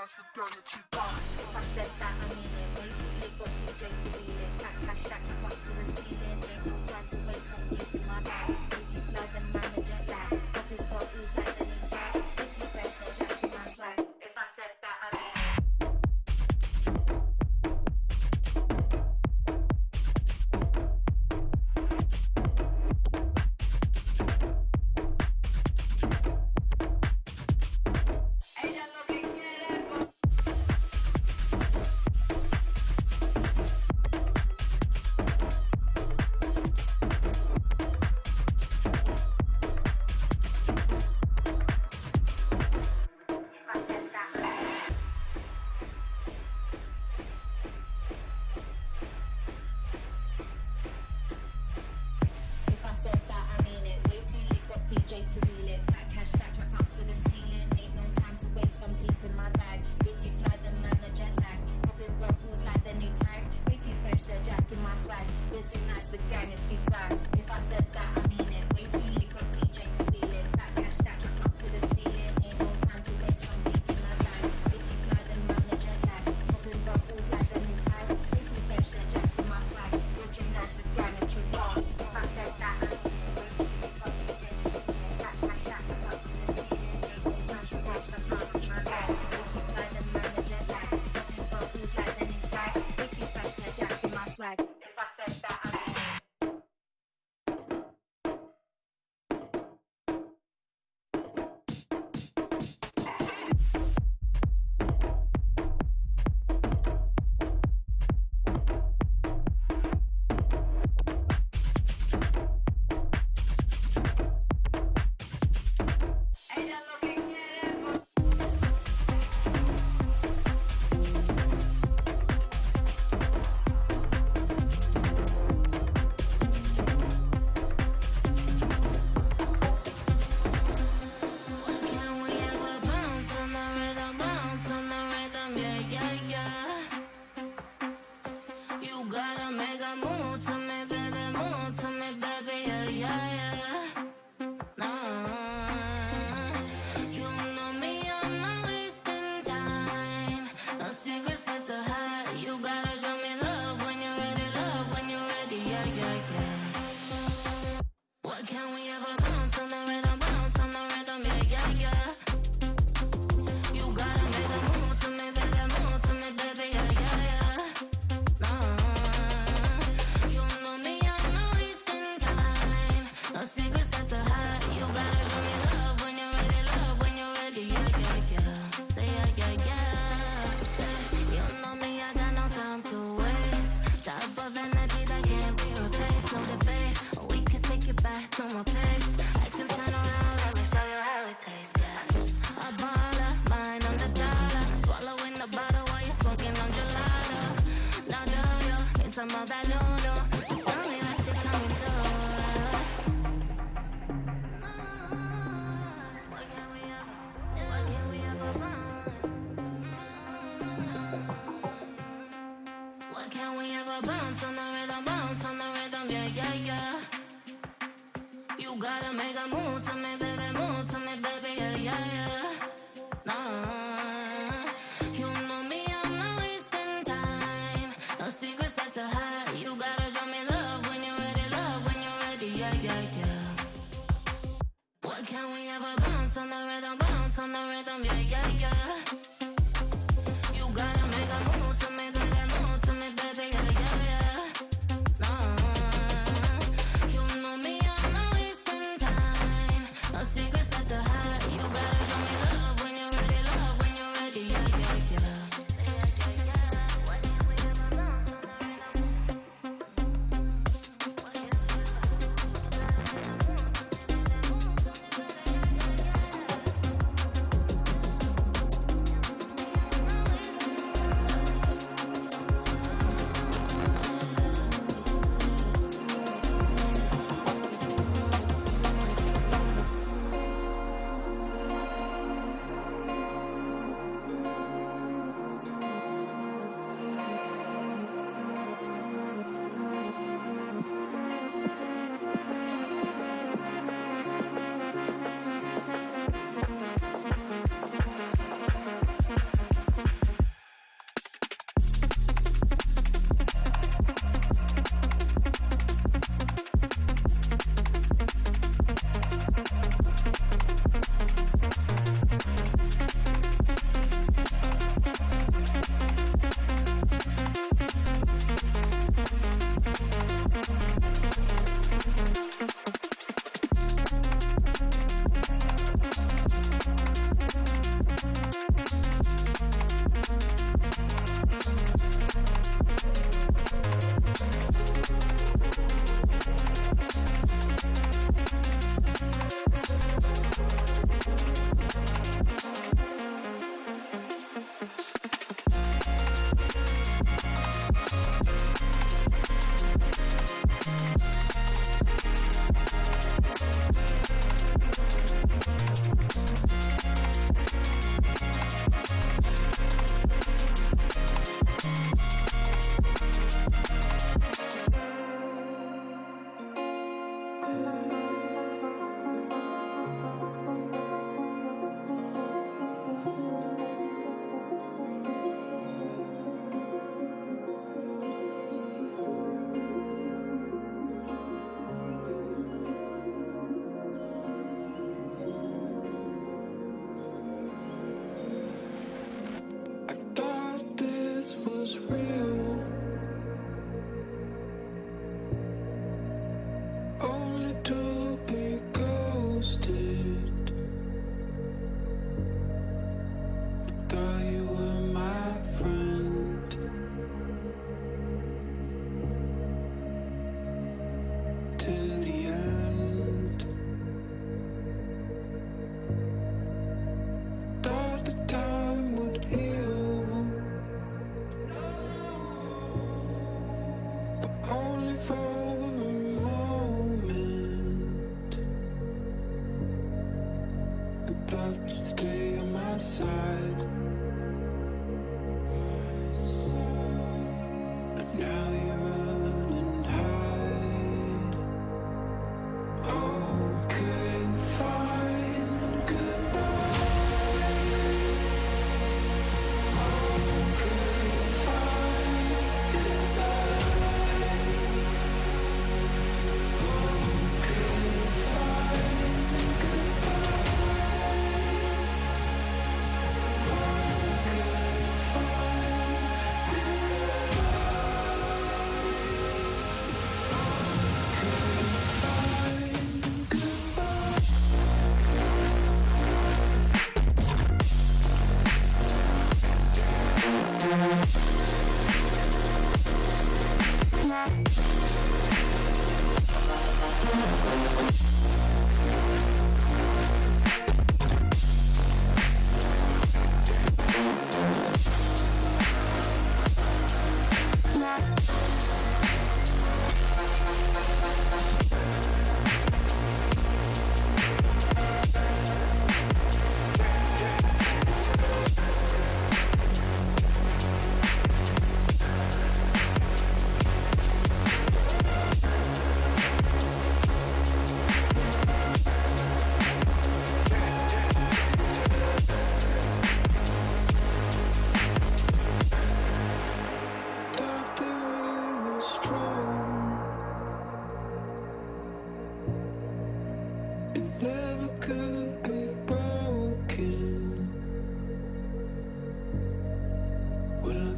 nice to turn the cheek on. If I said that, I mean it. Way too late, got DJ to wheel it. That cash stacked up to the ceiling. Ain't no time to waste, I'm deep in my bag. Way too fly, the manager lag. Popping bottles like the new tag. Way too fresh, no jack in my swag. If I said that, I mean it.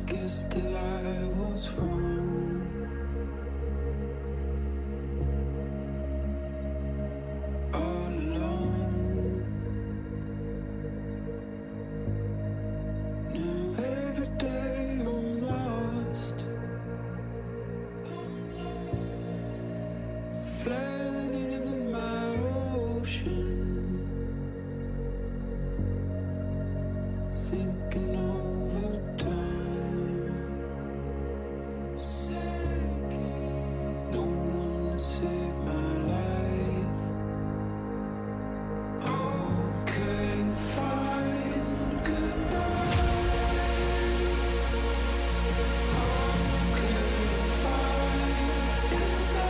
guess that I was wrong. All alone. Now every day I'm lost. Flooding in my ocean, sinking over time. No one to save my life. Okay, fine, goodbye. Okay, fine, goodbye.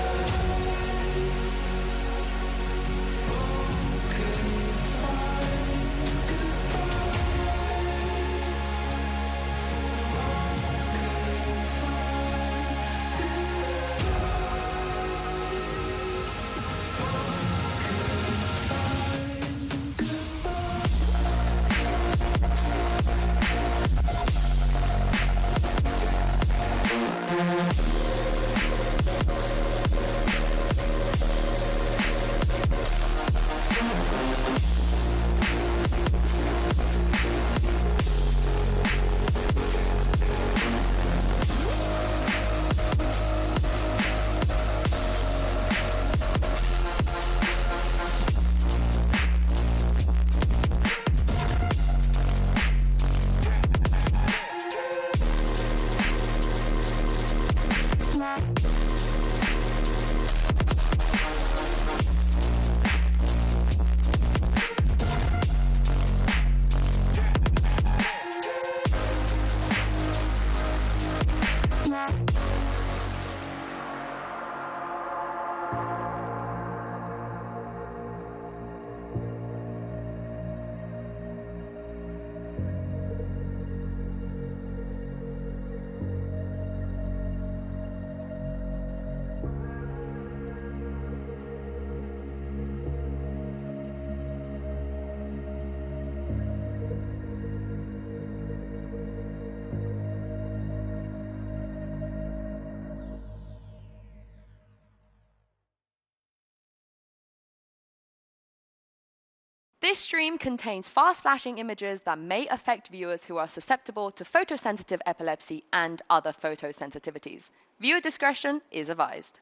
This stream contains fast-flashing images that may affect viewers who are susceptible to photosensitive epilepsy and other photosensitivities. Viewer discretion is advised.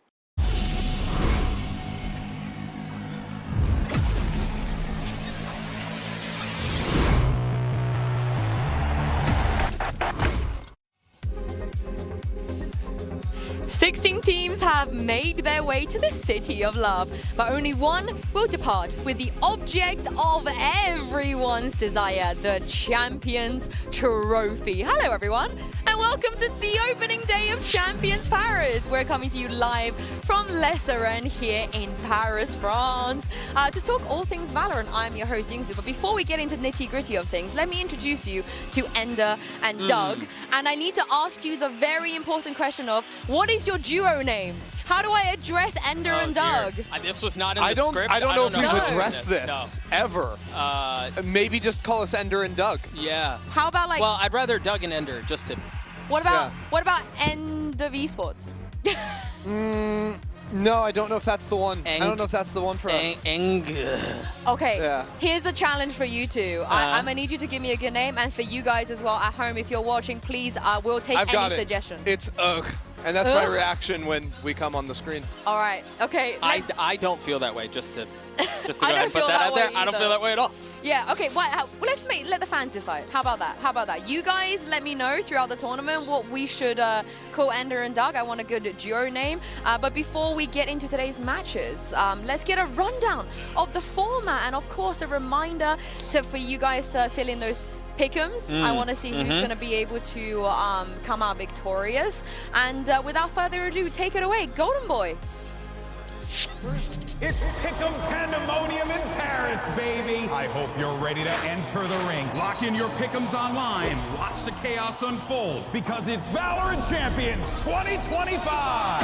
Sixteen teams have made their way to the City of Love, but only one will depart with the object of everyone's desire, the Champions Trophy. Hello everyone, and welcome to the opening day of Champions Paris. We're coming to you live from Les Arènes here in Paris, France. To talk all things Valorant, I'm your host Yingzu, but before we get into the nitty-gritty of things, let me introduce you to Ender and Doug, and I need to ask you the very important question of, what is your duo name? How do I address Ender and Doug? This was not in the script. I don't know if we've No. addressed this ever. Maybe just call us Ender and Doug. Yeah. How about like? Well, I'd rather Doug and Ender just to. What about End of Esports? No, I don't know if that's the one. I don't know if that's the one for us. Okay, Yeah. here's a challenge for you two. I'm gonna need you to give me a good name, and for you guys as well at home, if you're watching, please, we'll take I've got any it. suggestions. It's ugh. And that's my Ugh. reaction when we come on the screen. All right, okay. I don't feel that way. Just to go I ahead don't and put feel that that out there. way I don't either. feel that way at all. Yeah, okay, well, let the fans decide. How about that? How about that? You guys let me know throughout the tournament what we should call Ender and Doug. I want a good duo name. But before we get into today's matches, let's get a rundown of the format. And of course, a reminder for you guys to fill in those pick'ems. I want to see who's going to be able to come out victorious. And without further ado, take it away, Golden Boy. It's Pick'em Pandemonium in Paris, baby! I hope you're ready to enter the ring. Lock in your Pick'ems online and watch the chaos unfold, because it's VALORANT Champions 2025!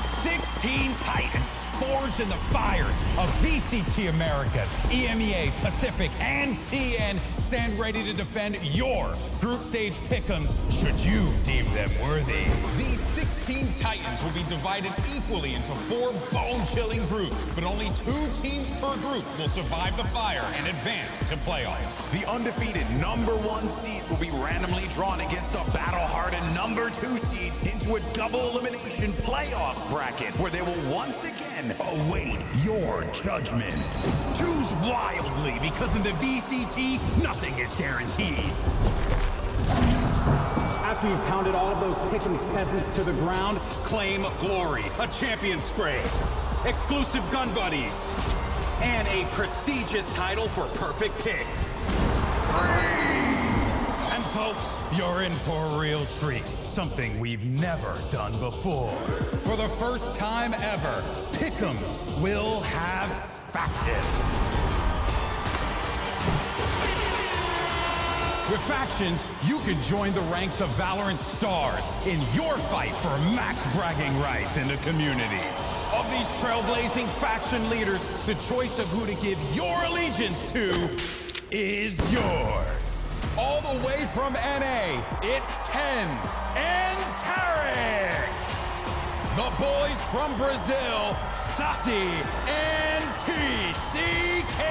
6 16 Titans, forged in the fires of VCT Americas, EMEA, Pacific, and CN, stand ready to defend your group stage pick'ems should you deem them worthy. These 16 Titans will be divided equally into 4 bone-chilling groups, but only 2 teams per group will survive the fire and advance to playoffs. The undefeated #1 seeds will be randomly drawn against the battle-hardened #2 seeds into a double elimination playoffs bracket where they will once again await your judgment. Choose wildly because in the VCT, nothing is guaranteed. After you've pounded all of those Pick'ems peasants to the ground, claim glory, a champion spray, exclusive gun buddies, and a prestigious title for perfect picks. And folks, you're in for a real treat. Something we've never done before. For the first time ever, Pick'ems will have factions. With factions, you can join the ranks of Valorant stars in your fight for max bragging rights in the community. Of these trailblazing faction leaders, the choice of who to give your allegiance to is yours. All the way from NA, it's Tens and Tarek. The boys from Brazil, Sati and TCK.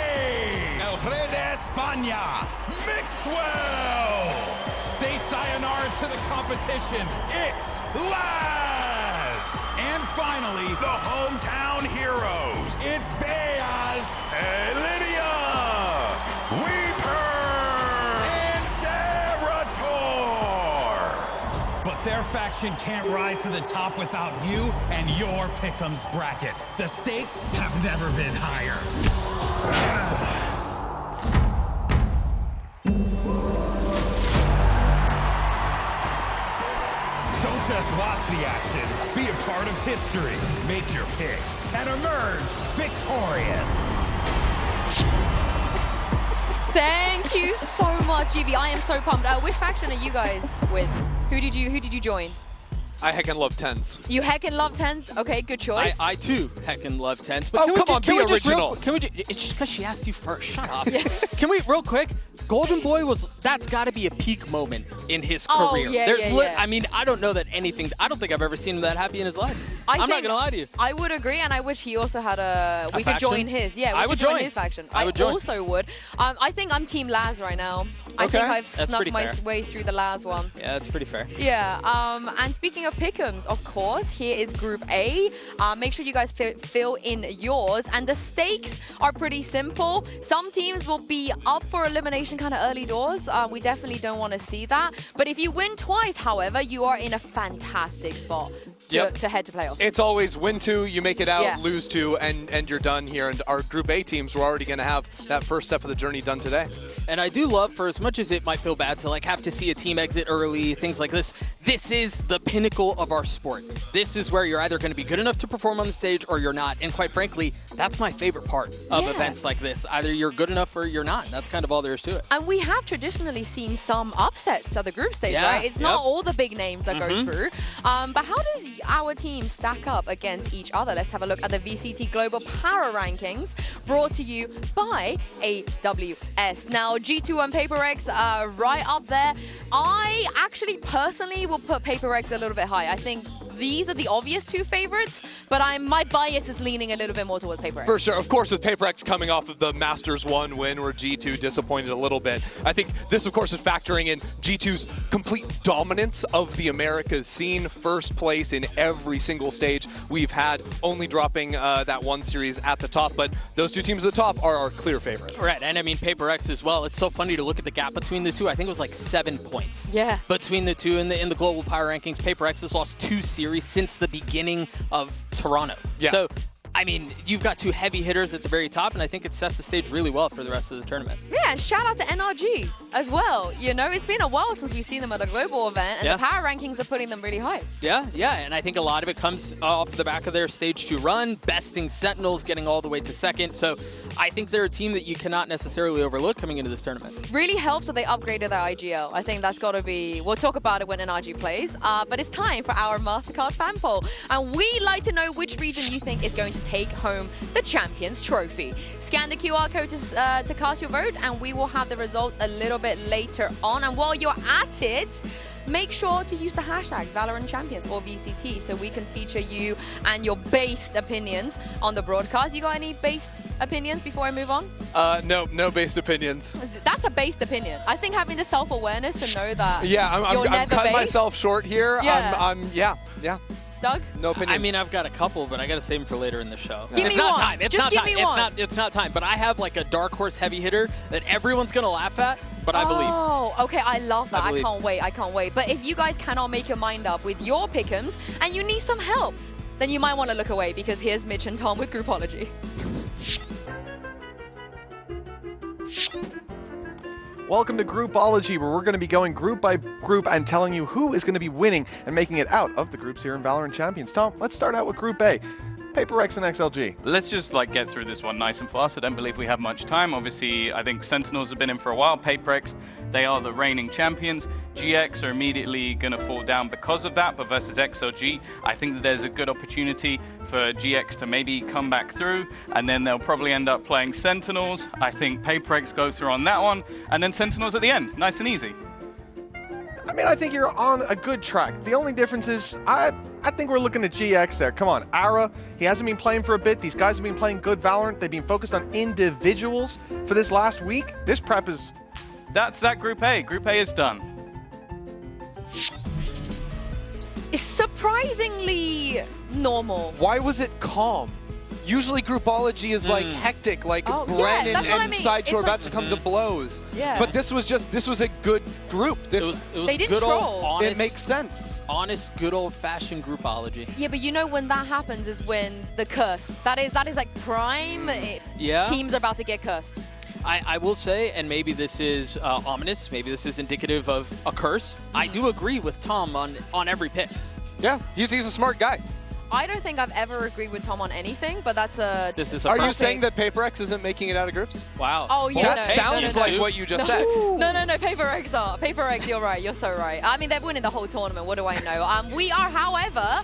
El Rey de España, Mixwell. Say sayonara to the competition, it's Laz. And finally, the hometown heroes, it's Beaz, Lydia, Weeper, and Serator. But their faction can't rise to the top without you and your Pick'ems bracket. The stakes have never been higher. Don't just watch the action. Be a part of history. Make your picks and emerge victorious. Thank you so much, GB. I am so pumped. Which faction are you guys with? Who did you join? I heckin' love Tens. You heckin' love Tens? Okay, good choice. I too heckin' love Tens. But Oh, come on, be original. It's just because she asked you first. Shut up. Can we, real quick, Golden Boy that's got to be a peak moment in his Oh, career. yeah, yeah. I mean, I don't know that anything, I don't think I've ever seen him that happy in his life. I'm not going to lie to you. I would agree, and I wish he also had we could faction? join his. Yeah, we I could would join join. his faction. I would join. Also would. I think I'm Team Laz right now. I Okay. think I've That's snuck pretty my fair. way through the Laz one. Yeah, that's pretty fair. Yeah, and speaking of pick'ems, of course, here is Group A. Make sure you guys fill in yours, and the stakes are pretty simple. Some teams will be up for elimination kind of early doors. We definitely don't want to see that. But if you win twice, however, you are in a fantastic spot to head to playoffs. It's always win 2, you make it out, Yeah. lose 2, and you're done here. And our Group A teams were already going to have that first step of the journey done today. And I do love, for as much as it might feel bad to like have to see a team exit early, things like this is the pinnacle of our sport. This is where you're either going to be good enough to perform on the stage or you're not. And quite frankly, that's my favorite part of events like this. Either you're good enough or you're not. That's kind of all there is to it. And we have traditionally seen some upsets at the group stage, Yeah, right? It's not all the big names that go through. But how does our team stack up against each other? Let's have a look at the VCT Global Power Rankings brought to you by AWS. Now, G2 and PaperX are right up there. I actually personally will put PaperX a little bit high. I think these are the obvious 2 favorites, but my bias is leaning a little bit more towards PaperX. For sure. Of course, with PaperX coming off of the Masters 1 win where G2 disappointed a little bit. I think this, of course, is factoring in G2's complete dominance of the Americas scene. First place in every single stage we've had, only dropping that one series at the top. But those 2 teams at the top are our clear favorites. Right, and I mean PaperX as well. It's so funny to look at the gap between the 2. I think it was like 7 points. Yeah. Between the 2 in the global power rankings. PaperX has lost 2 series since the beginning of Toronto. Yeah. So I mean, you've got two heavy hitters at the very top, and I think it sets the stage really well for the rest of the tournament. Yeah, and shout out to NRG as well. You know, it's been a while since we've seen them at a global event, and the power rankings are putting them really high. Yeah, and I think a lot of it comes off the back of their stage 2 run, besting Sentinels, getting all the way to second. So I think they're a team that you cannot necessarily overlook coming into this tournament. Really helps that they upgraded their IGL. I think that's got to be, we'll talk about it when NRG plays, but it's time for our MasterCard fan poll. And we'd like to know which region you think is going to take home the Champions Trophy. Scan the QR code to cast your vote, and we will have the results a little bit later on. And while you're at it, make sure to use the hashtags VALORANT Champions or VCT so we can feature you and your based opinions on the broadcast. You got any based opinions before I move on? No based opinions. That's a based opinion. I think having the self-awareness to know that I'm cutting myself short here. Yeah. Yeah. Doug? No opinions. I mean, I've got a couple, but I got to save them for later in the show. Give it's me not one. time. It's Just not give time. me one. It's not time. But I have like a dark horse heavy hitter that everyone's gonna laugh at, but I believe. Oh, okay. I love that. I can't wait. I can't wait. But if you guys cannot make your mind up with your pick'ems and you need some help, then you might want to look away, because here's Mitch and Tom with Groupology. Welcome to Groupology, where we're going to be going group by group and telling you who is going to be winning and making it out of the groups here in VALORANT Champions. Tom, let's start out with Group A. PaperX and XLG. Let's just get through this one nice and fast. I don't believe we have much time. Obviously, I think Sentinels have been in for a while. PaperX, they are the reigning champions. GX are immediately going to fall down because of that, but versus XLG, I think that there's a good opportunity for GX to maybe come back through, and then they'll probably end up playing Sentinels. I think PaperX go through on that one, and then Sentinels at the end. Nice and easy. I mean, I think you're on a good track. The only difference is, I think we're looking at GX there. Come on, Ara, he hasn't been playing for a bit. These guys have been playing good Valorant. They've been focused on individuals for this last week. This prep is... That's that Group A. Group A is done. It's surprisingly normal. Why was it calm? Usually Groupology is like hectic, like Bren and Sideshow are about to come to blows. Yeah. But this was a good group. It was They didn't good troll. old honest. It makes sense. Honest, good old-fashioned Groupology. Yeah, but you know when that happens is when the curse. That is like prime. Teams are about to get cursed. I will say, and maybe this is ominous, maybe this is indicative of a curse, I do agree with Tom on every pick. Yeah, he's a smart guy. I don't think I've ever agreed with Tom on anything, but that's a... Are you saying that PaperX isn't making it out of groups? Wow. Oh, yeah, That sounds like what you just said. No, PaperX are. PaperX, you're right. You're so right. I mean, they're winning the whole tournament. What do I know? We are, however,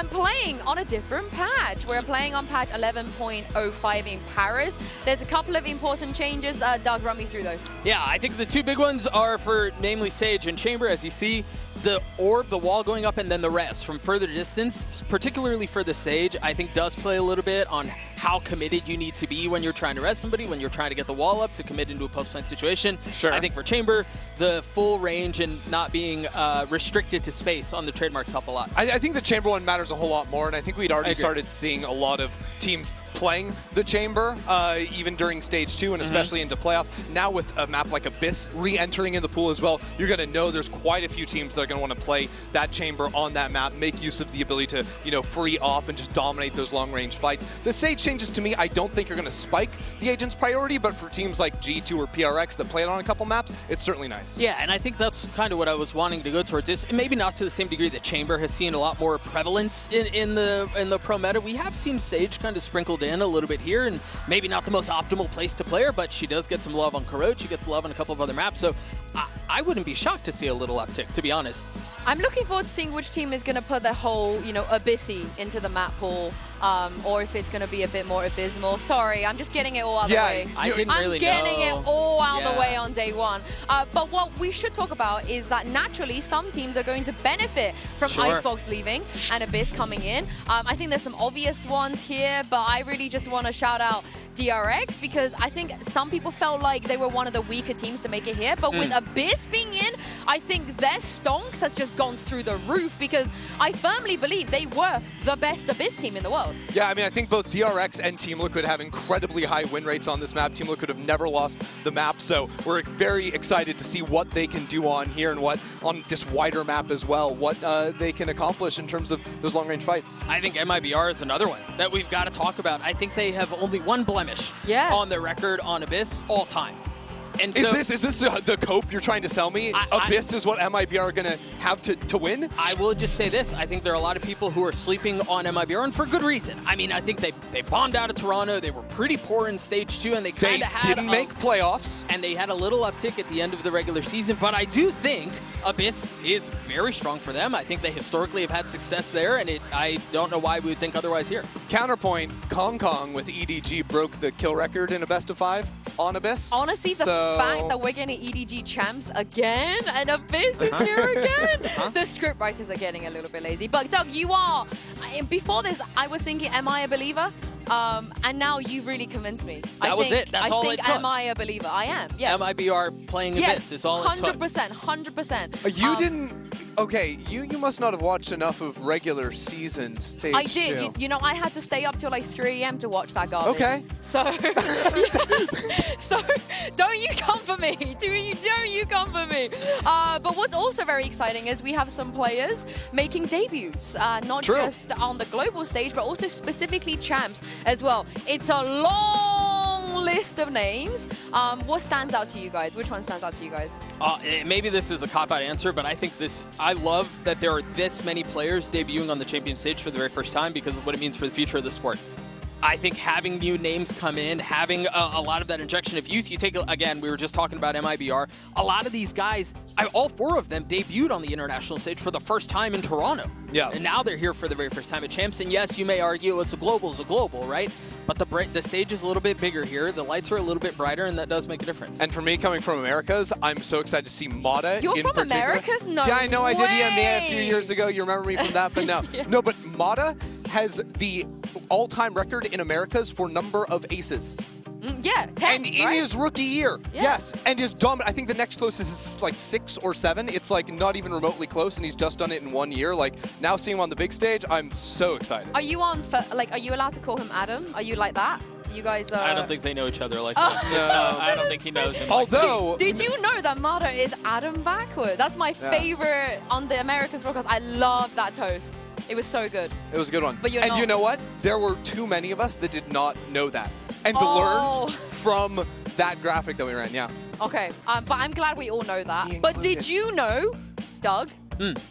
playing on a different patch. We're playing on patch 11.05 in Paris. There's a couple of important changes. Doug, run me through those. Yeah, I think the two big ones are for namely Sage and Chamber. As you see, the orb, the wall going up, and then the rest from further distance, particularly for the Sage, I think does play a little bit on how committed you need to be when you're trying to rest somebody, when you're trying to get the wall up to commit into a post-plant situation. Sure. I think for Chamber, the full range and not being restricted to space on the trademarks help a lot. I think the Chamber one matters a whole lot more, and I think we'd already started seeing a lot of teams playing the Chamber, even during Stage 2 and especially into playoffs. Now with a map like Abyss re-entering in the pool as well, you're going to know there's quite a few teams that are going to want to play that Chamber on that map, make use of the ability to, free off and just dominate those long-range fights. The Sage changes, to me, I don't think are going to spike the Agent's priority, but for teams like G2 or PRX that play it on a couple maps, it's certainly nice. Yeah, and I think that's kind of what I was wanting to go towards. This maybe not to the same degree that Chamber has seen a lot more prevalence in the pro meta. We have seen Sage kind of sprinkled in a little bit here, and maybe not the most optimal place to play her, but she does get some love on Corrode. She gets love on a couple of other maps, so I wouldn't be shocked to see a little uptick, to be honest. I'm looking forward to seeing which team is going to put the whole, Abyssy into the map pool, or if it's going to be a bit more abysmal. Sorry, I'm just getting it all out the way. I didn't really know. I'm getting it all out the way on day one. But what we should talk about is that naturally some teams are going to benefit from Icebox leaving and Abyss coming in. I think there's some obvious ones here, but I really just want to shout out DRX, because I think some people felt like they were one of the weaker teams to make it here. But with Abyss being in, I think their stonks has just gone through the roof, because I firmly believe they were the best Abyss team in the world. Yeah, I mean, I think both DRX and Team Liquid have incredibly high win rates on this map. Team Liquid have never lost the map, so we're very excited to see what they can do on here and what on this wider map as well, what they can accomplish in terms of those long-range fights. I think MIBR is another one that we've got to talk about. I think they have only one blemish on their record on Abyss all time. And so, is this the cope you're trying to sell me? Abyss is what MIBR are going to have to win? I will just say this. I think there are a lot of people who are sleeping on MIBR, and for good reason. I mean, I think they bombed out of Toronto. They were pretty poor in Stage 2, and they kind of didn't make playoffs. And they had a little uptick at the end of the regular season. But I do think Abyss is very strong for them. I think they historically have had success there, and I don't know why we would think otherwise here. Counterpoint, Kong with EDG broke the kill record in a best of 5 on Abyss. Honestly, the fact that we're getting EDG champs again and Abyss is here again. The script writers are getting a little bit lazy. But Doug, you are. Before this, I was thinking, am I a believer? And now you've really convinced me. That was it. That's all it took. Am I a believer? I am. Yes. MIBR playing Abyss is all it took. 100%. 100%. You didn't. Okay, you must not have watched enough of regular season Stage 2. I did. You know, I had to stay up till like 3 a.m. to watch that garbage. Okay. So, so don't you come for me. Don't you come for me. But what's also very exciting is we have some players making debuts, not just on the global stage, but also specifically champs as well. It's a long list of names. What stands out to you guys? Which one stands out to you guys? Maybe this is a cop-out answer, but I think I love that there are this many players debuting on the champion stage for the very first time because of what it means for the future of the sport. I think having new names come in, having a lot of that injection of youth. You take, again, we were just talking about MIBR. A lot of these guys, all 4 of them debuted on the international stage for the first time in Toronto. Yeah. And now they're here for the very first time at Champs. And yes, you may argue it's a global, right? But the stage is a little bit bigger here. The lights are a little bit brighter, and that does make a difference. And for me, coming from Americas, I'm so excited to see Mata You're in from particular. Americas? No Yeah, I know. I did EMEA a few way. years ago. You remember me from that, but no. No, but Mata has the all-time record in Americas for number of aces. Yeah, 10, And in his rookie year, yes. And his dominant, I think the next closest is like 6 or 7. It's like not even remotely close, and he's just done it in 1 year. Like, now seeing him on the big stage, I'm so excited. Are you on, are you allowed to call him Adam? Are you like that? You guys are... I don't think they know each other like that. No, I don't think he knows him. Although... Did you know that Mata is Adam backwards? That's my favorite on the Americas broadcast. I love that toast. It was so good. It was a good one. But you're and not. You know what? There were too many of us that did not know that. And learned from that graphic that we ran, Okay, but I'm glad we all know that. But did you know, Doug,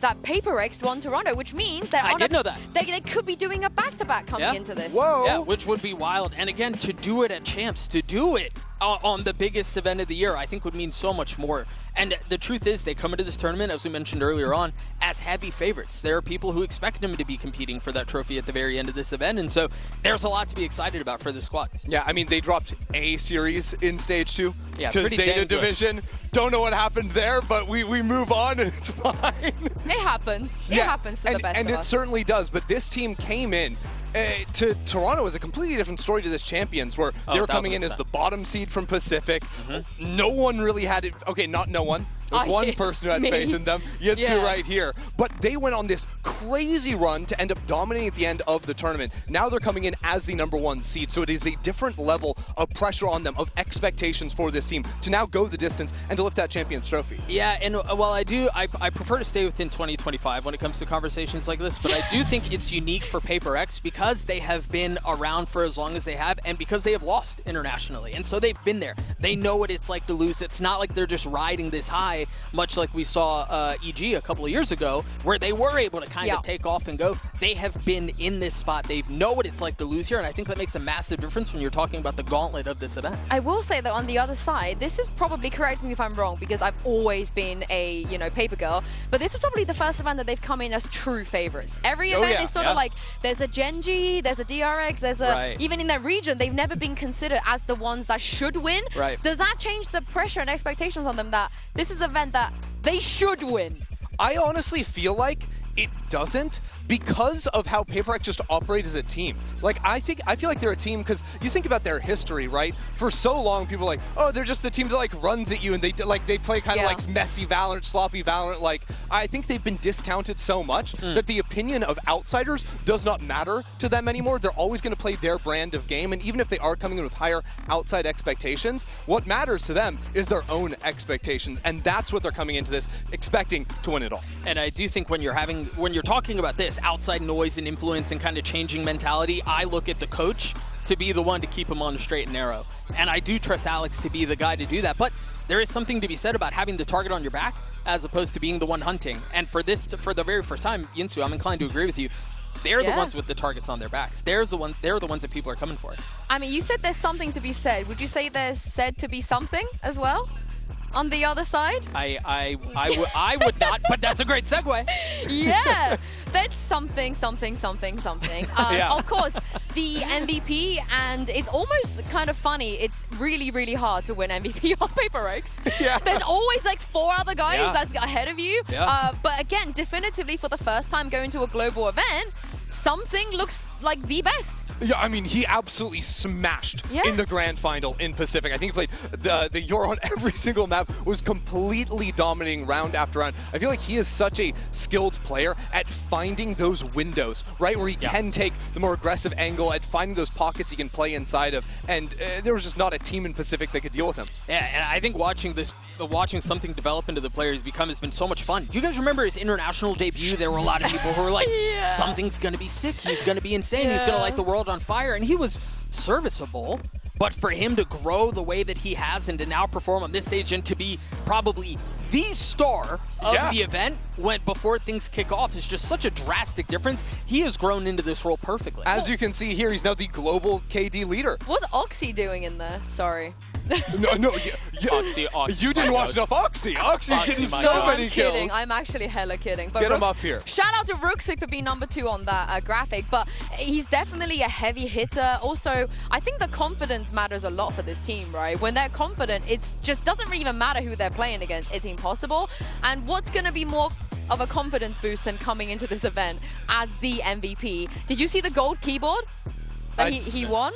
that PaperX won Toronto, which means that I did know that. They could be doing a back-to-back coming into this. Whoa! Yeah, which would be wild. And again, to do it at Champs, to do it on the biggest event of the year, I think would mean so much more. And the truth is, they come into this tournament, as we mentioned earlier on, as heavy favorites. There are people who expect them to be competing for that trophy at the very end of this event, and so there's a lot to be excited about for this squad. Yeah, I mean, they dropped A series in Stage 2 to pretty Zeta dang good. Division. Don't know what happened there, but we move on, and it's fine. It happens. It happens to the best and of it us. certainly does, but this team came in to Toronto is a completely different story to this Champions, where they were coming in as the bottom seed from Pacific. No one really had it. Okay, not no one. There was one person who had faith in them. Yitsu right here. But they went on this crazy run to end up dominating at the end of the tournament. Now they're coming in as the #1 seed, so it is a different level of pressure on them, of expectations for this team to now go the distance and to lift that Champions Trophy. Yeah, and while I prefer to stay within 2025 when it comes to conversations like this, but I do think it's unique for PaperX because they have been around for as long as they have and because they have lost internationally. And so they've been there. They know what it's like to lose. It's not like they're just riding this high, much like we saw EG a couple of years ago, where they were able to kind of take off and go. They have been in this spot. They know what it's like to lose here, and I think that makes a massive difference when you're talking about the gauntlet of this event. I will say that on the other side, this is probably, correct me if I'm wrong, because I've always been a, paper girl, but this is probably the first event that they've come in as true favorites. Every event is sort of like, there's a Genji, there's a DRX, there's a, even in their region, they've never been considered as the ones that should win. Does that change the pressure and expectations on them that this is the event that they should win? I honestly feel like doesn't because of how PaperX just operate as a team. Like, I feel like they're a team because you think about their history, right? For so long, people are like, oh, they're just the team that like runs at you and they play kind of like messy Valorant, sloppy Valorant. Like, I think they've been discounted so much that the opinion of outsiders does not matter to them anymore. They're always going to play their brand of game, and even if they are coming in with higher outside expectations, what matters to them is their own expectations, and that's what they're coming into this expecting to win it all. And I do think when you're talking about this outside noise and influence and kind of changing mentality, I look at the coach to be the one to keep him on the straight and narrow. And I do trust Alex to be the guy to do that. But there is something to be said about having the target on your back as opposed to being the one hunting. And for the very first time, Yinsu, I'm inclined to agree with you. They're the ones with the targets on their backs. They're the ones that people are coming for. I mean, you said there's something to be said. Would you say there's said to be something as well on the other side? I would not, but that's a great segue. Yeah. That's something. Of course, the MVP, and it's almost kind of funny. It's really, really hard to win MVP on PaperX. Yeah. There's always like 4 other guys that's ahead of you. Yeah. But again, definitively for the first time going to a global event, something looks like the best. Yeah, I mean, he absolutely smashed in the grand final in Pacific. I think he played the Euro on every single map, was completely dominating round after round. I feel like he is such a skilled player at finding those windows, right, where he can take the more aggressive angle, at finding those pockets he can play inside of, and there was just not a team in Pacific that could deal with him. Yeah, and I think watching something develop into the player has been so much fun. Do you guys remember his international debut? There were a lot of people who were like, something's going to be sick, he's going to be insane, he's going to light the world on fire, and he was serviceable. But for him to grow the way that he has and to now perform on this stage and to be probably the star of the event before things kick off is just such a drastic difference. He has grown into this role perfectly. As you can see here, he's now the global KD leader. What's Oxy doing in there? Sorry. No, Oxy, you didn't watch enough Oxy. Oxy's getting so many kills. Kidding. I'm actually hella kidding. But Get him up here. Shout out to Rooksik for being number 2 on that graphic, but he's definitely a heavy hitter. Also, I think the confidence matters a lot for this team, right? When they're confident, it's just doesn't even matter who they're playing against. It's impossible. And what's going to be more of a confidence boost than coming into this event as the MVP? Did you see the gold keyboard that he won?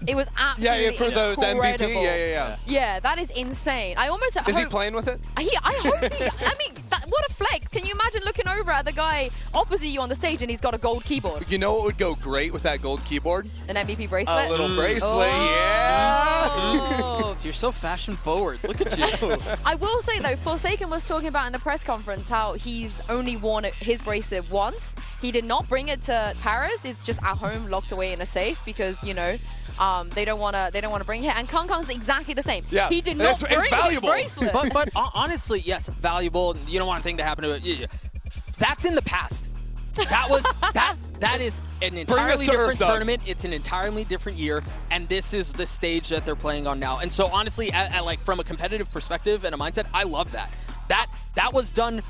It was absolutely for the incredible. MVP. Yeah, that is insane. I almost Is he playing with it? I hope he. I mean, what a flex! Can you imagine looking over at the guy opposite you on the stage and he's got a gold keyboard? You know what would go great with that gold keyboard? An MVP bracelet. A little bracelet, Oh. You're so fashion forward. Look at you. I will say though, Forsaken was talking about in the press conference how he's only worn his bracelet once. He did not bring it to Paris. It's just at home, locked away in a safe because they don't want to bring it. And Kung Kung's exactly the same. Yeah, he did not bring his bracelet. but honestly, yes, valuable. You don't want anything to happen to it. That's in the past. That is an entirely different tournament. It's an entirely different year, and this is the stage that they're playing on now. And so honestly, like from a competitive perspective and a mindset, I love that. That was done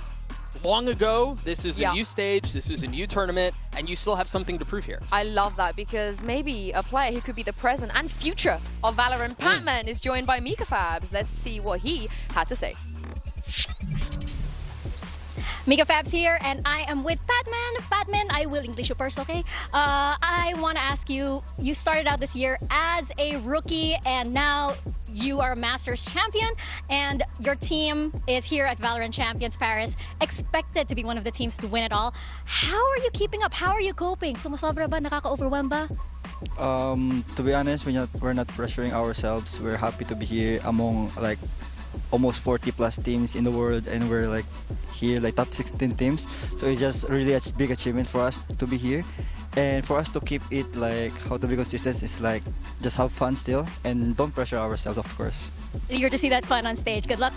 long ago. This is a new stage, this is a new tournament, and you still have something to prove here. I love that because maybe a player who could be the present and future of Valorant, Patman, is joined by Mika Fabs. Let's see what he had to say. Mika Fabs here, and I am with Patman. Patman, I will English you first, okay? I want to ask you, you started out this year as a rookie, and now you are a Masters champion, and your team is here at VALORANT Champions Paris, expected to be one of the teams to win it all. How are you keeping up? How are you coping? Sumusobra ba? Nakaka-overwhelm ba? To be honest, we're not pressuring ourselves. We're happy to be here among like almost 40 plus teams in the world, and we're like here like top 16 teams. So it's just really a big achievement for us to be here. And for us to keep it like how to be consistent is like just have fun still and don't pressure ourselves, of course. Eager to see that fun on stage. Good luck.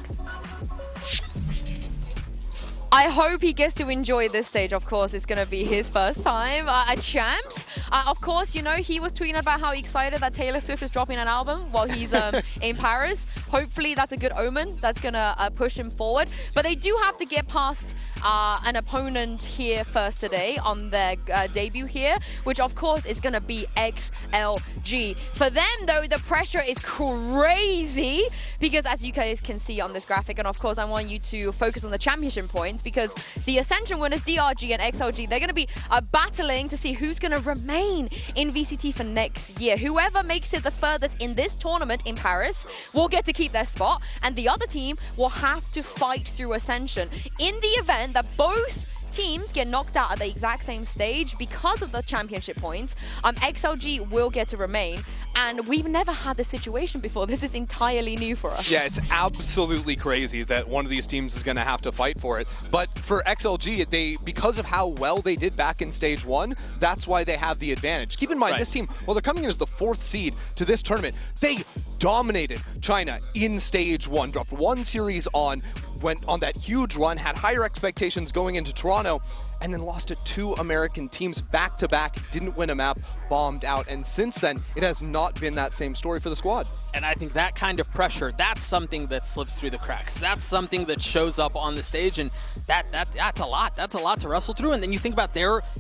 I hope he gets to enjoy this stage. Of course, it's going to be his first time at Champs. Of course, he was tweeting about how excited that Taylor Swift is dropping an album while he's in Paris. Hopefully, that's a good omen. That's going to push him forward. But they do have to get past an opponent here first today on their debut here, which of course is going to be XLG. For them though, the pressure is crazy because as you guys can see on this graphic, and of course I want you to focus on the championship points because the Ascension winners DRG and XLG, they're going to be battling to see who's going to remain in VCT for next year. Whoever makes it the furthest in this tournament in Paris will get to keep their spot, and the other team will have to fight through Ascension. In the event that both teams get knocked out at the exact same stage because of the championship points, XLG will get to remain, and we've never had this situation before. This is entirely new for us. Yeah, it's absolutely crazy that one of these teams is going to have to fight for it. But for XLG, because of how well they did back in stage 1, that's why they have the advantage. Keep in mind, this team, well, they're coming in as the 4th seed to this tournament. They dominated China in stage 1, dropped 1 series on, went on that huge run, had higher expectations going into Toronto, and then lost to 2 American teams back-to-back, didn't win a map, bombed out, and since then, it has not been that same story for the squad. And I think that kind of pressure, that's something that slips through the cracks. That's something that shows up on the stage, and that's a lot. That's a lot to wrestle through, and then you think about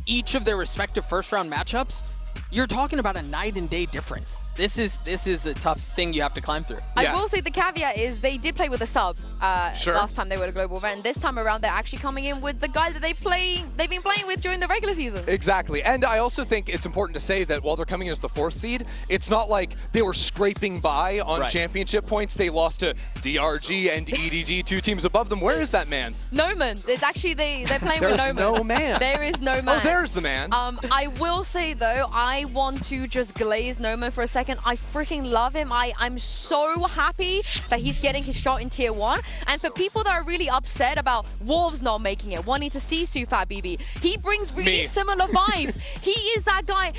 each of their respective first-round matchups, you're talking about a night and day difference. This is a tough thing you have to climb through. I will say the caveat is they did play with a sub last time they were at a global event. This time around, they're actually coming in with the guy that they've been playing with during the regular season. Exactly, and I also think it's important to say that while they're coming in as the 4th seed, it's not like they were scraping by on championship points. They lost to DRG and EDG, 2 teams above them. Where is that man? Noman. It's actually they're playing with Noman. There's no man. There is no man. Oh, there's the man. I will say though, I want to just glaze Noman for a second. I freaking love him. I'm so happy that he's getting his shot in tier 1. And for people that are really upset about Wolves not making it, wanting to see Sufat BB, he brings really similar vibes. He is that guy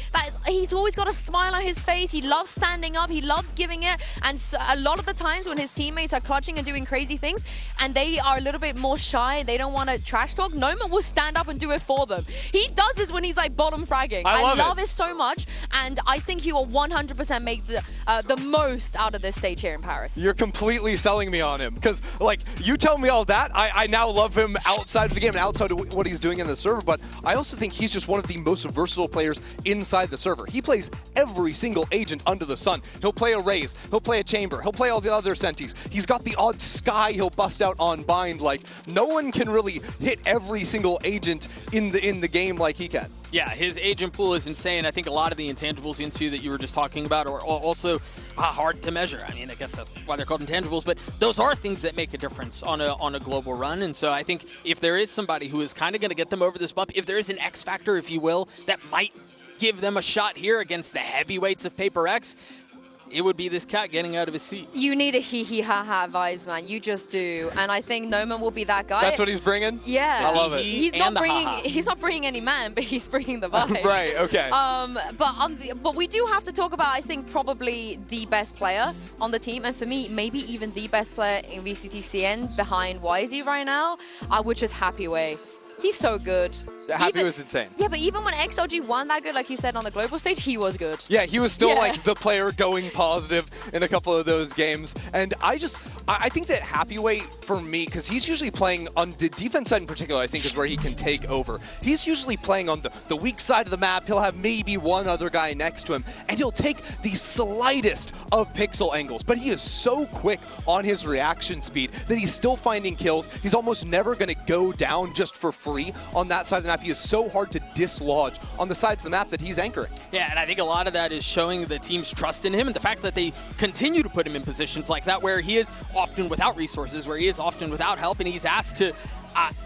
he's always got a smile on his face. He loves standing up. He loves giving it. And so a lot of the times when his teammates are clutching and doing crazy things and they are a little bit more shy, they don't want to trash talk, Noman will stand up and do it for them. He does this when he's like bottom fragging. I love it so much, and I think he will 100% make the most out of this stage here in Paris. You're completely selling me on him because, like, you tell me all that. I now love him outside of the game and outside of what he's doing in the server, but I also think he's just one of the most versatile players inside the server. He plays every single agent under the sun. He'll play a Raze, he'll play a Chamber, he'll play all the other Sentis. He's got the odd Sky he'll bust out on Bind. Like, no one can really hit every single agent in the game like he can. Yeah, his agent pool is insane. I think a lot of the intangibles into that you were just talking about are also hard to measure. I mean, I guess that's why they're called intangibles, but those are things that make a difference on a global run. And so I think if there is somebody who is kind of going to get them over this bump, if there is an X factor, if you will, that might give them a shot here against the heavyweights of Paper X, it would be this cat getting out of his seat. You need a hee-hee-ha-ha vibes, man. You just do. And I think Noman will be that guy. That's what he's bringing? Yeah. I love it. He's not bringing any man, but he's bringing the vibe. Right, okay. But we do have to talk about, I think, probably the best player on the team. And for me, maybe even the best player in VCT-CN behind YZ right now, which is Happy Way. He's so good. Happy was insane. Yeah, but even when XLG won that good, like you said on the global stage, he was good. Yeah, he was still like the player going positive in a couple of those games. And I think that Happyway, for me, because he's usually playing on the defense side in particular, I think is where he can take over. He's usually playing on the weak side of the map. He'll have maybe one other guy next to him, and he'll take the slightest of pixel angles. But he is so quick on his reaction speed that he's still finding kills. He's almost never going to go down just for free on that side of the map. He is so hard to dislodge on the sides of the map that he's anchoring. Yeah, and I think a lot of that is showing the team's trust in him and the fact that they continue to put him in positions like that where he is often without resources, where he is often without help, and he's asked to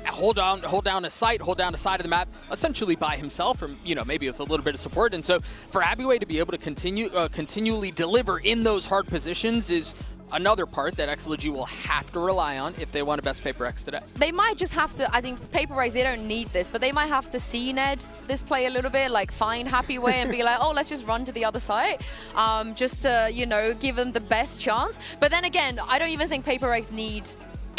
hold down a site, hold down a side of the map, essentially by himself, or maybe with a little bit of support. And so for Happyway to be able to continually deliver in those hard positions is another part that XLG will have to rely on if they want a best Paper X today. They might just have to, as in Paper X, they don't need this, but they might have to see Ned this play a little bit, like find Happy Way and be like, oh, let's just run to the other side, just to, give them the best chance. But then again, I don't even think Paper X need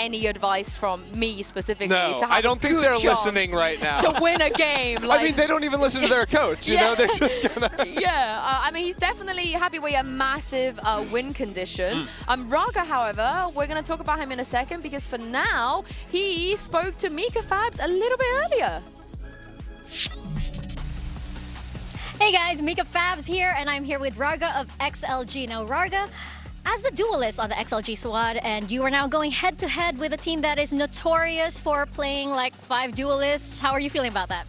any advice from me specifically. No, to have I don't a think good they're chance listening right now. to win a game. Like, I mean, they don't even listen to their coach. You know, they're just gonna. Yeah, I mean, he's definitely heavyweight a massive win condition. Raga, however, we're going to talk about him in a second because for now, he spoke to Mika Fabs a little bit earlier. Hey guys, Mika Fabs here, and I'm here with Raga of XLG. Now, Raga, as the duelist on the XLG squad, and you are now going head-to-head with a team that is notorious for playing like 5 duelists, how are you feeling about that?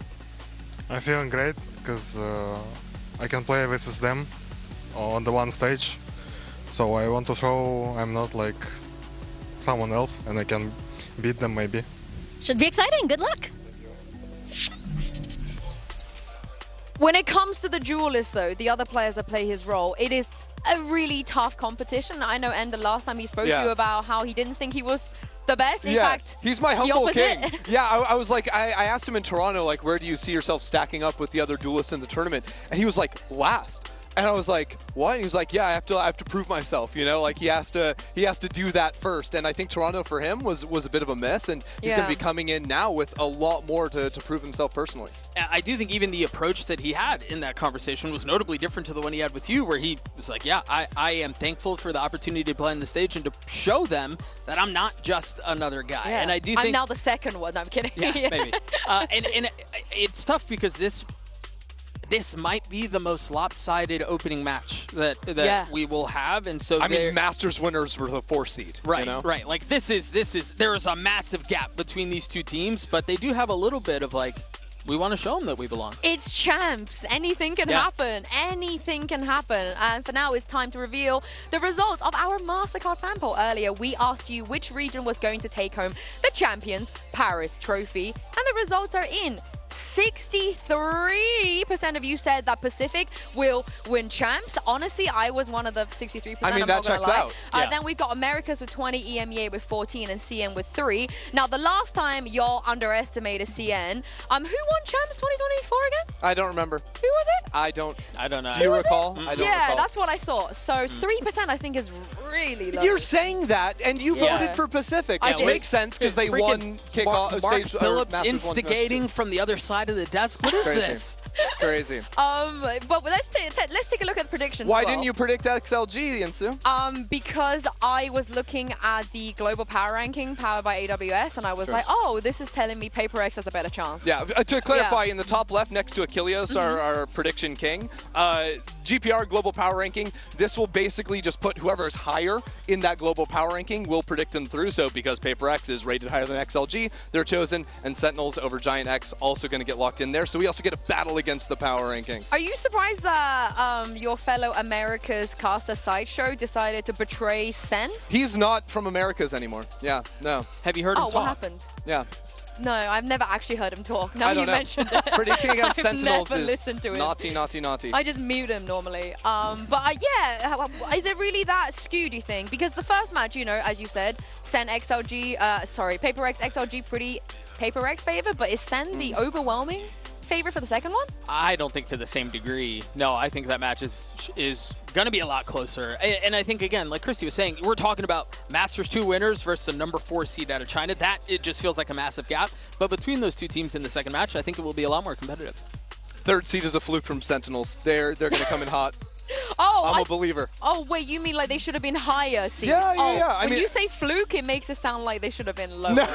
I'm feeling great because I can play versus them on the one stage. So I want to show I'm not like someone else and I can beat them maybe. Should be exciting. Good luck. When it comes to the duelist, though, the other players that play his role, it is a really tough competition. I know Ender last time he spoke to you about how he didn't think he was the best. In fact, he's my the humble king. opposite. Yeah, I was like, I asked him in Toronto, like, where do you see yourself stacking up with the other duelists in the tournament? And he was like, last. And I was like, what? And he was like, yeah, I have to prove myself, you know, like he has to do that first. And I think Toronto for him was a bit of a miss, and he's going to be coming in now with a lot more to prove himself personally. I do think even the approach that he had in that conversation was notably different to the one he had with you, where he was like, yeah, I am thankful for the opportunity to play on the stage and to show them that I'm not just another guy. Yeah. And I do I'm think now the second one. No, I'm kidding. Yeah, maybe. And it's tough because this might be the most lopsided opening match that we will have, and so I mean, Masters winners were the 4 seed, right? You know? Right. Like there is a massive gap between these two teams, but they do have a little bit of like, we want to show them that we belong. It's champs. Anything can happen. Anything can happen. And for now, it's time to reveal the results of our MasterCard fan poll. Earlier, we asked you which region was going to take home the Champions Paris Trophy, and the results are in. 63% of you said that Pacific will win champs. Honestly, I was one of the 63%. I mean, that checks out. Then we've got Americas with 20, EMEA with 14, and CN with 3. Now, the last time y'all underestimated CN, who won champs 2024 again? I don't remember. Who was it? I don't know. Do Who you was recall? it? I don't yeah, recall. that's what I thought. So 3% I think is really low. You're saying that, and you voted for Pacific, which makes sense because they won kickoff Mark stage. Phillips Masters instigating from the other side of the desk. What is this? Crazy. But let's take a look at the predictions. Why didn't you predict XLG, Insu? Because I was looking at the global power ranking powered by AWS, and I was like, oh, this is telling me Paper X has a better chance. Yeah, to clarify, in the top left next to Achilleos, our prediction king, GPR global power ranking, this will basically just put whoever is higher in that global power ranking will predict them through. So because Paper X is rated higher than XLG, they're chosen, and Sentinels over Giant X also going to get locked in there. So we also get a battle against the power ranking. Are you surprised that your fellow America's caster Sideshow decided to betray Sen? He's not from Americas anymore. Yeah, no. Have you heard him talk? What happened? Yeah. No, I've never actually heard him talk. Now you mentioned it. Predicting against Sentinels never is listened to it. naughty. I just mute him normally. Yeah, is it really that skewed, do you think? Because the first match, you know, as you said, Sen XLG, Paper X XLG pretty Paper X favor, but is Sen the overwhelming favorite for the second one? I don't think to the same degree. No, I think that match is going to be a lot closer. And I think, again, like Christy was saying, we're talking about Masters 2 winners versus the number 4 seed out of China. That, it just feels like a massive gap. But between those two teams in the second match, I think it will be a lot more competitive. Third seed is a fluke from Sentinels. They're going to come in hot. Oh, I'm a believer. Oh, wait, you mean like they should have been higher seed? Yeah. When you say fluke, it makes it sound like they should have been lower. No.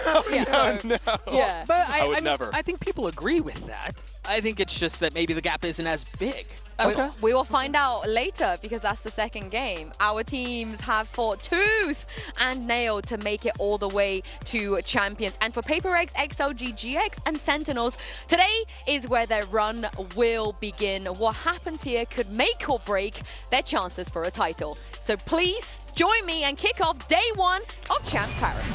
Yeah. But I would never. I think people agree with that. I think it's just that maybe the gap isn't as big. Okay. We will find out later because that's the second game. Our teams have fought tooth and nail to make it all the way to champions. And for Paper X, XLG, GX, and Sentinels, today is where their run will begin. What happens here could make or break their chances for a title. So please join me and kick off day 1 of Champ Paris.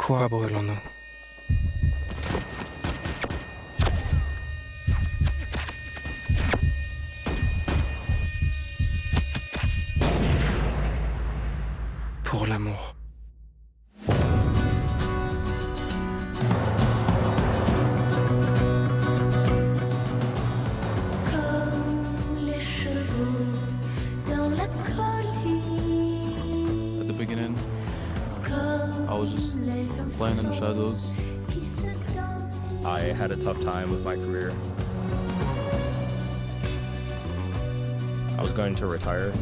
Pourquoi brûlons-nous? Pour l'amour. Les chevaux dans la colline. At the beginning, I was just playing in the shadows. I had a tough time with my career. I was going to retire.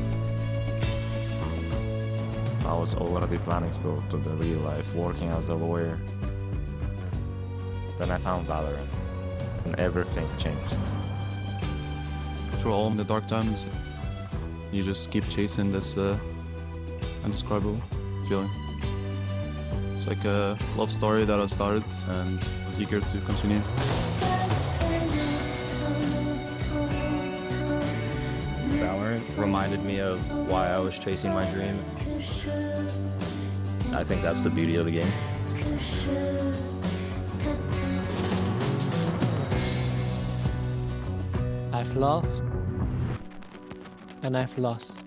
I was already planning to go to the real life, working as a lawyer. Then I found Valorant, and everything changed. Through all the dark times, you just keep chasing this indescribable feeling. It's like a love story that I started and was eager to continue. Valorant reminded me of why I was chasing my dream. I think that's the beauty of the game. I've loved and I've lost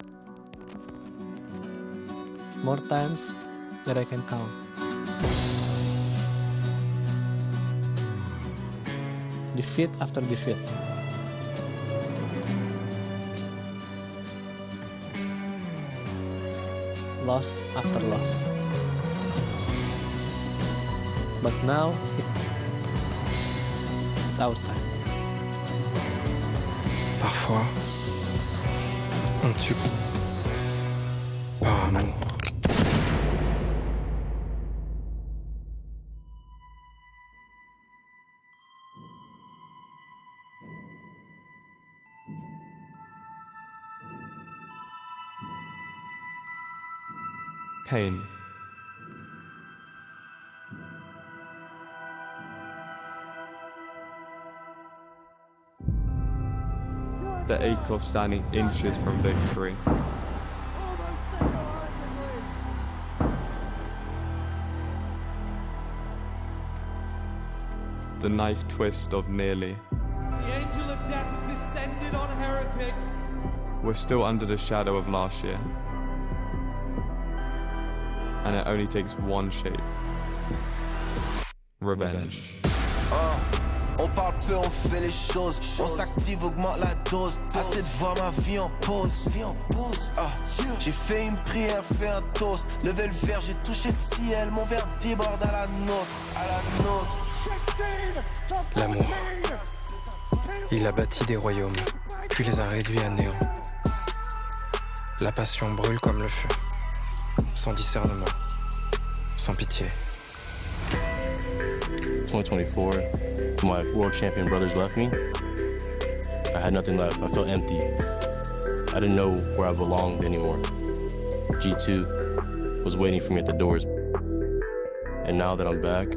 more times than I can count. Defeat after defeat. Loss after loss. But now, it's our time. Parfois, on tue par amour. Pain. The ache of standing inches from victory. The knife twist of nearly. The angel of death has descended on heretics. We're still under the shadow of last year. And it only takes one shape. Revenge. On parle peu, on fait les choses. On s'active, augmente la dose. Assez de voir ma vie en pause. J'ai fait une prière, fait un toast. Levé le verre, j'ai touché le ciel. Mon verre déborde à la nôtre. L'amour. Il a bâti des royaumes, puis les a réduits à néant. La passion brûle comme le feu. Sans discernement. Sans pitié. 2024, my world champion brothers left me. I had nothing left. I felt empty. I didn't know where I belonged anymore. G2 was waiting for me at the doors. And now that I'm back,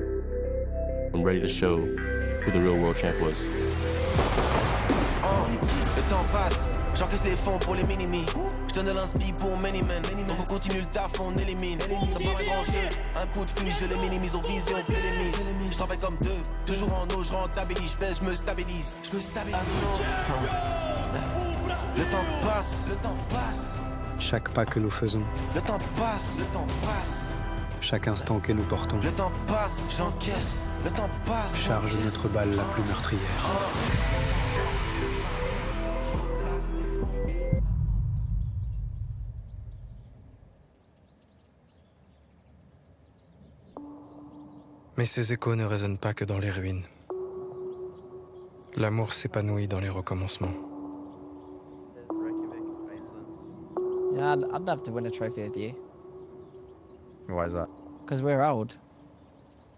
I'm ready to show who the real world champ was. Le temps passe, j'encaisse les fonds pour les minimis. Je donne de l'inspi pour many men. Donc on continue le taf, on élimine. Ça part un grand jeu, un coup de fusil, je les minimise. On vise et on fait les mises. Je travaille comme deux, toujours en eau, je rentabilise. Je baisse, je me stabilise. Le temps passe, le temps passe. Chaque pas que nous faisons. Le temps passe, le temps passe. Chaque instant que nous portons. Le temps passe, j'encaisse. Le temps passe. Charge notre balle la plus meurtrière. Mais ces échos ne résonnent pas que dans les ruines. L'amour s'épanouit dans les recommencements. Yeah, I'd love to win a trophy with you. Why is that? Because we're old.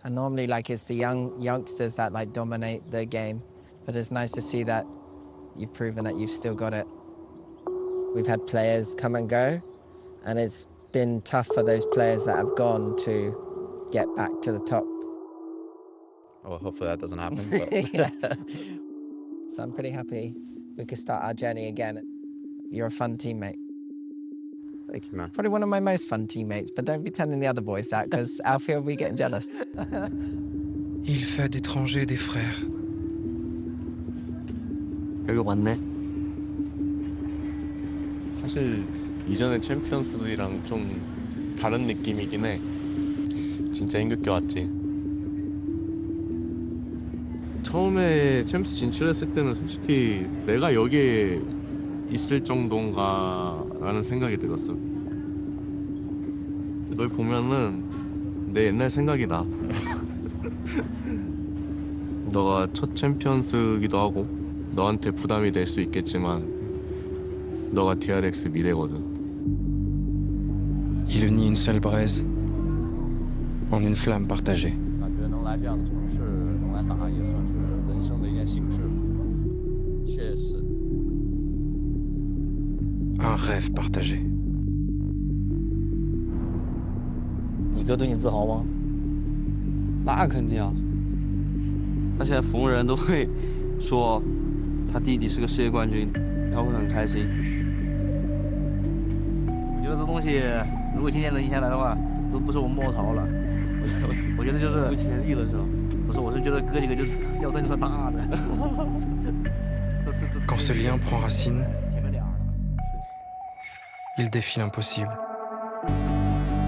And normally, like, it's the youngsters that, like, dominate the game. But it's nice to see that you've proven that you've still got it. We've had players come and go, and it's been tough for those players that have gone to get back to the top. Well, hopefully that doesn't happen. But. Yeah. So I'm pretty happy we could start our journey again. You're a fun teammate. Thank you, man. Probably one of my most fun teammates, but don't be telling the other boys that, because Alfie will be getting jealous. Il fait d'étrangers des frères. 여기 왔네. 사실 이전의 챔피언스들이랑 좀 다른 느낌이긴 해. 진짜 힘겹게 왔지. 처음에 챔스 진출했을 때는 솔직히 내가 여기에 있을 정도인가라는 생각이 들었어. 널 보면은 내 옛날 생각이 나. 너가 첫 챔피언스기도 하고 너한테 부담이 될 수 있겠지만 너가 DRX 미래거든. Il unit une seule braise en une flamme partagée. Un rêve partagé. 你哥对你自豪吗？那肯定啊。他现在逢人都会说他弟弟是个世界冠军，他会很开心。我觉得这东西，如果今天能赢下来的话，都不是我们末朝了。我觉得就是有潜力了，是吧？不是，我是觉得哥几个就要算就算大的。Quand ce lien prend racine, il défie l'impossible.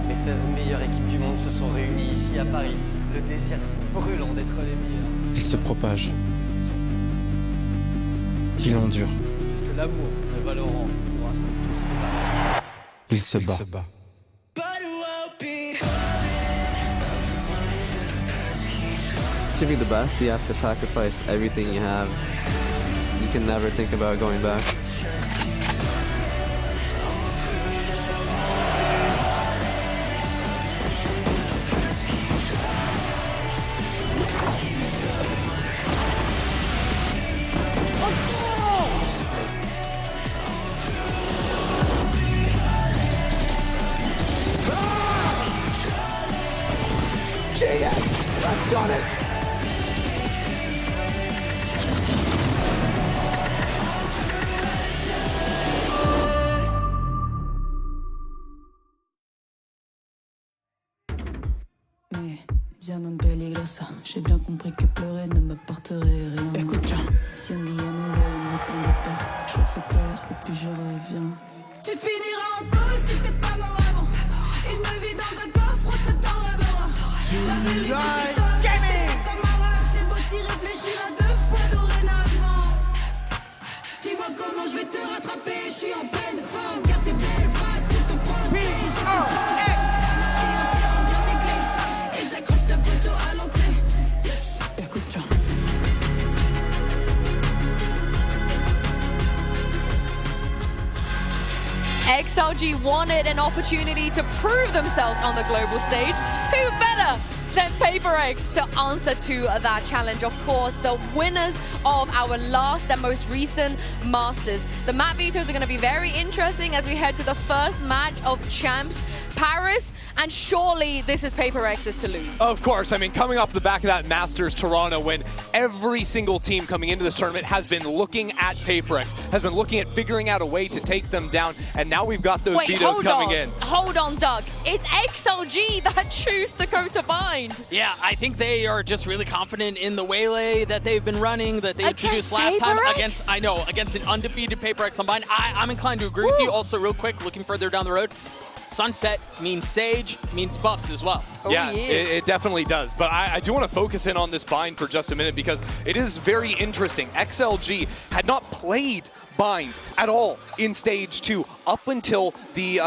Les 16 meilleures équipes du monde se sont réunies ici à Paris. Le désir brûlant d'être les meilleurs. Il se propage. Il endure. Parce que l'amour de Valorant nous rassemble tous. Il se bat. To be the best, you have to sacrifice everything you have. You can never think about going back. GX, I've done it. Diamant peligrosa, j'ai bien compris que pleurer ne m'apporterait rien. Écoute, si on dit à mon l'œil, ne m'attendais pas. Je le fais taire et puis je reviens. Tu finiras en tôle si t'es pas mort avant. Une me vie dans un coffre, ce temps rêvera. C'est beau t'y réfléchir à 2 fois dorénavant. Dis-moi comment je vais te rattraper, je suis en pleine forme. Garde tes belles phrases pour ton procès. XLG wanted an opportunity to prove themselves on the global stage. Who better than PaperX to answer to that challenge? Of course, the winners of our last and most recent Masters. The map vetoes are going to be very interesting as we head to the first match of Champs Paris. And surely this is PaperX's to lose. Of course. I mean, coming off the back of that Masters Toronto win, every single team coming into this tournament has been looking at PaperX, has been looking at figuring out a way to take them down. And now we've got those vetoes coming in. Hold on, Doug. It's XLG that choose to go to bind. Yeah, I think they are just really confident in the waylay that they've been running, that they introduced last time against an undefeated PaperX on bind. I'm inclined to agree with you. Also, real quick, looking further down the road, Sunset means Sage, means buffs as well. Yeah, it definitely does. But I do want to focus in on this bind for just a minute because it is very interesting. XLG had not played bind at all in stage 2 up until the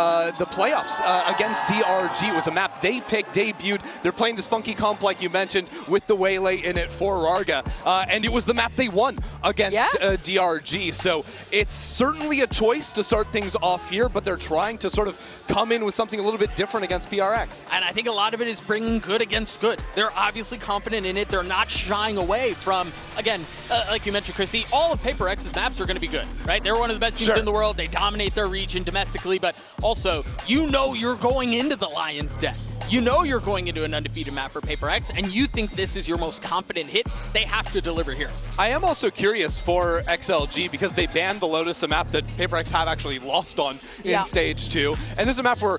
playoffs against DRG. It was a map they picked, debuted. They're playing this funky comp like you mentioned with the waylay in it for Rarga. And it was the map they won against DRG. So it's certainly a choice to start things off here, but they're trying to sort of come in with something a little bit different against PRX. And I think a lot of it is bringing good against good. They're obviously confident in it. They're not shying away from, again, like you mentioned, Chrissy, all of PaperX's maps are going to be good, right? They're one of the best teams in the world. They dominate their region domestically, but also, you know you're going into the Lion's Den. You know you're going into an undefeated map for Paper X, and you think this is your most confident hit. They have to deliver here. I am also curious for XLG because they banned the Lotus, a map that Paper X have actually lost on in Stage 2. And this is a map where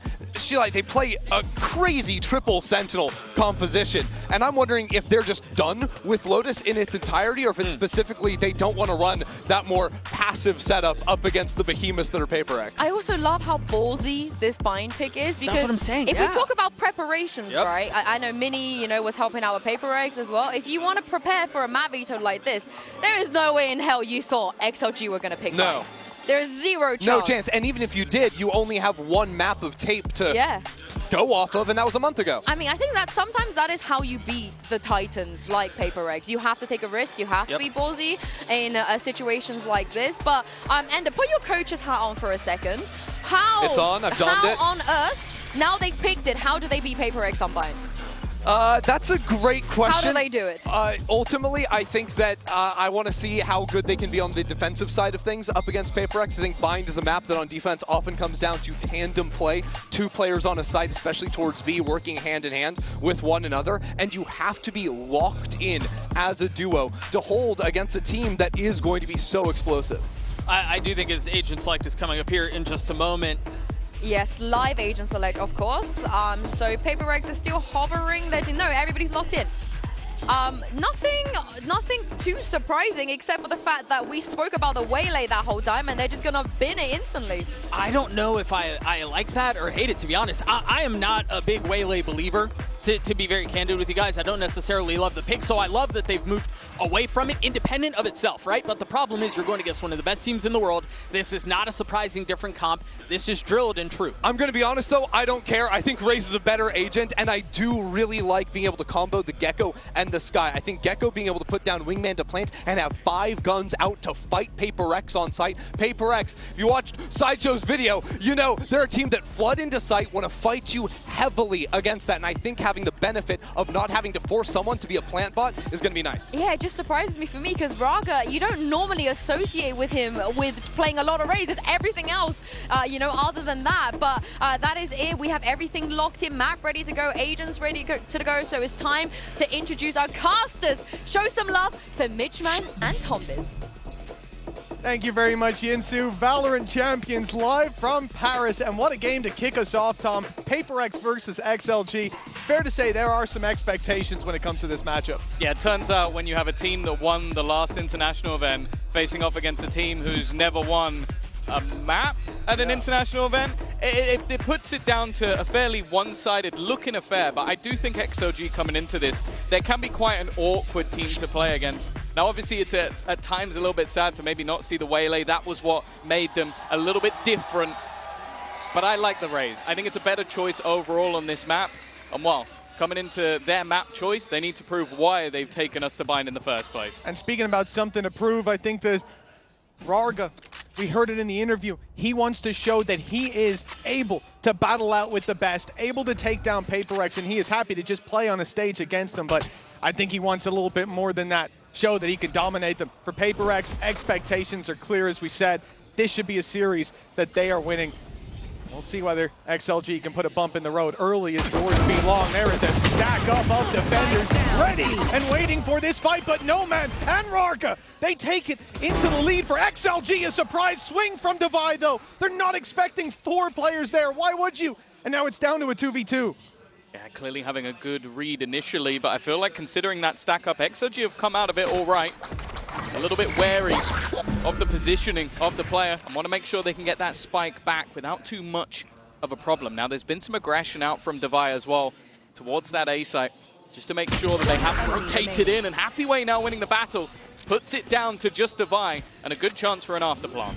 they play a crazy triple Sentinel composition. And I'm wondering if they're just done with Lotus in its entirety, or if it's specifically they don't want to run that more passive setup up against the behemoths that are Paper X. I also love how ballsy this bind pick is, because that's what I'm saying. if we talk about preparations, right? I know Mini, was helping out with Paper X as well. If you want to prepare for a map veto like this, there is no way in hell you thought XLG were going to pick bind. There's zero chance. No chance. And even if you did, you only have one map of tape to go off of, and that was a month ago. I mean, I think that sometimes that is how you beat the Titans like Paper X. You have to take a risk. You have to be ballsy in situations like this. But, Ender, put your coach's hat on for a second. How? It's on. I've donned it. How on earth, now they picked it, how do they beat Paper X on bind? That's a great question. How do they do it? Ultimately, I think that I want to see how good they can be on the defensive side of things up against Paper X. I think Bind is a map that on defense often comes down to tandem play. 2 players on a site, especially towards B, working hand in hand with one another. And you have to be locked in as a duo to hold against a team that is going to be so explosive. I do think his Agent Select is coming up here in just a moment. Yes, live Agent Select, of course. So Paper X is still hovering. No, everybody's locked in. Nothing too surprising, except for the fact that we spoke about the waylay that whole time, and they're just gonna bin it instantly. I don't know if I like that or hate it, to be honest. I am not a big waylay believer. To be very candid with you guys, I don't necessarily love the pick, so I love that they've moved away from it, independent of itself, right? But the problem is you're going against one of the best teams in the world. This is not a surprising different comp. This is drilled and true. I'm going to be honest, though, I don't care. I think Raze is a better agent, and I do really like being able to combo the Gecko and the Sky. I think Gecko being able to put down Wingman to plant and have 5 guns out to fight Paper X on site. Paper X, if you watched Sideshow's video, you know they're a team that flood into site, want to fight you heavily against that, and I think having the benefit of not having to force someone to be a plant bot is going to be nice. Yeah, it just surprises me for me, because Raga, you don't normally associate with him with playing a lot of Raze. It's everything else, other than that. But that is it. We have everything locked in, map ready to go, agents ready to go. So it's time to introduce our casters. Show some love for Mitchman and Tombiz. Thank you very much, Yinsu. VALORANT Champions live from Paris, and what a game to kick us off, Tom. Paper X versus XLG. It's fair to say there are some expectations when it comes to this matchup. Yeah, it turns out when you have a team that won the last international event facing off against a team who's never won a map at an international event, it puts it down to a fairly one-sided looking affair. But I do think XLG coming into this, there can be quite an awkward team to play against. Now, obviously, it's at times a little bit sad to maybe not see the waylay. That was what made them a little bit different. But I like the Raze. I think it's a better choice overall on this map. And well, coming into their map choice, they need to prove why they've taken us to bind in the first place. And speaking about something to prove, I think the Rarga, we heard it in the interview, he wants to show that he is able to battle out with the best, able to take down Paper X, and he is happy to just play on a stage against them. But I think he wants a little bit more than that. Show that he can dominate them. For Paper X, expectations are clear, as we said. This should be a series that they are winning. We'll see whether XLG can put a bump in the road early as doors be long. There is a stack up of defenders ready and waiting for this fight, but no man and Rarga, they take it into the lead for XLG. A surprise swing from Divide, though. They're not expecting 4 players there. Why would you? And now it's down to a 2v2. Yeah, clearly having a good read initially, but I feel like considering that stack up, XLG have come out of it all right. A little bit wary of the positioning of the player and want to make sure they can get that spike back without too much of a problem. Now, there's been some aggression out from Divide as well towards that A site, just to make sure that they haven't rotated in, and Happy Way now winning the battle, puts it down to just Divide and a good chance for an afterplant.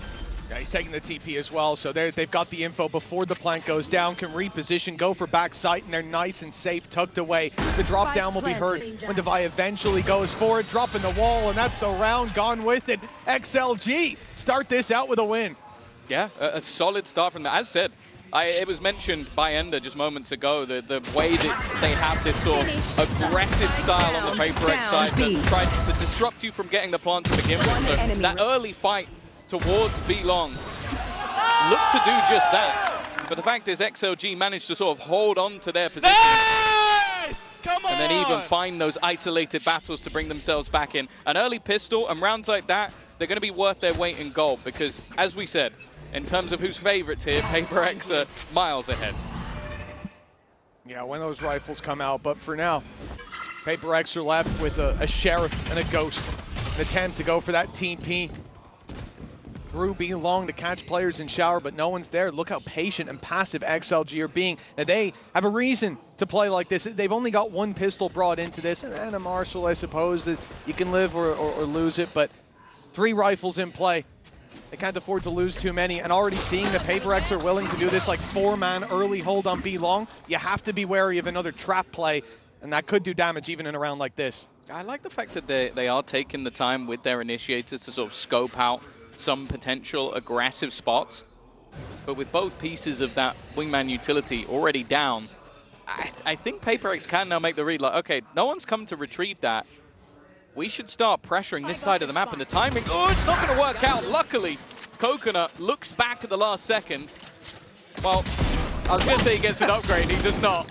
Yeah, he's taking the TP as well, so they've got the info before the plant goes down, can reposition, go for back sight, and they're nice and safe, tucked away. The drop down will be heard when Divide eventually goes for it, dropping the wall, and that's the round gone with it. XLG start this out with a win. Yeah, a solid start from that. As said, it was mentioned by Ender just moments ago, the way that they have this sort of aggressive style on the Paper X side that tries to disrupt you from getting the plant to begin with. So that early fight towards B-Long look to do just that. But the fact is XLG managed to sort of hold on to their position. Come on! And then even find those isolated battles to bring themselves back in. An early pistol and rounds like that, they're going to be worth their weight in gold because, as we said, in terms of who's favorites here, PaperX are miles ahead. Yeah, when those rifles come out, but for now, PaperX are left with a Sheriff and a Ghost. An attempt to go for that TP. Through being long to catch players in shower, but no one's there. Look how patient and passive XLG are being. Now they have a reason to play like this. They've only got one pistol brought into this, and a Marshall, I suppose, that you can live or lose it, but 3 rifles in play. They can't afford to lose too many, and already seeing that PaperX are willing to do this like 4-man early hold on B long, you have to be wary of another trap play, and that could do damage even in a round like this. I like the fact that they are taking the time with their initiators to sort of scope out some potential aggressive spots. But with both pieces of that wingman utility already down, I think PaperX can now make the read like, okay, no one's come to retrieve that. We should start pressuring this side of the map, and the timing, oh, it's not going to work out. Luckily, Coconut looks back at the last second. Well, I was going to say he gets an upgrade, he does not.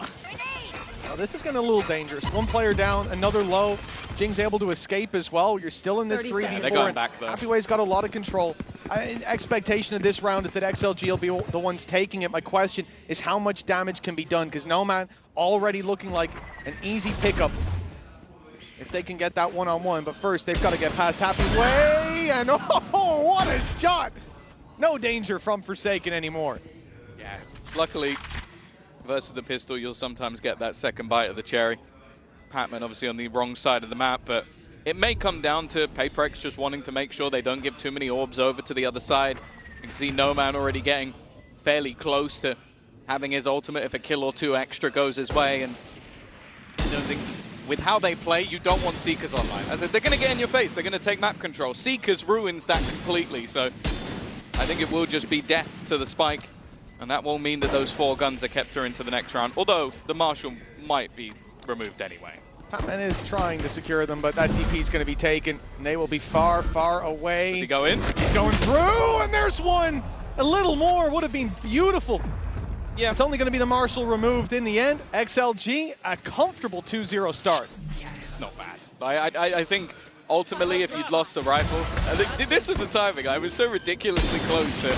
Well, this is getting a little dangerous. One player down, another low. Jing's able to escape as well. You're still in this 3v4. They're going back, though. Happyway's got a lot of control. Expectation of this round is that XLG will be the ones taking it. My question is how much damage can be done, because Nomad already looking like an easy pickup if they can get that one-on-one. But first, they've got to get past Happyway, and oh, what a shot! No danger from Forsaken anymore. Yeah, luckily, versus the pistol, you'll sometimes get that second bite of the cherry. Patman obviously on the wrong side of the map, but it may come down to PaperX just wanting to make sure they don't give too many orbs over to the other side. You can see Noman already getting fairly close to having his ultimate if a kill or 2 extra goes his way, and I don't think with how they play, you don't want Seekers online. As they're going to get in your face, they're going to take map control. Seekers ruins that completely, so I think it will just be death to the Spike, and that will mean that those 4 guns are kept through into the next round, although the Marshall might be removed anyway. Patman is trying to secure them, but that TP is going to be taken, and they will be far, far away. Does he go in? He's going through, and there's one! A little more would have been beautiful. Yeah, it's only going to be the Marshall removed in the end. XLG, a comfortable 2-0 start. Yeah, it's not bad. I think ultimately, if you'd lost the rifle, this was the timing. I was so ridiculously close to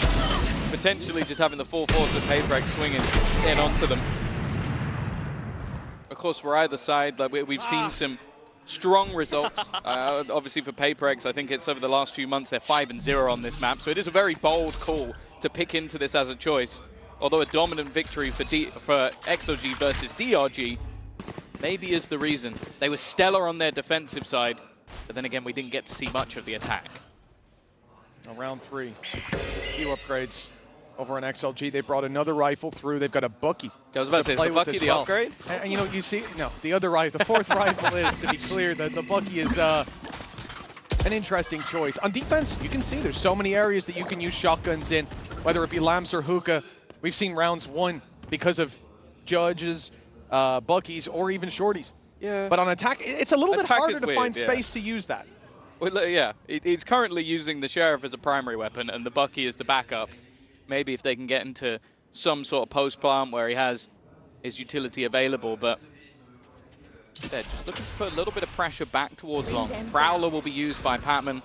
potentially just having the full force of PaperX swinging in onto them. Of course, for either side, like we've seen some strong results. Obviously, for PaperX, I think it's over the last few months, they're 5-0 on this map. So it is a very bold call to pick into this as a choice. Although a dominant victory for XOG versus DRG maybe is the reason. They were stellar on their defensive side, but then again, we didn't get to see much of the attack. Now, round 3, few upgrades over on XLG. They brought another rifle through. They've got a Bucky. I was about to say, is the Bucky the upgrade? And you know, you see, no, the other rifle, the 4th rifle is, to be clear, the Bucky is an interesting choice. On defense, you can see there's so many areas that you can use shotguns in, whether it be Lamps or Hookah. We've seen rounds won because of Judges, Buckies, or even Shorties. Yeah. But on attack, it's a little bit harder to find yeah. space to use that. Well, yeah, it's currently using the Sheriff as a primary weapon and the Bucky as the backup. Maybe if they can get into some sort of post plant where he has his utility available, but they're just looking to put a little bit of pressure back towards long. Prowler will be used by Patman.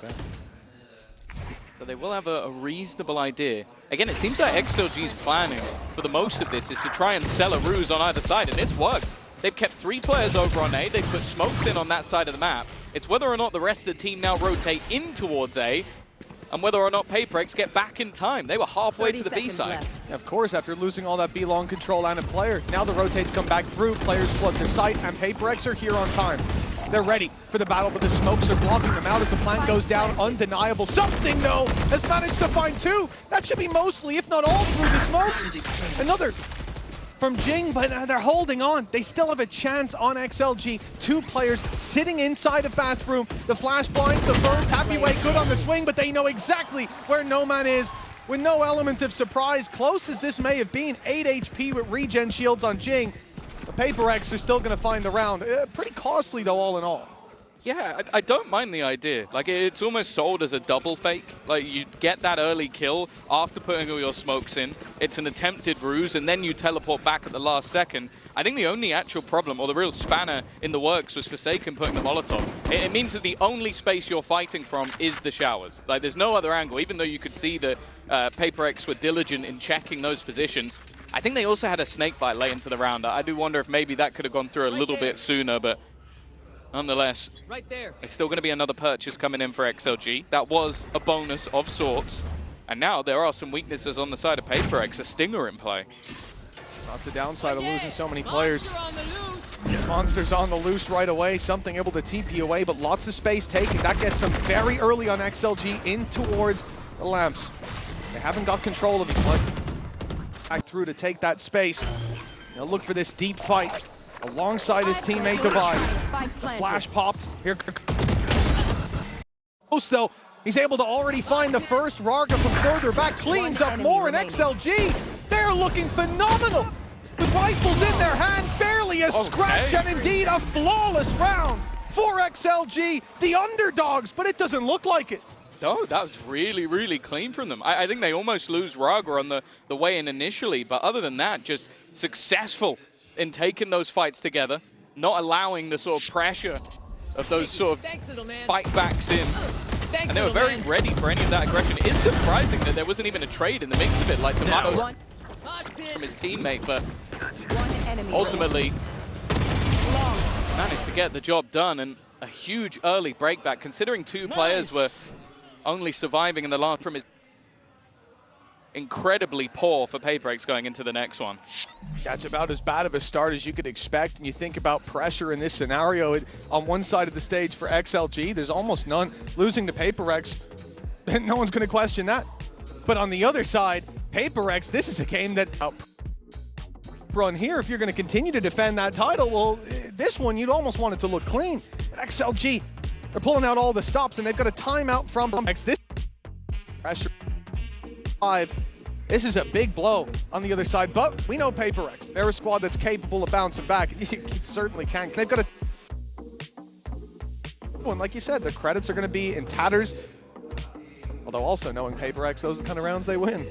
So they will have a reasonable idea. Again, it seems like XLG's planning for the most of this is to try and sell a ruse on either side, and it's worked. They've kept 3 players over on A. They've put smokes in on that side of the map. It's whether or not the rest of the team now rotate in towards A, and whether or not PaperX get back in time. They were halfway to the B side. Of course, after losing all that B-long control and a player, now the rotates come back through, players flood the site, and PaperX are here on time. They're ready for the battle, but the smokes are blocking them out as the plant goes down. Undeniable. Something, though, has managed to find 2. That should be mostly, if not all, through the smokes. Another from Jing, but they're holding on. They still have a chance on XLG. 2 players sitting inside a bathroom. The flash blinds the first. Happyway good on the swing, but they know exactly where Noman is. With no element of surprise, close as this may have been, 8 HP with regen shields on Jing. The PaperX are still going to find the round. Pretty costly, though, all in all. Yeah, I don't mind the idea. Like, it's almost sold as a double fake. Like, you get that early kill after putting all your smokes in. It's an attempted ruse, and then you teleport back at the last second. I think the only actual problem, or the real spanner in the works, was Forsaken putting the Molotov. It means that the only space you're fighting from is the showers. Like, there's no other angle, even though you could see that PaperX were diligent in checking those positions. I think they also had a snakebite late into the round. I do wonder if maybe that could have gone through a little bit sooner, but nonetheless, there's still going to be another purchase coming in for XLG. That was a bonus of sorts. And now there are some weaknesses on the side of PaperX, a Stinger in play. That's the downside of losing so many players. Monster's on the loose right away, something able to TP away, but lots of space taken. That gets them very early on XLG in towards the lamps. They haven't got control of it, but back through to take that space. Now look for this deep fight alongside his teammate Divide. The flash popped. Here close though. He's able to already find the first. Rarga from further back cleans up more, and XLG, they're looking phenomenal. With rifles in their hand, barely a scratch, and indeed a flawless round for XLG, the underdogs, but it doesn't look like it. No, that was really, really clean from them. I think they almost lose Raga on the way in initially, but other than that, just successful in taking those fights together, not allowing the sort of pressure of those sort of fight backs in. And they were very ready for any of that aggression. It is surprising that there wasn't even a trade in the mix of it, like Tomatoes from his teammate, but ultimately managed to get the job done, and a huge early breakback, considering two players were only surviving in the last from his incredibly poor for PaperX going into the next one. That's about as bad of a start as you could expect. And you think about pressure in this scenario, on one side of the stage for XLG, there's almost none. Losing to PaperX, no one's going to question that. But on the other side, PaperX, this is a game that run here. If you're going to continue to defend that title, well, this one, you'd almost want it to look clean. But XLG, they're pulling out all the stops, and they've got a timeout from X. This pressure 5. This is a big blow on the other side, but we know PaperX. They're a squad that's capable of bouncing back. You certainly can. They've got a one, like you said, the credits are going to be in tatters. Although also knowing PaperX, those are the kind of rounds they win.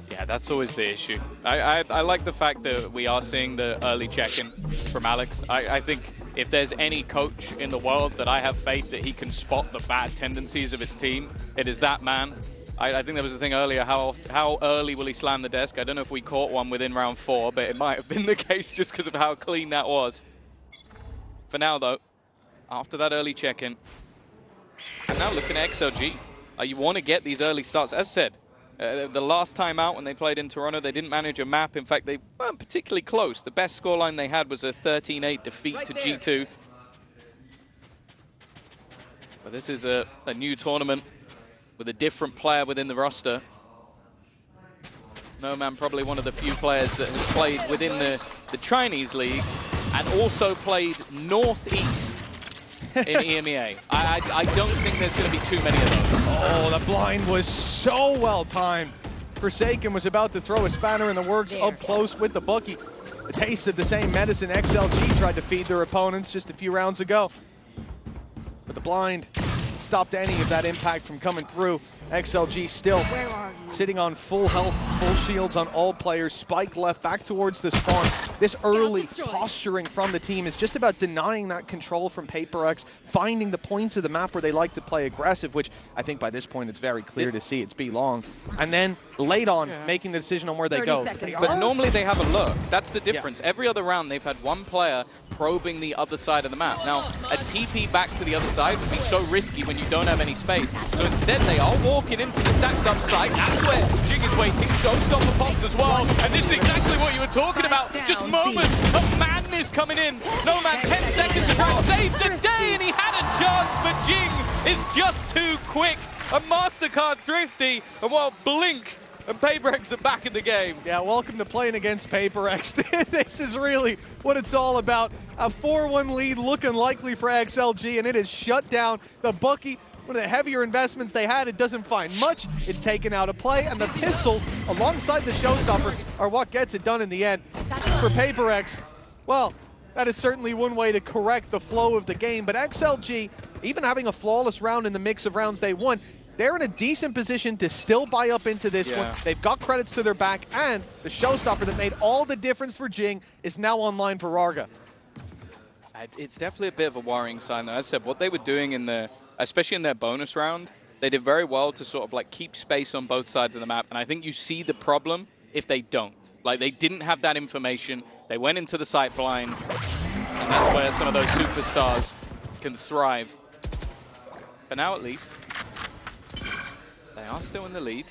Yeah, that's always the issue. I like the fact that we are seeing the early check-in from Alex. I think if there's any coach in the world that I have faith that he can spot the bad tendencies of its team, it is that man. I think there was a thing earlier, how early will he slam the desk? I don't know if we caught one within round 4, but it might have been the case just because of how clean that was. For now, though, after that early check-in, and now looking at XLG, you want to get these early starts. As said, the last time out when they played in Toronto, they didn't manage a map. In fact, they weren't particularly close. The best scoreline they had was a 13-8 defeat to G2. But this is a new tournament with a different player within the roster. Nomad probably one of the few players that has played within the Chinese league and also played Northeast in EMEA. I don't think there's going to be too many of those. Oh, the blind was so well timed. Forsaken was about to throw a spanner in the works up close with the Bucky. A taste of the same medicine XLG tried to feed their opponents just a few rounds ago. But the blind stopped any of that impact from coming through. XLG still sitting on full health, full shields on all players. Spike left back towards the spawn. This early posturing from the team is just about denying that control from PaperX, finding the points of the map where they like to play aggressive, which I think by this point it's very clear to see it's B long. And then late on, making the decision on where they go. But normally they have a look. That's the difference. Every other round they've had one player probing the other side of the map. Now, a TP back to the other side would be so risky when you don't have any space. So instead they are walking into the stacked up side. That's where Jing is waiting. Showstopper popped as well. And this is exactly what you were talking about. Just moments of madness coming in. Nomad 10 seconds to try and save the day, and he had a chance, but Jing is just too quick. A MasterCard thrifty, and while Blink and PaperX are back in the game. Yeah, welcome to playing against PaperX. This is really what it's all about. A 4-1 lead looking likely for XLG, and it has shut down the Bucky. One of the heavier investments they had, it doesn't find much. It's taken out of play, and the pistols alongside the showstopper are what gets it done in the end. For PaperX, well, That is certainly one way to correct the flow of the game, but XLG, even having a flawless round in the mix of rounds they won, they're in a decent position to still buy up into this one. They've got credits to their back, and the showstopper that made all the difference for Jing is now online for Rarga. It's definitely a bit of a worrying sign. As I said, what they were doing in the, especially in their bonus round, they did very well to sort of like keep space on both sides of the map, and I think you see the problem if they don't. Like, they didn't have that information. They went into the sight blind, and that's where some of those superstars can thrive. But now at least, they are still in the lead.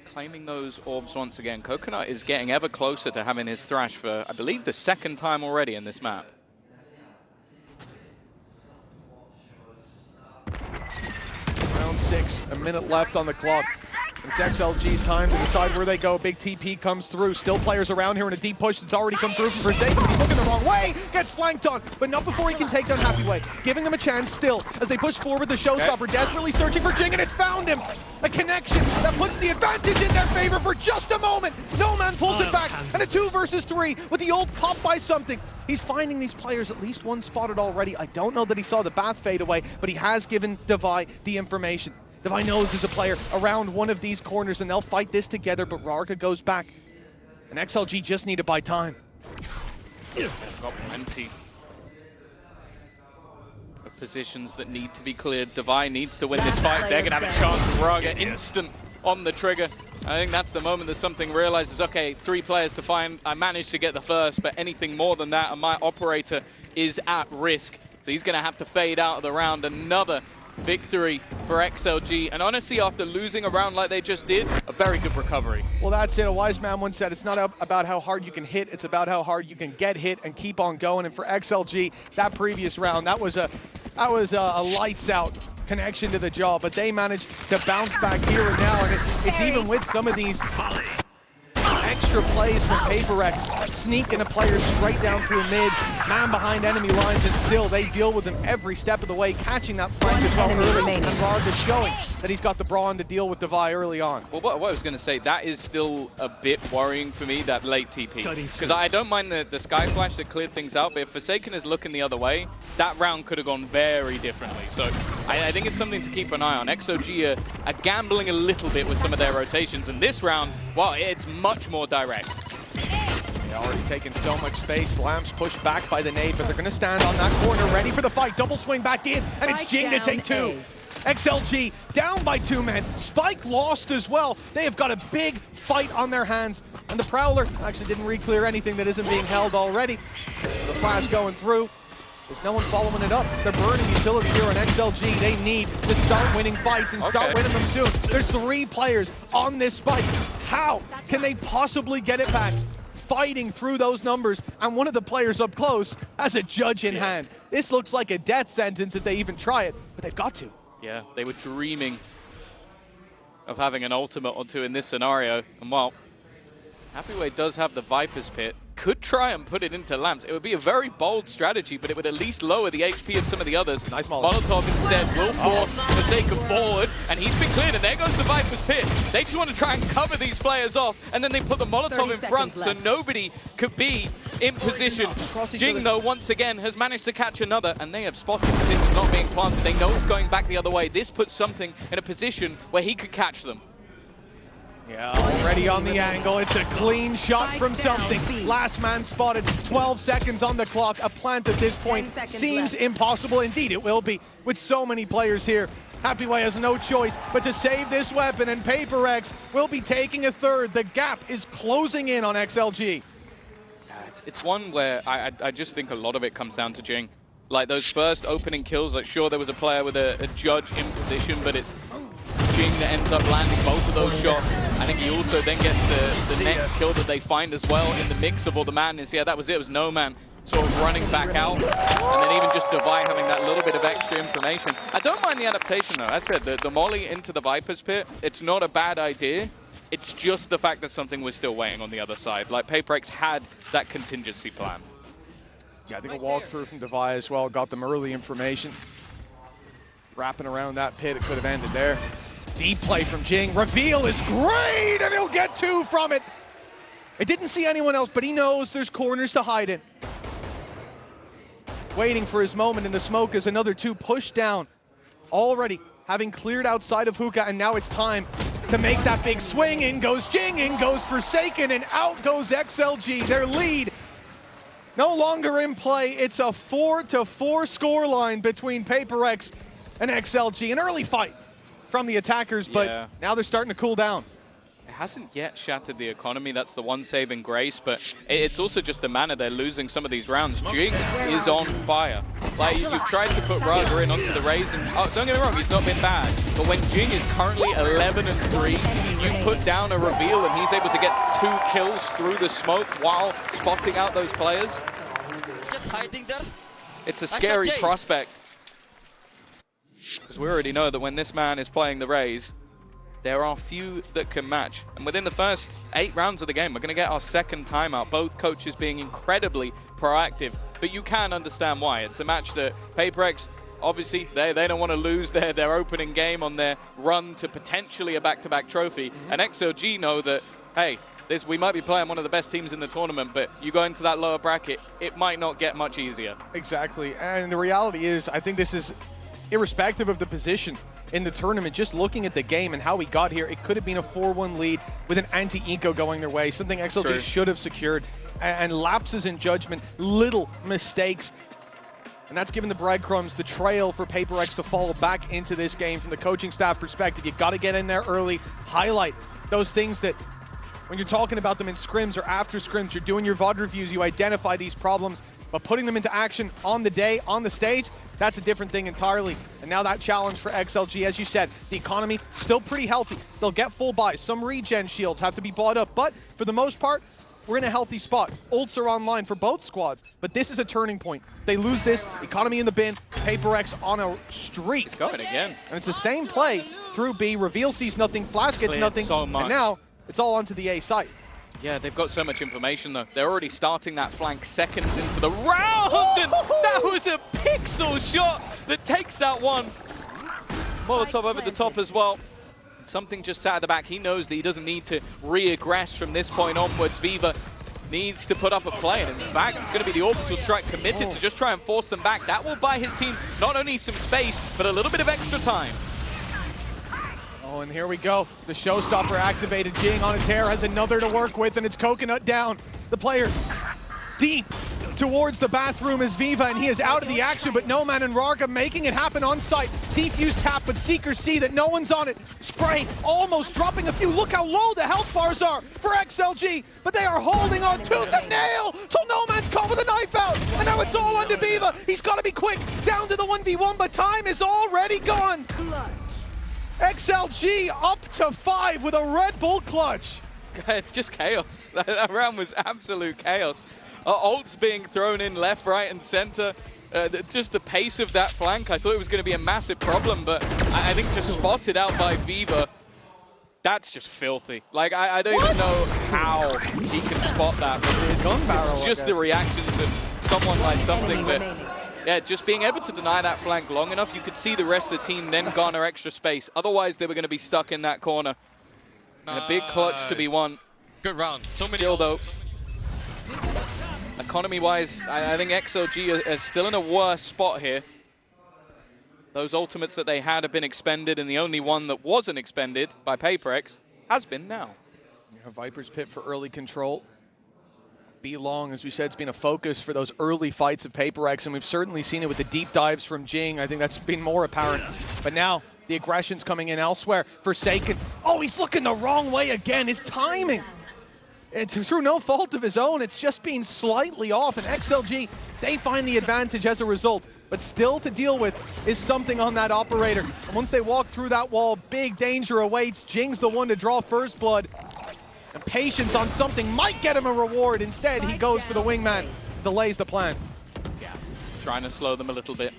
Claiming those orbs once again. Coconut is getting ever closer to having his thrash for, I believe, the second time already in this map. Round 6, a minute left on the clock. It's XLG's time to decide where they go. Big TP comes through. Still players around here in a deep push that's already come through from Forsaken. He's looking the wrong way. Gets flanked on, but not before he can take down Happy Way. Giving him a chance still as they push forward the showstopper, desperately searching for Jing, and it's found him. A connection that puts the advantage in their favor for just a moment. No Man pulls it back, and a 2 versus 3 with the ult pop by something. He's finding these players, at least one spotted already. I don't know that he saw the Bath fade away, but he has given Devi the information. Devi knows there's a player around one of these corners, and they'll fight this together, but Rarga goes back. And XLG just need to buy time. They've got plenty of positions that need to be cleared. Devi needs to win this fight. They're going to have a chance. Rarga instant on the trigger. I think that's the moment that something realizes, okay, 3 players to find. I managed to get the first, but anything more than that, and my operator is at risk. So he's going to have to fade out of the round. Another victory for XLG, and honestly, after losing a round like they just did, a very good recovery. Well, that's it. A wise man once said, it's not about how hard you can hit, it's about how hard you can get hit and keep on going. And for XLG, that previous round, that was a lights out connection to the jaw, but they managed to bounce back here and now, and it's even with some of these extra plays from PaperX, sneaking a player straight down through mid, man behind enemy lines, and still they deal with him every step of the way, catching that flank as well early, and Rarga showing that he's got the brawn to deal with Devi early on. Well, what I was going to say, that is still a bit worrying for me, that late TP. Because I don't mind the Sky Flash that cleared things out, but if Forsaken is looking the other way, that round could have gone very differently. So I think it's something to keep an eye on. XOG are gambling a little bit with some of their rotations, and this round, well, it's much more direct. They're already taking so much space. Lamps pushed back by the nade, but they're going to stand on that corner, ready for the fight. Double swing back in, and it's Jing to take 2. XLG down by 2 men. Spike lost as well. They have got a big fight on their hands, and the Prowler actually didn't re-clear anything that isn't being held already. The flash going through. There's no one following it up. They're burning utility here on XLG. They need to start winning fights and start winning them soon. There's 3 players on this spike. How can they possibly get it back? Fighting through those numbers, and one of the players up close has a judge in hand. This looks like a death sentence if they even try it, but they've got to. Yeah, they were dreaming of having an ultimate or 2 in this scenario, and well, Happyway does have the Viper's Pit. Could try and put it into Lamps. It would be a very bold strategy, but it would at least lower the HP of some of the others. Nice Molotov. Molotov instead will force Forsaken forward, and he's been cleared, and there goes the Viper's Pit. They just want to try and cover these players off, and then they put the Molotov in front, so nobody could be in position. Jing, though, once again, has managed to catch another, and they have spotted that this is not being planted. They know it's going back the other way. This puts something in a position where he could catch them. Yeah, already on the angle. It's a clean shot from something. Last man spotted. 12 seconds on the clock. A plant at this point seems impossible. Indeed, it will be with so many players here. Happyway has no choice but to save this weapon, and PaperX will be taking a 3rd. The gap is closing in on XLG. It's one where I just think a lot of it comes down to Jing. Like those first opening kills, like sure there was a player with a judge in position, but it's Jing that ends up landing both of those shots. I think he also then gets the next kill that they find as well in the mix of all the madness. Yeah, that was it. It was No Man sort of running back out, and then even just Devi having that little bit of extra information. I don't mind the adaptation though. As I said, the molly into the Viper's Pit, it's not a bad idea. It's just the fact that something was still weighing on the other side. Like PaperX had that contingency plan. Yeah, I think a walkthrough from Devi as well got them early information. Wrapping around that pit, it could have ended there. Deep play from Jing. Reveal is great, and he'll get 2 from it. It didn't see anyone else, but he knows there's corners to hide in. waiting for his moment in the smoke as another 2 push down. Already having cleared outside of Hookah, and now it's time to make that big swing. In goes Jing, in goes Forsaken, and out goes XLG. Their lead no longer in play. It's a 4-4 scoreline between PaperX and XLG. An early fight from the attackers, but now they're starting to cool down. It hasn't yet shattered the economy. That's the one saving grace, but it's also just the manner they're losing some of these rounds. Jing is on fire. Like, you've tried to put Raga in onto the Raze, and don't get me wrong, he's not been bad. But when Jing is currently 11-3, you put down a reveal and he's able to get 2 kills through the smoke while spotting out those players. Just hiding there. It's a scary prospect. Because we already know that when this man is playing the Raze, there are few that can match. And within the first 8 rounds of the game, we're going to get our second timeout. Both coaches being incredibly proactive. But you can understand why. It's a match that PaperX, obviously, they don't want to lose their opening game on their run to potentially a back-to-back trophy. And XLG know that, hey, we might be playing one of the best teams in the tournament, but you go into that lower bracket, it might not get much easier. Exactly. And the reality is, I think this is irrespective of the position in the tournament. Just looking at the game and how we got here, it could have been a 4-1 lead with an anti-eco going their way, something XLG should have secured. And lapses in judgment, little mistakes. And that's given the breadcrumbs, the trail for PaperX to fall back into this game. From the coaching staff perspective, you got to get in there early, highlight those things that when you're talking about them in scrims or after scrims, you're doing your VOD reviews, you identify these problems, but putting them into action on the day, on the stage, that's a different thing entirely. And now that challenge for XLG, as you said, the economy still pretty healthy. They'll get full buys. Some regen shields have to be bought up, but for the most part, we're in a healthy spot. Ults are online for both squads, but this is a turning point. They lose this, economy in the bin, PaperX on a streak. It's going again. And it's the same play through B. Reveal sees nothing, Flash gets Cleared nothing, so much. and now it's all onto the A site. Yeah, they've got so much information, though. They're already starting that flank seconds into the round, and that was a pixel shot that takes out one. Molotov over the top as well. Something just sat at the back. He knows that he doesn't need to re-aggress from this point onwards. Viva needs to put up a play, and in fact, it's going to be the orbital strike committed to just try and force them back. That will buy his team not only some space, but a little bit of extra time. Oh, and here we go. The showstopper activated. Jing on a tear has another to work with, and it's Coconut down. The player deep towards the bathroom is Viva, and he is out of the action, but Nomad and Rarga making it happen on site. Defuse tap, but Seekers see that no one's on it. Spray almost dropping a few. Look how low the health bars are for XLG, but they are holding on tooth and nail till Nomad's caught with a knife out, and now it's all onto Viva. He's got to be quick, down to the 1v1, but time is already gone. XLG up to 5 with a Red Bull clutch. It's just chaos. That round was absolute chaos. Ults being thrown in left, right, and center. Just the pace of that flank, I thought it was going to be a massive problem, but I think just spotted out by Viva, that's just filthy. Like, I don't even know how he can spot that. It's just the reactions of someone like something that, yeah, just being able to deny that flank long enough, you could see the rest of the team then garner extra space. Otherwise, they were going to be stuck in that corner. And a big clutch to be won. Good round. So many Still, though, economy-wise, I think XLG is still in a worse spot here. Those ultimates that they had have been expended, and the only one that wasn't expended by PaperX has been now. Yeah, Viper's Pit for early control. B long, as we said, it's been a focus for those early fights of PaperX, and we've certainly seen it with the deep dives from Jing. I think that's been more apparent. But now, the aggression's coming in elsewhere. Forsaken. Oh, he's looking the wrong way again. His timing. It's through no fault of his own. It's just being slightly off. And XLG, they find the advantage as a result. But still to deal with is something on that operator. And once they walk through that wall, big danger awaits. Jing's the one to draw first blood. And patience on something might get him a reward. Instead, he goes for the wingman. Delays the plant. Trying to slow them a little bit.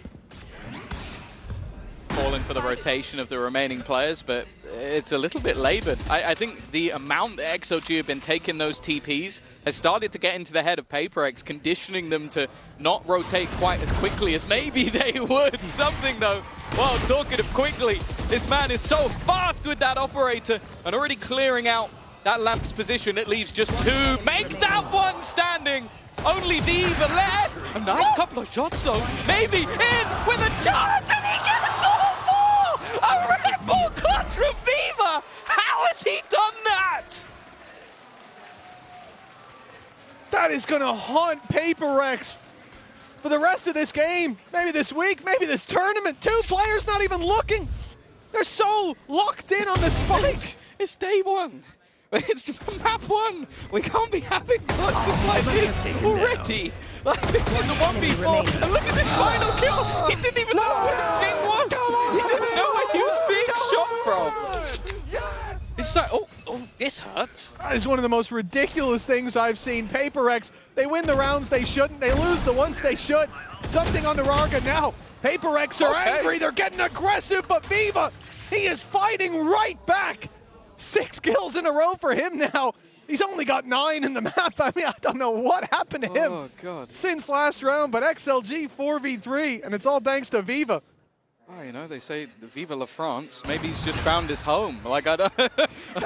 Falling for the rotation of the remaining players, but it's a little bit labored. I think the amount that XOG have been taking those TPs has started to get into the head of PaperX, conditioning them to not rotate quite as quickly as maybe they would. Something though, well, talking of quickly, this man is so fast with that operator and already clearing out that lamp's position. It leaves just 2. Make that one standing. Only Viva left. A nice couple of shots though. Maybe in with a chance, and he gets all four. A Red Bull clutch from Viva. How has he done that? That is going to haunt PaperX for the rest of this game. Maybe this week, maybe this tournament. Two players not even looking. They're so locked in on the spike. It's day one. It's map one. We can't be having clutches like this already. Like, this is a 1v4. And look at this final kill. He didn't even know where Jing was. He didn't know where he was being shot from. It's like, oh, this hurts. That is one of the most ridiculous things I've seen. PaperX, they win the rounds they shouldn't. They lose the ones they should. Something on Nararga now. PaperX are angry. They're getting aggressive, but Viva, he is fighting right back. 6 kills in a row for him now. He's only got 9 in the map. I mean, I don't know what happened to him since last round, but XLG 4v3, and it's all thanks to Viva. Oh, you know, they say the Viva la France. Maybe he's just found his home. Like, I don't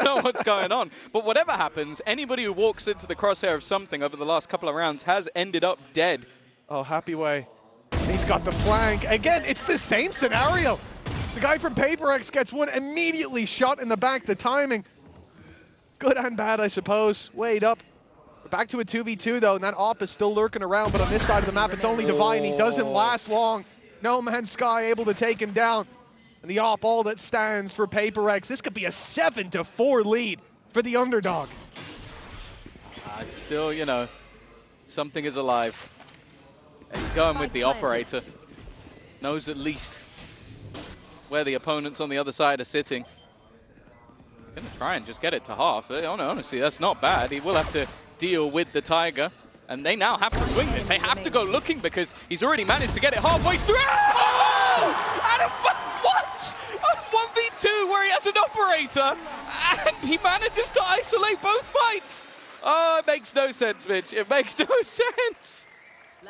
know what's going on. But whatever happens, anybody who walks into the crosshair of something over the last couple of rounds has ended up dead. Oh, Happy Way. He's got the flank. Again, it's the same scenario. The guy from PaperX gets one immediately shot in the back. The timing, good and bad, I suppose. Wade up. We're back to a 2v2, though, and that op is still lurking around. But on this side of the map, it's only Divine. He doesn't last long. No Man's Sky able to take him down. And the op, all that stands for PaperX. This could be a 7-4 lead for the underdog. It's still, you know, something is alive. He's going with the operator. Knows at least where the opponents on the other side are sitting. He's going to try and just get it to half. Honestly, that's not bad. He will have to deal with the Tiger. And they now have to swing this. They have to go looking because he's already managed to get it halfway through. Oh! And what? A 1v2 where he has an operator and he manages to isolate both fights. Oh, it makes no sense, Mitch. It makes no sense.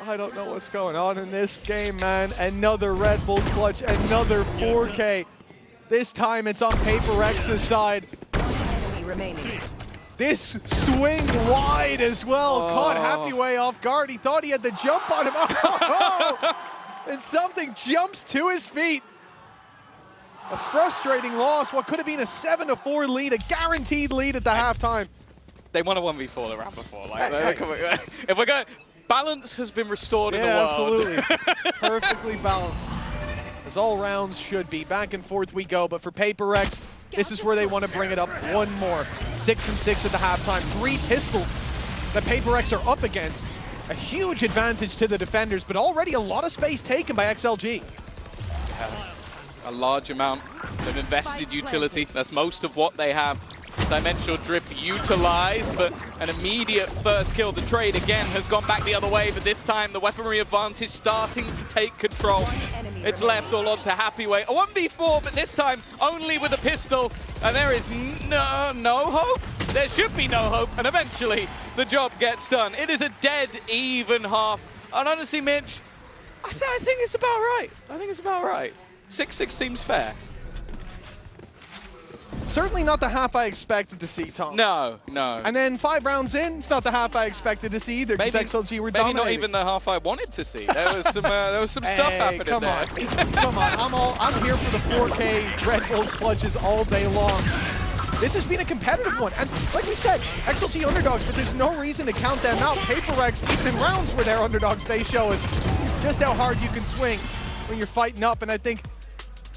I don't know what's going on in this game, man. Another Red Bull clutch, another 4K. This time it's on PaperX's side. Enemy remaining. This swing wide as well. Caught Happy Way off guard. He thought he had the jump on him. And something jumps to his feet. A frustrating loss. What could have been a 7-4 lead, a guaranteed lead at the halftime. They won a 1v4 the round before. Like, if we're going, balance has been restored in the world. Absolutely. Perfectly balanced. As all rounds should be. Back and forth we go, but for PaperX, this is where they want to bring it up one more. 6-6 at the halftime. 3 pistols that PaperX are up against. A huge advantage to the defenders, but already a lot of space taken by XLG. A large amount of invested utility. That's most of what they have. Dimensional Drift utilized, but an immediate first kill. The trade again has gone back the other way, but this time the weaponry advantage starting to take control. It's left all on to Happy Way. A 1v4, but this time only with a pistol, and there is no hope. There should be no hope, and eventually the job gets done. It is a dead even half, and honestly, Mitch, I think it's about right. I think it's about right. 6-6 seems fair. Certainly not the half I expected to see, Tom. No, no. And then 5 rounds in, it's not the half I expected to see either, because XLG were dominating. Maybe not even the half I wanted to see. There was some stuff happening come there. Come on, I'm here for the 4K Red Bull clutches all day long. This has been a competitive one, and like we said, XLG underdogs, but there's no reason to count them out. PaperX, even in rounds where they're underdogs, they show us just how hard you can swing when you're fighting up, and I think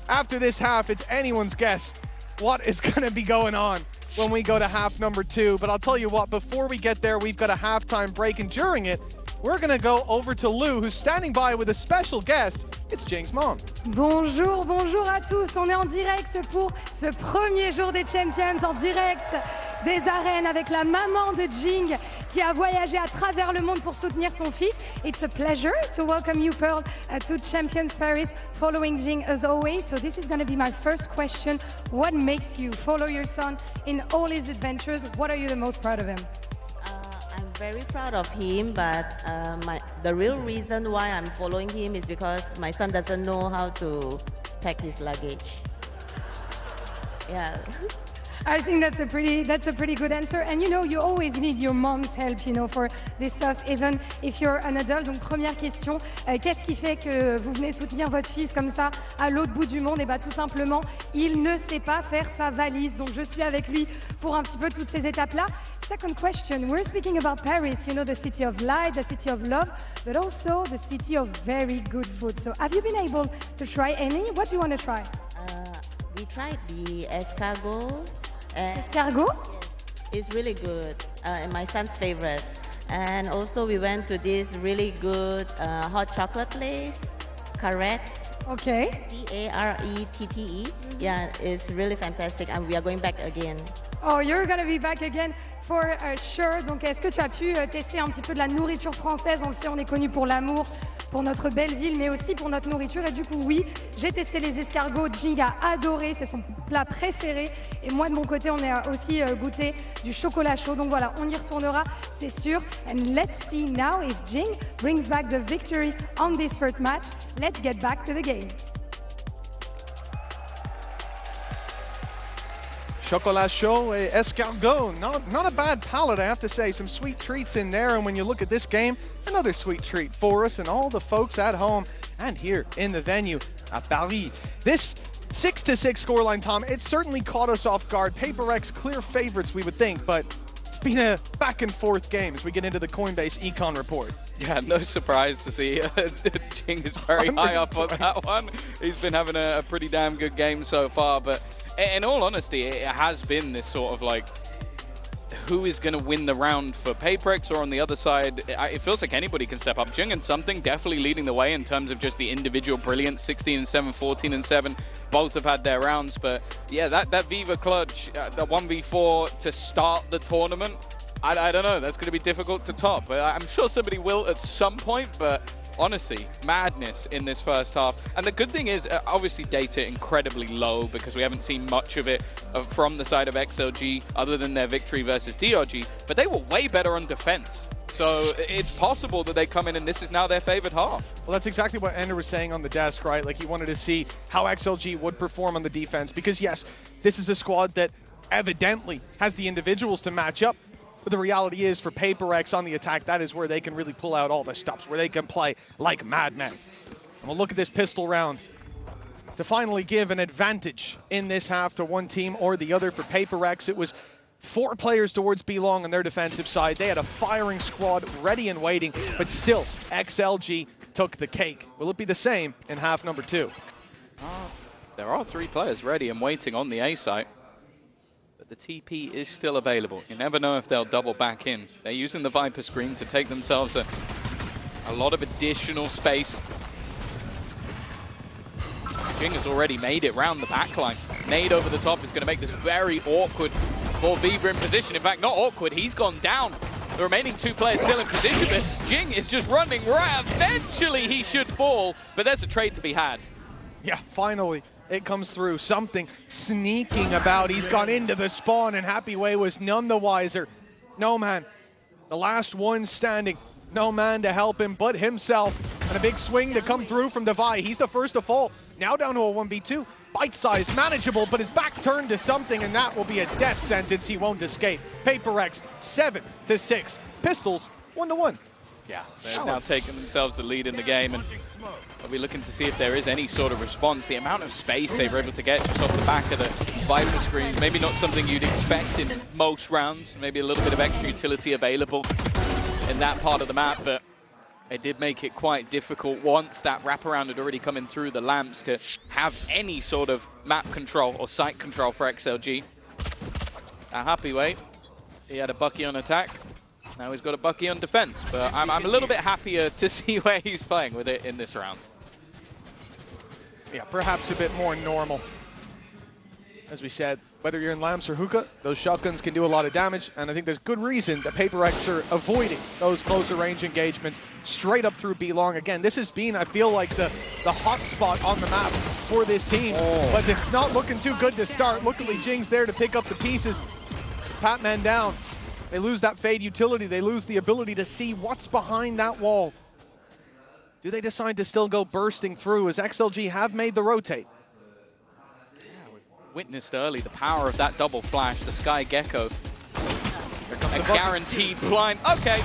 after this half, it's anyone's guess what is going to be going on when we go to half number 2. But I'll tell you what, before we get there, we've got a halftime break, and during it, we're going to go over to Lou, who's standing by with a special guest. It's Jing's mom. Bonjour, bonjour à tous. On est en direct pour ce premier jour des Champions, en direct des arènes avec la maman de Jing qui a voyagé à travers le monde pour soutenir son fils. It's a pleasure to welcome you, Pearl, to Champions Paris, following Jing as always. So this is going to be my first question. What makes you follow your son in all his adventures? What are you the most proud of him? I'm very proud of him, but the real reason why I'm following him is because my son doesn't know how to pack his luggage. Yeah. I think that's a pretty good answer. And you know, you always need your mom's help, you know, for this stuff, even if you're an adult. Donc première question, qu'est-ce qui fait que vous venez soutenir votre fils comme ça à l'autre bout du monde? Et bah tout simplement, il ne sait pas faire sa valise. Donc je suis avec lui pour un petit peu toutes ces étapes-là. Second question, we're speaking about Paris, you know, the city of light, the city of love, but also the city of very good food. So have you been able to try any? What do you want to try? We tried the escargot. Escargot? Yes, it's really good, and my son's favorite. And also we went to this really good hot chocolate place, Carrette. Okay. C-A-R-E-T-T-E. Yeah, it's really fantastic, and we are going back again. Oh, you're gonna be back again for sure. Donc, est-ce que tu as pu tester un petit peu de la nourriture française? On le sait, on est connu pour l'amour, pour notre belle ville, mais aussi pour notre nourriture. Et du coup, oui, j'ai testé les escargots. Jing a adoré, c'est son plat préféré. Et moi, de mon côté, on a aussi goûté du chocolat chaud. Donc voilà, on y retournera, c'est sûr. And let's see now if Jing brings back the victory on this first match. Let's get back to the game. Chocolat chaud et escargot. Not a bad palate, I have to say. Some sweet treats in there. And when you look at this game, another sweet treat for us and all the folks at home and here in the venue at Paris. This 6-6 scoreline, Tom, it certainly caught us off guard. Paper X clear favorites, we would think, but it's been a back and forth game as we get into the Coinbase Econ report. Yeah, no surprise to see Jing is very high up on that one. He's been having a pretty damn good game so far, but in all honesty, it has been this sort of like, who is going to win the round for Paperex, or on the other side, it feels like anybody can step up. Jing and Something definitely leading the way in terms of just the individual brilliance. 16-7, 14-7, both have had their rounds, but yeah, that Viva clutch, the 1v4 to start the tournament, I don't know, that's going to be difficult to top. I'm sure somebody will at some point, but honestly, madness in this first half. And the good thing is, obviously data incredibly low because we haven't seen much of it from the side of XLG other than their victory versus DRG, but they were way better on defense. So it's possible that they come in and this is now their favored half. Well, that's exactly what Ender was saying on the desk, right? Like he wanted to see how XLG would perform on the defense because yes, this is a squad that evidently has the individuals to match up. But the reality is, for Paper X on the attack, that is where they can really pull out all the stops, where they can play like madmen. And we'll look at this pistol round to finally give an advantage in this half to one team or the other. For Paper X, it was 4 players towards B-Long on their defensive side. They had a firing squad ready and waiting, but still, XLG took the cake. Will it be the same in half number 2? There are 3 players ready and waiting on the A site. The TP is still available. You never know if they'll double back in. They're using the Viper screen to take themselves a lot of additional space. Jing has already made it round the backline. Nade over the top is going to make this very awkward for Viva in position. In fact, not awkward, he's gone down. The remaining 2 players still in position, but Jing is just running right. Eventually he should fall, but there's a trade to be had. Yeah, finally. It comes through. Something sneaking about. He's gone into the spawn, and Happy Way was none the wiser. No man. The last one standing. No man to help him but himself. And a big swing to come through from Devi. He's the first to fall. Now down to a 1v2. Bite-sized, manageable, but his back turned to Something, and that will be a death sentence. He won't escape. Paper X, 7-6. Pistols, 1-1. Yeah, they've now taken themselves the lead in the game, and we'll be looking to see if there is any sort of response. The amount of space they were able to get just off the back of the Viper screens, maybe not something you'd expect in most rounds, maybe a little bit of extra utility available in that part of the map, but it did make it quite difficult once that wraparound had already come in through the lamps to have any sort of map control or site control for XLG. A Happy Way, he had a Bucky on attack. Now he's got a Bucky on defense, but I'm a little bit happier to see where he's playing with it in this round. Yeah, perhaps a bit more normal. As we said, whether you're in Lamps or Hookah, those shotguns can do a lot of damage, and I think there's good reason that Paper X are avoiding those closer range engagements straight up through B-Long. Again, this has been, I feel like, the hot spot on the map for this team, but it's not looking too good to start. Luckily, Jing's there to pick up the pieces. Patman down. They lose that fade utility. They lose the ability to see what's behind that wall. Do they decide to still go bursting through as XLG have made the rotate? witnessed early the power of that double flash, the Sky Gecko. A guaranteed blind. Okay.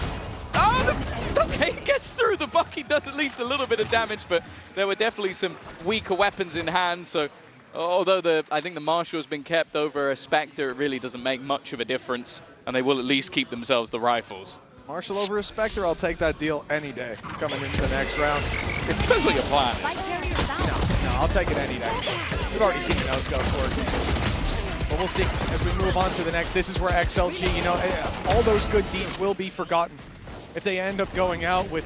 Oh, okay, he gets through. The Bucky does at least a little bit of damage, but there were definitely some weaker weapons in hand. So, although I think the Marshal has been kept over a Spectre, it really doesn't make much of a difference, and they will at least keep themselves the rifles. Marshal over a Spectre, I'll take that deal any day coming into the next round. It depends what your plan is. No, I'll take it any day. We've already seen the no-scopes work. But we'll see as we move on to the next. This is where XLG, you know, all those good deeds will be forgotten if they end up going out with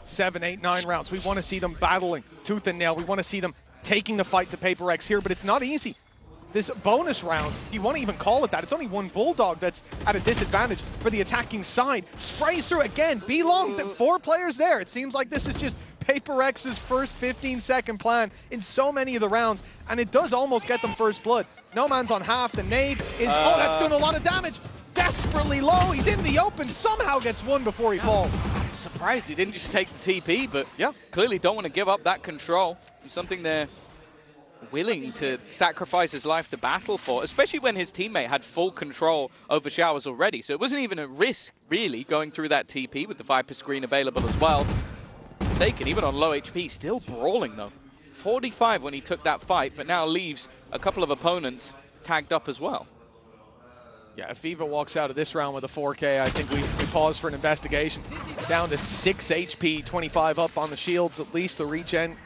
7, 8, 9 rounds. We want to see them battling tooth and nail. We want to see them taking the fight to Paper Rex here, but it's not easy. This bonus round, if you want to even call it that, it's only one Bulldog that's at a disadvantage for the attacking side. Sprays through again, B-Long, 4 players there. It seems like this is just Paper Rex's first 15-second plan in so many of the rounds, and it does almost get them first blood. No Man's on half, the nade is, oh, that's doing a lot of damage. Desperately low, he's in the open, somehow gets one before he falls. I'm surprised he didn't just take the TP, but yeah, clearly don't want to give up that control. It's something they're willing to sacrifice his life to battle for, especially when his teammate had full control over Showers already. So it wasn't even a risk, really, going through that TP with the Viper screen available as well. Forsaken, even on low HP, still brawling though. 45 when he took that fight, but now leaves a couple of opponents tagged up as well. Yeah, if Viva walks out of this round with a 4K, I think we pause for an investigation. Down to 6 HP, 25 up on the shields, at least the regen,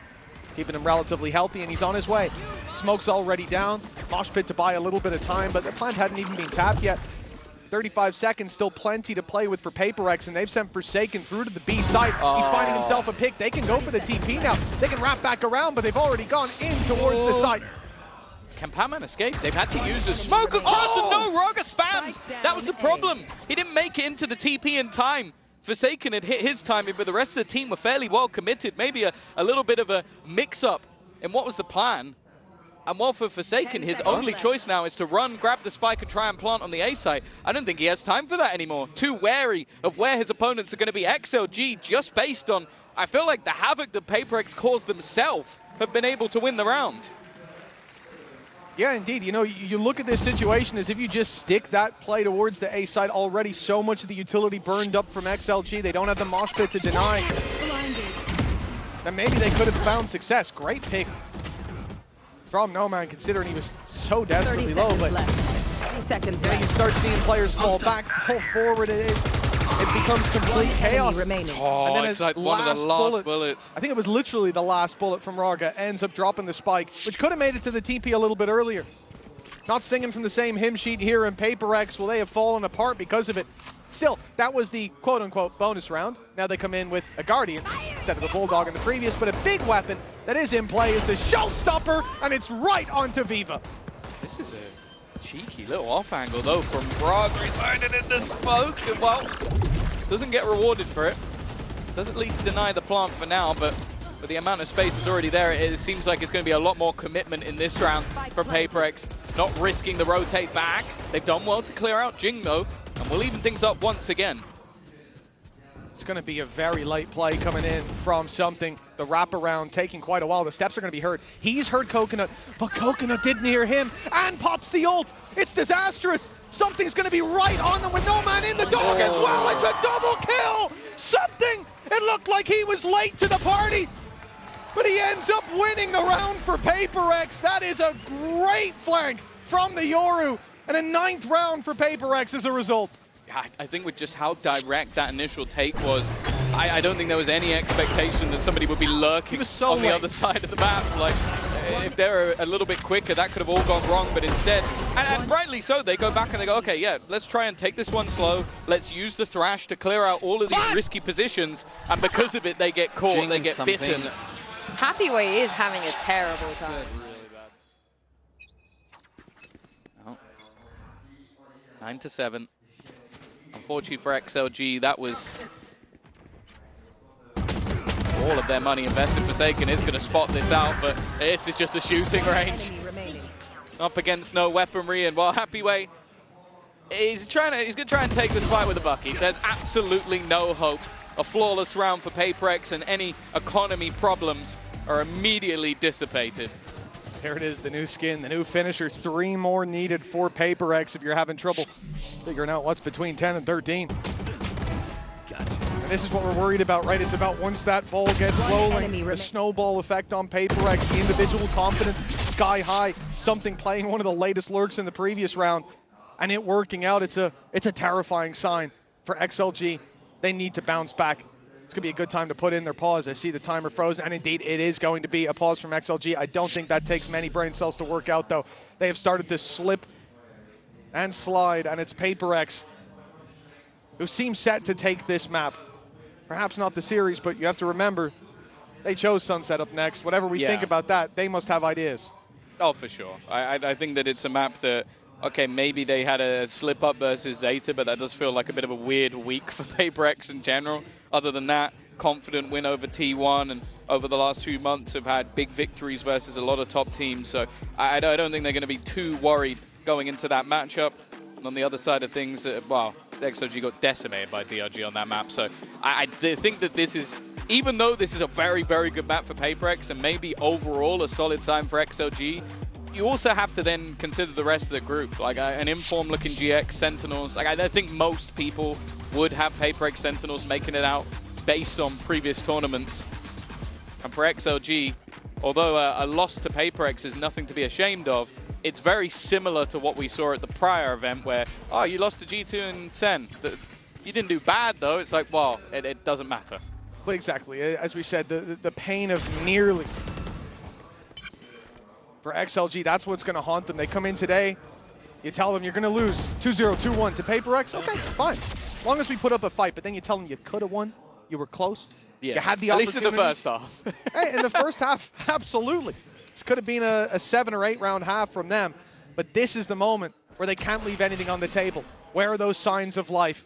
keeping him relatively healthy, and he's on his way. Smoke's already down. Mosh Pit to buy a little bit of time, but the plant hadn't even been tapped yet. 35 seconds, still plenty to play with for Paper Rex, and they've sent Forsaken through to the B site. He's finding himself a pick. They can go for the TP now. They can wrap back around, but they've already gone in towards the site. Can Patman escape? They've had to use a smoke across, and no, Raga spams. That was the problem. He didn't make it into the TP in time. Forsaken had hit his timing, but the rest of the team were fairly well committed. Maybe a little bit of a mix-up in what was the plan. And while for Forsaken, his only choice now is to run, grab the spike, and try and plant on the A site. I don't think he has time for that anymore. Too wary of where his opponents are going to be. XLG, just based on, I feel like the havoc that PaperX caused themselves, have been able to win the round. Yeah, indeed. You know, you look at this situation as if you just stick that play towards the A side. Already so much of the utility burned up from XLG. They don't have the mosh pit to deny. Then maybe they could have found success. Great pick from No Man, considering he was so desperately low. But 30 seconds you start seeing players fall back, fall forward. It becomes complete chaos. Oh, and then it's like one of the last bullets. I think it was literally the last bullet from Raga, ends up dropping the spike, which could have made it to the TP a little bit earlier. Not singing from the same hymn sheet here in Paper X. Well, they have fallen apart because of it. Still, that was the quote-unquote bonus round. Now they come in with a Guardian instead of the Bulldog in the previous, but a big weapon that is in play is the Showstopper, and it's right onto Viva. This is a cheeky little off angle though from Raga. He's landed in the smoke, and well, doesn't get rewarded for it. Does at least deny the plant for now, but with the amount of space that's already there, it seems like it's going to be a lot more commitment in this round from PaperX. Not risking the rotate back. They've done well to clear out Jing though, and we'll even things up once again. It's going to be a very late play coming in from Something. The wraparound taking quite a while. The steps are going to be heard. He's heard Coconut, but Coconut didn't hear him, and pops the ult. It's disastrous. Something's going to be right on them with No Man in the dog as well. It's a double kill. Something, it looked like he was late to the party, but he ends up winning the round for PaperX. That is a great flank from the Yoru, and a 9th round for PaperX as a result. Yeah, I think with just how direct that initial take was, I don't think there was any expectation that somebody would be lurking on the other side of the map. Like, if they were a little bit quicker, that could have all gone wrong, but instead, and rightly so, they go back and they go, okay, yeah, let's try and take this one slow. Let's use the Thrash to clear out all of these risky positions, and because of it, they get caught, they get bitten. Happyway is having a terrible time. Oh. 9-7. Unfortunately for XLG, that was all of their money invested. Forsaken is going to spot this out, but this is just a shooting range. Up against no weaponry, and while Happyway he's going to try and take this fight with a Bucky. There's absolutely no hope. A flawless round for PaperX, and any economy problems are immediately dissipated. There it is, the new skin, the new finisher. 3 more needed for PaperX if you're having trouble figuring out what's between 10 and 13. And this is what we're worried about, right? It's about once that ball gets rolling, the snowball effect on PaperX, the individual confidence sky high, something playing one of the latest lurks in the previous round, and it working out. It's a terrifying sign for XLG. They need to bounce back. It's going to be a good time to put in their pause. I see the timer frozen, and indeed it is going to be a pause from XLG. I don't think that takes many brain cells to work out, though. They have started to slip and slide, and it's PaperX who seems set to take this map. Perhaps not the series, but you have to remember, they chose Sunset up next. Whatever we think about that, they must have ideas. Oh, for sure. I think that it's a map that, okay, maybe they had a slip up versus Zeta, but that does feel like a bit of a weird week for PaperX in general. Other than that, confident win over T1, and over the last few months have had big victories versus a lot of top teams. So I don't think they're going to be too worried going into that matchup. And on the other side of things, well, XOG got decimated by DRG on that map. So I think that this is, even though this is a very, very good map for PaperX and maybe overall a solid sign for XOG, you also have to then consider the rest of the group. Like an informed-looking GX, Sentinels. Like I don't think most people would have PaperX Sentinels making it out based on previous tournaments. And for XLG, although a loss to PaperX is nothing to be ashamed of, it's very similar to what we saw at the prior event where, oh, you lost to G2 and Sen. You didn't do bad, though. It's like, well, it doesn't matter. Well, exactly. As we said, the pain of nearly. For XLG, that's what's going to haunt them. They come in today, you tell them you're going to lose 2-0, 2-1 to PaperX. Okay, fine. As long as we put up a fight, but then you tell them you could have won, you were close. Yeah. You had the At least in the first half. Hey, in the first half, absolutely. This could have been a 7 or 8 round half from them, but this is the moment where they can't leave anything on the table. Where are those signs of life?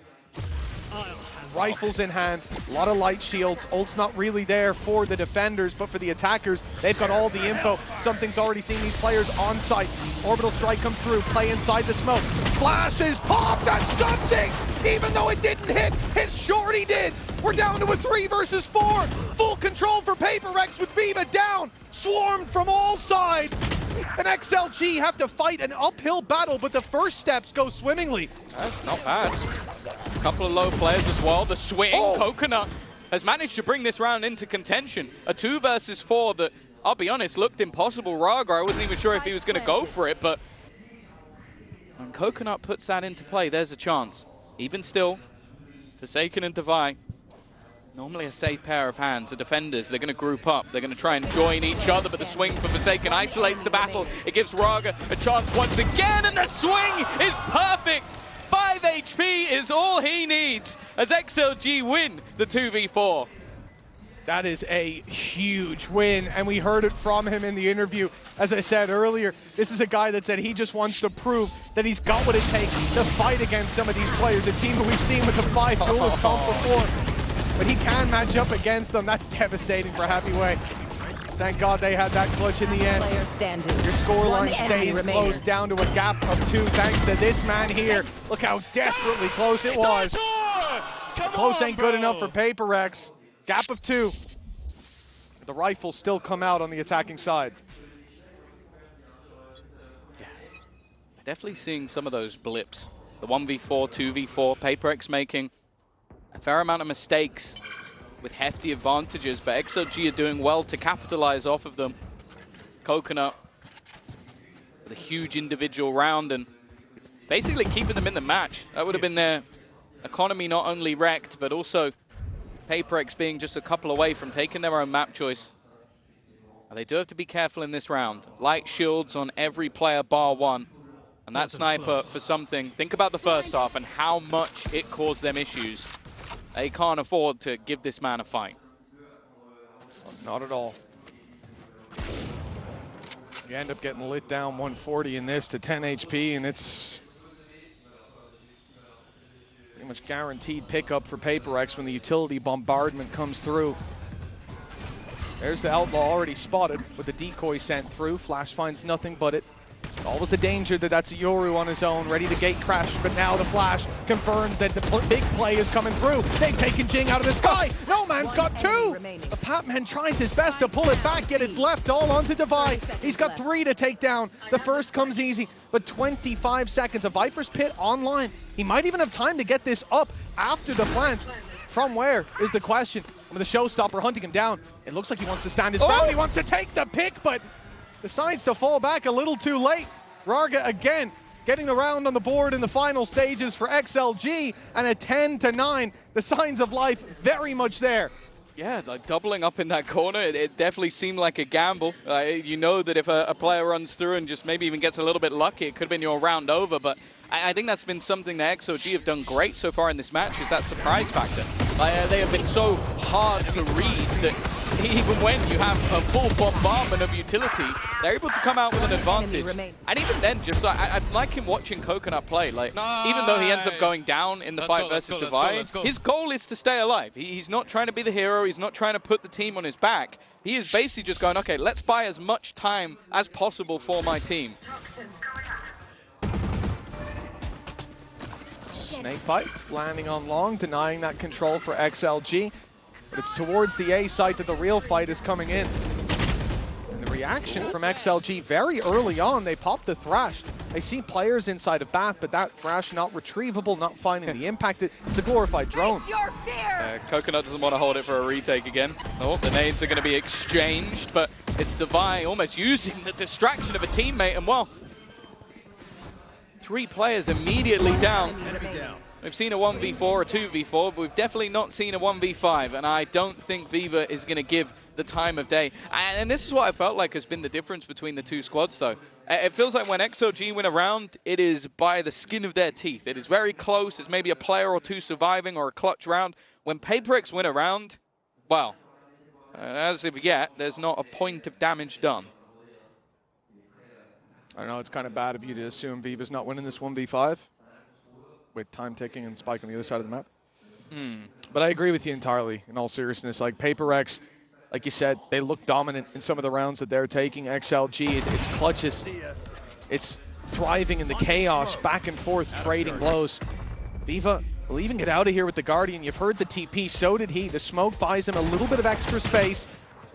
Rifles in hand, a lot of light shields. Ult's not really there for the defenders, but for the attackers, they've got all the info. Something's already seen these players on site. Orbital strike comes through, play inside the smoke. Flashes popped at something, even though it didn't hit. It shorty did. We're down to a 3 versus 4. Full control for PaperX with Viva down. Swarmed from all sides. And XLG have to fight an uphill battle, but the first steps go swimmingly. That's not bad. A couple of low players as well. The swing, Coconut has managed to bring this round into contention. A 2 versus 4 that, I'll be honest, looked impossible. Raga, I wasn't even sure if he was going to go for it, but when Coconut puts that into play, there's a chance. Even still, Forsaken and Devi, normally a safe pair of hands. The defenders, they're going to group up. They're going to try and join each other, but the swing for Forsaken isolates the battle. It gives Raga a chance once again, and the swing is perfect. 5 HP is all he needs as XLG win the 2v4. That is a huge win, and we heard it from him in the interview. As I said earlier, this is a guy that said he just wants to prove that he's got what it takes to fight against some of these players, a team that we've seen with the 5 duelists come before. But he can match up against them. That's devastating for Happy Way. Thank God they had that clutch in the end. Your scoreline stays close down to a gap of 2 thanks to this man here. Look how desperately close it was. Close ain't good enough for PaperX. Gap of 2. The rifles still come out on the attacking side. Yeah, definitely seeing some of those blips. The 1v4, 2v4, PaperX making a fair amount of mistakes with hefty advantages, but XOG are doing well to capitalize off of them. Coconut with a huge individual round and basically keeping them in the match. That would have been their economy not only wrecked, but also PaperX being just a couple away from taking their own map choice. Now, they do have to be careful in this round. Light shields on every player bar 1. And that sniper for something. Think about the first half and how much it caused them issues. They can't afford to give this man a fight. Not at all. You end up getting lit down 140 in this to 10 HP, and it's pretty much guaranteed pickup for PaperX when the utility bombardment comes through. There's the Outlaw already spotted with the decoy sent through. Flash finds nothing but it. Always the danger that that's Yoru on his own, ready to gate crash, but now the flash confirms that the big play is coming through. They've taken Jing out of the sky. No Man's got 2. The Patman tries his best to pull it back, yet it's left all onto Divide. He's got 3 to take down. The first comes easy, but 25 seconds. A Viper's Pit online. He might even have time to get this up after the plant. From where is the question? With the showstopper hunting him down. It looks like he wants to stand his ground. He wants to take the pick, but decides to fall back a little too late. Rarga again getting the round on the board in the final stages for XLG, and a 10-9. The signs of life very much there. Yeah, like doubling up in that corner, it definitely seemed like a gamble. You know that if a player runs through and just maybe even gets a little bit lucky, it could have been your round over, but I think that's been something that XOG have done great so far in this match, is that surprise factor. They have been so hard to read that even when you have a full bombardment of utility, they're able to come out with an advantage. And even then, just I like him watching Coconut play. Like, even though he ends up going down in the fight versus Divide, his goal is to stay alive. He's not trying to be the hero. He's not trying to put the team on his back. He is basically just going, okay, let's buy as much time as possible for my team. Snake bite landing on long, denying that control for XLG. But it's towards the A site that the real fight is coming in. And the reaction from XLG very early on, they popped the Thrash. They see players inside of Bath, but that Thrash not retrievable, not finding the impact. It's a glorified drone. Coconut doesn't want to hold it for a retake again. Oh, the nades are going to be exchanged, but it's Divide almost using the distraction of a teammate, and well, 3 players immediately down. We've seen a 1v4, a 2v4, but we've definitely not seen a 1v5, and I don't think Viva is going to give the time of day. And this is what I felt like has been the difference between the 2 squads, though. It feels like when XOG win a round, it is by the skin of their teeth. It is very close. It's maybe a player or 2 surviving or a clutch round. When PaperX win a round, well, as of yet, there's not a point of damage done. I know it's kind of bad of you to assume Viva's not winning this 1v5 with time ticking and Spike on the other side of the map. But I agree with you entirely, in all seriousness. Like, PaperX, like you said, they look dominant in some of the rounds that they're taking. XLG, it's clutches. It's thriving in the chaos, back and forth, trading blows. Viva will even get out of here with the Guardian. You've heard the TP, so did he. The smoke buys him a little bit of extra space.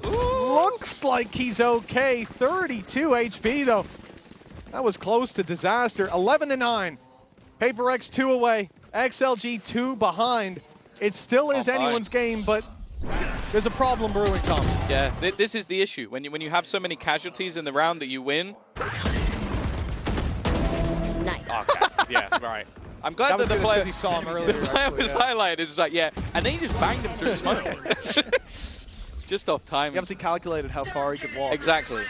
Looks like he's okay. 32 HP, though. That was close to disaster. 11-9. PaperX 2 away. XLG 2 behind. It still is anyone's game, but there's a problem brewing, Tom. Yeah, this is the issue. When you have so many casualties in the round that you win. Nice. Okay. Yeah, right. I'm glad that the player he saw him earlier. The player was highlighted. It's like, yeah, and then he just banged him through the smoke. Just off timing. He obviously calculated how far he could walk. Exactly.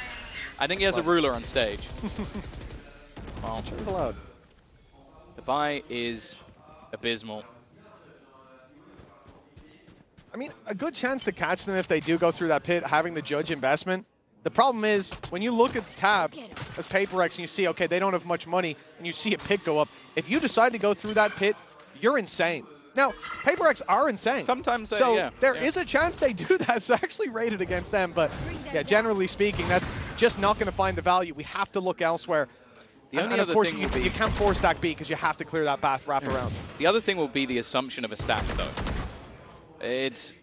I think he has a ruler on stage. Well, it was allowed. The buy is abysmal. I mean, a good chance to catch them if they do go through that pit, having the judge investment. The problem is, when you look at the tab as PaperX and you see, okay, they don't have much money, and you see a pit go up, if you decide to go through that pit, you're insane. Now, PaperX are insane. Sometimes they, so there is a chance they do that, so actually rated against them. But yeah, generally speaking, that's just not going to find the value. We have to look elsewhere. The only and of other course, thing you can't force stack B because you have to clear that Bath wrap around. The other thing will be the assumption of a stack, though. It's,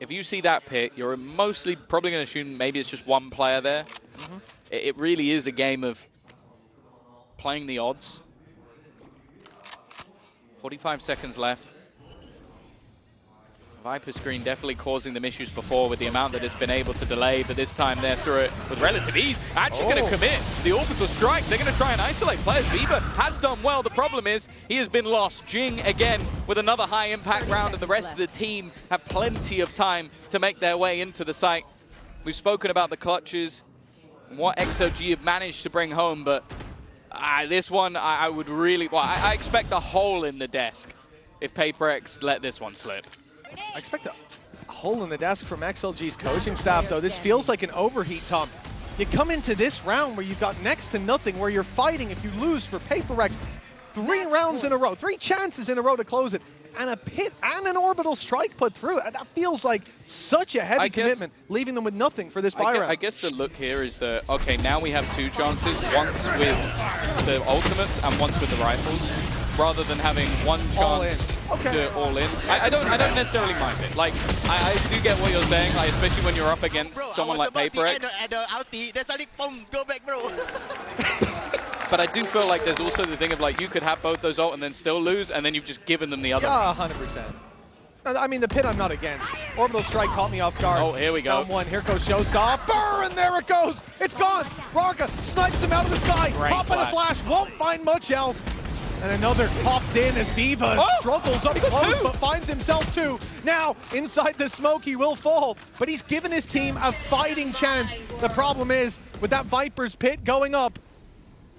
if you see that pit, you're mostly probably going to assume maybe it's just one player there. It really is a game of playing the odds. 45 seconds left. Viper screen definitely causing them issues before with the amount that it's been able to delay, but this time they're through it with relative ease. Actually going to commit the orbital strike. They're going to try and isolate players. Viva has done well. The problem is he has been lost. Jing again with another high impact round, and the rest of the team have plenty of time to make their way into the site. We've spoken about the clutches and what XOG have managed to bring home, but this one I would really, well, I expect a hole in the desk if PaperX let this one slip. I expect a hole in the desk from XLG's coaching staff, though. This feels like an overheat, Tom. You come into this round where you've got next to nothing, where you're fighting if you lose for PaperX. 3 rounds in a row, 3 chances in a row to close it. and a pit and an orbital strike put through. That feels like such a heavy commitment, leaving them with nothing for this buy round. I guess the look here is that, okay, now we have two chances, once with the ultimates and once with the rifles, rather than having one chance to all in. I don't necessarily mind it. Like, I do get what you're saying, like, especially when you're up against someone like PaperX. Go back, bro. But I do feel like there's also the thing of, like, you could have both those ult and then still lose, and then you've just given them the other. Yeah, 100%. I mean, the pit I'm not against. Orbital strike caught me off guard. Oh, here we go. Down one. Here goes Showstopper, and there it goes. It's gone. Rarga snipes him out of the sky. Great Pop and a flash. Won't find much else. And another popped in as Viva struggles up close, but finds himself two. Now, inside the smoke, he will fall, but he's given his team a fighting chance. The problem is, with that Viper's pit going up,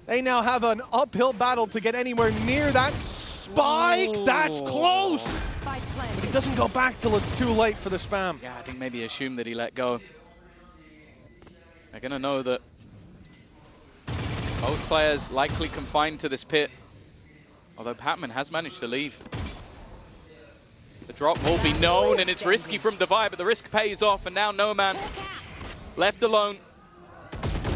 they now have an uphill battle to get anywhere near that spike. Ooh. That's close. But he doesn't go back till it's too late for the spam. Yeah, I think maybe assume that he let go. They're going to know that both players likely confined to this pit. Although Kaplan has managed to leave. The drop will be known, and it's risky from Divide, but the risk pays off, and now No Man left alone.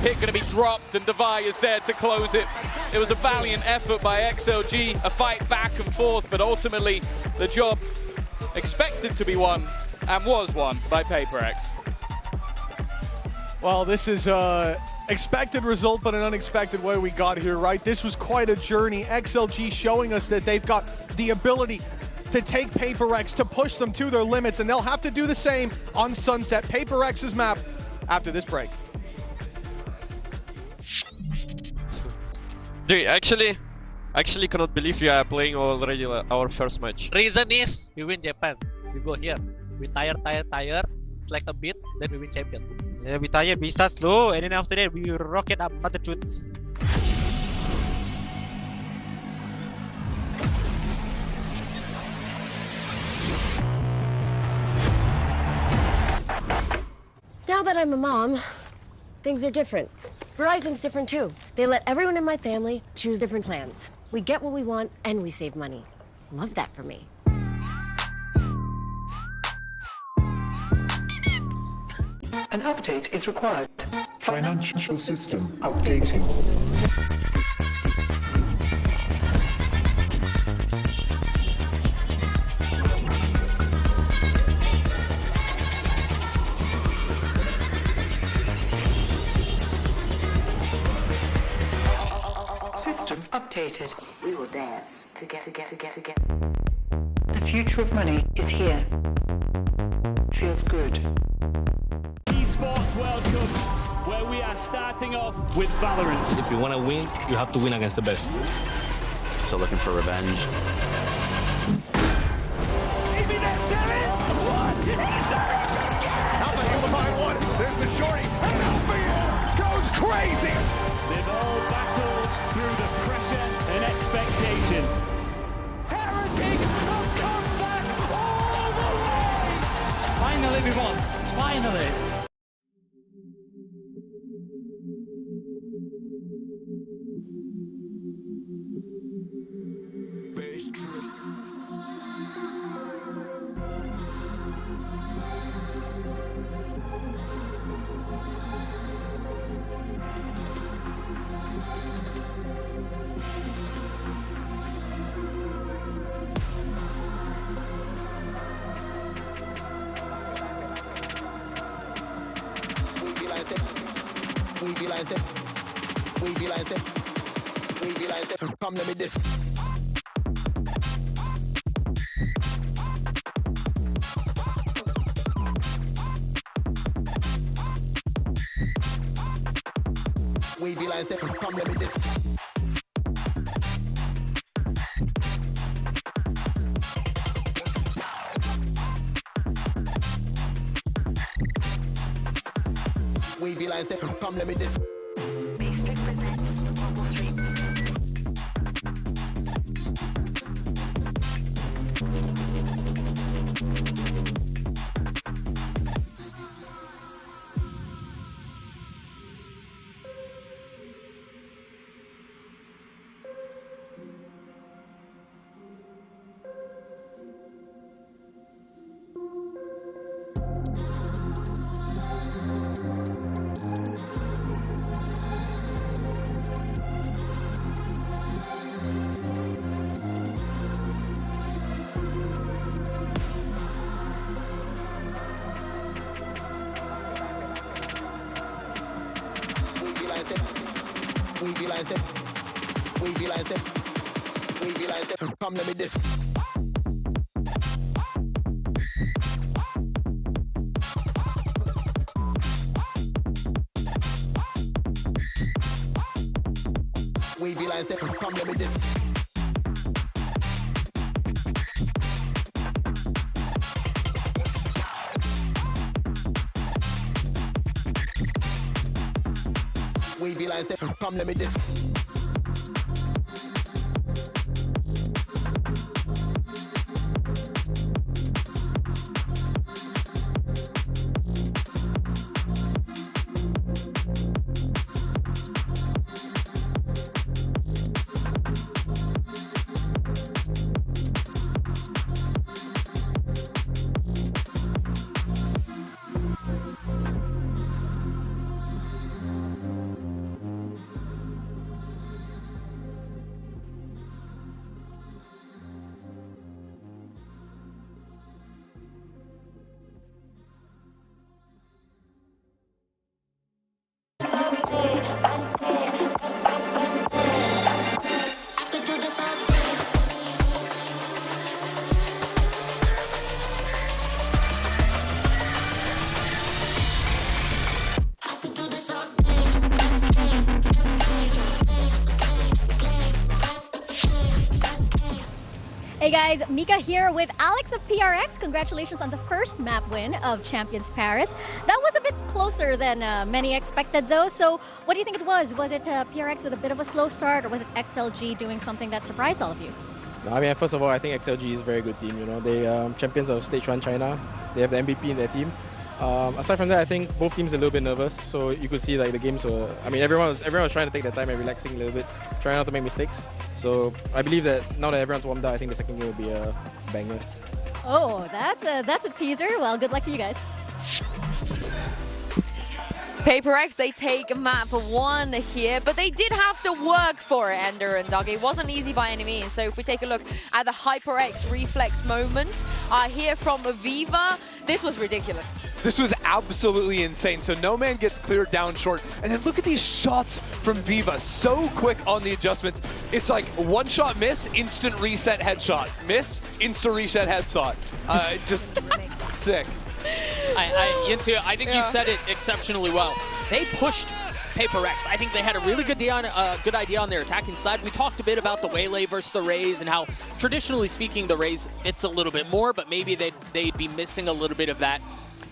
Pit going to be dropped, and Divide is there to close it. It was a valiant effort by XLG, a fight back and forth, but ultimately the job expected to be won, and was won by PaperX. Well, this is expected result, but an unexpected way we got here, right? This was quite a journey. XLG showing us that they've got the ability to take PaperX, to push them to their limits, and they'll have to do the same on Sunset, PaperX's map, after this break. Dude, actually cannot believe we are playing already our first match. Reason is we win Japan. We go here. We tired. Select a bit, then we win champion. Yeah, we tired. We start slow, and then after that we rocket up other truths. Now that I'm a mom, things are different. Verizon's different too. They let everyone in my family choose different plans. We get what we want and we save money. Love that for me. An update is required. Financial system updating. System updated. We will dance together. The future of money is here. Feels good. Esports World Cup, where we are starting off with Valorant. If you want to win, you have to win against the best. So looking for revenge. Alpha Eagle behind one. There's the shorty. And Alpha goes crazy. They've all battled through the pressure and expectation. Heretics have come back all the way. Finally, we won. Finally. Come let me this. We be like step, come let me this. We be like step, come let me this. lines them. Wavy lines them. Wavy lines them. Come let me this. Wavy lines them. Come let me this. Wavy lines them. Come let me this. Hey guys, Mika here with Alex of PRX. Congratulations on the first map win of Champions Paris. That was a bit closer than many expected though, so what do you think it was? Was it PRX with a bit of a slow start, or was it XLG doing something that surprised all of you? No, I mean, first of all, I think XLG is a very good team. You know, they champions of Stage 1 China. They have the MVP in their team. Aside from that, I think both teams are a little bit nervous, so you could see like the games were. I mean, everyone was trying to take their time and relaxing a little bit, trying not to make mistakes. So I believe that now that everyone's warmed up, I think the second game will be a banger. Oh, that's a teaser. Well, good luck to you guys. PaperX, they take map 1 here, but they did have to work for it, Ender and Doug. It wasn't easy by any means. So if we take a look at the HyperX reflex moment here from Viva, this was ridiculous. This was absolutely insane. So No Man gets cleared down short. And then look at these shots from Viva. So quick on the adjustments. It's like one shot miss, instant reset headshot. Miss, instant reset headshot. Just sick. I think you said it exceptionally well. They pushed PaperX. I think they had a really good idea on their attacking side. We talked a bit about the Waylay versus the Raze and how, traditionally speaking, the Raze fits a little bit more, but maybe they'd be missing a little bit of that,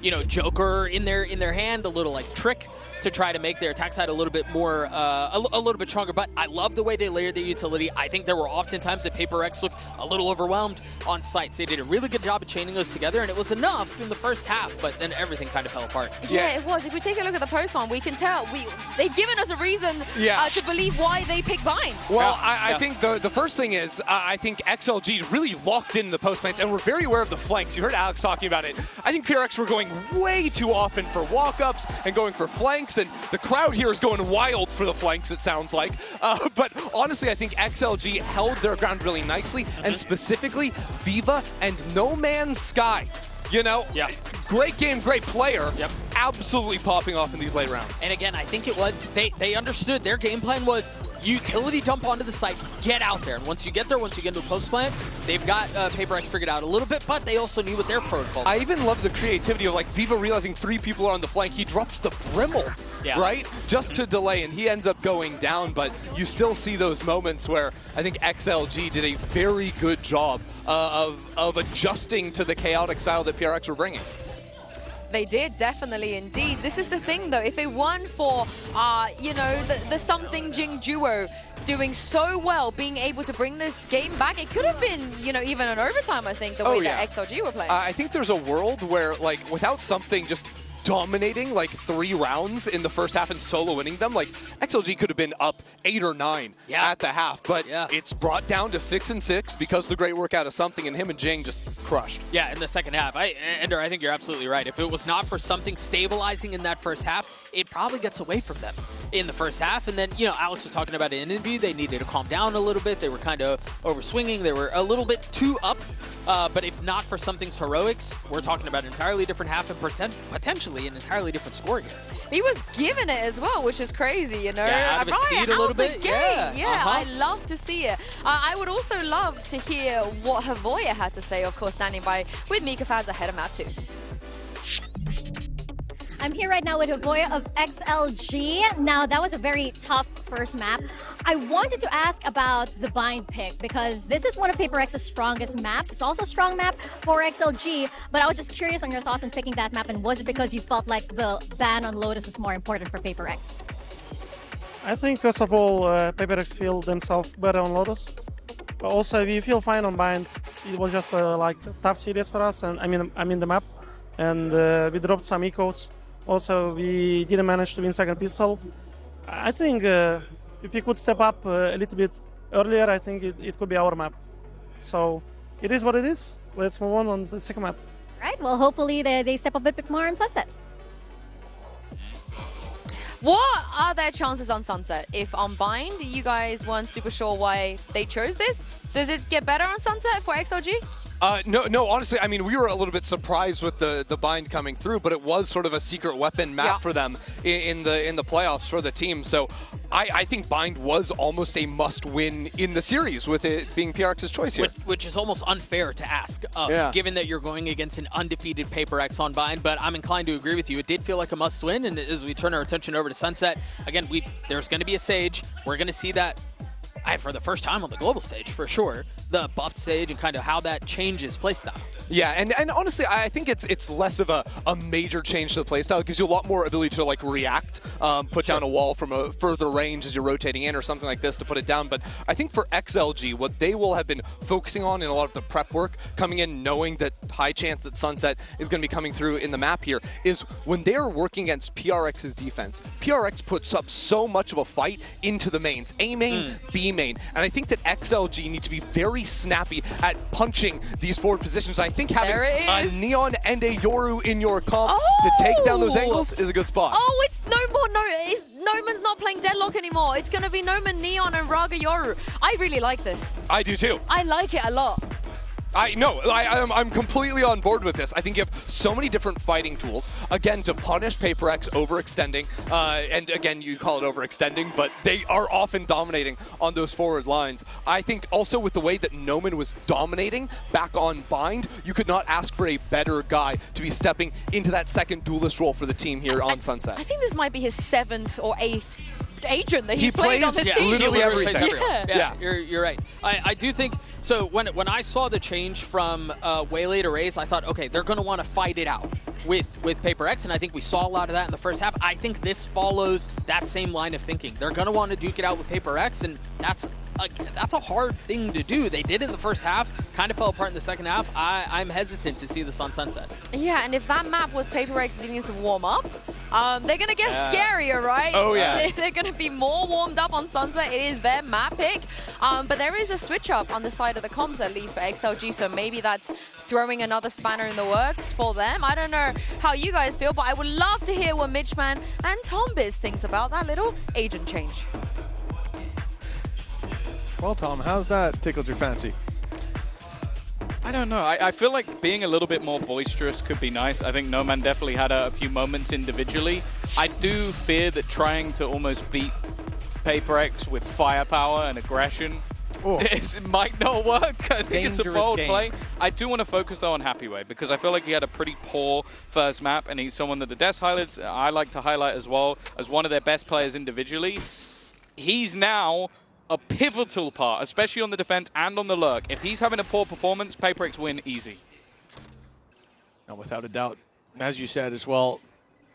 you know, Joker in their hand, a little like trick to try to make their attack side a little bit more, a little bit stronger. But I love the way they layered their utility. I think there were often times that PaperX looked a little overwhelmed on sites. They did a really good job of chaining those together, and it was enough in the first half, but then everything kind of fell apart. Yeah, it was. If we take a look at the post-farm, we can tell they've given us a reason to believe why they picked Vine. Well, I think the first thing is, I think XLG really locked in the post plants, and we're very aware of the flanks. You heard Alex talking about it. I think PRX were going way too often for walk-ups and going for flanks, and the crowd here is going wild for the flanks, it sounds like. But honestly, I think XLG held their ground really nicely, and specifically Viva and No Man's Sky. You know, great game, great player. Absolutely popping off in these late rounds. And again, I think it was, they understood their game plan was utility dump onto the site, get out there. And once you get there, once you get into a post plant, they've got PaperX figured out a little bit, but they also knew what their protocol was. I even love the creativity of like Viva realizing 3 people are on the flank. He drops the Brimmold, right? Just to delay, and he ends up going down, but you still see those moments where I think XLG did a very good job of adjusting to the chaotic style that PRX were bringing. They did, definitely, indeed. This is the thing, though. If it weren't for, you know, the Something Jing duo doing so well, being able to bring this game back, it could have been, you know, even an overtime, I think, the way that XLG were playing. I think there's a world where, like, without Something just dominating like 3 rounds in the first half and solo winning them, like XLG could have been up 8 or 9 at the half, but it's brought down to 6 and 6 because the great work out of Something, and him and Jing just crushed. Yeah, in the second half. Ender, I think you're absolutely right. If it was not for Something stabilizing in that first half, it probably gets away from them. in the first half. And then, you know, Alex was talking about it in an interview. They needed to calm down a little bit. They were kind of overswinging. They were a little bit too up. But if not for something's heroics, we're talking about an entirely different half and potentially an entirely different score here. He was giving it as well, which is crazy, you know. Yeah, out of his seat a little bit. Yeah, I love to see it. I would also love to hear what Havoya had to say, of course, standing by with Mika Faz ahead of map 2. I'm here right now with Havoya of XLG. Now, that was a very tough first map. I wanted to ask about the bind pick because this is one of Paper X's strongest maps. It's also a strong map for XLG, but I was just curious on your thoughts on picking that map, and was it because you felt like the ban on Lotus was more important for Paper X? I think, first of all, Paper X feel themselves better on Lotus. But also, we feel fine on bind. It was just like a tough series for us, and I mean the map. And we dropped some ecos. Also, we didn't manage to win second pistol. I think if we could step up a little bit earlier, I think it could be our map. So it is what it is. Let's move on the second map. Right, well, hopefully they step up a bit more on Sunset. What are their chances on Sunset? If on Bind, you guys weren't super sure why they chose this, does it get better on Sunset for XLG? No, honestly, I mean, we were a little bit surprised with the bind coming through, but it was sort of a secret weapon map for them in the playoffs for the team. So I think bind was almost a must-win in the series with it being PRX's choice here. Which is almost unfair to ask, given that you're going against an undefeated Paper X on bind, but I'm inclined to agree with you. It did feel like a must-win, and as we turn our attention over to Sunset, again, there's going to be a Sage. We're going to see that for the first time on the global stage, for sure, the buffed stage and kind of how that changes playstyle. Yeah, and honestly, I think it's less of a major change to the playstyle. It gives you a lot more ability to like react, put down a wall from a further range as you're rotating in or something like this to put it down. But I think for XLG, what they will have been focusing on in a lot of the prep work, coming in knowing that high chance that Sunset is going to be coming through in the map here, is when they are working against PRX's defense, PRX puts up so much of a fight into the mains, A main, B main, and I think that XLG need to be very snappy at punching these forward positions. I think having a Neon and a Yoru in your comp to take down those angles is a good spot. Oh, it's Noman's not playing Deadlock anymore. It's going to be Noman, Neon, and Raga Yoru. I really like this. I do too. I like it a lot. I'm completely on board with this. I think you have so many different fighting tools, again, to punish Paper X overextending, and again, you call it overextending, but they are often dominating on those forward lines. I think also with the way that Noman was dominating back on Bind, you could not ask for a better guy to be stepping into that second duelist role for the team here on Sunset. I think this might be his 7th or 8th agent that he played plays on this team. literally everything. Yeah. You're right. I do think, so when I saw the change from Waylay to Raze, I thought, okay, they're going to want to fight it out with Paper X, and I think we saw a lot of that in the first half. I think this follows that same line of thinking. They're going to want to duke it out with Paper X, and that's a hard thing to do. They did it in the first half, kind of fell apart in the second half. I'm hesitant to see this on Sunset. Yeah, and if that map was Paper X needing to warm up, they're going to get scarier, right? Oh, yeah. They're going to be more warmed up on Sunset. It is their map pick. But there is a switch up on the side of the comms, at least for XLG, so maybe that's throwing another spanner in the works for them. I don't know how you guys feel, but I would love to hear what Mitchman and Tombiz thinks about that little agent change. Well, Tom, how's that tickled your fancy? I don't know. I feel like being a little bit more boisterous could be nice. I think Noman definitely had a few moments individually. I do fear that trying to almost beat Paper X with firepower and aggression it might not work. I think it's a bold play. I do want to focus though on Happy Way because I feel like he had a pretty poor first map, and he's someone that the Des highlights I like to highlight as well as one of their best players individually. He's now a pivotal part, especially on the defense and on the lurk. If he's having a poor performance, Paper X win easy. No, without a doubt. As you said as well,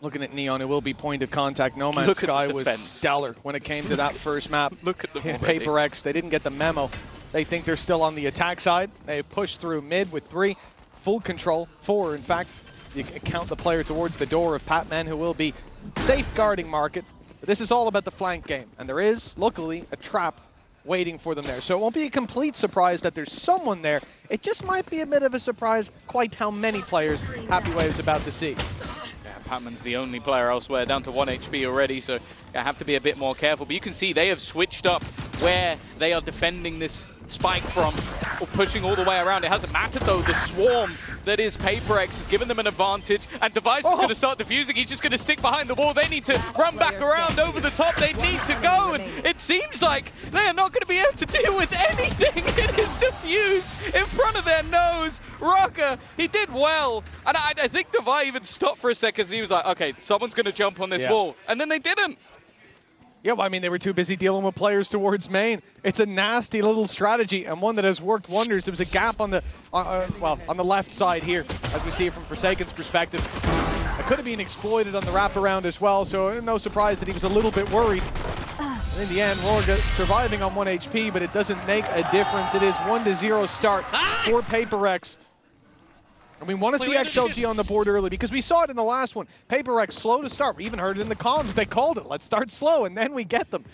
looking at Neon, it will be point of contact. No Man's Sky was stellar when it came to that first map. Look at them Paper X, they didn't get the memo. They think they're still on the attack side. They pushed through mid with 3. Full control, 4 in fact. You can count the player towards the door of Patman, who will be safeguarding Market. But this is all about the flank game. And there is, luckily, a trap waiting for them there. So it won't be a complete surprise that there's someone there. It just might be a bit of a surprise quite how many players Happy Way is about to see. Patman's the only player elsewhere, down to 1 HP already, so I have to be a bit more careful. But you can see they have switched up where they are defending this spike from, or pushing all the way around. It hasn't mattered though. The swarm that is PaperX has given them an advantage, and Device is going to start defusing. He's just going to stick behind the wall. They need to run back around over the top. They need to go, and it seems like they are not going to be able to deal with anything. It is diffused in front of their nose. Rocker, he did well, and I think Device even stopped for a second. He was like, okay, someone's going to jump on this wall, and then they didn't. Yeah, well, I mean, they were too busy dealing with players towards main. It's a nasty little strategy, and one that has worked wonders. There was a gap on the, on the left side here, as we see it from Forsaken's perspective. It could have been exploited on the wraparound as well, so no surprise that he was a little bit worried. And in the end, Rorga surviving on 1 HP, but it doesn't make a difference. It is 1-0 start for PaperX. And we want to see XLG on the board early because we saw it in the last one. PaperX slow to start. We even heard it in the comms. They called it. Let's start slow, and then we get them.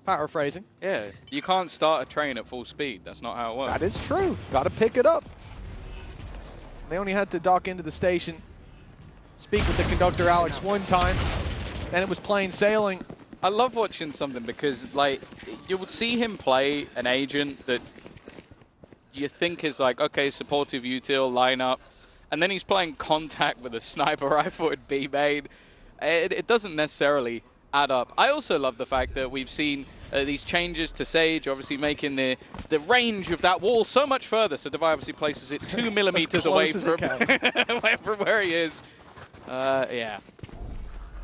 Paraphrasing. Yeah, you can't start a train at full speed. That's not how it works. That is true. Got to pick it up. They only had to dock into the station, speak with the conductor, Alex, one time. Then it was plain sailing. I love watching something because, like, you would see him play an agent that you think is like, okay, supportive util, lineup. And then he's playing contact with a sniper rifle at B main. It doesn't necessarily add up. I also love the fact that we've seen these changes to Sage, obviously making the range of that wall so much further. So Devi obviously places it 2 millimeters away from where he is. Yeah.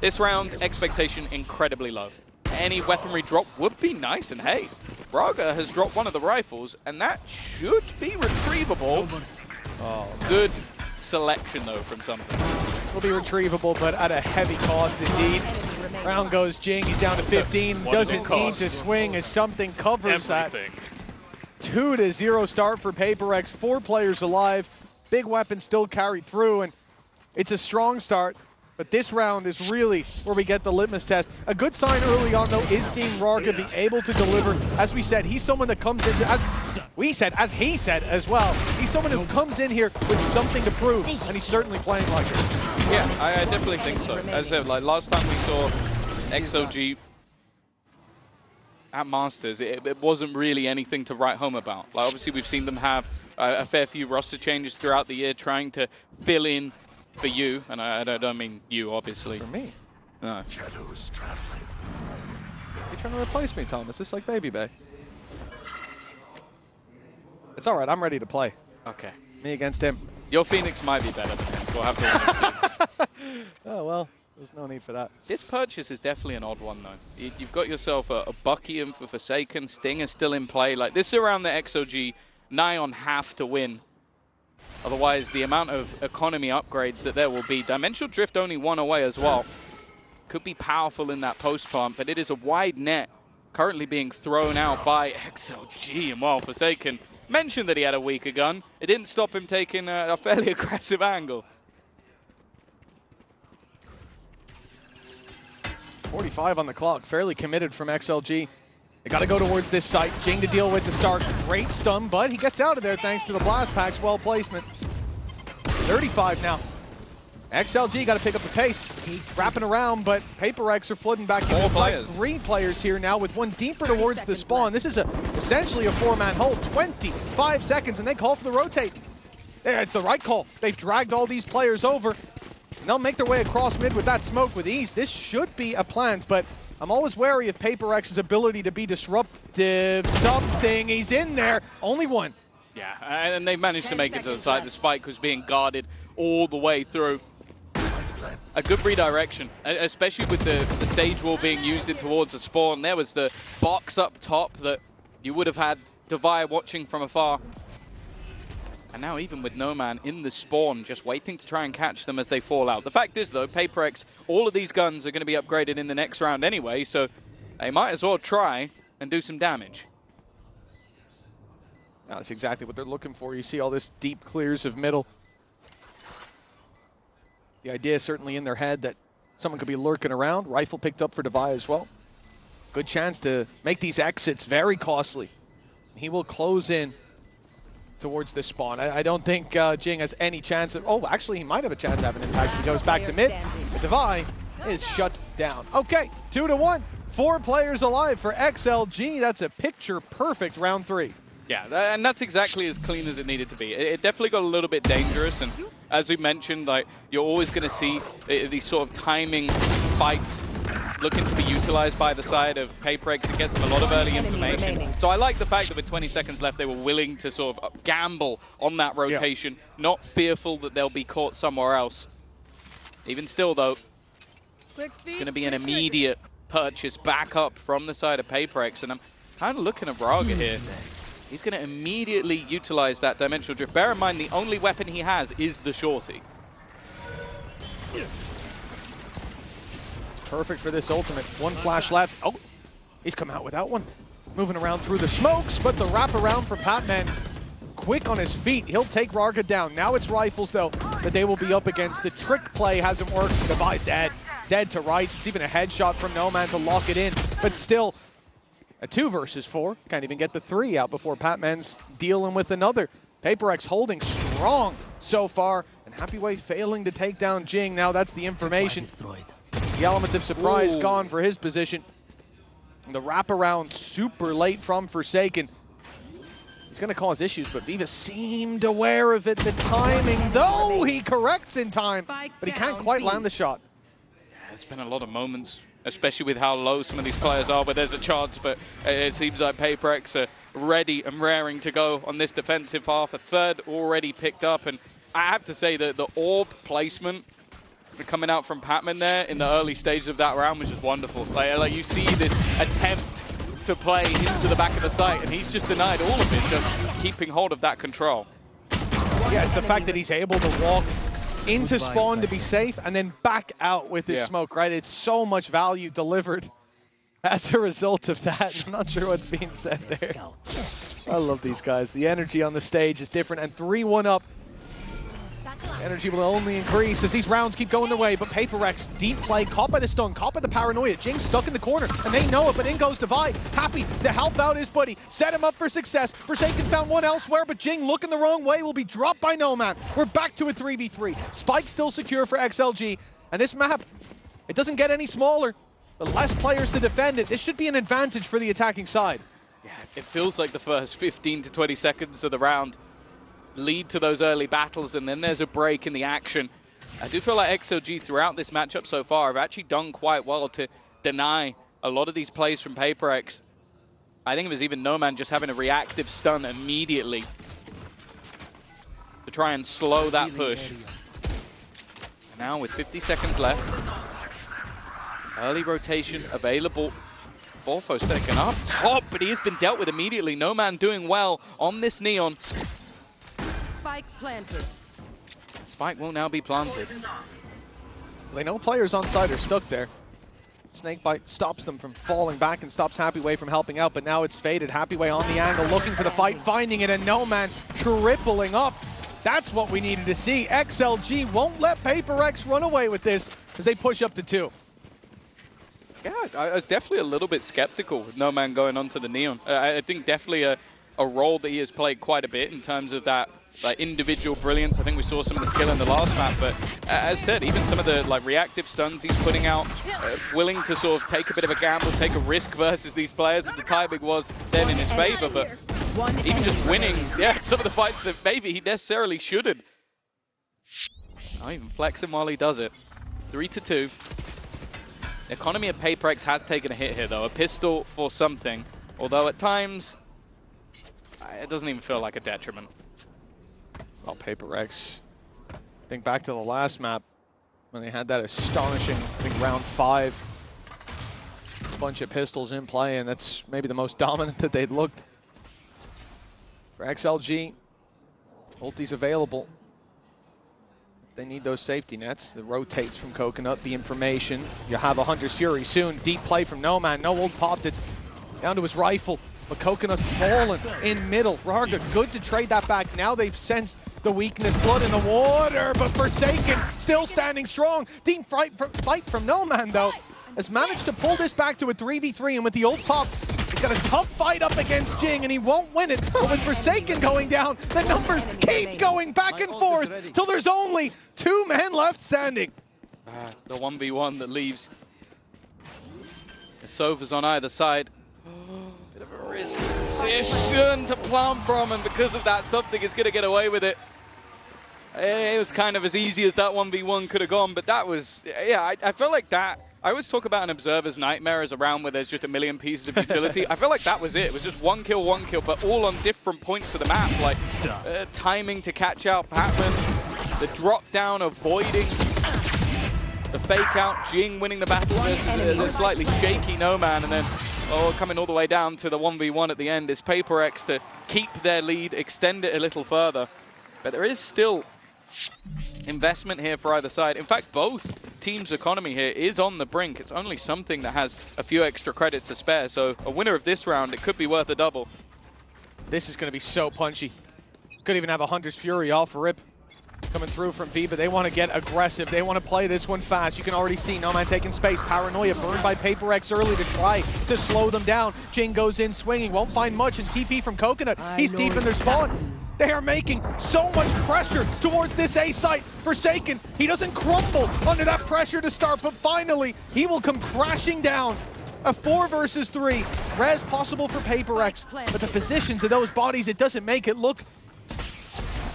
This round, expectation incredibly low. Any weaponry drop would be nice, and hey, Braga has dropped one of the rifles, and that should be retrievable. Oh, good selection, though, from something. Will be retrievable, but at a heavy cost indeed. Round goes Jing, he's down to 15. Doesn't need to swing as something covers that. 2-0 start for PaperX, 4 players alive. Big weapon still carried through, and it's a strong start. But this round is really where we get the litmus test. A good sign early on, though, is seeing Rorga be able to deliver. As we said, he's someone that comes into, as he said as well, he's someone who comes in here with something to prove, and he's certainly playing like it. Yeah, I definitely think so. As I said, like last time we saw XOG at Masters, it wasn't really anything to write home about. Like, obviously, we've seen them have a fair few roster changes throughout the year, trying to fill in for you, and I don't mean you, obviously. For me? No. Shadows traveling. You're trying to replace me, Thomas. It's like Baby Bay. It's all right. I'm ready to play. Okay. Me against him. Your Phoenix might be better than his. We'll have to wait. Oh, well, there's no need for that. This purchase is definitely an odd one, though. You've got yourself a Buckium for Forsaken. Sting is still in play. Like, this is around the XOG nigh on half to win. Otherwise, the amount of economy upgrades that there will be. Dimensional Drift only 1 away as well. Could be powerful in that post pump, but it is a wide net currently being thrown out by XLG. And while Forsaken mentioned that he had a weaker gun, it didn't stop him taking a fairly aggressive angle. 45 on the clock, fairly committed from XLG. They got to go towards this site. Jing to deal with to start. Great stun, but he gets out of there thanks to the blast packs. Well placement. 35 now. XLG got to pick up the pace. Wrapping around, but PaperX are flooding back into the site. 3 players here now with one deeper towards the spawn. This is essentially a 4-man hold. 25 seconds, and they call for the rotate. Yeah, it's the right call. They've dragged all these players over, and they'll make their way across mid with that smoke with ease. This should be a plant, but I'm always wary of PaperX's ability to be disruptive. Something, he's in there. Only one. Yeah, and they've managed to make it to the site. The spike was being guarded all the way through. A good redirection, especially with the Sage Wall being used in towards the spawn. There was the box up top that you would have had Devi watching from afar. And now even with no man in the spawn, just waiting to try and catch them as they fall out. The fact is, though, PaperX, all of these guns are going to be upgraded in the next round anyway, so they might as well try and do some damage. No, that's exactly what they're looking for. You see all this deep clears of middle. The idea is certainly in their head that someone could be lurking around. Rifle picked up for Devi as well. Good chance to make these exits very costly. He will close in towards this spawn. I don't think Jing has any chance of, oh, actually he might have a chance to have an impact. He goes back to mid. But Devi is shut down. Okay, 2-1. 4 players alive for XLG. That's a picture-perfect round 3. Yeah, and that's exactly as clean as it needed to be. It definitely got a little bit dangerous, and as we mentioned, like, you're always going to see these sort of timing fights looking to be utilized by the side of PaperX. It gets them a lot of early information. So I like the fact that with 20 seconds left, they were willing to sort of gamble on that rotation, not fearful that they'll be caught somewhere else. Even still, though, it's going to be an immediate purchase back up from the side of PaperX, and I'm kind of looking at Braga here. He's going to immediately utilize that dimensional drift. Bear in mind, the only weapon he has is the shorty. Perfect for this ultimate. 1 flash left. Oh, he's come out without one. Moving around through the smokes, but the wraparound for Patman. Quick on his feet. He'll take Rarga down. Now it's Rifles, though, that they will be up against. The trick play hasn't worked. Devi's dead. Dead to right. It's even a headshot from Noman to lock it in. But still, a 2 versus 4. Can't even get the 3 out before Patman's dealing with another. PaperX holding strong so far. And Happyway failing to take down Jing. Now that's the information. The element of surprise gone for his position. And the wraparound super late from Forsaken. He's going to cause issues, but Viva seemed aware of it. The timing, though, he corrects in time, but he can't quite land the shot. Yeah, there's been a lot of moments, especially with how low some of these players are, where there's a chance, but it seems like PaperX are ready and raring to go on this defensive half. A third already picked up, and I have to say that the orb placement coming out from Patman there in the early stages of that round was just wonderful. Like you see this attempt to play into the back of the site, and he's just denied all of it, just keeping hold of that control. Yeah, it's the fact that he's able to walk into spawn to be safe and then back out with his smoke, right? It's so much value delivered as a result of that. I'm not sure what's being said there. I love these guys. The energy on the stage is different, and 3-1 up. Energy will only increase as these rounds keep going their way, but PaperX, deep play, caught by the stun, caught by the paranoia. Jing's stuck in the corner, and they know it, but in goes Devi, happy to help out his buddy, set him up for success. Forsaken's found one elsewhere, but Jing looking the wrong way, will be dropped by Noman. We're back to a 3v3. Spike still secure for XLG, and this map, it doesn't get any smaller. The less players to defend it, this should be an advantage for the attacking side. Yeah, it feels like the first 15 to 20 seconds of the round lead to those early battles, and then there's a break in the action. I do feel like XLG throughout this matchup so far have actually done quite well to deny a lot of these plays from PaperX. I think it was even Noman just having a reactive stun immediately to try and slow that push. Now with 50 seconds left, early rotation available for Forsaken up top, but he has been dealt with immediately. Noman doing well on this Neon. Spike planted. Spike will now be planted. They know players on side are stuck there. Snakebite stops them from falling back and stops Happyway from helping out, but now it's faded. Happyway on the angle, looking for the fight, finding it, and Noman tripling up. That's what we needed to see. XLG won't let PaperX run away with this as they push up to 2. Yeah, I was definitely a little bit skeptical with Noman going onto the Neon. I think definitely a role that he has played quite a bit in terms of that individual brilliance. I think we saw some of the skill in the last map, but as said, even some of the reactive stuns he's putting out, willing to sort of take a bit of a gamble, take a risk versus these players, and the timing was then in his favor, but even just winning, some of the fights that maybe he necessarily shouldn't. Not even flexing while he does it. 3-2. The economy of PaperX has taken a hit here, though. A pistol for something, although at times it doesn't even feel like a detriment. Well, PaperX, think back to the last map when they had that astonishing, I think, round 5 bunch of pistols in play, and that's maybe the most dominant that they'd looked. For XLG, ulti's available. They need those safety nets. It rotates from Coconut, the information. You have a Hunter's Fury soon. Deep play from Noman. No ult popped. It's down to his rifle. But Coconut's fallen in middle. Rarga, good to trade that back. Now they've sensed the weakness. Blood in the water, but Forsaken still standing strong. Deep fight from Noman, though, has managed to pull this back to a 3v3, and with the ult pop, he's got a tough fight up against Jing, and he won't win it. But with Forsaken going down, the numbers keep going back and forth till there's only 2 men left standing. The 1v1 that leaves the Sovas on either side. Bit of a risky position to plant from, and because of that, something is going to get away with it. It was kind of as easy as that 1v1 could have gone, but that was, yeah, I felt like that. I always talk about an observer's nightmare as a round where there's just a million pieces of utility. I feel like that was it. It was just one kill, but all on different points of the map, like timing to catch out Kaplan, the drop down avoiding the fake out, Jing winning the battle versus a slightly shaky No-Man, and then coming all the way down to the 1v1 at the end is PaperX to keep their lead, extend it a little further. But there is still investment here for either side. In fact, both teams' economy here is on the brink. It's only something that has a few extra credits to spare, so a winner of this round, it could be worth a double. This is going to be so punchy. Could even have a Hunter's Fury off rip coming through from V, but they want to get aggressive. They want to play this one fast. You can already see No-Man taking space. Paranoia burned by PaperX early to try to slow them down. Jing goes in swinging, won't find much, and TP from Coconut. He's deep in their spawn. They are making so much pressure towards this A site. Forsaken, he doesn't crumble under that pressure to start, but finally, he will come crashing down. A 4 versus 3. Res possible for PaperX, but the positions of those bodies, it doesn't make it look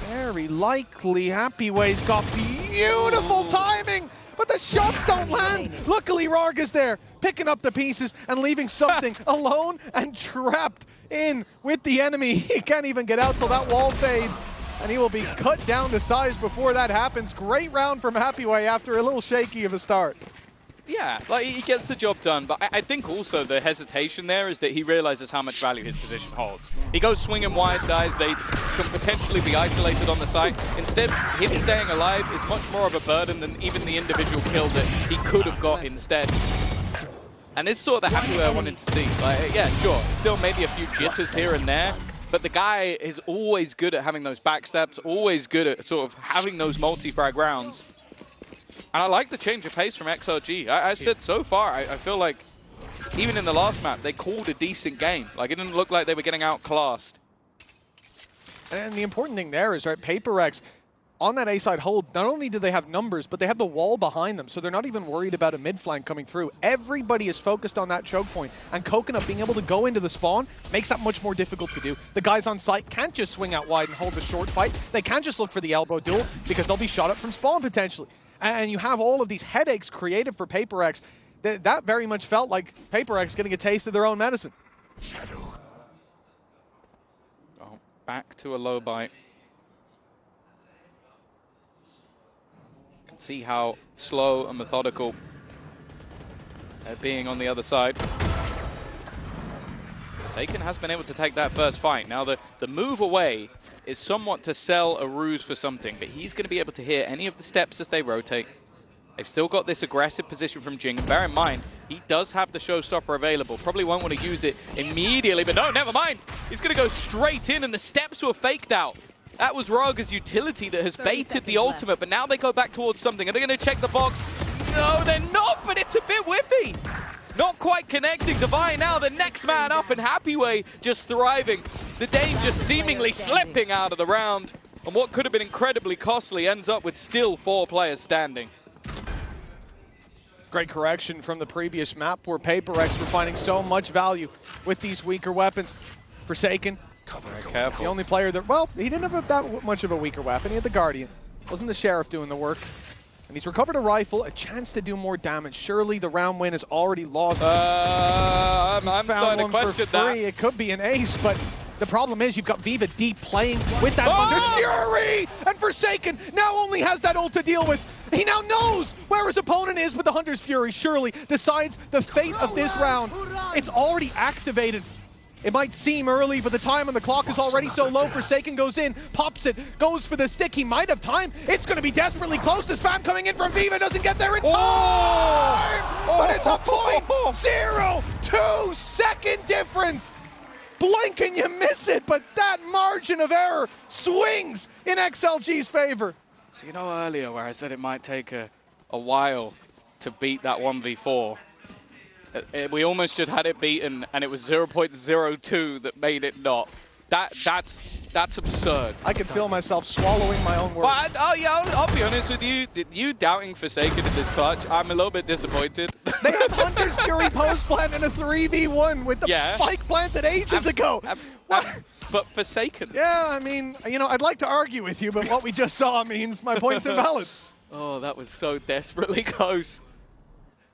very likely. Happyway's got beautiful timing, but the shots don't land. Luckily, Rarga's there, picking up the pieces and leaving something alone and trapped in with the enemy. He can't even get out till that wall fades, and he will be cut down to size before that happens. Great round from Happyway after a little shaky of a start. Yeah, like he gets the job done, but I think also the hesitation there is that he realizes how much value his position holds. He goes swinging wide, guys, they can potentially be isolated on the side. Instead, him staying alive is much more of a burden than even the individual kill that he could have got instead. And this is sort of the Happyway I wanted to see. Like, yeah, sure, still maybe a few jitters here and there, but the guy is always good at having those backstabs, always good at sort of having those multi-frag rounds. And I like the change of pace from XLG. I said so far, I feel like even in the last map, they called a decent game. Like, it didn't look like they were getting outclassed. And the important thing there is, right, PaperX, on that A-side hold, not only do they have numbers, but they have the wall behind them, so they're not even worried about a mid-flank coming through. Everybody is focused on that choke point, and Coconut being able to go into the spawn makes that much more difficult to do. The guys on site can't just swing out wide and hold the short fight. They can't just look for the elbow duel, because they'll be shot up from spawn potentially. And you have all of these headaches created for PaperX. That very much felt like PaperX getting a taste of their own medicine. Oh, back to a low bite. You can see how slow and methodical they're being on the other side. Forsaken has been able to take that first fight. Now the move away is somewhat to sell a ruse for something, but he's going to be able to hear any of the steps as they rotate. They've still got this aggressive position from Jing. Bear in mind, he does have the showstopper available. Probably won't want to use it immediately, but no, never mind. He's going to go straight in, and the steps were faked out. That was Rarga's utility that has baited the ultimate, but now they go back towards something. Are they going to check the box? No, they're not, but it's a bit whiffy. Not quite connecting. Divine now the next man up, and Happyway just thriving. The Dane just seemingly slipping out of the round. And what could have been incredibly costly ends up with still 4 players standing. Great correction from the previous map where PaperX were finding so much value with these weaker weapons. Forsaken, careful. The only player that, well, he didn't have that much of a weaker weapon. He had the Guardian. Wasn't the Sheriff doing the work. And he's recovered a rifle, a chance to do more damage. Surely the round win is already lost. I'm starting to question that. It could be an ace, but the problem is you've got Viva deep playing with that Hunter's Fury! And Forsaken now only has that ult to deal with. He now knows where his opponent is, but the Hunter's Fury surely decides the fate of this round. It's already activated. It might seem early, but the time on the clock is already so low. Forsaken goes in, pops it, goes for the stick. He might have time. It's going to be desperately close. The spam coming in from Viva doesn't get there in time! But it's a 0.02 second difference. Blink and you miss it, but that margin of error swings in XLG's favor. So you know earlier where I said it might take a while to beat that 1v4? We almost just had it beaten, and it was 0.02 that made it not. That's That's absurd. I can feel myself swallowing my own words. But I'll be honest with you. You doubting Forsaken in this clutch, I'm a little bit disappointed. They have Hunter's Fury post plant in a 3v1 with the spike planted ages ago. But Forsaken. Yeah, I mean, you know, I'd like to argue with you, but what we just saw means my point's invalid. Oh, that was so desperately close.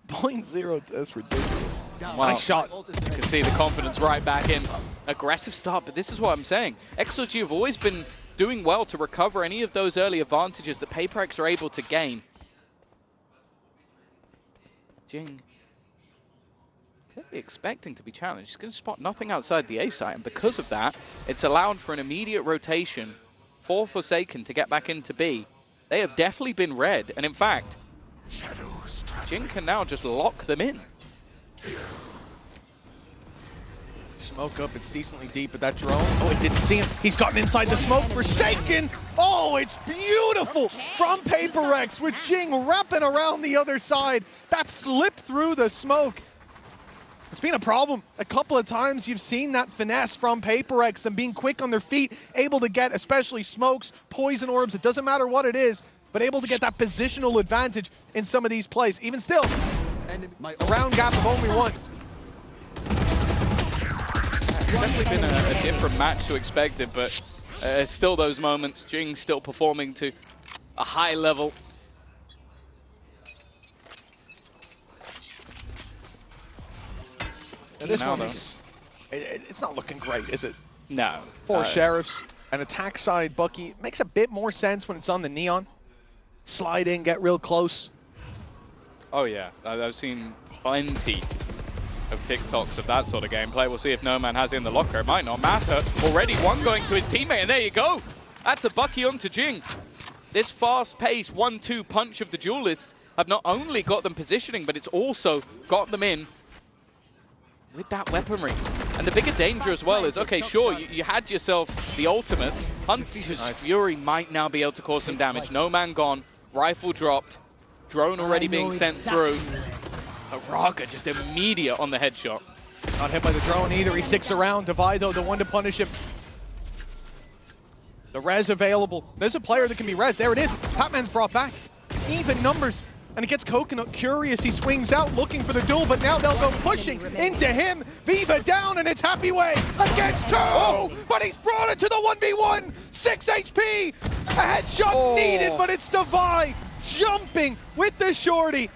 0.0, that's ridiculous. Wow. Nice shot. You can see the confidence right back in. Aggressive start, but this is what I'm saying. XOG have always been doing well to recover any of those early advantages that PaperX are able to gain. Jing could be expecting to be challenged. He's going to spot nothing outside the A site, and because of that, it's allowed for an immediate rotation for Forsaken to get back into B. They have definitely been red, and in fact, Jing can now just lock them in. Smoke up, it's decently deep, but that drone, oh, it didn't see him. He's gotten inside the smoke, Forsaken. Oh, it's beautiful from PaperX with Jing wrapping around the other side. That slipped through the smoke. It's been a problem. A couple of times you've seen that finesse from PaperX, them being quick on their feet, able to get especially smokes, poison orbs, it doesn't matter what it is, but able to get that positional advantage in some of these plays. Even still, a round gap of only one. It's definitely been a different match to expected, but still those moments, Jing still performing to a high level. And this one, it's not looking great, is it? No. Four Sheriffs, an attack side Bucky. Makes a bit more sense when it's on the Neon. Slide in, get real close. Oh yeah, I've seen plenty of TikToks of that sort of gameplay. We'll see if No Man has it in the locker. It might not matter. Already one going to his teammate, and there you go. That's a Bucky onto Jing. This fast-paced 1-2 punch of the Duelists have not only got them positioning, but it's also got them in with that weaponry. And the bigger danger as well is, okay, sure, you had yourself the ultimates. Hunter's Fury might now be able to cause some damage. No Man gone, rifle dropped, drone already being sent through. Raga just immediate on the headshot. Not hit by the drone either, he sticks around. Divide though, the one to punish him. The res available. There's a player that can be res, there it is. Patman's brought back, even numbers. And it gets Coconut curious, he swings out looking for the duel, but now they'll go pushing into him. Viva down, and it's Happy Way against two, but he's brought it to the 1v1. 6 HP, a headshot needed, but it's Divide jumping with the shorty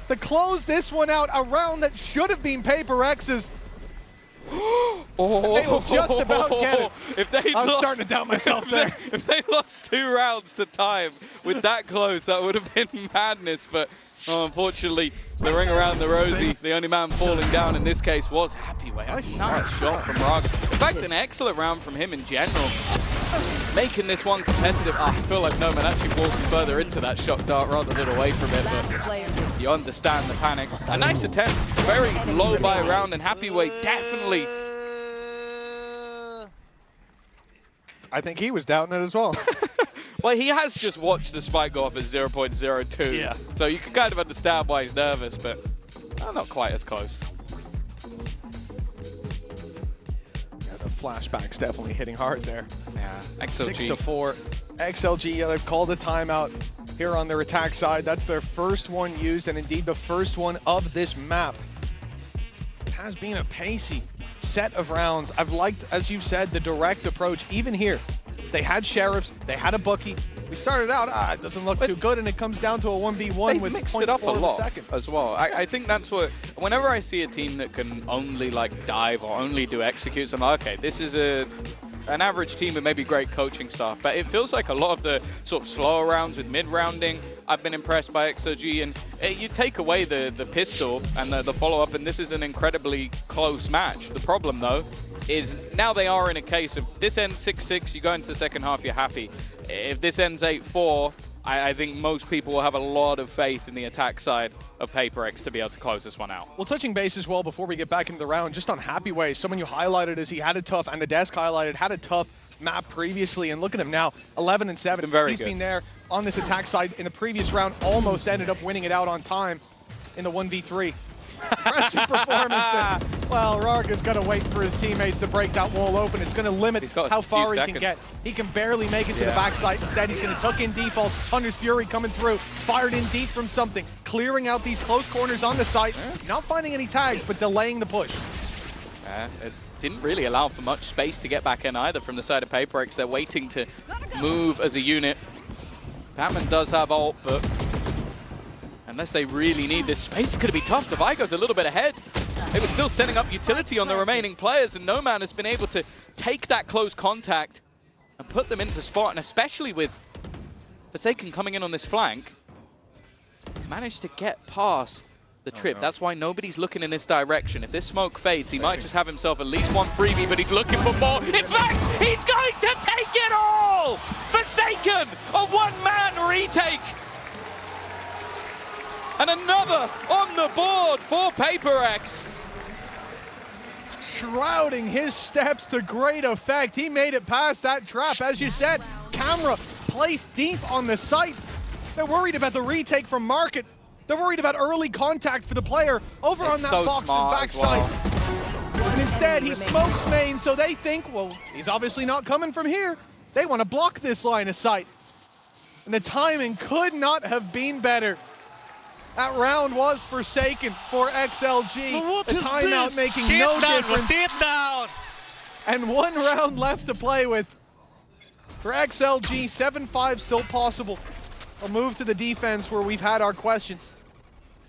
to close this one out. A round that should have been PaperX's. They will just about get it. If they I'm starting to doubt myself there. If they lost 2 rounds to time with that close, that would have been madness. But unfortunately, the ring around the rosy, the only man falling down in this case was Happy Way. Nice shot from Raga. In fact, an excellent round from him in general. Making this one competitive. I feel like No Man actually walking further into that shot dart rather than away from it. But you understand the panic. A nice attempt. Very low by a round, and Happy Way definitely. I think he was doubting it as well. Well, he has just watched the spike go off at 0.02. Yeah. So you can kind of understand why he's nervous, but not quite as close. Flashbacks definitely hitting hard there. Yeah, XLG. 6-4. XLG, they've called a timeout here on their attack side. That's their first one used, and indeed the first one of this map. It has been a pacey set of rounds. I've liked, as you've said, the direct approach. Even here, they had Sheriffs, they had a Bucky. We started out, it doesn't look too good, and it comes down to a 1v1 with mixed it up a lot second. as well. I think that's what, whenever I see a team that can only like dive or only do executes, I'm like, okay, this is an average team with maybe great coaching staff, but it feels like a lot of the sort of slower rounds with mid-rounding, I've been impressed by XOG, and you take away the pistol and the follow-up, and this is an incredibly close match. The problem, though, is now they are in a case of this ends 6-6, you go into the second half, you're happy. If this ends 8-4, I think most people will have a lot of faith in the attack side of PaperX to be able to close this one out. Well, touching base as well before we get back into the round, just on Happy Way, someone you highlighted as he had a tough, and the desk highlighted, had a tough map previously, and look at him now, 11-7. He's been there on this attack side in the previous round, almost ended up winning it out on time in the 1v3. Impressive performance. Well, Rarga's going to wait for his teammates to break that wall open. It's going to limit how far he can get. He can barely make it to the backside. Instead, he's going to tuck in default. Hunter's Fury coming through. Fired in deep from something. Clearing out these close corners on the site. Not finding any tags, but delaying the push. It didn't really allow for much space to get back in either from the side of PaperX. They're waiting to move as a unit. Kaplan does have ult, but unless they really need this space, it's going to be tough. The Vigo's a little bit ahead. They were still setting up utility on the remaining players, and Noman has been able to take that close contact and put them into spot, and especially with Forsaken coming in on this flank, he's managed to get past the trip. That's why nobody's looking in this direction. If this smoke fades, he might just have himself at least one freebie, but he's looking for more. In fact, he's going to take it all! Forsaken, a one-man retake! And another on the board for PaperX. Shrouding his steps to great effect. He made it past that trap. As you said, camera placed deep on the site. They're worried about the retake from Market. They're worried about early contact for the player over on that box and backside. And instead, he smokes main, so they think, well, he's obviously not coming from here. They want to block this line of sight. And the timing could not have been better. That round was forsaken for XLG. The timeout making no difference. Sit down! And one round left to play with. For XLG, 7-5 still possible. They'll move to the defense where we've had our questions.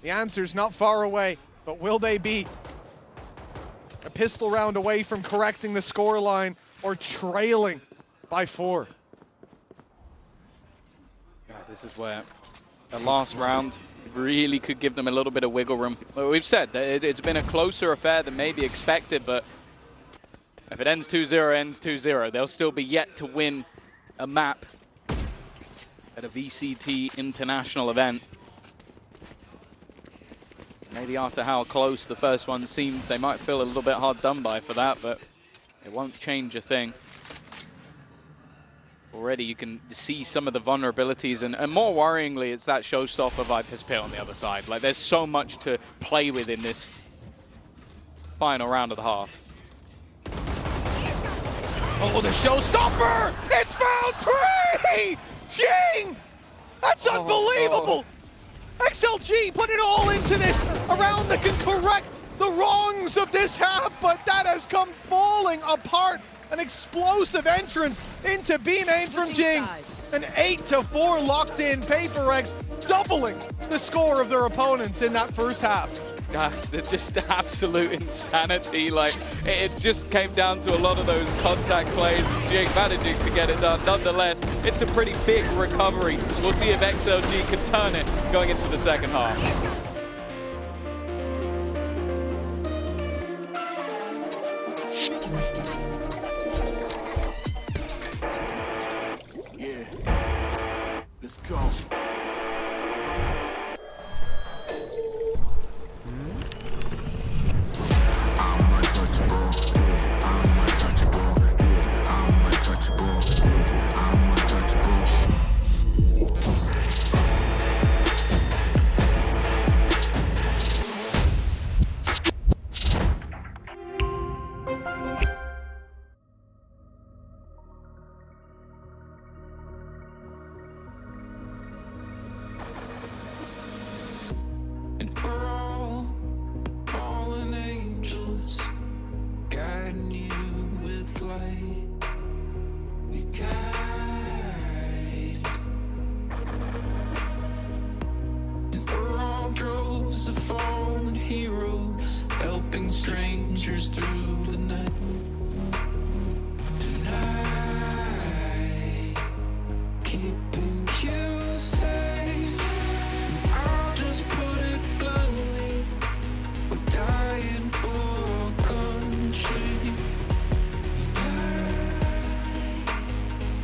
The answer's not far away, but will they be a pistol round away from correcting the scoreline or trailing by 4? This is where the last round really could give them a little bit of wiggle room. Well, we've said that it's been a closer affair than maybe expected, but if it ends 2-0, ends 2-0. They'll still be yet to win a map at a VCT international event. Maybe after how close the first one seemed, they might feel a little bit hard done by for that, but it won't change a thing. Already you can see some of the vulnerabilities, and more worryingly, it's that showstopper Viper's Pit on the other side. Like, there's so much to play with in this final round of the half. Oh, the showstopper! It's found 3! Jing! That's unbelievable! XLG put it all into this, a round that can correct the wrongs of this half, but that has come falling apart. An explosive entrance into B main from Jing. An 8-4 locked in PaperX, doubling the score of their opponents in that first half. It's just absolute insanity. Like, it just came down to a lot of those contact plays and Jing managing to get it done. Nonetheless, it's a pretty big recovery. We'll see if XLG can turn it going into the second half. Let's go. Strangers through the night. Tonight, keeping you safe. I'll just put it bluntly, we're dying for our country.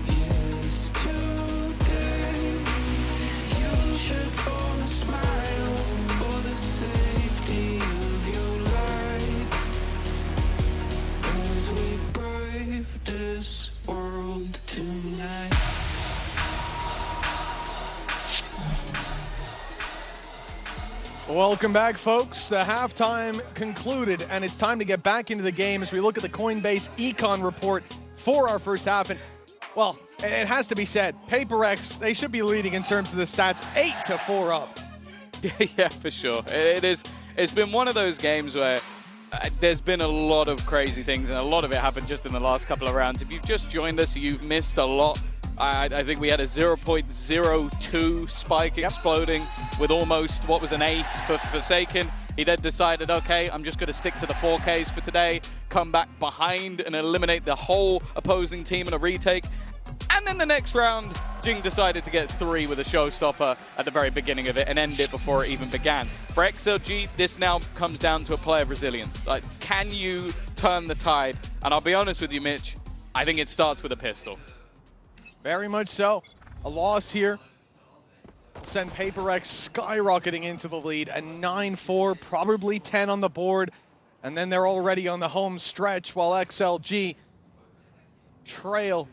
Yes, today you should form a smile for the safety of your life. Welcome back, folks. The halftime concluded, and it's time to get back into the game as we look at the Coinbase Econ report for our first half. And, well, it has to be said, PaperX, they should be leading in terms of the stats, 8-4 up. Yeah, for sure. It's been one of those games where there's been a lot of crazy things, and a lot of it happened just in the last couple of rounds. If you've just joined us, you've missed a lot. I think we had a 0.02 spike exploding with almost what was an ace for Forsaken. He then decided, okay, I'm just going to stick to the 4Ks for today, come back behind and eliminate the whole opposing team in a retake. And then the next round, Jing decided to get 3 with a showstopper at the very beginning of it and end it before it even began. For XLG, this now comes down to a play of resilience. Like, can you turn the tide? And I'll be honest with you, Mitch, I think it starts with a pistol. Very much so. A loss here send PaperX skyrocketing into the lead. A 9-4, probably 10 on the board. And then they're already on the home stretch while XLG trail,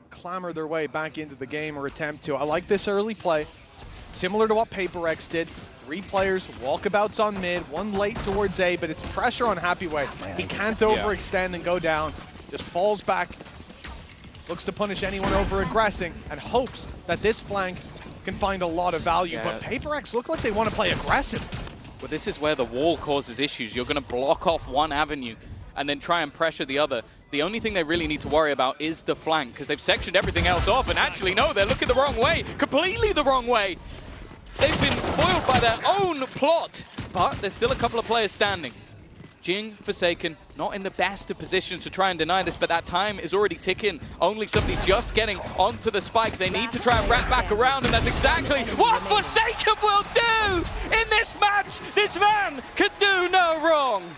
clamber their way back into the game or attempt to. I like this early play. Similar to what PaperX did. 3 players, walkabouts on mid, 1 late towards A, but it's pressure on Happyway. He can't overextend and go down. Just falls back. Looks to punish anyone over-aggressing and hopes that this flank can find a lot of value. But PaperX look like they want to play aggressive. Well, this is where the wall causes issues. You're going to block off one avenue and then try and pressure the other. The only thing they really need to worry about is the flank, because they've sectioned everything else off. And actually, no, they're looking the wrong way, completely the wrong way. They've been foiled by their own plot, but there's still a couple of players standing. Jing, Forsaken, not in the best of positions to try and deny this, but that time is already ticking. Only somebody just getting onto the spike. They need to try and wrap back around, and that's exactly what Forsaken will do in this match. This man could do no wrong.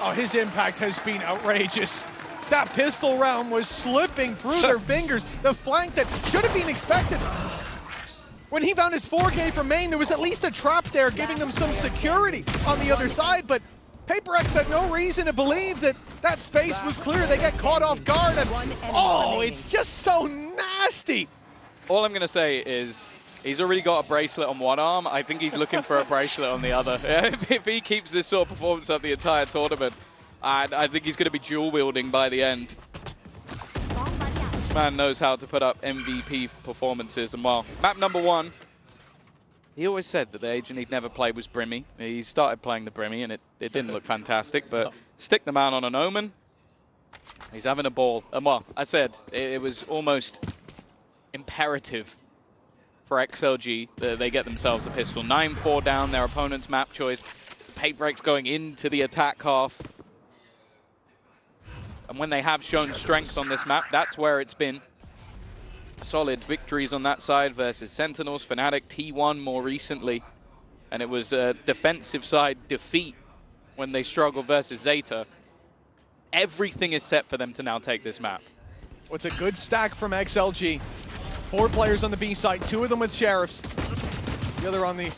Oh, his impact has been outrageous. That pistol round was slipping through their fingers. The flank that should have been expected. When he found his 4K from main, there was at least a trap there giving them some security on the other side, but PaperX had no reason to believe that that space was clear. They get caught off guard, and oh, it's just so nasty. All I'm going to say is he's already got a bracelet on one arm. I think he's looking for a bracelet on the other. If he keeps this sort of performance up the entire tournament, I think he's going to be dual-wielding by the end. This man knows how to put up MVP performances. And well, map number 1, he always said that the agent he'd never played was Brimmy. He started playing the Brimmy, and it didn't look fantastic, but stick the man on an Omen. He's having a ball. And well, I said, it was almost imperative for XLG that they get themselves a pistol. 9-4 down, their opponent's map choice. PaperX going into the attack half. And when they have shown strength on this map, that's where it's been. Solid victories on that side versus Sentinels, Fnatic, T1 more recently. And it was a defensive side defeat when they struggled versus Zeta. Everything is set for them to now take this map. What's a good stack from XLG. 4 players on the B side, 2 of them with Sheriffs. The other on the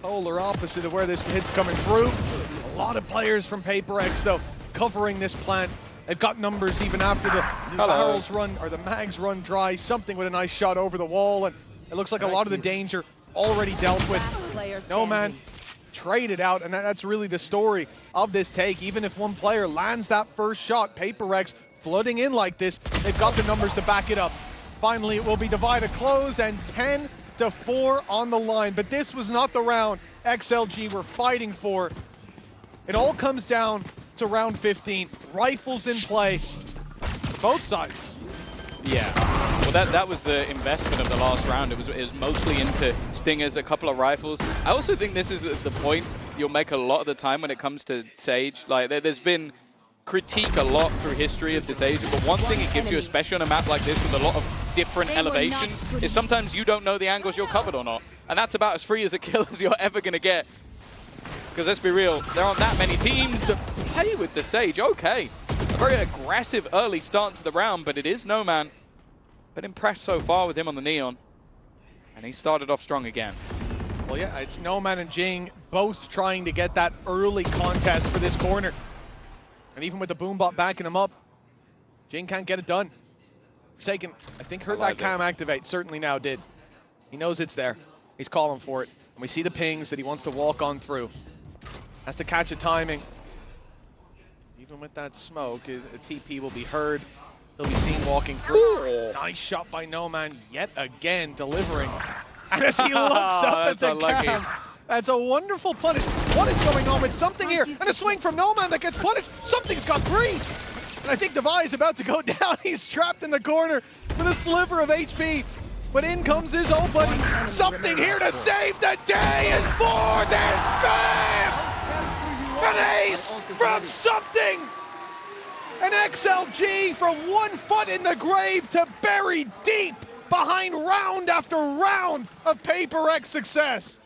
polar opposite of where this hit's coming through. A lot of players from PaperX, though, covering this plant. They've got numbers even after the barrels run, or the mags run dry. Something with a nice shot over the wall, and it looks like a lot of the danger already dealt with. No man traded out, and that's really the story of this take. Even if one player lands that first shot, PaperX flooding in like this, they've got the numbers to back it up. Finally, it will be divided close, and 10-4 on the line. But this was not the round XLG were fighting for. It all comes down to round 15. Rifles in play, both sides. Yeah, well that was the investment of the last round. It was mostly into stingers, a couple of rifles. I also think this is the point you'll make a lot of the time when it comes to Sage. Like there's been critique a lot through history of this agent, but one thing it gives you, especially on a map like this with a lot of different elevations, is sometimes you don't know the angles you're covered or not. And that's about as free as a kill as you're ever going to get. Because let's be real, there aren't that many teams that play with the Sage. Okay, a very aggressive early start to the round, but it is No Man. But impressed so far with him on the Neon. And he started off strong again. Well, yeah, it's No Man and Jing both trying to get that early contest for this corner. And even with the Boombot backing him up, Jing can't get it done. Forsaken, I think, heard that cam activate. Certainly now did. He knows it's there. He's calling for it. And we see the pings that he wants to walk on through. Has to catch a timing. Even with that smoke, a TP will be heard. He'll be seen walking through. Nice shot by Noman yet again, delivering. And as he looks up at the cam, that's a wonderful punish. What is going on with something here? And a swing from Noman that gets punished. Something's got 3. And I think Devi is about to go down. He's trapped in the corner with a sliver of HP. But in comes his old buddy. Something here to save the day is for this fifth. An ace from something. An XLG from 1 foot in the grave to buried deep behind round after round of Paper X success.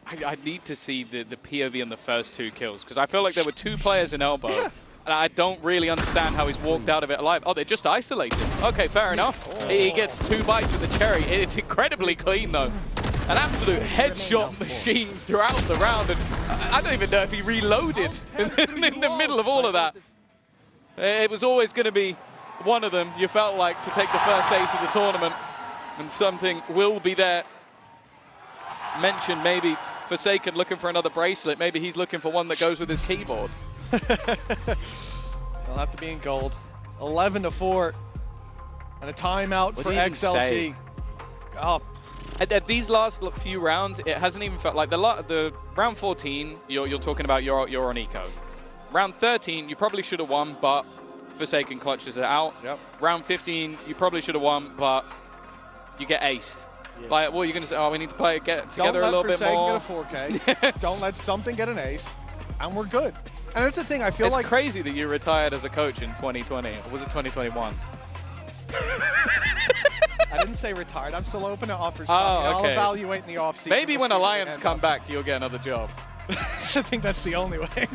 I need to see the POV on the first 2 kills, because I feel like there were 2 players in elbow, and I don't really understand how he's walked out of it alive. Oh, they're just isolated. Okay, fair enough. He gets 2 bites of the cherry. It's incredibly clean, though. An absolute headshot machine throughout the round, and I don't even know if he reloaded in the middle of all of that. It was always going to be one of them, you felt like, to take the first ace of the tournament, and something will be there. Mentioned maybe Forsaken looking for another bracelet. Maybe he's looking for one that goes with his keyboard. They'll have to be in gold. 11-4. And a timeout for XLG. Oh. At these last few rounds, it hasn't even felt like the round 14, you're talking about you're on eco. Round 13, you probably should have won, but Forsaken clutches it out. Yep. Round 15, you probably should have won, but you get aced. Yeah. Like, well, you're going to say, oh, we need to get together a little bit more. Don't let Forsaken get a 4K. Don't let something get an ace, and we're good. And that's the thing, I feel like... It's crazy that you retired as a coach in 2020. Or was it 2021? I didn't say retired. I'm still open to offers. Oh, okay. I'll evaluate in the offseason. Maybe when Alliance come back, you'll get another job. I think that's the only way.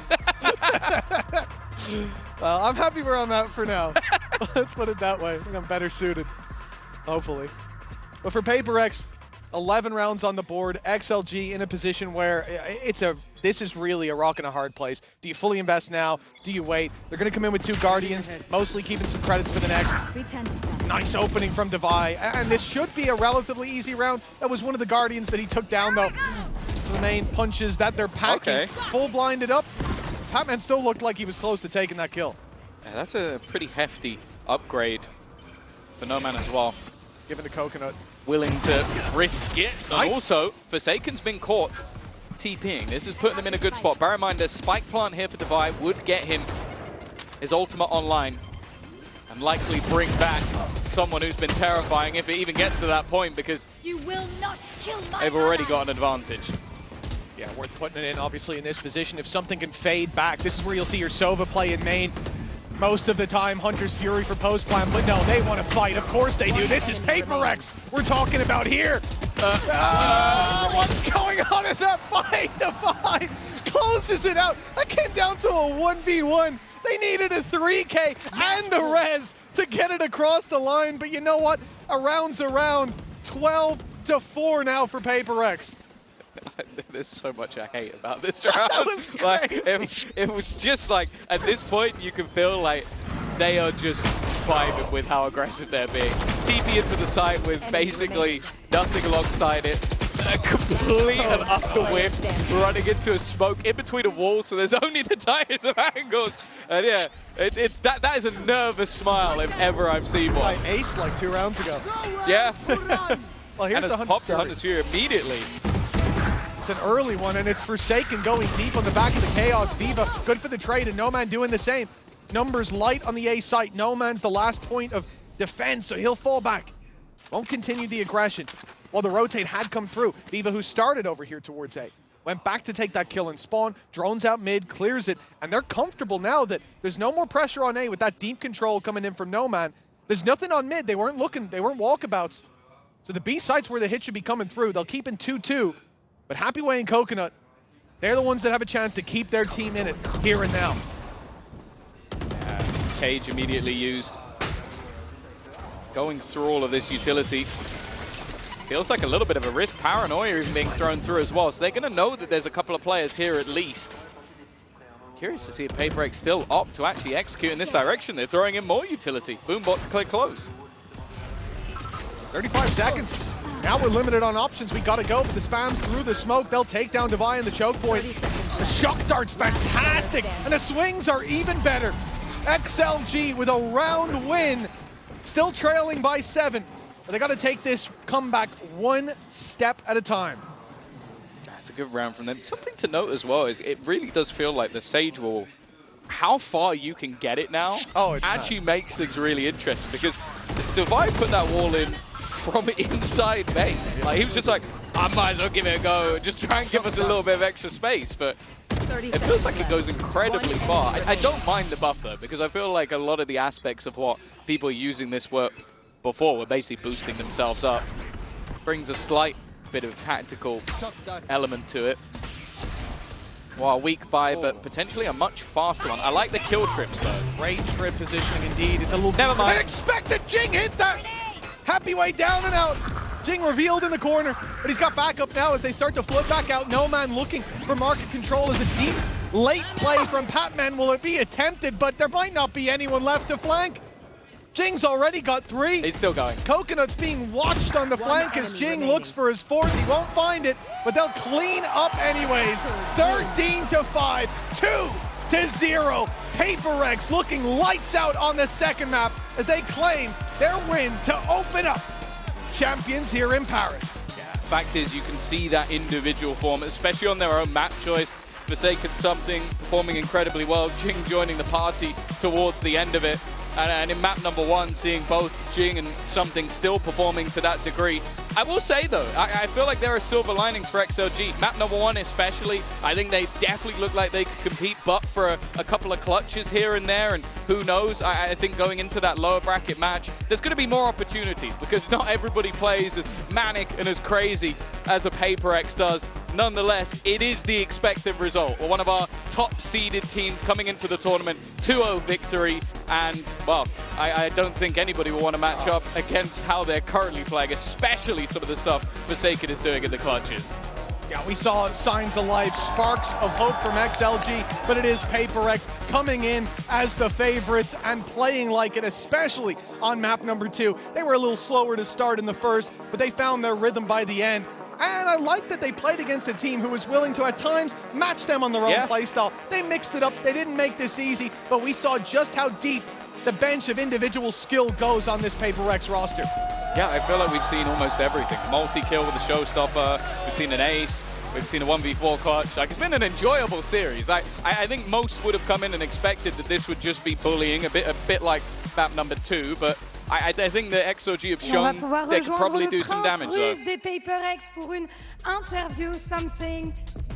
I'm happy where I'm at for now. Let's put it that way. I think I'm better suited, hopefully. But for Paper X, 11 rounds on the board. XLG in a position where this is really a rock and a hard place. Do you fully invest now? Do you wait? They're going to come in with 2 Guardians, mostly keeping some credits for the next. Nice opening from Devi. And this should be a relatively easy round. That was one of the Guardians that he took down, though. The main punches that they're packing. Full blinded up. Patman still looked like he was close to taking that kill. Yeah, that's a pretty hefty upgrade for Noman as well. Giving the Coconut. Willing to risk it. Nice. And also, Forsaken's been caught TPing. This is putting them in a good spot. Bear in mind, the spike plant here for Devi would get him his ultimate online and likely bring back someone who's been terrifying if it even gets to that point, because you will not kill my they've already got an advantage. Yeah, worth putting it in, obviously, in this position. If something can fade back, this is where you'll see your Sova play in main. Most of the time, Hunter's Fury for post-plan, but no, they want to fight. Of course they do. This is Paper X we're talking about here. What's going on? Is that fight? Devi closes it out. That came down to a 1v1. They needed a 3K and a res to get it across the line, but you know what? A round's a round. 12-4 now for Paper X. There's so much I hate about this round. That was like, it was just like, at this point, you can feel like they are just vibing with how aggressive they're being. TP into the side with basically nothing alongside it. A complete and utter whiff, running into a smoke in between a wall, so there's only the tires of angles. And yeah, that is a nervous smile if ever I've seen one. Like ace like 2 rounds ago. Yeah. Well, here's and popped the Hunter's Fury immediately. It's an early one, and it's Forsaken going deep on the back of the Chaos. Viva, good for the trade, and Noman doing the same. Numbers light on the A site. Noman's the last point of defense, so he'll fall back. Won't continue the aggression. While the rotate had come through, Viva, who started over here towards A, went back to take that kill and spawn, drones out mid, clears it, and they're comfortable now that there's no more pressure on A with that deep control coming in from Noman. There's nothing on mid. They weren't looking, they weren't walkabouts. So the B site's where the hit should be coming through. They'll keep in 2-2. But Happy Way and Coconut, they're the ones that have a chance to keep their team in it here and now. Cage immediately used. Going through all of this utility. Feels like a little bit of a risk. Paranoia even being thrown through as well. So they're going to know that there's a couple of players here at least. Curious to see if Paper X still opt to actually execute in this direction. They're throwing in more utility. Boombot to clear close. 35 seconds. Now we're limited on options. We gotta go, but the spam's through the smoke. They'll take down Devi in the choke point. The shock dart's fantastic, and the swings are even better. XLG with a round win, still trailing by 7. But they gotta take this comeback one step at a time. That's a good round from them. Something to note as well is it really does feel like the Sage wall, how far you can get it now, actually makes things really interesting, because Devi put that wall in from inside main. Like, he was just like, I might as well give it a go, just try and give us a little bit of extra space, but it feels like it goes incredibly far. I don't mind the buff though, because I feel like a lot of the aspects of what people using this were before were basically boosting themselves up. Brings a slight bit of tactical element to it. Well, a weak buy, but potentially a much faster one. I like the kill trips though. Great trip positioning indeed. It's a little never mind. Unexpected. Jing hit that. Happy way down and out. Jing revealed in the corner, but he's got backup now as they start to float back out. No man looking for market control as a deep late play from Patman. Will it be attempted? But there might not be anyone left to flank. Jing's already got 3. He's still going. Coconut's being watched on the flank as Jing looks for his 4th. He won't find it, but they'll clean up anyways. 13-5, 2-0. PaperX looking lights out on the second map as they claim their win to open up Champions here in Paris. Fact is, you can see that individual form, especially on their own map choice. Forsaken something, performing incredibly well. Jing joining the party towards the end of it. And in map number 1, seeing both Jing and Something still performing to that degree. I will say though, I feel like there are silver linings for XLG. Map number 1 especially, I think they definitely look like they could compete, but for a couple of clutches here and there, and who knows, I think going into that lower bracket match, there's going to be more opportunities, because not everybody plays as manic and as crazy as a PaperX does. Nonetheless, it is the expected result. We're one of our top seeded teams coming into the tournament, 2-0 victory, and well, I don't think anybody will want to match up against how they're currently playing, especially some of the stuff Forsaken is doing in the clutches. Yeah, we saw signs of life, sparks of hope from XLG, but it is PaperX coming in as the favorites and playing like it, especially on map number 2. They were a little slower to start in the first, but they found their rhythm by the end. And I like that they played against a team who was willing to, at times, match them on their own playstyle. They mixed it up. They didn't make this easy, but we saw just how deep the bench of individual skill goes on this PaperX roster. Yeah, I feel like we've seen almost everything. Multi-kill with the showstopper. We've seen an ace. We've seen a 1v4 clutch. Like, it's been an enjoyable series. I think most would have come in and expected that this would just be bullying, a bit like map number 2, but I think the XOG have shown they could probably do some damage though. Des PaperX pour une interview, Something.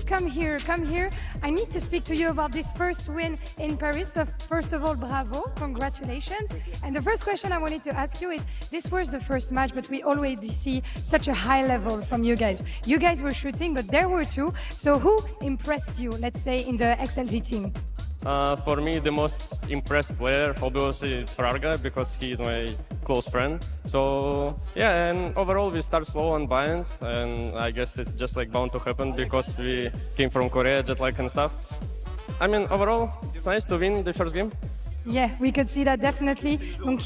Come here, come here. I need to speak to you about this first win in Paris. So first of all, bravo, congratulations. And the first question I wanted to ask you is, this was the first match, but we already see such a high level from you guys. You guys were shooting, but there were 2. So who impressed you, let's say, in the XLG team? For me, the most impressed player, obviously, it's Frarga, because he is my close friend. So, yeah, and overall, we start slow on bind, and I guess it's just like bound to happen because we came from Korea, jet lag and stuff. I mean, overall, it's nice to win the first game. Yeah, we could see that definitely. Donc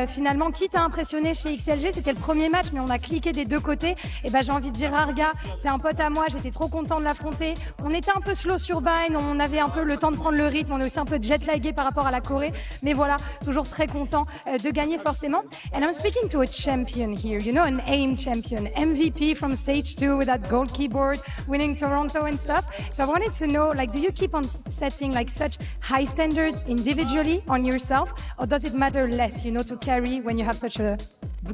finalement, qui t'a impressionné chez XLG? C'était le premier match, mais on a cliqué des deux côtés. Et ben j'ai envie de dire Arga, c'est un pote à moi, j'étais trop content de l'affronter. On était un peu slow sur Bind, on avait un peu le temps de prendre le rythme, on est aussi un peu jet-lagué par rapport à la Corée. Mais voilà, toujours très content de gagner forcément. And I'm speaking to a champion here, you know, an AIM champion, MVP from Stage 2 with that gold keyboard, winning Toronto and stuff. So I wanted to know, like, do you keep on setting like such high standards individually on yourself, or does it matter less, you know, to carry when you have such a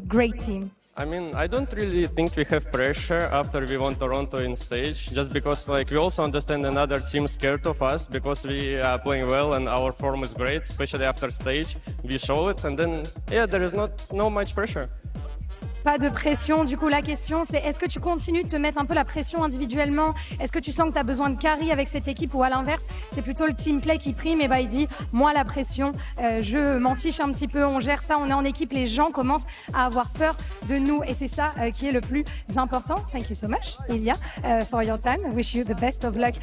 great team? I mean, I don't really think we have pressure after we won Toronto in stage, just because like we also understand another team scared of us because we are playing well and our form is great, especially after stage. We show it, and then yeah, there is no much pressure. Pas de pression. Du coup, la question, c'est est-ce que tu continues de te mettre un peu la pression individuellement? Est-ce que tu sens que tu as besoin de carry avec cette équipe, ou à l'inverse, c'est plutôt le team play qui prime et bah il dit, moi la pression, je m'en fiche un petit peu, on gère ça, on est en équipe, les gens commencent à avoir peur de nous et c'est ça qui est le plus important. Thank you so much, Ilya, for your time. I wish you the best of luck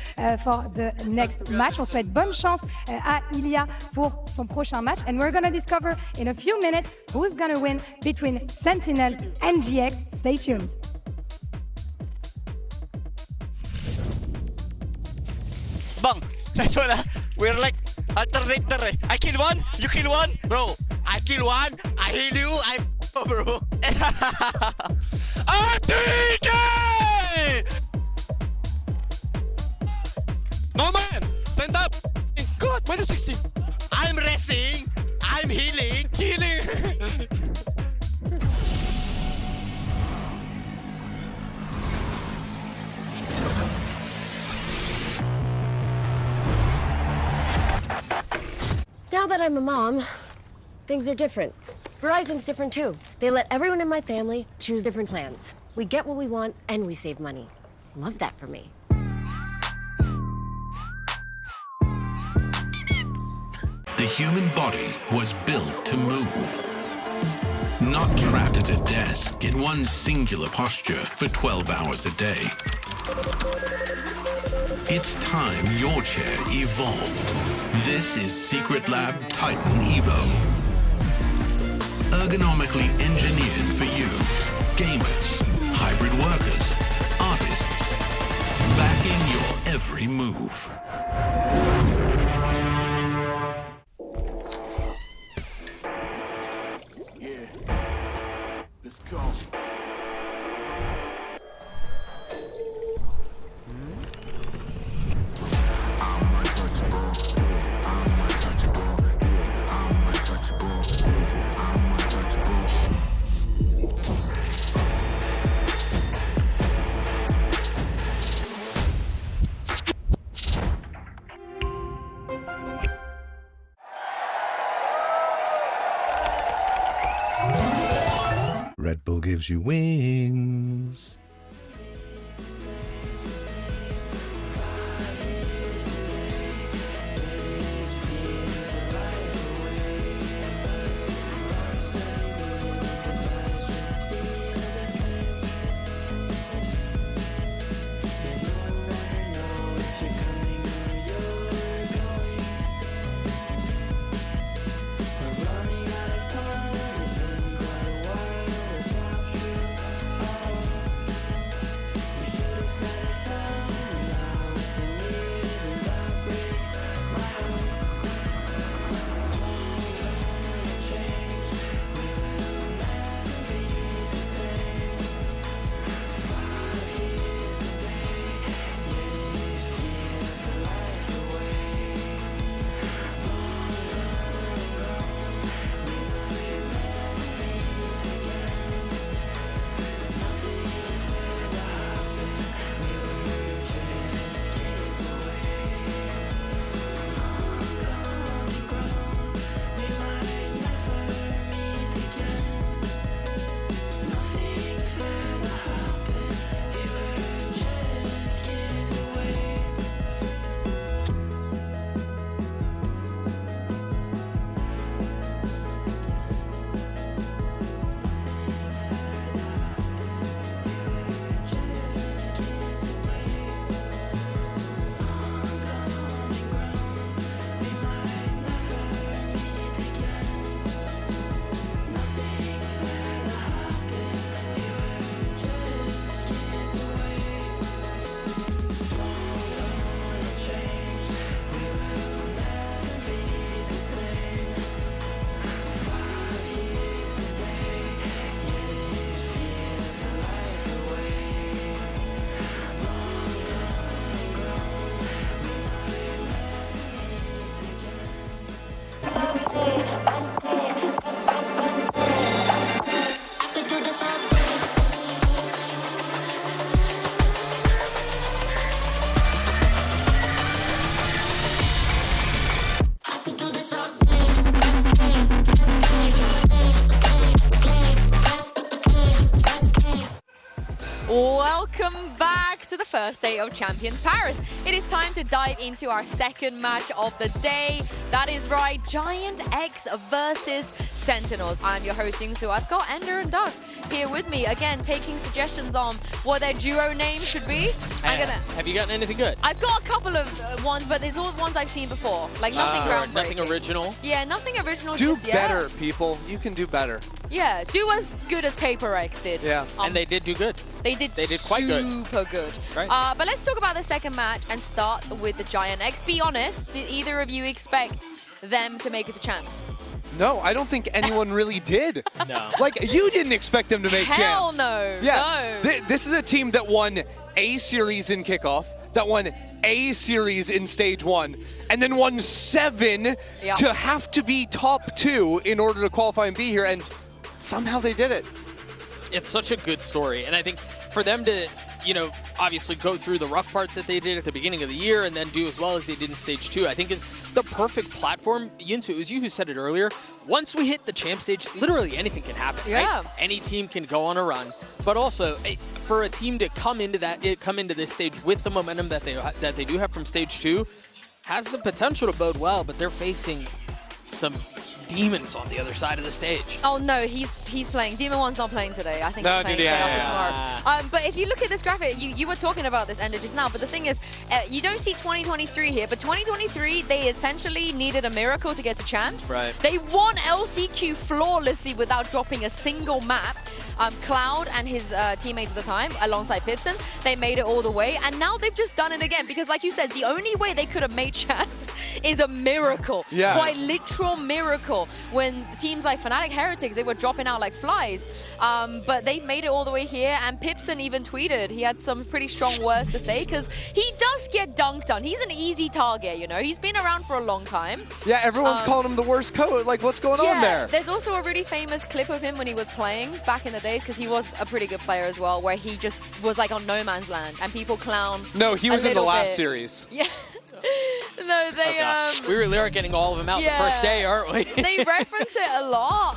for the next match. On souhaite bonne chance à Ilya pour son prochain match, and we're gonna discover in a few minutes who's gonna win between Sentinels and GX. Stay tuned. Bang, that's all. We're like alternator. I kill one, you kill one, bro. I kill one, I heal you, bro. RTK! No man, stand up. Good, minus 60. I'm resting, I'm healing, killing. Now that I'm a mom, things are different. Verizon's different too. They let everyone in my family choose different plans. We get what we want and we save money. Love that for me. The human body was built to move. Not trapped at a desk in one singular posture for 12 hours a day. It's time your chair evolved. This is Secret Lab Titan Evo. Ergonomically engineered for you. Gamers, hybrid workers, artists. Backing your every move. Let's go. Red Bull gives you wings. Welcome back to the first day of Champions Paris. It is time to dive into our second match of the day. That is right, Giant X versus Sentinels. I'm your hosting, so I've got Ender and Doug here with me, again, taking suggestions on what their duo name should be. Have you gotten anything good? I've got a couple of ones, but there's all ones I've seen before. Like nothing groundbreaking. Nothing original? Yeah, nothing original Do just yet. better, people. You can do better. Yeah, do as good as Paper X did. Yeah, and they did do good. They did quite good. Super good. Right. But let's talk about the second match and start with the Giant X. Be honest, did either of you expect them to make it to champs? No, I don't think anyone really did. No. Like, you didn't expect them to make Hell champs. no. Yeah. No. This is a team that won a series in kickoff, that won a series in stage 1, and then won 7 to have to be top 2 in order to qualify and be here, and somehow they did it. It's such a good story, and I think for them to, you know, obviously go through the rough parts that they did at the beginning of the year and then do as well as they did in stage 2, I think is the perfect platform. Yinsu, it was you who said it earlier. Once we hit the champ stage, literally anything can happen, right? Any team can go on a run, but also for a team to come into this stage with the momentum that they do have from stage 2 has the potential to bode well, but they're facing some demons on the other side of the stage. Oh no, he's playing. Demon 1's not playing today. I think he's playing day after tomorrow. But if you look at this graphic, you were talking about this Ender just now, but the thing is, you don't see 2023 here, but 2023, they essentially needed a miracle to get to champs. Right. They won LCQ flawlessly without dropping a single map. Cloud and his teammates at the time, alongside Pipson, they made it all the way, and now they've just done it again, because like you said, the only way they could have made champs is a miracle. Yeah. Quite literal miracle. When teams like Fnatic, Heretics, they were dropping out like flies. But they made it all the way here, and Pipson even tweeted. He had some pretty strong words to say, because he does get dunked on. He's an easy target, you know. He's been around for a long time. Yeah, everyone's calling him the worst coach. Like, what's going on there? There's also a really famous clip of him when he was playing back in the days, because he was a pretty good player as well, where he just was like on no man's land, and people clown. No, he was in the last series. Yeah. No, they we really are getting all of them out the first day, aren't we? They reference it a lot,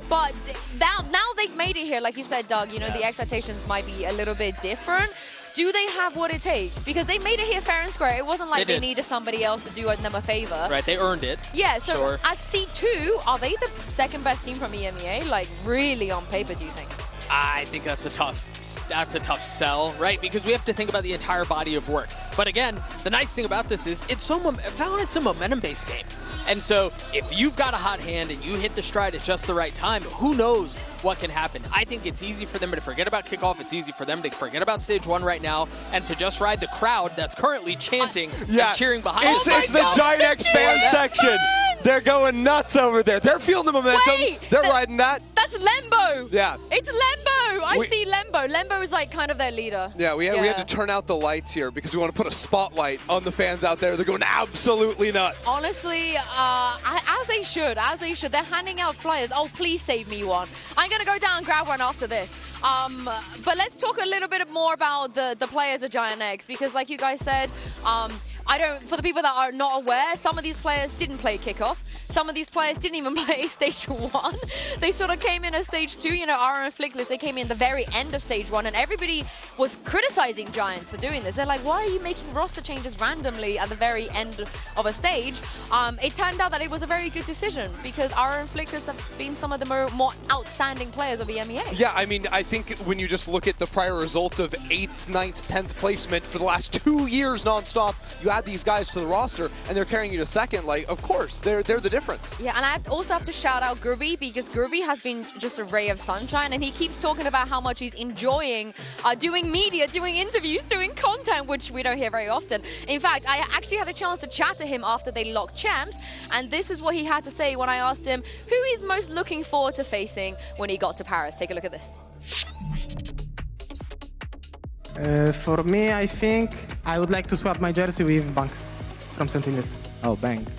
but now they've made it here, like you said, Doug. You know, the expectations might be a little bit different. Do they have what it takes? Because they made it here fair and square. It wasn't like they needed somebody else to do them a favor. Right, they earned it. Yeah, so as C2, are they the second best team from EMEA? Like, really on paper, do you think? I think that's a tough sell, right? Because we have to think about the entire body of work. But again, the nice thing about this is Valorant's a momentum-based game. And so if you've got a hot hand and you hit the stride at just the right time, who knows what can happen. I think it's easy for them to forget about kickoff. It's easy for them to forget about stage 1 right now and to just ride the crowd that's currently chanting and cheering behind us. It's the Giant X fan section. They're going nuts over there. They're feeling the momentum. They're riding that. That's Lembo. Yeah. It's Lembo. I see Lembo. Lembo is like kind of their leader. Yeah, we had to turn out the lights here because we want to put a spotlight on the fans out there. They're going absolutely nuts. Honestly, as they should. They're handing out flyers. Oh, please save me one. I'm going to go down and grab one after this. But let's talk a little bit more about the players of Giant X, because like you guys said, for the people that are not aware, some of these players didn't play kickoff. Some of these players didn't even play stage 1. They sort of came in as stage 2. You know, Ara and Flickless, they came in the very end of stage 1, and everybody was criticizing Giants for doing this. They're like, why are you making roster changes randomly at the very end of a stage? It turned out that it was a very good decision, because Ara and Flickless have been some of the more outstanding players of the EMEA. Yeah, I mean, I think when you just look at the prior results of 8th, 9th, 10th placement for the last 2 years nonstop, you add these guys to the roster, and they're carrying you to second. Like, of course, they're the difference. Yeah, and I also have to shout out Gruby, because Gruby has been just a ray of sunshine, and he keeps talking about how much he's enjoying doing media, doing interviews, doing content, which we don't hear very often. In fact, I actually had a chance to chat to him after they locked champs, and this is what he had to say when I asked him who he's most looking forward to facing when he got to Paris. Take a look at this. For me, I think I would like to swap my jersey with Bank from St. Louis. Oh, Bank.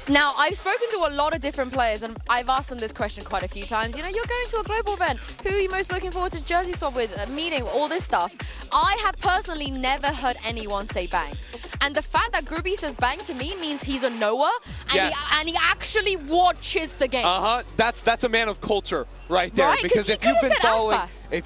Now, I've spoken to a lot of different players, and I've asked them this question quite a few times. You know, you're going to a global event. Who are you most looking forward to jersey swap with, meeting, all this stuff? I have personally never heard anyone say Bang. And the fact that Gruby says Bang to me means he's a knower, and he actually watches the game. That's a man of culture right there. Right? Because if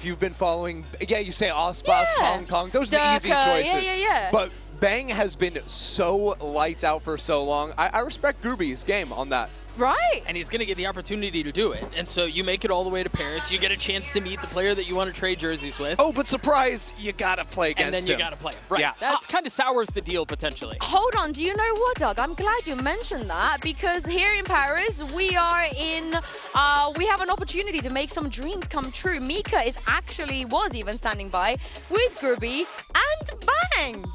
you've been following, yeah, you say Ospas, Kong, those are the easy choices. Yeah. But Bang has been so lights out for so long. I respect Gruby's game on that. Right. And he's going to get the opportunity to do it. And so you make it all the way to Paris. You get a chance to meet the player that you want to trade jerseys with. Oh, but surprise, you got to play against him. And then you got to play him. Right. Yeah. That kind of sours the deal, potentially. Hold on. Do you know what, Doug? I'm glad you mentioned that because here in Paris, we are in, we have an opportunity to make some dreams come true. Mika was even standing by with Gruby and Bang.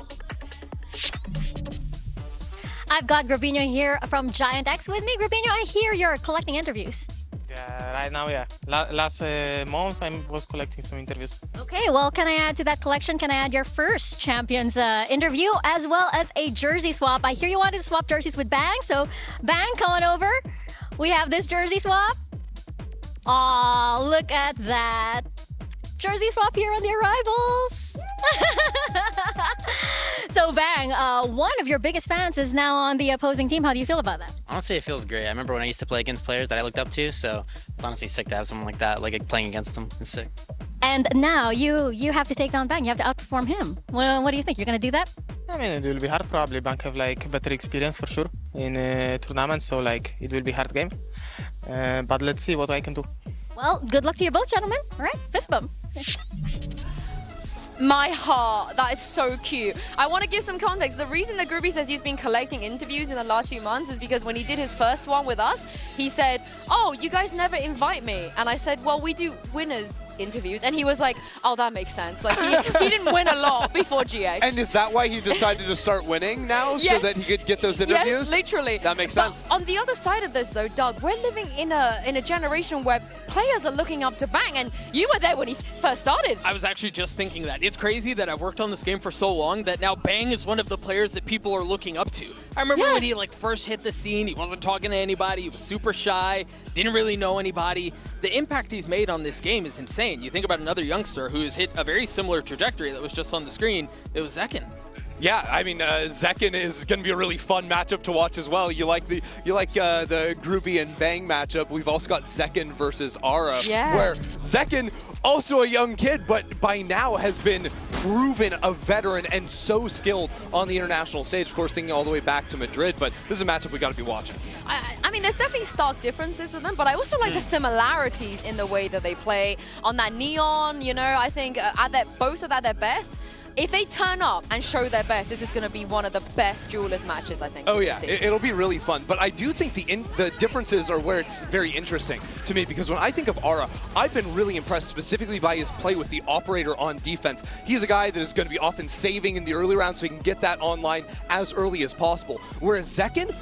I've got Grubinho here from Giant X with me. Grubinho, I hear you're collecting interviews. Yeah, right now, yeah. Last month, I was collecting some interviews. Okay, well, can I add to that collection? Can I add your first Champions interview as well as a jersey swap? I hear you wanted to swap jerseys with Bang, so Bang, come on over. We have this jersey swap. Aw, look at that. Jersey swap here on the Arrivals. So Bang, one of your biggest fans is now on the opposing team. How do you feel about that? Honestly, it feels great. I remember when I used to play against players that I looked up to, so it's honestly sick to have someone like that, like playing against them. It's sick. And now you have to take down Bang. You have to outperform him. Well, what do you think? You're going to do that? I mean, it will be hard. Probably Bank have like better experience for sure in tournaments, so like it will be hard game. But let's see what I can do. Well, good luck to you both, gentlemen. All right, fist bump. My heart, that is so cute. I want to give some context. The reason that Gruby says he's been collecting interviews in the last few months is because when he did his first one with us, he said, oh, you guys never invite me. And I said, well, we do winners interviews. And he was like, oh, that makes sense. Like he didn't win a lot before GX. And is that why he decided to start winning now? Yes. So that he could get those interviews? Yes, literally. That makes but sense. On the other side of this though, Doug, we're living in a generation where players are looking up to Bang. And you were there when he first started. I was actually just thinking that. It's crazy that I've worked on this game for so long that now Bang is one of the players that people are looking up to. I remember when he like first hit the scene, he wasn't talking to anybody, he was super shy, didn't really know anybody. The impact he's made on this game is insane. You think about another youngster who has hit a very similar trajectory that was just on the screen, it was Zekin. Yeah, I mean, Zekin is going to be a really fun matchup to watch as well. You like the Gruby and Bang matchup. We've also got Zekin versus Ara, where Zekin, also a young kid, but by now has been proven a veteran and so skilled on the international stage. Of course, thinking all the way back to Madrid, but this is a matchup we got to be watching. I mean, there's definitely stark differences with them, but I also like the similarities in the way that they play. On that neon, you know, I think both are at their best. If they turn up and show their best, this is going to be one of the best duelist matches, I think. Oh yeah, it'll be really fun. But I do think the differences are where it's very interesting to me, because when I think of Ara, I've been really impressed specifically by his play with the operator on defense. He's a guy that is going to be often saving in the early rounds so he can get that online as early as possible. Whereas Zekin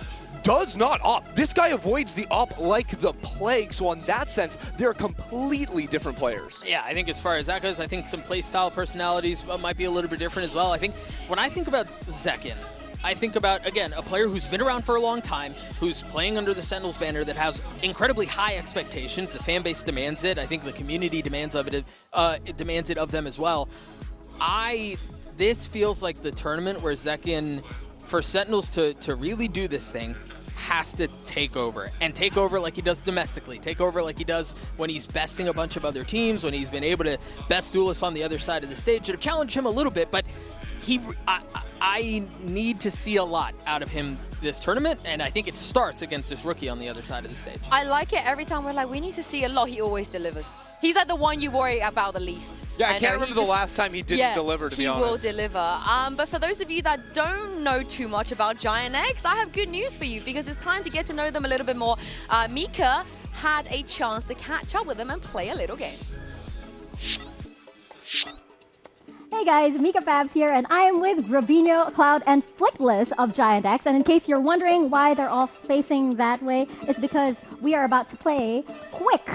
does not op. This guy avoids the op like the plague. So on that sense, they're completely different players. Yeah, I think as far as that goes, I think some playstyle personalities might be a little bit different as well. I think when I think about Zekin, I think about, again, a player who's been around for a long time, who's playing under the Sentinels banner that has incredibly high expectations. The fan base demands it. I think the community demands of it. It demands it of them as well. This feels like the tournament where Zekin, for Sentinels to really do this thing, has to take over, and take over like he does domestically, take over like he does when he's besting a bunch of other teams, when he's been able to best duelists on the other side of the stage that have challenged him a little bit, but I need to see a lot out of him this tournament, and I think it starts against this rookie on the other side of the stage. I like it every time we're like, we need to see a lot, he always delivers. He's like the one you worry about the least. Yeah, I can't remember the last time he didn't deliver, to be honest. He will deliver. But for those of you that don't know too much about Giant X, I have good news for you, because it's time to get to know them a little bit more. Mika had a chance to catch up with them and play a little game. Hey guys, Mika Fabs here, and I am with Grubinho, Cloud, and Flickless of Giant X. And in case you're wondering why they're all facing that way, it's because we are about to play Quick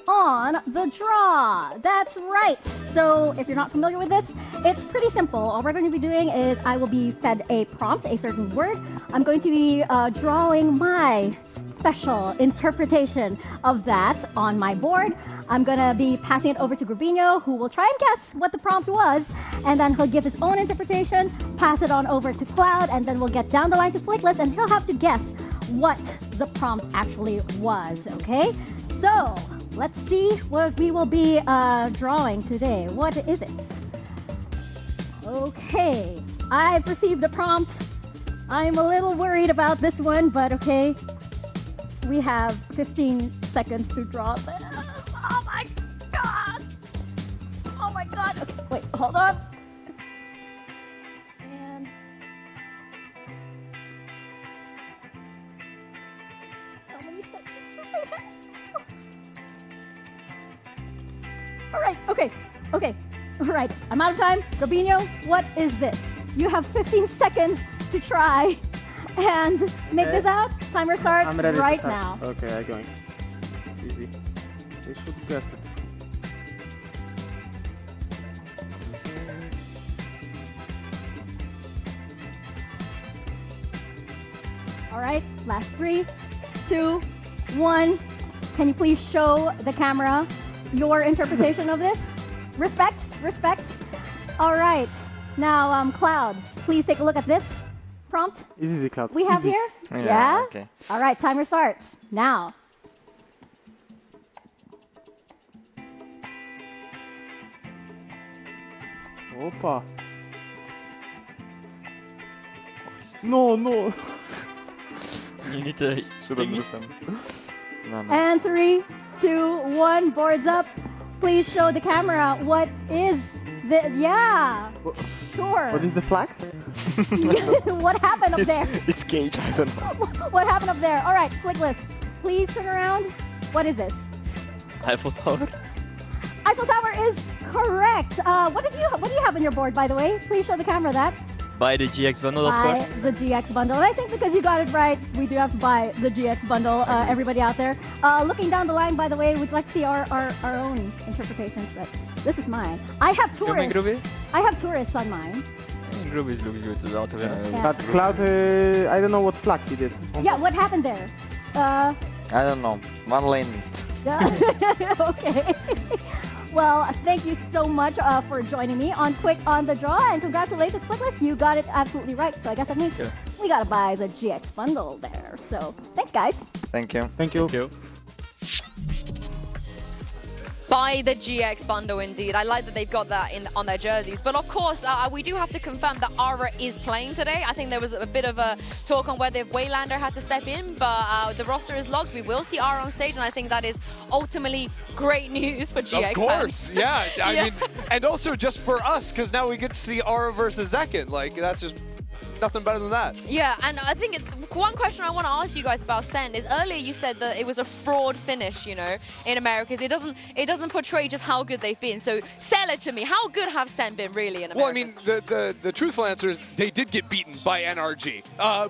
on the Draw. That's right. So if you're not familiar with this, it's pretty simple. All we're going to be doing is I will be fed a prompt, a certain word. I'm going to be drawing my special interpretation of that on my board. I'm going to be passing it over to Grubinho, who will try and guess what the prompt was, and then he'll give his own interpretation, pass it on over to Cloud, and then we'll get down the line to Flickless, and he'll have to guess what the prompt actually was, okay? So, let's see what we will be drawing today. What is it? Okay, I've received the prompt. I'm a little worried about this one, but okay. We have 15 seconds to draw this. Oh my god! Oh my god! Okay, wait, hold on. And how many seconds do I have? All right, okay. All right, I'm out of time. Robinho, what is this? You have 15 seconds to try and make this out. Timer starts right now. Okay, I'm going. It's easy. They should guess it. All right, last 3, 2, 1. Can you please show the camera your interpretation of this? Respect. All right, now Cloud, please take a look at this prompt. Easy, Cloud. We have here? Yeah? Okay. All right, timer starts now. Opa. No. You need to... Should understand. No. And 3, 2, 1, boards up. Please show the camera what is the... Yeah, sure. What is the flag? What happened up there? It's cage, I don't know. What happened up there? All right, Flickless, please turn around. What is this? Eiffel Tower? Eiffel Tower is correct. What do you have on your board, by the way? Please show the camera that. Buy the GX bundle, of Buy course. the GX bundle. And I think because you got it right, we do have to buy the GX bundle, everybody out there. Looking down the line, by the way, would you like to see our own interpretations? But this is mine. I have tourists. I have tourists on mine. Groovies looks good as well, to be honest. Yeah. But Cloud, I don't know what flag he did. Yeah, what happened there? I don't know. One lane missed. Okay. Well, thank you so much for joining me on Quick on the Draw, and congratulations, Flickless. You got it absolutely right. So I guess that means we gotta buy the GX bundle there. So thanks, guys. Thank you. Thank you. Buy the GX bundle, indeed. I like that they've got that on their jerseys. But of course, we do have to confirm that Aura is playing today. I think there was a bit of a talk on whether Waylander had to step in, but the roster is logged. We will see Aura on stage, and I think that is ultimately great news for GX Of course, fans. yeah. I mean, and also just for us, because now we get to see Aura versus Zekken. Like, that's just nothing better than that. Yeah, and I think one question I want to ask you guys about Sen is earlier you said that it was a fraud finish, you know, in Americas. It doesn't portray just how good they've been. So sell it to me. How good have Sen been really in Americas? Well, I mean, the truthful answer is they did get beaten by NRG,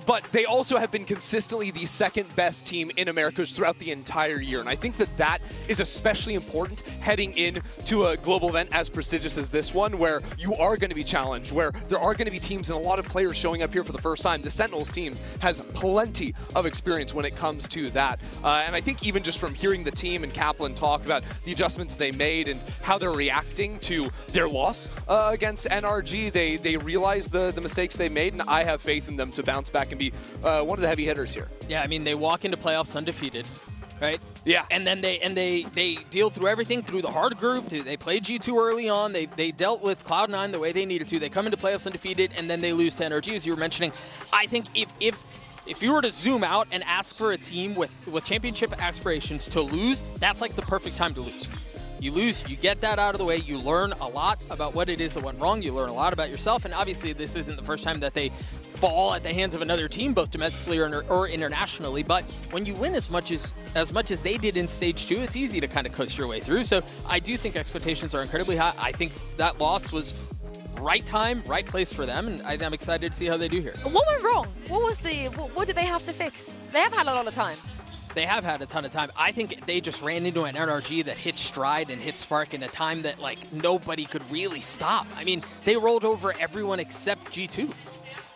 but they also have been consistently the second best team in Americas throughout the entire year, and I think that is especially important heading into a global event as prestigious as this one, where you are going to be challenged, where there are going to be teams and a lot of players showing up here for the first time. The Sentinels team has plenty of experience when it comes to that. And I think even just from hearing the team and Kaplan talk about the adjustments they made and how they're reacting to their loss against NRG, they realize the mistakes they made, and I have faith in them to bounce back and be one of the heavy hitters here. Yeah, I mean, they walk into playoffs undefeated, right? Yeah. And then they deal through everything through the hard group. They played G2 early on. They dealt with Cloud9 the way they needed to. They come into playoffs undefeated, and then they lose to NRG, as you were mentioning. I think if you were to zoom out and ask for a team with championship aspirations to lose, that's like the perfect time to lose. You lose, you get that out of the way, you learn a lot about what it is that went wrong, you learn a lot about yourself, and obviously this isn't the first time that they fall at the hands of another team, both domestically or internationally, but when you win as much as they did in Stage 2, it's easy to kind of coast your way through, so I do think expectations are incredibly high. I think that loss was right time, right place for them, and I'm excited to see how they do here. What went wrong? What did they have to fix? They have had a lot of time. They have had a ton of time. I think they just ran into an NRG that hit stride and hit spark in a time that like nobody could really stop. I mean, they rolled over everyone except G2,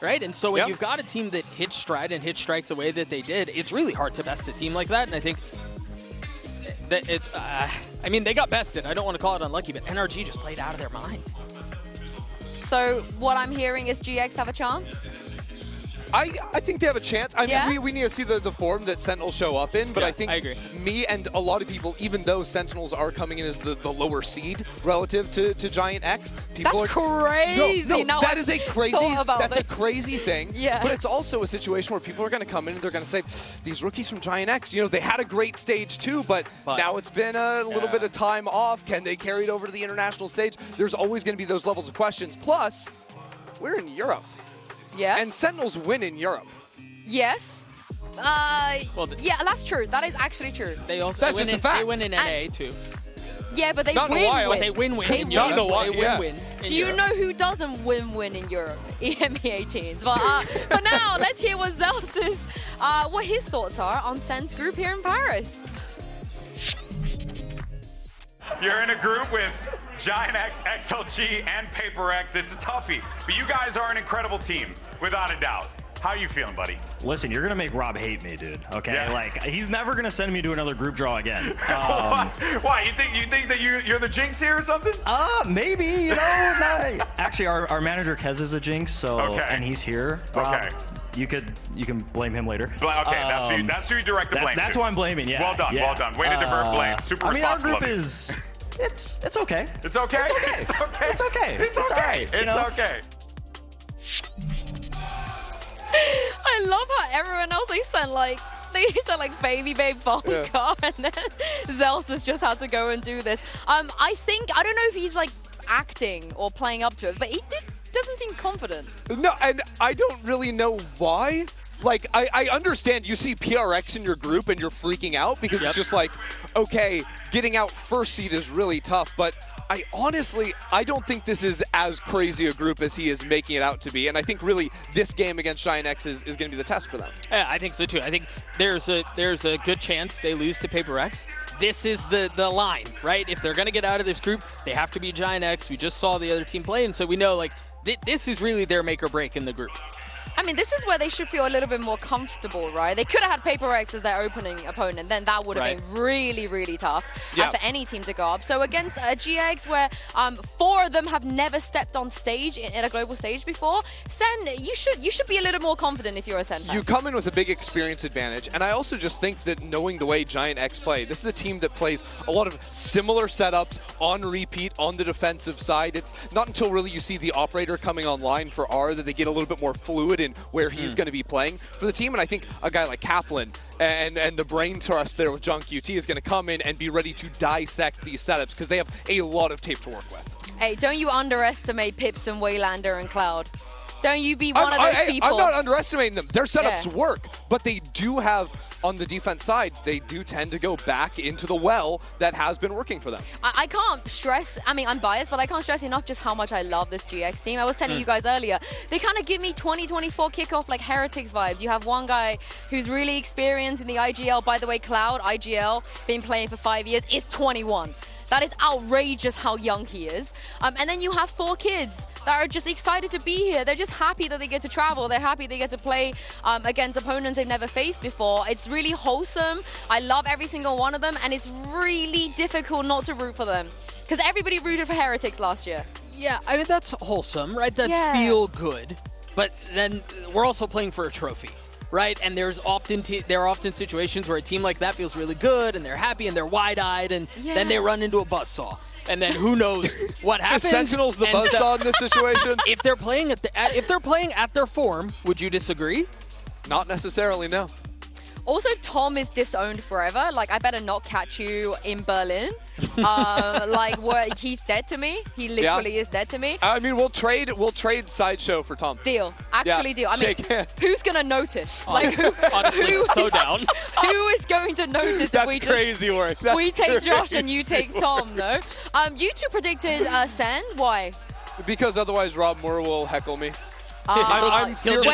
right? And so when you've got a team that hit stride and hit strike the way that they did, it's really hard to best a team like that. And I think that it's, I mean, they got bested. I don't want to call it unlucky, but NRG just played out of their minds. So what I'm hearing is GX have a chance? I think they have a chance. I mean, we need to see the form that Sentinels show up in, but I think me and a lot of people, even though Sentinels are coming in as the lower seed relative to Giant X, people That's crazy. No, that is a crazy thing. Yeah. But it's also a situation where people are going to come in and they're going to say, these rookies from Giant X, you know, they had a great stage too, but now it's been a little bit of time off. Can they carry it over to the international stage? There's always going to be those levels of questions. Plus, we're in Europe. Yes. And Sentinels win in Europe. Yes. Yeah, that's true. That is actually true. They also That's just a fact. They win in NA too. Yeah, but they Not in a win. while. But they win in Europe. They win in Do you Europe. know who doesn't win in Europe? EME18s. But for now, let's hear what Zels's, what his thoughts are on Sen's group here in Paris. You're in a group with Giant X, XLG, and Paper X. It's a toughie, but you guys are an incredible team, without a doubt. How you feeling, buddy? Listen, you're gonna make Rob hate me, dude. Okay, Yeah. like he's never gonna send me to another group draw again. Why? You think that you're the jinx here or something? Maybe. You know, actually, our manager Kez is a jinx, so and he's here. Okay. You can blame him later. Okay, that's who you direct the blame That's to. who I'm blaming. Yeah. Well done. yeah. Well done. Way to divert blame. Super I mean, our responsible group of you. is. It's okay. It's okay. It's okay. It's okay. It's okay. It's all okay. right, you It's know? okay. I love how everyone else they sound like baby Volca, and then Zels has just had to go and do this. I don't know if he's like acting or playing up to it, but he doesn't seem confident. No, and I don't really know why. Like, I understand you see PRX in your group and you're freaking out because it's just like, okay, getting out first seed is really tough, but I don't think this is as crazy a group as he is making it out to be, and I think really this game against Giant X is going to be the test for them. Yeah, I think so too. I think there's a good chance they lose to Paper X. This is the line, right? If they're going to get out of this group, they have to be Giant X. We just saw the other team play, and so we know like this is really their make or break in the group. I mean, this is where they should feel a little bit more comfortable, right? They could have had Paper X as their opening opponent. Then that would have been really, really tough for any team to go up. So against a GX where 4 of them have never stepped on stage in a global stage before, Sen, you should be a little more confident if you're a Sen fan. You come in with a big experience advantage, and I also just think that knowing the way Giant X play, this is a team that plays a lot of similar setups on repeat on the defensive side. It's not until really you see the operator coming online for R that they get a little bit more fluid in where he's going to be playing for the team, and I think a guy like Kaplan and the brain trust there with John QT is going to come in and be ready to dissect these setups because they have a lot of tape to work with. Hey, don't you underestimate Pips and Waylander and Cloud. Don't you be one of those people. I'm not underestimating them. Their setups work, but they do have, on the defense side, they do tend to go back into the well that has been working for them. I can't stress, I mean, I'm biased, but I can't stress enough just how much I love this GX team. I was telling you guys earlier, they kind of give me 2024 kickoff like Heretics vibes. You have one guy who's really experienced in the IGL. By the way, Cloud, IGL, been playing for 5 years, is 21. That is outrageous how young he is. And then you have 4 kids that are just excited to be here. They're just happy that they get to travel. They're happy they get to play against opponents they've never faced before. It's really wholesome. I love every single one of them, and it's really difficult not to root for them because everybody rooted for Heretics last year. Yeah, I mean, that's wholesome, right? That's feel good. But then we're also playing for a trophy. Right, and there are often situations where a team like that feels really good, and they're happy, and they're wide-eyed, and then they run into a buzzsaw, and then who knows what happens? Is Sentinels the buzzsaw in this situation? If they're playing at their form, would you disagree? Not necessarily, no. Also, Tom is disowned forever. Like, I better not catch you in Berlin. He's dead to me. He literally is dead to me. I mean, we'll trade Sideshow for Tom. Deal. Actually, deal. I mean, who's going to notice? Honestly, so down. Who is going to notice That's if we crazy work. That's we take crazy Josh and you take Tom, though? You two predicted Sen. Why? Because otherwise Rob Moore will heckle me. I'm fearful.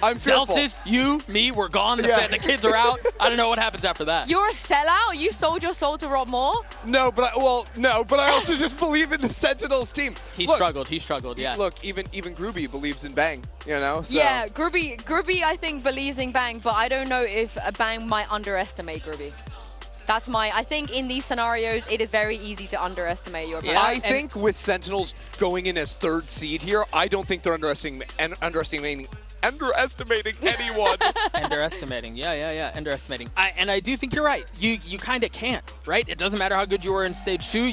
I'm fearful. Celsius, you, me, we're gone. The kids are out. I don't know what happens after that. You're a sellout? You sold your soul to Rob Moore? No, but I also just believe in the Sentinels team. He struggled, yeah. Look, even Groovy believes in Bang, you know? So. Yeah, Groovy I think believes in Bang, but I don't know if Bang might underestimate Groovy. That's I think in these scenarios, it is very easy to underestimate your opponent. I think with Sentinels going in as 3rd seed here, I don't think they're underestimating underestimating anyone. Underestimating, yeah, underestimating. And I do think you're right. You kind of can't, right? It doesn't matter how good you are in stage 2.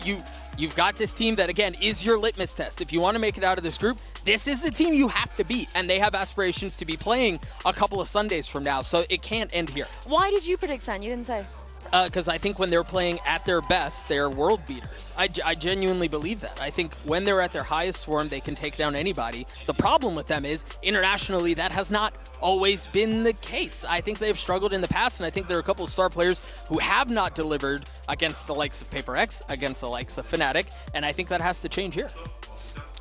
You've got this team that, again, is your litmus test. If you want to make it out of this group, this is the team you have to beat, and they have aspirations to be playing a couple of Sundays from now, so it can't end here. Why did you predict Sen? You didn't say. Because I think when they're playing at their best, they're world beaters. I genuinely believe that. I think when they're at their highest form, they can take down anybody. The problem with them is, internationally, that has not always been the case. I think they've struggled in the past, and I think there are a couple of star players who have not delivered against the likes of PaperX, against the likes of Fnatic, and I think that has to change here.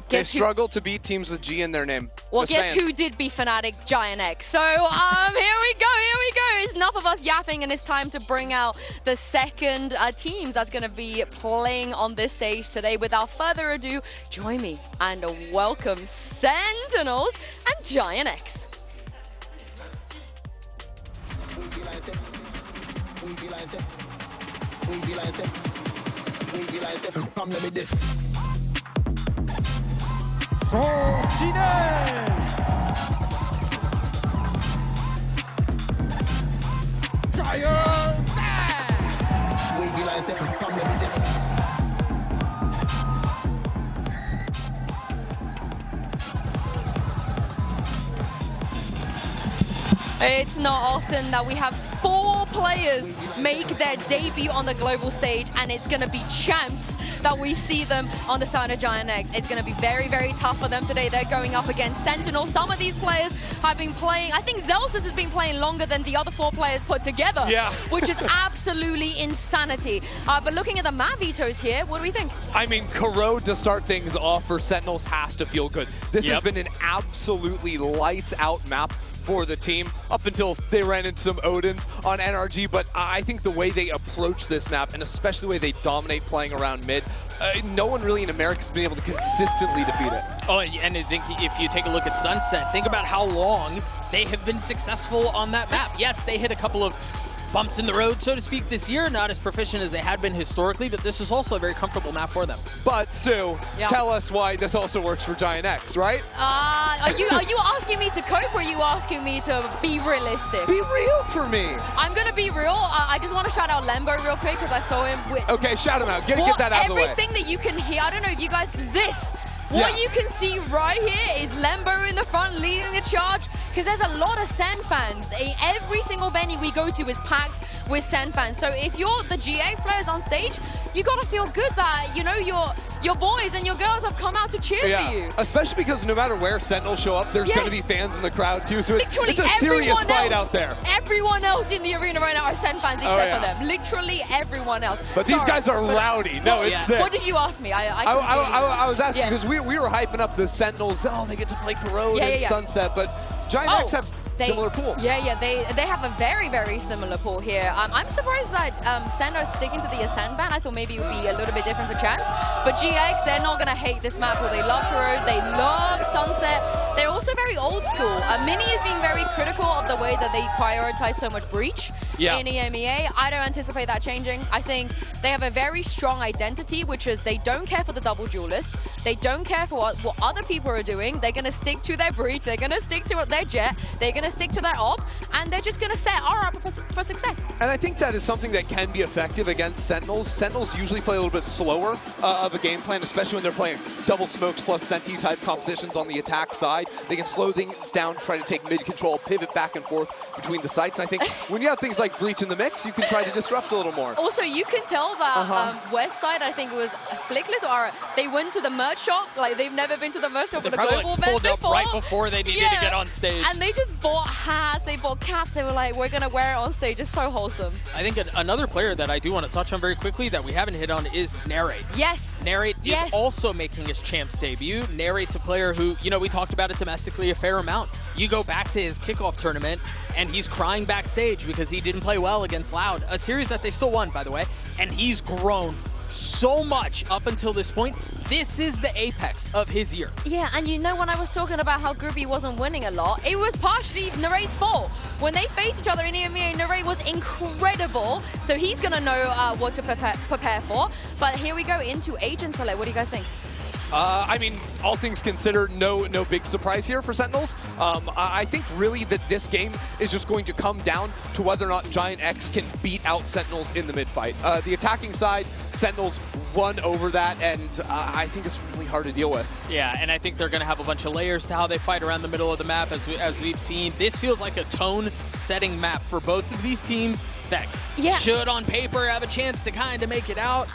They struggle to beat teams with G in their name. Well, guess who did beat Fnatic? Giant X. So, here we go. It's enough of us yapping, and it's time to bring out the second teams that's going to be playing on this stage today. Without further ado, join me and welcome Sentinels and Giant X. It's not often that we have 4 players make their debut on the global stage, and it's going to be champs that we see them on the side of Giant X. It's going to be very, very tough for them today. They're going up against Sentinel. Some of these players have been playing, I think Zelsus has been playing longer than the other 4 players put together, which is absolutely insanity. But looking at the map vetoes here, what do we think? I mean, Corrode to start things off for Sentinels has to feel good. This has been an absolutely lights-out map for the team up until they ran into some Odins on NRG, but I think the way they approach this map, and especially the way they dominate playing around mid, no one really in America has been able to consistently defeat it. Oh, and I think if you take a look at Sunset, think about how long they have been successful on that map. Yes, they hit a couple of bumps in the road, so to speak, this year. Not as proficient as they had been historically, but this is also a very comfortable map for them. But, Sue, tell us why this also works for Giant X, right? Are you asking me to cope, or are you asking me to be realistic? Be real for me. I'm going to be real. I just want to shout out Lembo real quick, because I saw him with... Okay, shout him out. Get that out of the way. Everything that you can hear, I don't know if you guys can... What you can see right here is Lembo in the front leading the charge, because there's a lot of Sen fans. Every single venue we go to is packed with Sen fans. So if you're the GX players on stage, you got to feel good that, you know, your boys and your girls have come out to cheer for you. Especially because no matter where Sentinels show up, there's going to be fans in the crowd too. So it's a serious fight out there. Everyone else in the arena right now are Sen fans except for them. Literally everyone else. But these guys are rowdy. No, it's sick. What did you ask me? I was asking because we were hyping up the Sentinels. Oh, they get to play Corrode and Sunset, but Giant X have similar pool. Yeah, they have a very, very similar pool here. I'm surprised that Sen are sticking to the Ascend ban. I thought maybe it would be a little bit different for champs. But GX, they're not going to hate this map. They love Corrode, they love Sunset. They're also very old school. Mini is being very critical of the way that they prioritize so much Breach in EMEA. I don't anticipate that changing. I think they have a very strong identity, which is they don't care for the double duelist. They don't care for what other people are doing. They're going to stick to their Breach. They're going to stick to their Jet. They're going to stick to that op, and they're just going to set R up for success. And I think that is something that can be effective against Sentinels. Sentinels usually play a little bit slower of a game plan, especially when they're playing double smokes plus Senti type compositions on the attack side. They can slow things down, try to take mid control, pivot back and forth between the sites. And I think when you have things like Breach in the mix, you can try to disrupt a little more. Also, you can tell that West side, I think it was Flickless, or they went to the merch shop. Like, they've never been to the merch shop for the global event pulled up before. right before they needed to get on stage. And they just bought hats, they bought caps, they were like, we're gonna wear it on stage. It's so wholesome. I think another player that I do want to touch on very quickly that we haven't hit on is Narrate. Yes. Narrate is also making his champs debut. Narrate's a player who, you know, we talked about it domestically a fair amount. You go back to his kickoff tournament, and he's crying backstage because he didn't play well against Loud, a series that they still won, by the way, and he's grown so much up until this point. This is the apex of his year. Yeah, and you know, when I was talking about how Groupie wasn't winning a lot, it was partially Narrate's fault. When they faced each other in EMEA, Narrate was incredible, so he's going to know what to prepare for. But here we go into Agent Select. What do you guys think? I mean, all things considered, no big surprise here for Sentinels. I think really that this game is just going to come down to whether or not Giant X can beat out Sentinels in the mid-fight. The attacking side, Sentinels run over that, and I think it's really hard to deal with. Yeah, and I think they're going to have a bunch of layers to how they fight around the middle of the map, as we've seen. This feels like a tone-setting map for both of these teams that should, on paper, have a chance to kind of make it out.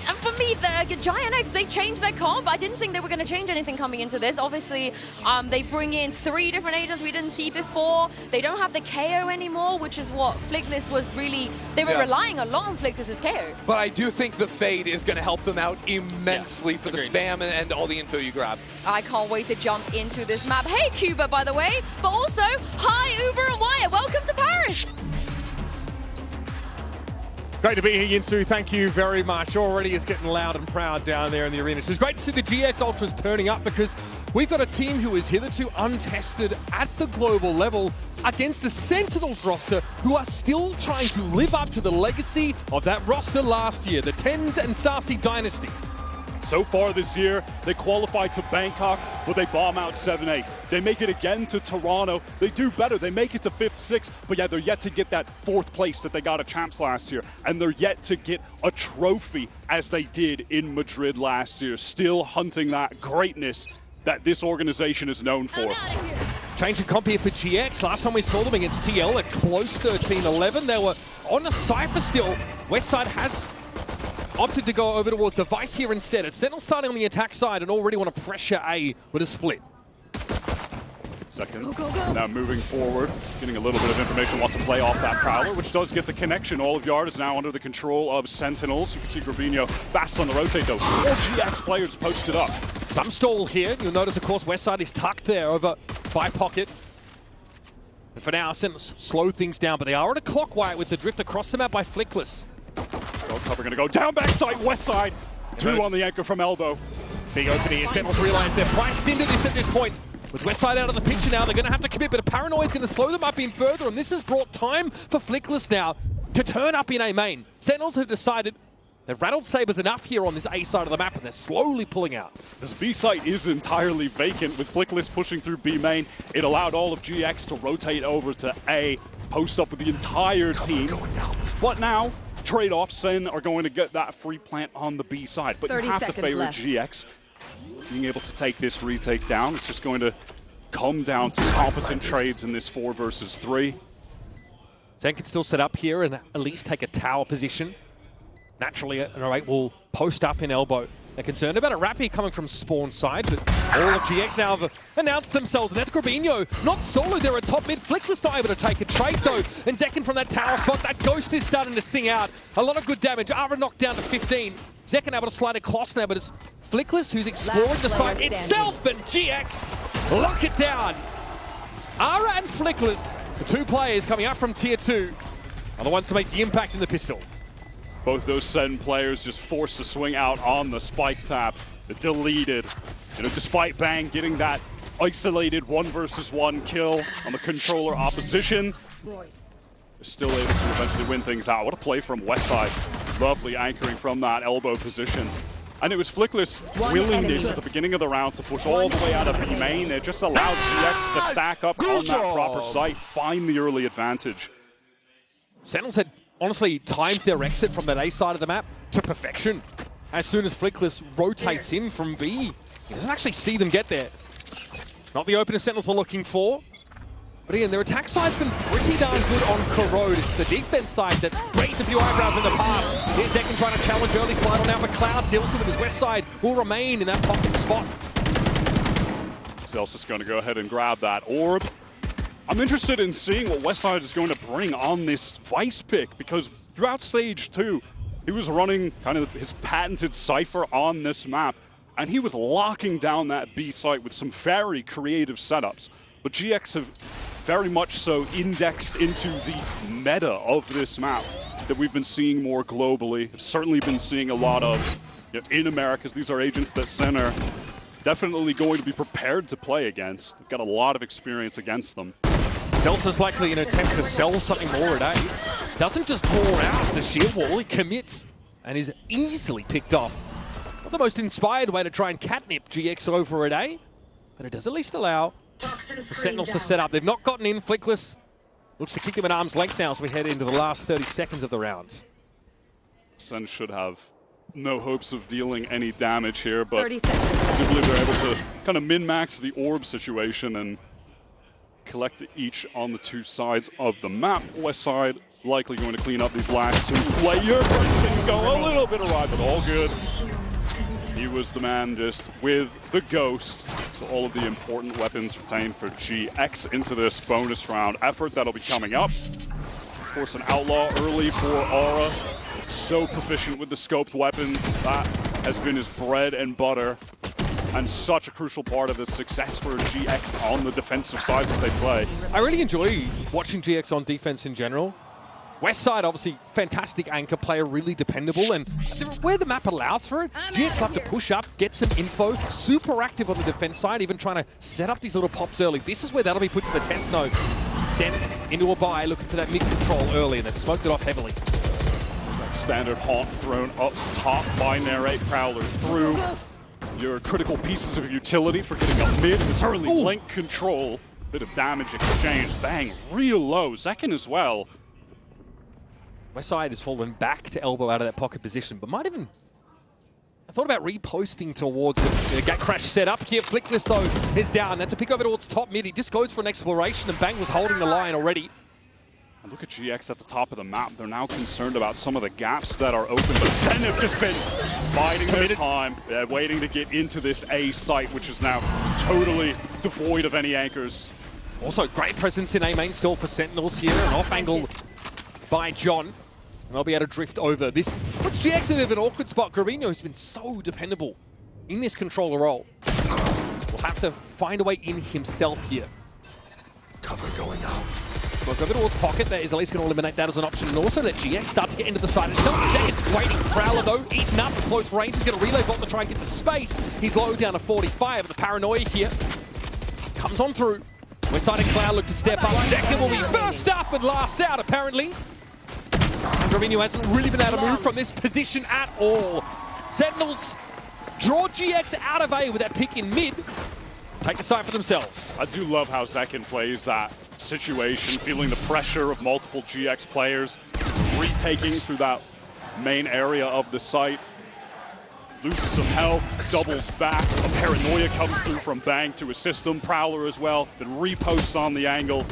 And for me, the Giant X, they changed their comp. I didn't think they were going to change anything coming into this. Obviously, they bring in 3 different agents we didn't see before. They don't have the KO anymore, which is what Flickless was really... They were relying a lot on Flickless's KO. But I do think the Fade is going to help them out immensely for the spam and all the info you grab. I can't wait to jump into this map. Hey, Cuba, by the way. But also, hi, Uber and Wyatt. Welcome to Paris. Great to be here, Yinsu. Thank you very much. Already it's getting loud and proud down there in the arena. So it's great to see the GX Ultras turning up because we've got a team who is hitherto untested at the global level against the Sentinels roster who are still trying to live up to the legacy of that roster last year, the Tens and Sassy Dynasty. So far this year, they qualified to Bangkok, but they bomb out 7-8. They make it again to Toronto. They do better. They make it to 5th, 6th, but yeah, they're yet to get that 4th place that they got at Champs last year, and they're yet to get a trophy as they did in Madrid last year, still hunting that greatness that this organization is known for. Change of comp here for GX. Last time we saw them against TL at close 13-11. They were on a Cypher still. Westside has opted to go over towards Device here instead. It's Sentinel starting on the attack side and already want to pressure A with a split. Second. Now moving forward, getting a little bit of information, wants to play off that Prowler, which does get the connection. All of Yard is now under the control of Sentinels. You can see Gravino fast on the rotate though. 4 GX players posted up. Some stall here. You'll notice, of course, Westside is tucked there over by Pocket. And for now, Sentinels slow things down, but they are at a clock wire with the drift across the map by Flickless. Gold cover going to go down backside, Westside. 2 on the anchor from Elbow. Big opening here. Sentinels realize they're priced into this at this point. With Westside out of the picture now, they're going to have to commit, but a Paranoia is going to slow them up in further, and this has brought time for Flickless now to turn up in A main. Sentinels have decided they've rattled Sabres enough here on this A side of the map, and they're slowly pulling out. This B site is entirely vacant with Flickless pushing through B main. It allowed all of GX to rotate over to A, post up with the entire team. But now, trade-off, Sen are going to get that free plant on the B side, but you have to favor GX. Being able to take this retake down, it's just going to come down to competent trades in this 4 versus 3. Zen can still set up here and at least take a tower position. Naturally, an 08 will post up in Elbow. They're concerned about a Rappy coming from spawn side, but all of GX now have announced themselves, and that's Grabinho. Not solo, they're at top mid. Flickless not able to take a trade though, and Zekin from that tower spot. That Ghost is starting to sing out. A lot of good damage. Ara knocked down to 15. Zekin able to slide across now, but it's Flickless who's exploring the site itself, and GX lock it down. Ara and Flickless, the 2 players coming up from tier 2, are the ones to make the impact in the pistol. Both those Sen players just forced to swing out on the spike tap. Deleted. You know, despite Bang getting that isolated 1 versus 1 kill on the controller opposition, they're still able to eventually win things out. What a play from Westside. Lovely anchoring from that elbow position. And it was Flickless' willingness at the beginning of the round to push all the way out of B main. It just allowed GX to stack up on that proper site, find the early advantage. Sentinels had honestly timed their exit from that A side of the map to perfection. As soon as Flickless rotates in from B, he doesn't actually see them get there. Not the opener Sentinels were looking for. But again, their attack side's been pretty darn good on Corrode. It's the defense side that's raised a few eyebrows in the past. Here's Zekin trying to challenge early, slide on out, but Cloud deals with it as Westside will remain in that pocket spot. Celsius going to go ahead and grab that orb. I'm interested in seeing what Westside is going to bring on this Vice pick, because throughout Stage 2, he was running kind of his patented Cypher on this map, and he was locking down that B site with some very creative setups. But GX have very much so indexed into the meta of this map that we've been seeing more globally. I've certainly been seeing a lot of in Americas. These are agents that Sen are definitely going to be prepared to play against. They've got a lot of experience against them. Delsa's likely in an attempt to sell something more at A. Doesn't just draw out the shield wall, he commits and is easily picked off. Not the most inspired way to try and catnip GX over at A, but it does at least allow the Sentinels to set up. They've not gotten in. Flickless looks to kick them at arm's length now as we head into the last 30 seconds of the round. Sen should have no hopes of dealing any damage here, but I do believe they're able to kind of min-max the orb situation and collect each on the two sides of the map. West side likely going to clean up these last two players. Didn't go a little bit awry, but all good. He was the man just with the Ghost. So all of the important weapons retained for GX into this bonus round effort that'll be coming up. Of course, an outlaw early for Aura. So proficient with the scoped weapons. That has been his bread and butter. And such a crucial part of his success for GX on the defensive sides that they play. I really enjoy watching GX on defense in general. West side, obviously, fantastic anchor player, really dependable, and where the map allows for it, GX love to push up, get some info, super active on the defense side, even trying to set up these little pops early. This is where that'll be put to the test node. Sent into a buy, looking for that mid-control early, and they've smoked it off heavily. That standard haunt thrown up top by Narrate Prowler through your critical pieces of utility for getting up mid. This early link control, bit of damage exchange, bang, real low. Zekin as well. West side has fallen back to elbow out of that pocket position, but might even... I thought about reposting towards it. The gate crash set up here. Flickless, though, is down. That's a pick over towards top mid. He just goes for an exploration, and Bang was holding the line already. And look at GX at the top of the map. They're now concerned about some of the gaps that are open, but Sen have just been biding their time, waiting to get into this A site, which is now totally devoid of any anchors. Also, great presence in A main still for Sentinels here. An off angle by John. And they'll be able to drift over. This puts GX in a bit of an awkward spot. Gravino has been so dependable in this controller role. Will have to find a way in himself here. Cover going out. Look over towards pocket. That is at least going to eliminate that as an option. And also let GX start to get into the side itself. Second, waiting. Prowler, though, eaten up. Close range. He's going to relay bot to try and get the space. He's low down to 45. The paranoia here comes on through. West side of Cloud look to step up. Second will be first up and last out, apparently. And Gravino hasn't really been able to move from this position at all. Sentinels draw GX out of A with that pick in mid. Take the side for themselves. I do love how Zekin plays that situation, feeling the pressure of multiple GX players, retaking through that main area of the site. Loses some health, doubles back. A paranoia comes through from Bang to assist him. Prowler as well, then reposts on the angle.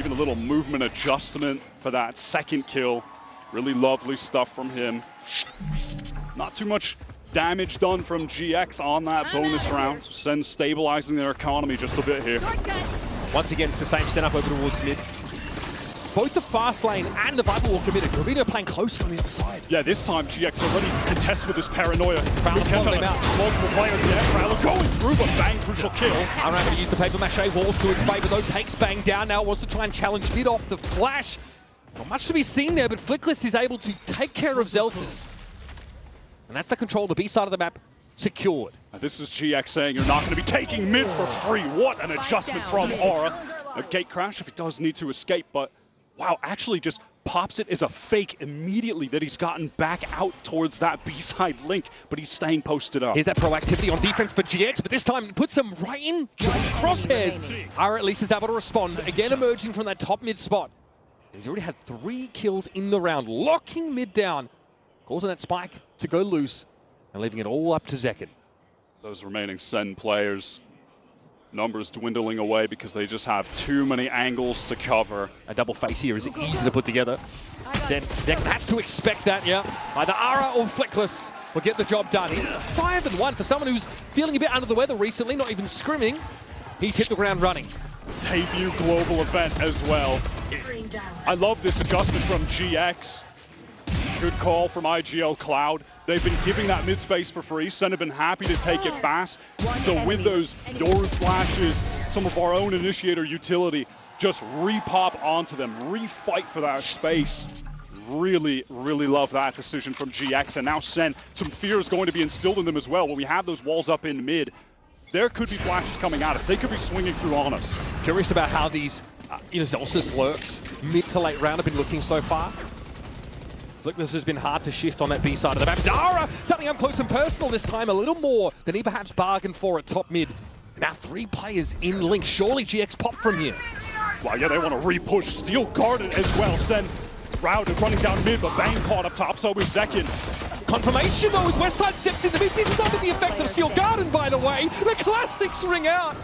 Even a little movement adjustment for that second kill. Really lovely stuff from him. Not too much damage done from GX on that bonus round. So Sen stabilizing their economy just a bit here. Once again, it's the same setup over towards mid. Both the fast lane and the Viper Wall committed. Gravino playing close on the other side. Yeah, this time GX are ready to contest with this paranoia. Prowler's following him out. Multiple players, yeah. Prowler going through, but Bang, crucial kill. Around going to use the paper mache walls to his favor, though. Takes Bang down now. Wants to try and challenge mid off the flash. Not much to be seen there, but Flickless is able to take care of Zelsis. And that's the control of the B side of the map secured. Now this is GX saying you're not going to be taking mid for free. What an adjustment from Aura. A gate crash if he does need to escape, but wow, actually just pops it as a fake immediately that he's gotten back out towards that B-side link, but he's staying posted up. Here's that proactivity on defense for GX, but this time it puts him right in John's crosshairs. Aura at least is able to respond, again emerging from that top mid spot. He's already had 3 kills in the round, locking mid down, causing that spike to go loose, and leaving it all up to Zekin. Those remaining Sen players, numbers dwindling away because they just have too many angles to cover. A double face here is easy to put together. Zekin has to expect that, yeah. Either Aura or Flickless will get the job done. He's 5-1 for someone who's feeling a bit under the weather recently, not even scrimming. He's hit the ground running. Debut global event as well. I love this adjustment from GX. Good call from IGL Cloud. They've been giving that mid space for free. Sen have been happy to take it fast. So with those Yoru flashes, some of our own initiator utility, just re-pop onto them, re-fight for that space. Really, really love that decision from GX. And now Sen, some fear is going to be instilled in them as well. When we have those walls up in mid, there could be flashes coming at us. They could be swinging through on us. Curious about how these Zelsis lurks mid to late round have been looking so far. Flickless has been hard to shift on that B side of the map. Zara, something up close and personal this time, a little more than he perhaps bargained for at top mid. Now 3 players in link. Surely GX pop from here. Well, yeah, they want to re-push. Steel guarded as well. Send routed running down mid, but Bang caught up top, so is Zekin. Confirmation though, as Westside steps in the mid. This is under the effects of Steel Garden, by the way. The classics ring out.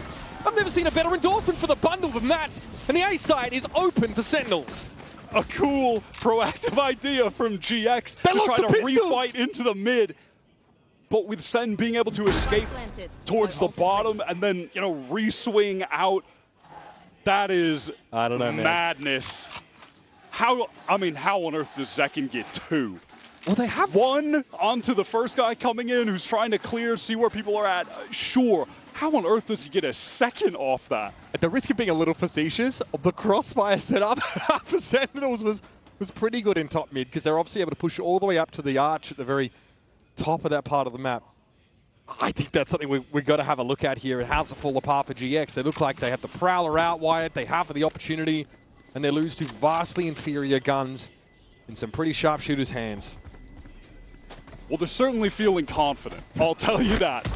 I've never seen a better endorsement for the bundle than that. And the A side is open for Sentinels. A cool, proactive idea from GX They to lost try the to pistols. refight into the mid. But with Sen being able to escape towards the bottom and then, you know, re-swing out, that is I don't know, man. madness. How on earth does Zekin get 2? Well, they have 1 onto the first guy coming in who's trying to clear, see where people are at. Sure. How on earth does he get a 2nd off that? At the risk of being a little facetious, the crossfire setup for Sentinels was pretty good in top mid because they're obviously able to push all the way up to the arch at the very top of that part of the map. I think that's something we've got to have a look at here. It has to fall apart for GX. They look like they have the Prowler out wide, they have the opportunity, and they lose to vastly inferior guns in some pretty sharpshooters' hands. Well, they're certainly feeling confident. I'll tell you that.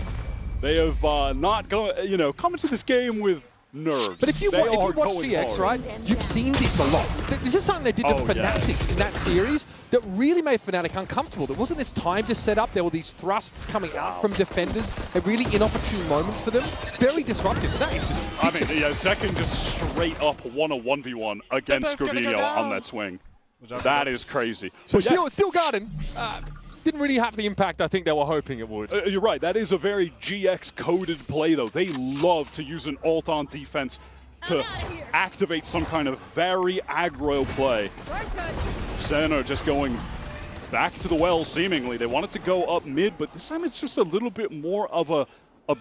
They have not come into this game with nerves. But if you watch GX, hard. right, you've seen this a lot. This is something they did to Fnatic in that series that really made Fnatic uncomfortable. There wasn't this time to set up. There were these thrusts coming out from defenders at really inopportune moments for them. Very disruptive. That is just ridiculous. I mean, yeah, Zekin just straight up won a 1v1 against Gravino on that swing. That is crazy. So Steel Garden didn't really have the impact I think they were hoping it would. You're right. That is a very GX-coded play, though. They love to use an ult on defense to activate some kind of very aggro play. Sen are just going back to the well, seemingly. They wanted to go up mid, but this time it's just a little bit more of a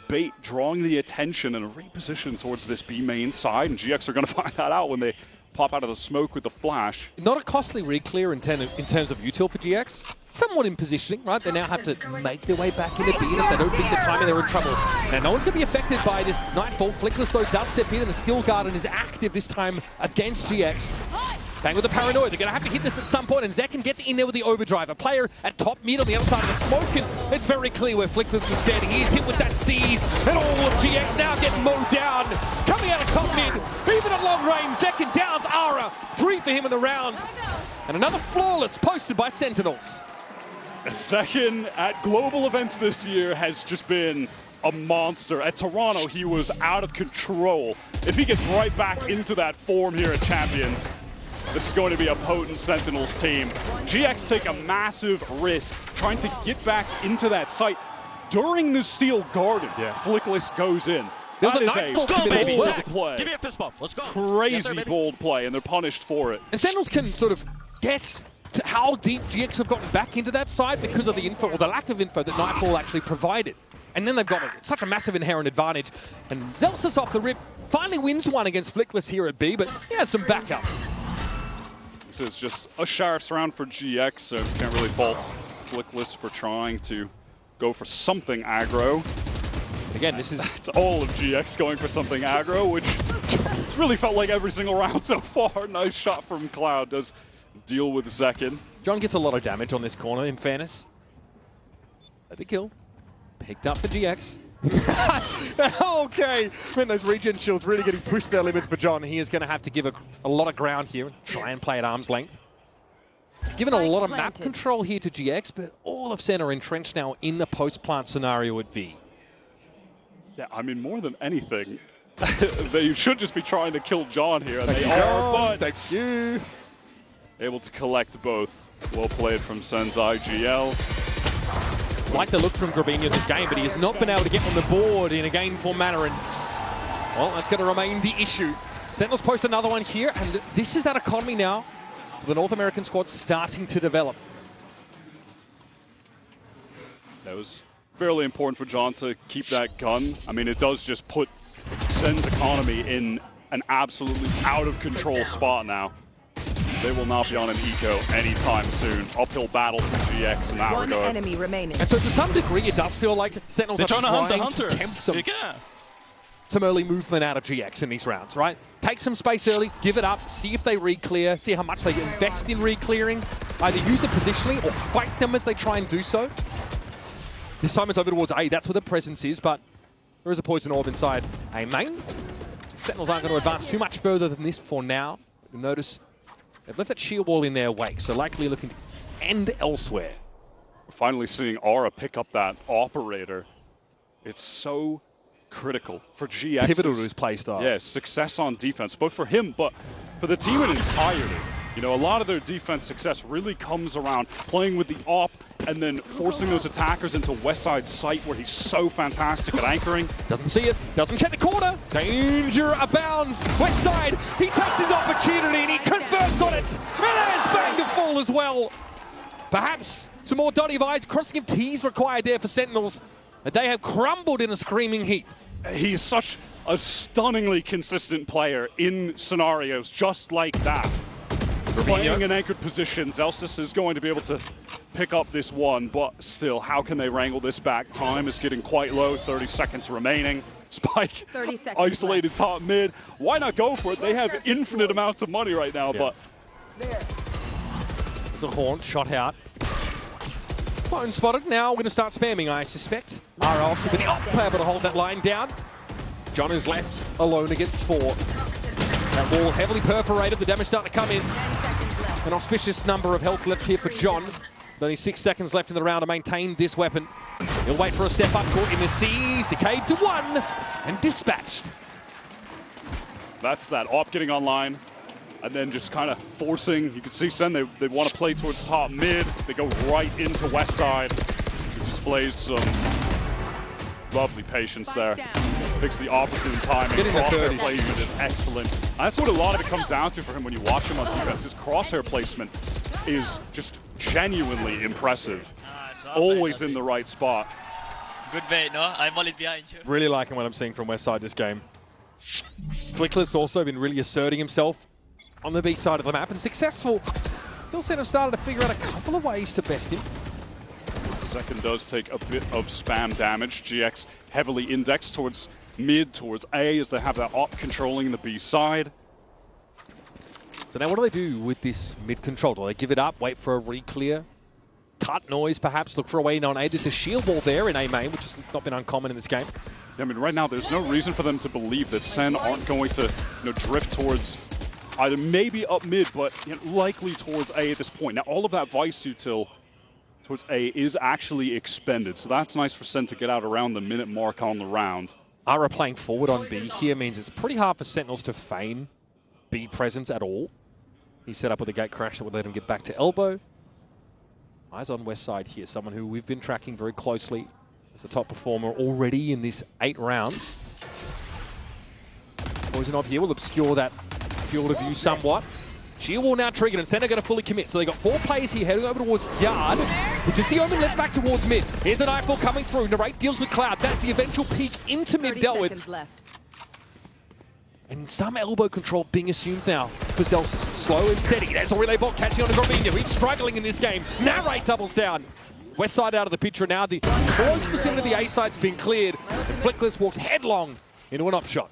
bait, drawing the attention and a reposition towards this B main side, and GX are going to find that out when they pop out of the smoke with the flash. Not a costly re-clear in terms of util for GX. Somewhat in positioning, right? They now have to make their way back into B, and if they don't beat the timing, they're in trouble. Now, no one's going to be affected by this Nightfall. Flickless, though, does step in, and the Steel Garden is active this time against GX. Bang with the paranoia. They're going to have to hit this at some point, and Zekin gets in there with the overdrive. A player at top mid on the other side of the smoke, and it's very clear where Flickless was standing. He is hit with that seize, and all of GX now getting mowed down. Coming out of top mid, even at long range, Zekin down to Ara. 3 for him in the round. And another flawless posted by Sentinels. Zekin at global events this year has just been a monster. At Toronto, he was out of control. If he gets right back into that form here at Champions, this is going to be a potent Sentinels team. GX take a massive risk trying to get back into that site during the Steel Garden. Flickless goes in. That is a bold play. Give me a fist bump. Let's go. Crazy bold play, and they're punished for it. And Sentinels can sort of guess how deep GX have gotten back into that side because of the info, or the lack of info that Nightfall actually provided. And then they've got such a massive inherent advantage. And Zelsis off the rip finally wins one against Flickless here at B, but he has some backup. This is just a sharps round for GX, so can't really fault Flickless for trying to go for something aggro. Again, this is... It's all of GX going for something aggro, which it's really felt like every single round so far. Nice shot from Cloud. Does deal with Zekin. John gets a lot of damage on this corner, in fairness. But the kill. Picked up for GX. Okay. Man, those regen shields really getting pushed their limits for John. He is going to have to give a lot of ground here and try and play at arm's length. He's given a lot of map control here to GX, but all of Sen are entrenched now in the post-plant scenario at B. Yeah, I mean, more than anything, they should just be trying to kill John here, and they are, but thank you. Able to collect both. Well played from Sen's IGL. Like the look from Gravino this game, but he has not been able to get on the board in a gainful manner, and well, that's going to remain the issue. Sentinels post another one here, and this is that economy now for the North American squad starting to develop. That was fairly important for John to keep that gun. I mean, it does just put Sen's economy in an absolutely out-of-control spot now. They will not be on an eco anytime soon. Uphill battle for GX in that regard. One enemy remaining. And so to some degree, it does feel like Sentinels are trying to tempt some early movement out of GX in these rounds, right? Take some space early, give it up, see if they re-clear, see how much they invest in re-clearing. either use it positionally or fight them as they try and do so. This time it's over towards A. That's where the presence is, but there is a poison orb inside A main. Sentinels aren't going to advance too much further than this for now. You'll notice they've left that shield wall in their wake, so likely looking to end elsewhere. We're finally seeing Aura pick up that operator. It's so critical for GX. Pivotal to his playstyle. Yeah, success on defense, both for him, but for the team in entirety. You know, a lot of their defense success really comes around playing with the op and then forcing those attackers into Westside's sight where he's so fantastic at anchoring. Doesn't see it, doesn't check the corner. Danger abounds. Westside, he takes his opportunity and he converts on it. And there's bang to fall as well. Perhaps some more Dotty vibes. Crossing of T's required there for Sentinels. And they have crumbled in a screaming heap. He is such a stunningly consistent player in scenarios just like that. Playing in anchored positions, Elsis is going to be able to pick up this one, but still, how can they wrangle this back? Time is getting quite low, 30 seconds remaining. Spike, 30 seconds isolated left. top mid. Why not go for it? They have infinite amounts of money right now, but... There's a Haunt shot out. Phone spotted. Now we're going to start spamming, I suspect. Are obviously with the op able to hold that line down. John is left alone against 4. That wall heavily perforated, the damage starting to come in. An auspicious number of health left here for John. Only 6 seconds left in the round to maintain this weapon. He'll wait for a step up, caught in the seas, decayed to 1, and dispatched. That's that op getting online, and then just kind of forcing. You can see Sen, they want to play towards top mid. They go right into Westside. He displays some lovely patience there. Picks the opportune timing. Crosshair placement is excellent. And that's what a lot of it comes down to for him when you watch him on defense. His crosshair placement is just genuinely impressive. Always in the right spot. Good bait, no? I'm only behind you. Really liking what I'm seeing from Westside this game. Flickless also been really asserting himself on the B side of the map and successful. Philsen have started to figure out a couple of ways to best him. Second does take a bit of spam damage. GX heavily indexed towards mid, towards A, as they have that op controlling the B side. So now what do they do with this mid control? Do they give it up, wait for a re-clear? Cut noise, perhaps, look for a way on A. There's a shield wall there in A main, which has not been uncommon in this game. Yeah, I mean, right now, there's no reason for them to believe that Sen aren't going to, drift towards either maybe up mid, but likely towards A at this point. Now, all of that Vice util towards A is actually expended, so that's nice for Sen to get out around the minute mark on the round. Ara playing forward on B here means it's pretty hard for Sentinels to feign B presence at all. He set up with a gate crash that would let him get back to elbow. Eyes on Westside here, someone who we've been tracking very closely as a top performer already in these 8 rounds. Poison Orb here will obscure that field of view somewhat. Shield wall now triggered, and Sen are going to fully commit. So they got 4 players here heading over towards Yard, which is the only left back towards mid. Here's the Nightfall coming through. Narrate deals with Cloud. That's the eventual peak into mid dealt with. Left. And some elbow control being assumed now for Celsius. Slow and steady. There's a relay bot catching on to Robinho. He's struggling in this game. Narrate doubles down. Westside out of the picture now. The close vicinity of the A side's been cleared. And Flickless walks headlong into an up shot.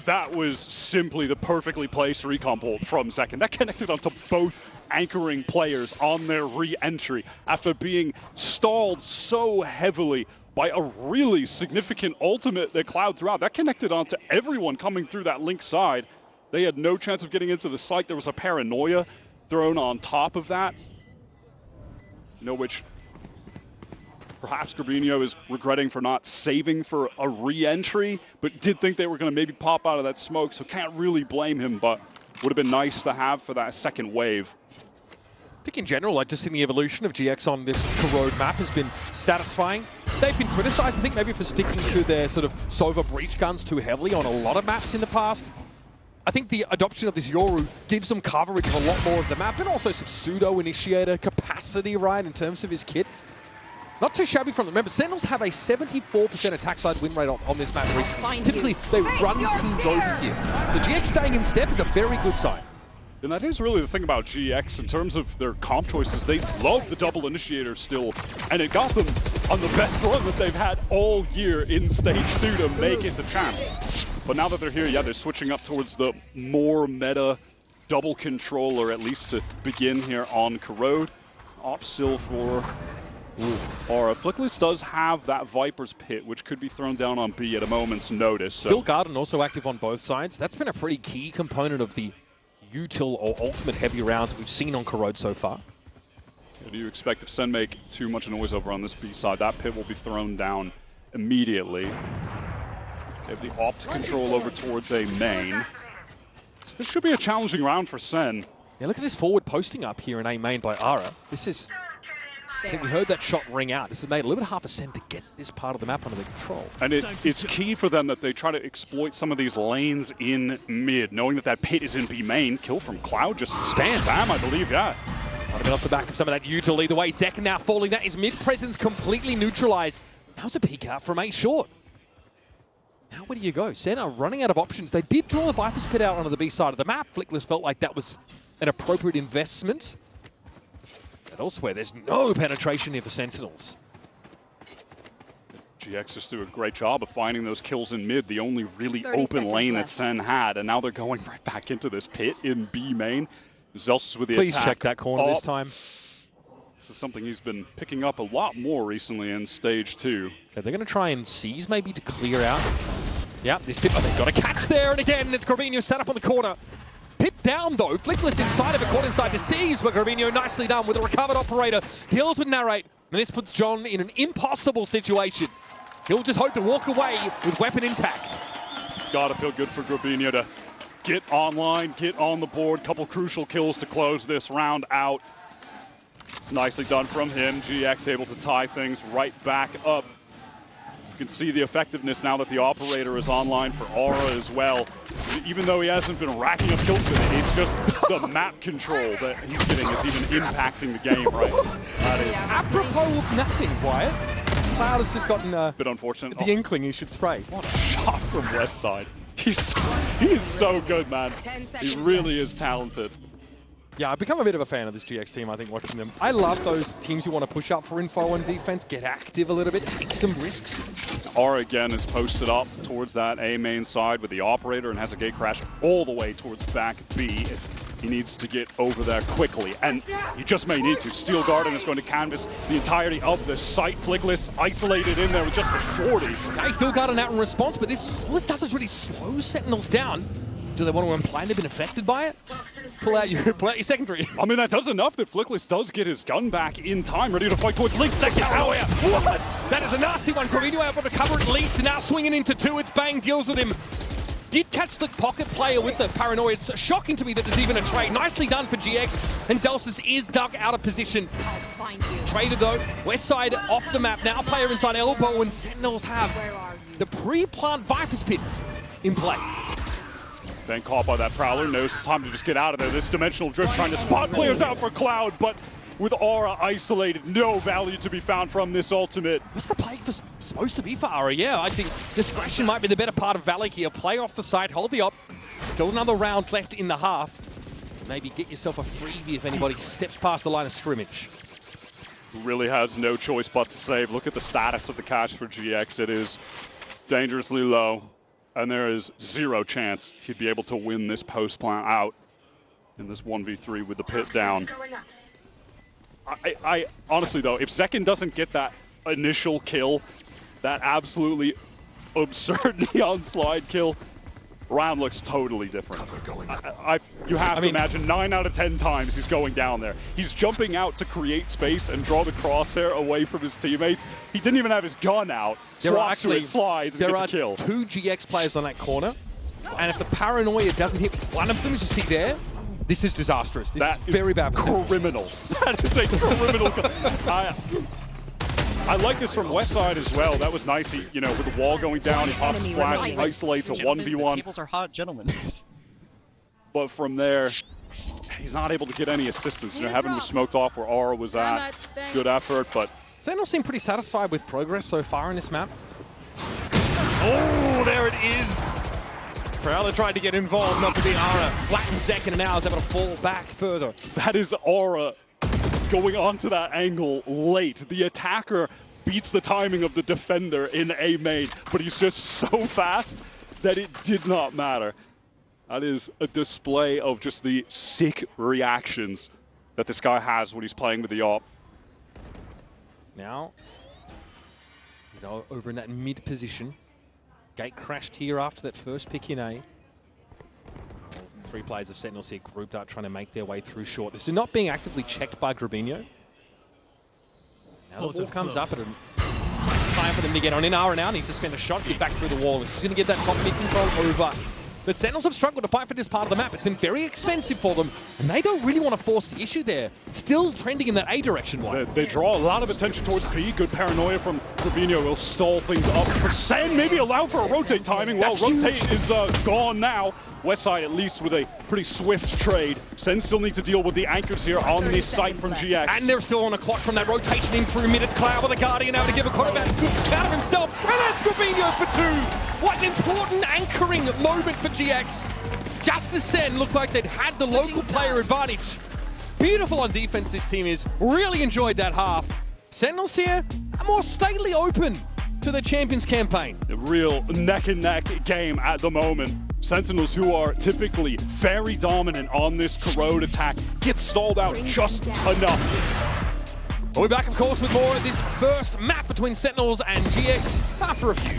That was simply the perfectly placed recon bolt from Second. That connected onto both anchoring players on their re-entry after being stalled so heavily by a really significant ultimate that Cloud threw out. That connected onto everyone coming through that link side. They had no chance of getting into the site. There was a paranoia thrown on top of that. Which perhaps Garbino is regretting for not saving for a re-entry, but did think they were going to maybe pop out of that smoke, so can't really blame him, but would have been nice to have for that second wave. I think in general, I just think the evolution of GX on this Corrode map has been satisfying. They've been criticized, I think, maybe for sticking to their sort of Sova breach guns too heavily on a lot of maps in the past. I think the adoption of this Yoru gives them coverage of a lot more of the map, and also some pseudo-initiator capacity, right, in terms of his kit. Not too shabby from them. Remember, Sentinels have a 74% attack side win rate on this map recently. Typically, they run teams over here. The GX staying in step is a very good sign. And that is really the thing about GX in terms of their comp choices. They love the double initiator still, and it got them on the best run that they've had all year in Stage 2 to make it to champs. But now that they're here, yeah, they're switching up towards the more meta double controller, at least to begin here on Corrode. Opsil for Aura. Flickless does have that Viper's Pit, which could be thrown down on B at a moment's notice. So. Still Garden also active on both sides. That's been a pretty key component of the util or ultimate heavy rounds we've seen on Corrode so far. What do you expect if Sen make too much noise over on this B side? That pit will be thrown down immediately. They have the opt control over towards a main. So this should be a challenging round for Sen. Yeah, look at this forward posting up here in A main by Ara. This is... I think we heard that shot ring out. This has made a little bit half a cent to get this part of the map under their control. And it's key for them that they try to exploit some of these lanes in mid, knowing that that pit is in B main. Kill from Cloud, just spam, I believe, yeah. Might have been off the back of some of that util either way. Second now falling. That is mid presence completely neutralized. Now's a peek out from A short. Now where do you go? Sen are running out of options. They did draw the Viper's Pit out onto the B side of the map. Flickless felt like that was an appropriate investment. But elsewhere, there's no penetration here for Sentinels. GX just do a great job of finding those kills in mid, the only really open lane that Sen had, and now they're going right back into this pit in B main. Zelsus with the Please attack. check that corner this time. This is something he's been picking up a lot more recently in stage 2. Okay, they're going to try and seize maybe to clear out. Yeah, this pit, they've got a catch there, and again, it's Corvinio set up on the corner. Pit down though, Flickless inside of it, caught inside to seize, but Corvinio nicely done with a recovered operator. Deals with Narrate, and this puts John in an impossible situation. He'll just hope to walk away with weapon intact. Gotta feel good for Corvinio to get online, get on the board. Couple crucial kills to close this round out. It's nicely done from him. GX able to tie things right back up. You can see the effectiveness now that the operator is online for Aura as well. Even though he hasn't been racking up kills with it, it's just the map control that he's getting is even impacting the game right now. That is apropos of nothing, Wyatt. Cloud has just gotten a bit unfortunate. The inkling he should spray. What a shot from West Side. He is so good, man. He really is talented. Yeah, I've become a bit of a fan of this GX team, I think, watching them. I love those teams who want to push up for info and defense, get active a little bit, take some risks. Aura again is posted up towards that A main side with the operator and has a gate crash all the way towards back B. He needs to get over there quickly, and he just may need to. Steel Garden is going to canvas the entirety of the site. Flickless isolated in there with just a shorty. Okay, Steel Garden out in response, but all this does is really slow Sentinels down. Do they want to imply they've been affected by it? Pull out your secondary. I mean, that does enough that Flickless does get his gun back in time, ready to fight towards Link. Second, oh yeah, what? That is a nasty one. Corvinio able to cover at least, and now swinging into 2. It's Bang deals with him. Did catch the pocket player with the paranoia. It's shocking to me that there's even a trade. Nicely done for GX, and Zelsus is dug out of position. Traded though, West Side off the map. Now player inside elbow, and Sentinels have the pre-plant Viper's Pit in play. Then caught by that Prowler, knows it's time to just get out of there. This dimensional drift trying to spot players out for Cloud, but with Aura isolated, no value to be found from this ultimate. What's the play supposed to be for Aura? Yeah, I think discretion might be the better part of Valak here. Play off the side, hold the op. Still another round left in the half. Maybe get yourself a freebie if anybody steps past the line of scrimmage. Really has no choice but to save. Look at the status of the cash for GX. It is dangerously low, and there is zero chance he'd be able to win this post plant out in this 1v3 with the pit down. I honestly, though, if Zekin doesn't get that initial kill, that absolutely absurd neon slide kill, round looks totally different. You have to imagine 9 out of 10 times he's going down there. He's jumping out to create space and draw the crosshair away from his teammates. He didn't even have his gun out. There are actually slides and gets a kill. 2 GX players on that corner, and if the paranoia doesn't hit one of them, as you see there, this is disastrous. This is very bad. Criminal. That is a criminal. I like this from West Side as well. That was nice. He, you know, with the wall going down, he pops Splash, he isolates a 1v1. The tables are hot, gentlemen. But from there, he's not able to get any assistance. You know, Heaven was smoked off where Aura was at. Good effort, but Sentinels seem pretty satisfied with progress so far in this map. Oh, there it is. Prowler tried to get involved, not to be Aura. Flattens Zek, and now is able to fall back further. That is Aura going onto that angle late. The attacker beats the timing of the defender in A main, but he's just so fast that it did not matter. That is a display of just the sick reactions that this guy has when he's playing with the AWP. Now, he's over in that mid position. Gate crashed here after that first pick in A. 3 players of Sentinels here grouped up, trying to make their way through short. This is not being actively checked by Grabinho. Now the ball comes up at a nice time for them to get on in. R&R needs to spend a shot, get back through the wall. This is going to get that top mid control over. The Sentinels have struggled to fight for this part of the map. It's been very expensive for them, and they don't really want to force the issue there. Still trending in that A direction. They draw a lot of attention towards P. Good paranoia from Grabinho will stall things up. For Sen, maybe allow for a rotate timing. Well, rotate is gone now. Westside at least with a pretty swift trade. Sen still need to deal with the anchors here on this site from GX. And they're still on a clock from that rotation in through mid. It's Cloud with a Guardian now to give a quarterback good count of himself. And that's Grabinho for 2. What an important anchoring moment for GX. Just as Sen looked like they'd had the local player advantage. Beautiful on defense this team is. Really enjoyed that half. Sentinels here are more stately open to the Champions campaign. A real neck-and-neck game at the moment. Sentinels, who are typically very dominant on this corrode attack, get stalled out just enough. We'll be back, of course, with more of this first map between Sentinels and GX after a few.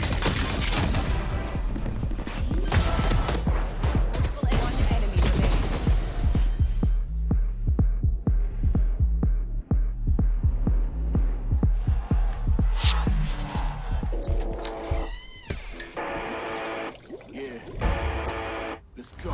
Let's go.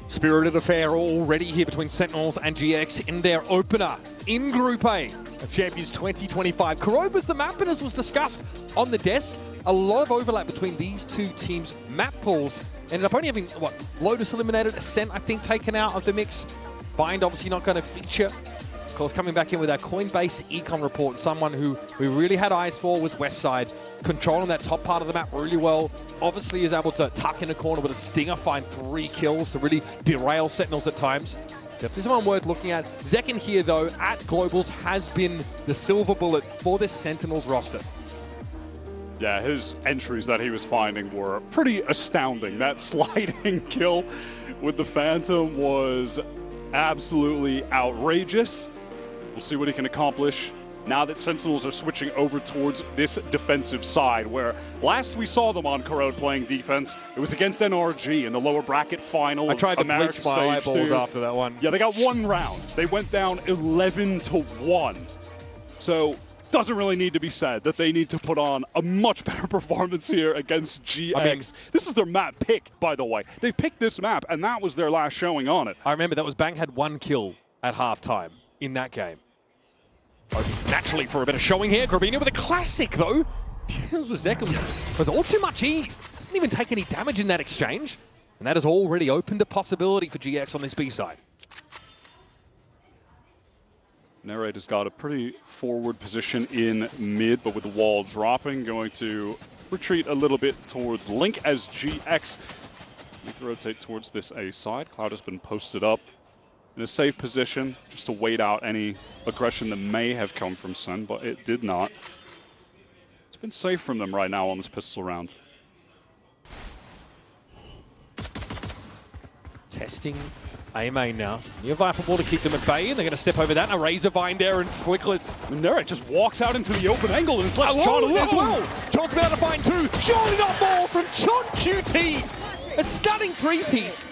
Spirited affair already here between Sentinels and GX in their opener in Group A of Champions 2025. corrode was the map, and as was discussed on the desk, a lot of overlap between these two teams' map pools. Ended up only having, what, Lotus eliminated, Ascent, I think, taken out of the mix. Bind obviously not going to feature. Of course, coming back in with our Coinbase econ report, someone who we really had eyes for was Westside, controlling that top part of the map really well. Obviously is able to tuck in a corner with a stinger, find 3 kills to really derail Sentinels at times. Definitely someone worth looking at. Zekin here, though, at Globals has been the silver bullet for this Sentinels roster. Yeah, his entries that he was finding were pretty astounding. That sliding kill with the Phantom was absolutely outrageous. We'll see what he can accomplish now that Sentinels are switching over towards this defensive side, where last we saw them on corrode playing defense, it was against NRG in the lower bracket final. I tried to bleach my eyeballs after that one. Yeah, they got 1 round. They went down 11-1. So doesn't really need to be said that they need to put on a much better performance here against GX. I mean, this is their map pick, by the way. They picked this map, and that was their last showing on it. I remember that was Bang had 1 kill at halftime in that game. Naturally for a bit of showing here. Grabinho with a classic, though. Deals with Zekin with all too much ease. Doesn't even take any damage in that exchange. And that has already opened a possibility for GX on this B side. Narrator's got a pretty forward position in mid, but with the wall dropping, going to retreat a little bit towards Link as GX Need to rotate towards this A side. Cloud has been posted up in a safe position just to wait out any aggression that may have come from Sen, but it did not. It's been safe from them right now on this pistol round. Testing A main now. Near Viper ball to keep them at bay, and they're going to step over that. And a Razor Vine there and Flickless. And Nerek just walks out into the open angle and it's left John alone alone. as well. John's about to find two. Surely not more from John QT. A stunning three-piece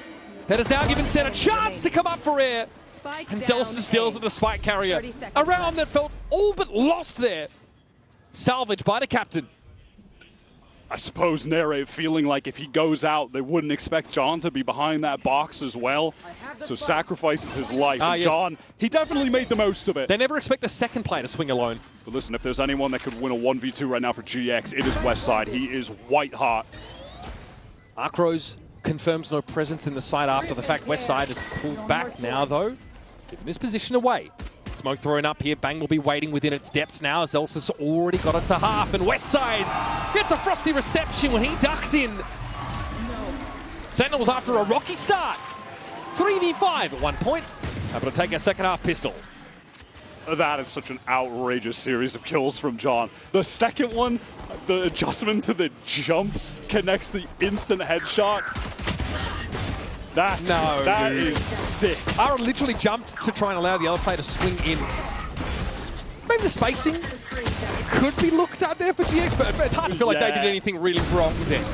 that has now given Sen a chance to come up for air. And Zelsis deals with the spike carrier. A round that felt all but lost there. Salvaged by the captain. I suppose Nere feeling like if he goes out, they wouldn't expect John to be behind that box as well. So sacrifices his life. And yes. John, he definitely made the most of it. They never expect the second player to swing alone. But listen, if there's anyone that could win a 1v2 right now for GX, it is Westside. He is white hot. Arkrose confirms no presence in the side after the fact. Westside has pulled back now, though. Giving his position away. Smoke thrown up here. Bang will be waiting within its depths now. Zelsis already got it to half. And Westside gets a frosty reception when he ducks in. Sentinels after a rocky start. 3v5 at one point. Able to take a second half pistol. That is such an outrageous series of kills from John. The second one, the adjustment to the jump connects the instant headshot. That is sick. Ara literally jumped to try and allow the other player to swing in. Maybe the spacing could be looked at there for GX, but it's hard to feel like they did anything really wrong there.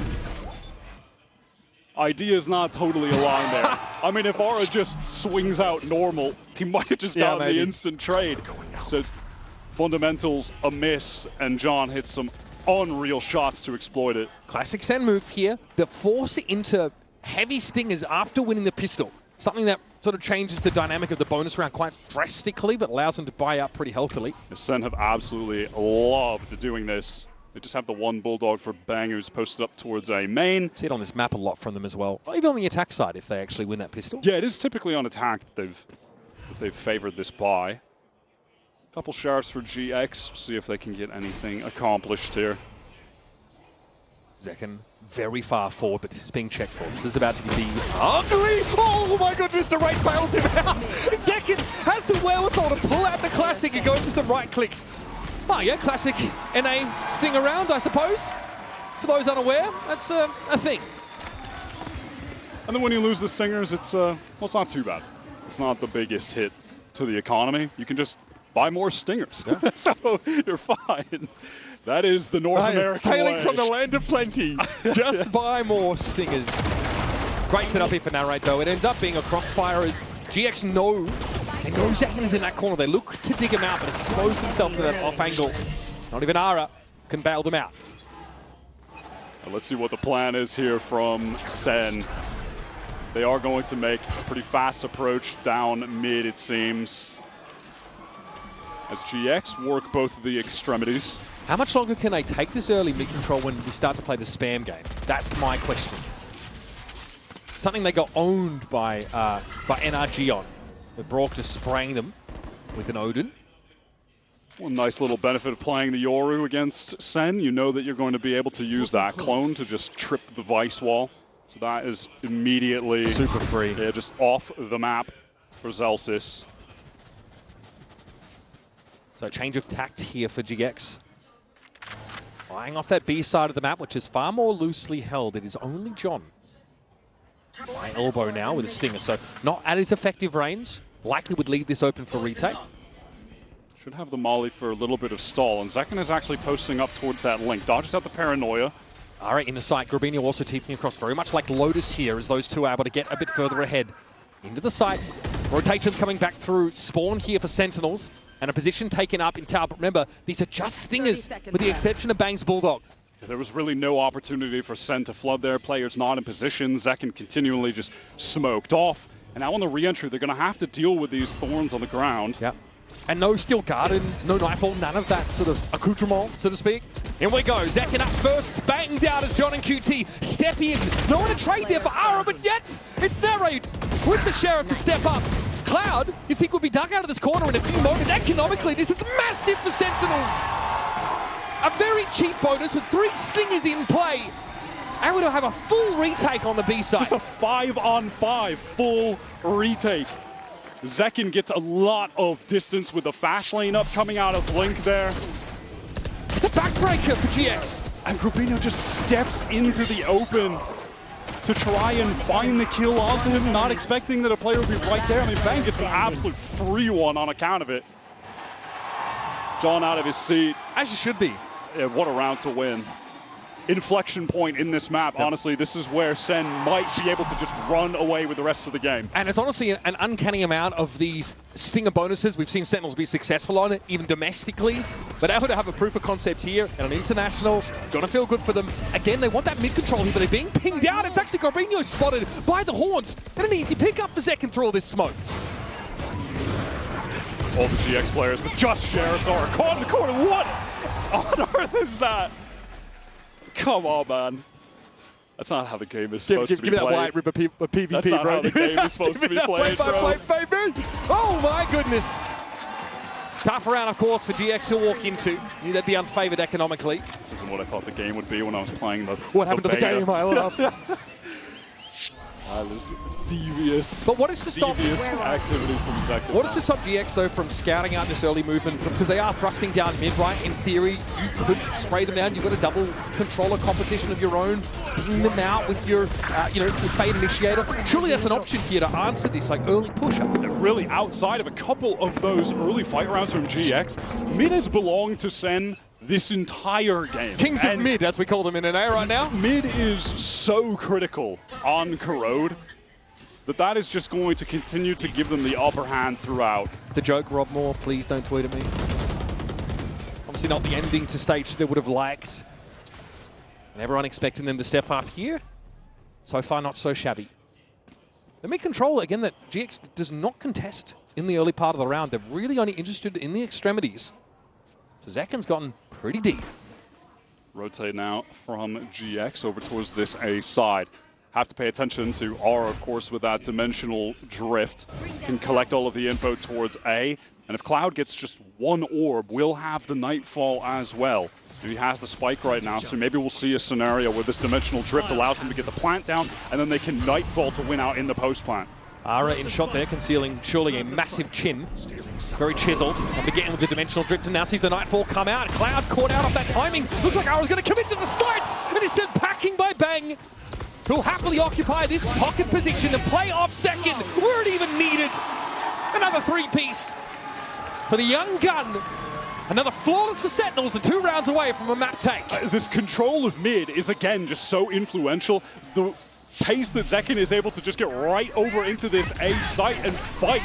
Ideas not totally aligned there. I mean, if Ara just swings out normal, he might have just gotten the instant trade. So fundamentals a miss, and John hits some unreal shots to exploit it. Classic Sen move here. The force into heavy stingers after winning the pistol. Something that sort of changes the dynamic of the bonus round quite drastically, but allows them to buy up pretty healthily. The Sen have absolutely loved doing this. They just have the one Bulldog for Bang who's posted up towards A main. See it on this map a lot from them as well. Even on the attack side if they actually win that pistol. Yeah, it is typically on attack that they've favored this buy. Couple shafts for GX, see if they can get anything accomplished here. Zekin very far forward, but this is being checked for. This is about to be ugly. Oh my goodness, the rate bails him out. Zekin has the wherewithal to pull out the classic and go for some right clicks. Oh yeah, classic NA sting around, I suppose. For those unaware, that's a thing. And then when you lose the stingers, it's not too bad. It's not the biggest hit to the economy. You can just buy more stingers. Yeah. So you're fine. That is the North American hailing way. from the land of plenty. Just buy more stingers. Great setup here for Narrate, though. It ends up being a crossfire as GX know. They know Zekin is in that corner. They look to dig him out, but expose themselves to that off angle. Not even Ara can bail them out. Well, let's see what the plan is here from Sen. They are going to make a pretty fast approach down mid, it seems. As GX work both of the extremities. How much longer can they take this early mid-control when we start to play the spam game? That's my question. Something they got owned by NRG on, with Brock just spraying them with an Odin. One nice little benefit of playing the Yoru against Sen. You know that you're going to be able to use that clone to just trip the Vice wall. So that is immediately super free. Yeah, just off the map for Zelsis. So change of tact here for GX. Eyeing off that B side of the map, which is far more loosely held. It is only John. My elbow now with a stinger, so not at his effective range. Likely would leave this open for retake. Should have the molly for a little bit of stall, and Zekin is actually posting up towards that link. Dodges out the paranoia. All right, in the site, Grabinho also TPing across, very much like Lotus here, as those two are able to get a bit further ahead. Into the site. Rotation coming back through. Spawn here for Sentinels. And a position taken up in tower. But remember, these are just stingers, with the exception of Bang's Bulldog. There was really no opportunity for Sen to flood their players not in position. Zekin continually just smoked off. And now on the re-entry, they're going to have to deal with these thorns on the ground. Yeah. And no steel garden, no nightfall, none of that sort of accoutrement, so to speak. In we go. Zekin up first, banged out as John and QT step in. No one to trade there for Ara, but yet it's Narrate with the Sheriff to step up. Cloud, you think would be dug out of this corner in a few moments. Economically, this is massive for Sentinels. A very cheap bonus with 3 slingers in play. Arudo have a full retake on the B side. Just a 5-on-5 full retake. Zekin gets a lot of distance with the fast lane up coming out of Blink there. It's a backbreaker for GX. And Grubino just steps into the open to try and find the kill onto him, not expecting that a player would be right there. I mean, Bang gets an absolute free one on account of it. John out of his seat. As you should be. Yeah, what a round to win. Inflection point in this map. Yep. Honestly, this is where Sen might be able to just run away with the rest of the game. And it's honestly an uncanny amount of these stinger bonuses we've seen Sentinels be successful on, even domestically. But able to have a proof of concept here and an international, gonna feel good for them. Again, they want that mid control here, but they're being pinged out. It's actually Gorbino spotted by the horns. And an easy pickup for Zekin through all this smoke. All the GX players, but just Sheriffs are caught in the corner. What on earth is that? Come on, man. That's not how the game is supposed to be played. Give me that white rip of PvP, That's not how the game is supposed to be played, bro. Baby. Oh, my goodness. Tough round, of course, for GX to walk into. They'd be unfavored economically. This isn't what I thought the game would be when I was playing the What happened to the game, I love? This devious. But what is to stop activity from Zekin? What is to stop GX though from scouting out this early movement? Because they are thrusting down mid, right? In theory, you could spray them down. You've got a double controller competition of your own. Ping them out with your, your Fade Initiator. Surely that's an option here to answer this like early push-up. Really, outside of a couple of those early fight rounds from GX, mid has belonged to Sen this entire game. Kings of mid, as we call them in NA right now. Mid is so critical on Corrode that is just going to continue to give them the upper hand throughout. The joke, Rob Moore, please don't tweet at me. Obviously not the ending to stage they would have liked. And everyone expecting them to step up here. So far, not so shabby. The mid control, again, that GX does not contest in the early part of the round. They're really only interested in the extremities. So Zekin's gotten pretty deep. Rotate now from GX over towards this A side. Have to pay attention to Aura, of course, with that dimensional drift. Can collect all of the info towards A. And if Cloud gets just one orb, we'll have the Nightfall as well. And he has the spike right now, so maybe we'll see a scenario where this dimensional drift allows them to get the plant down, and then they can Nightfall to win out in the post-plant. Ara in shot there, concealing surely a massive chin. Very chiseled. And again with the dimensional drift, and now sees the Nightfall come out. Cloud caught out of that timing. Looks like Ara's going to commit to the site, and is sent packing by Bang, who'll happily occupy this pocket position and play off second where it even needed. Another three-piece for the young gun. Another flawless for Sentinels, and 2 rounds away from a map take. This control of mid is, again, just so influential. The pace that Zekin is able to just get right over into this A site and fight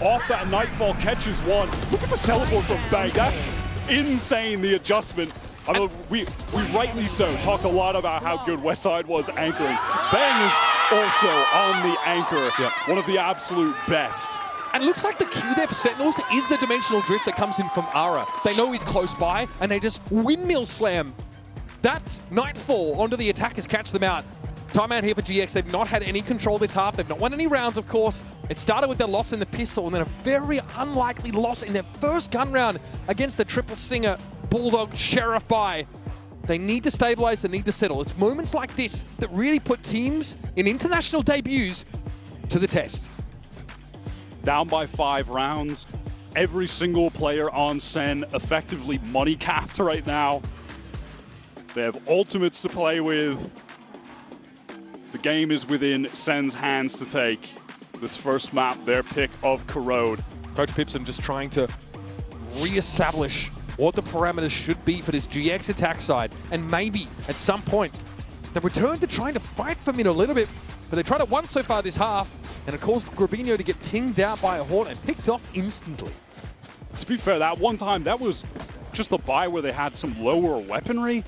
off that Nightfall catches one. Look at the teleport from Bang. That's insane, the adjustment. I mean, we rightly so talked a lot about how good Westside was anchoring. Bang is also on the anchor, one of the absolute best. And it looks like the cue there for Sentinels is the dimensional drift that comes in from Ara. They know he's close by, and they just windmill slam that Nightfall onto the attackers, catch them out. Timeout here for GX. They've not had any control this half. They've not won any rounds, of course. It started with their loss in the pistol, and then a very unlikely loss in their first gun round against the triple stinger Bulldog Sheriff by. They need to stabilize, they need to settle. It's moments like this that really put teams in international debuts to the test. Down by 5 rounds. Every single player on Sen effectively money capped right now. They have ultimates to play with. The game is within Sen's hands to take. This first map, their pick of Corrode. Coach Pipson just trying to re-establish what the parameters should be for this GX attack side. And maybe, at some point, they've returned to trying to fight for mid a little bit. But they tried it once so far this half, and it caused Grubino to get pinged out by a Horn and picked off instantly. To be fair, that one time, that was just a buy where they had some lower weaponry.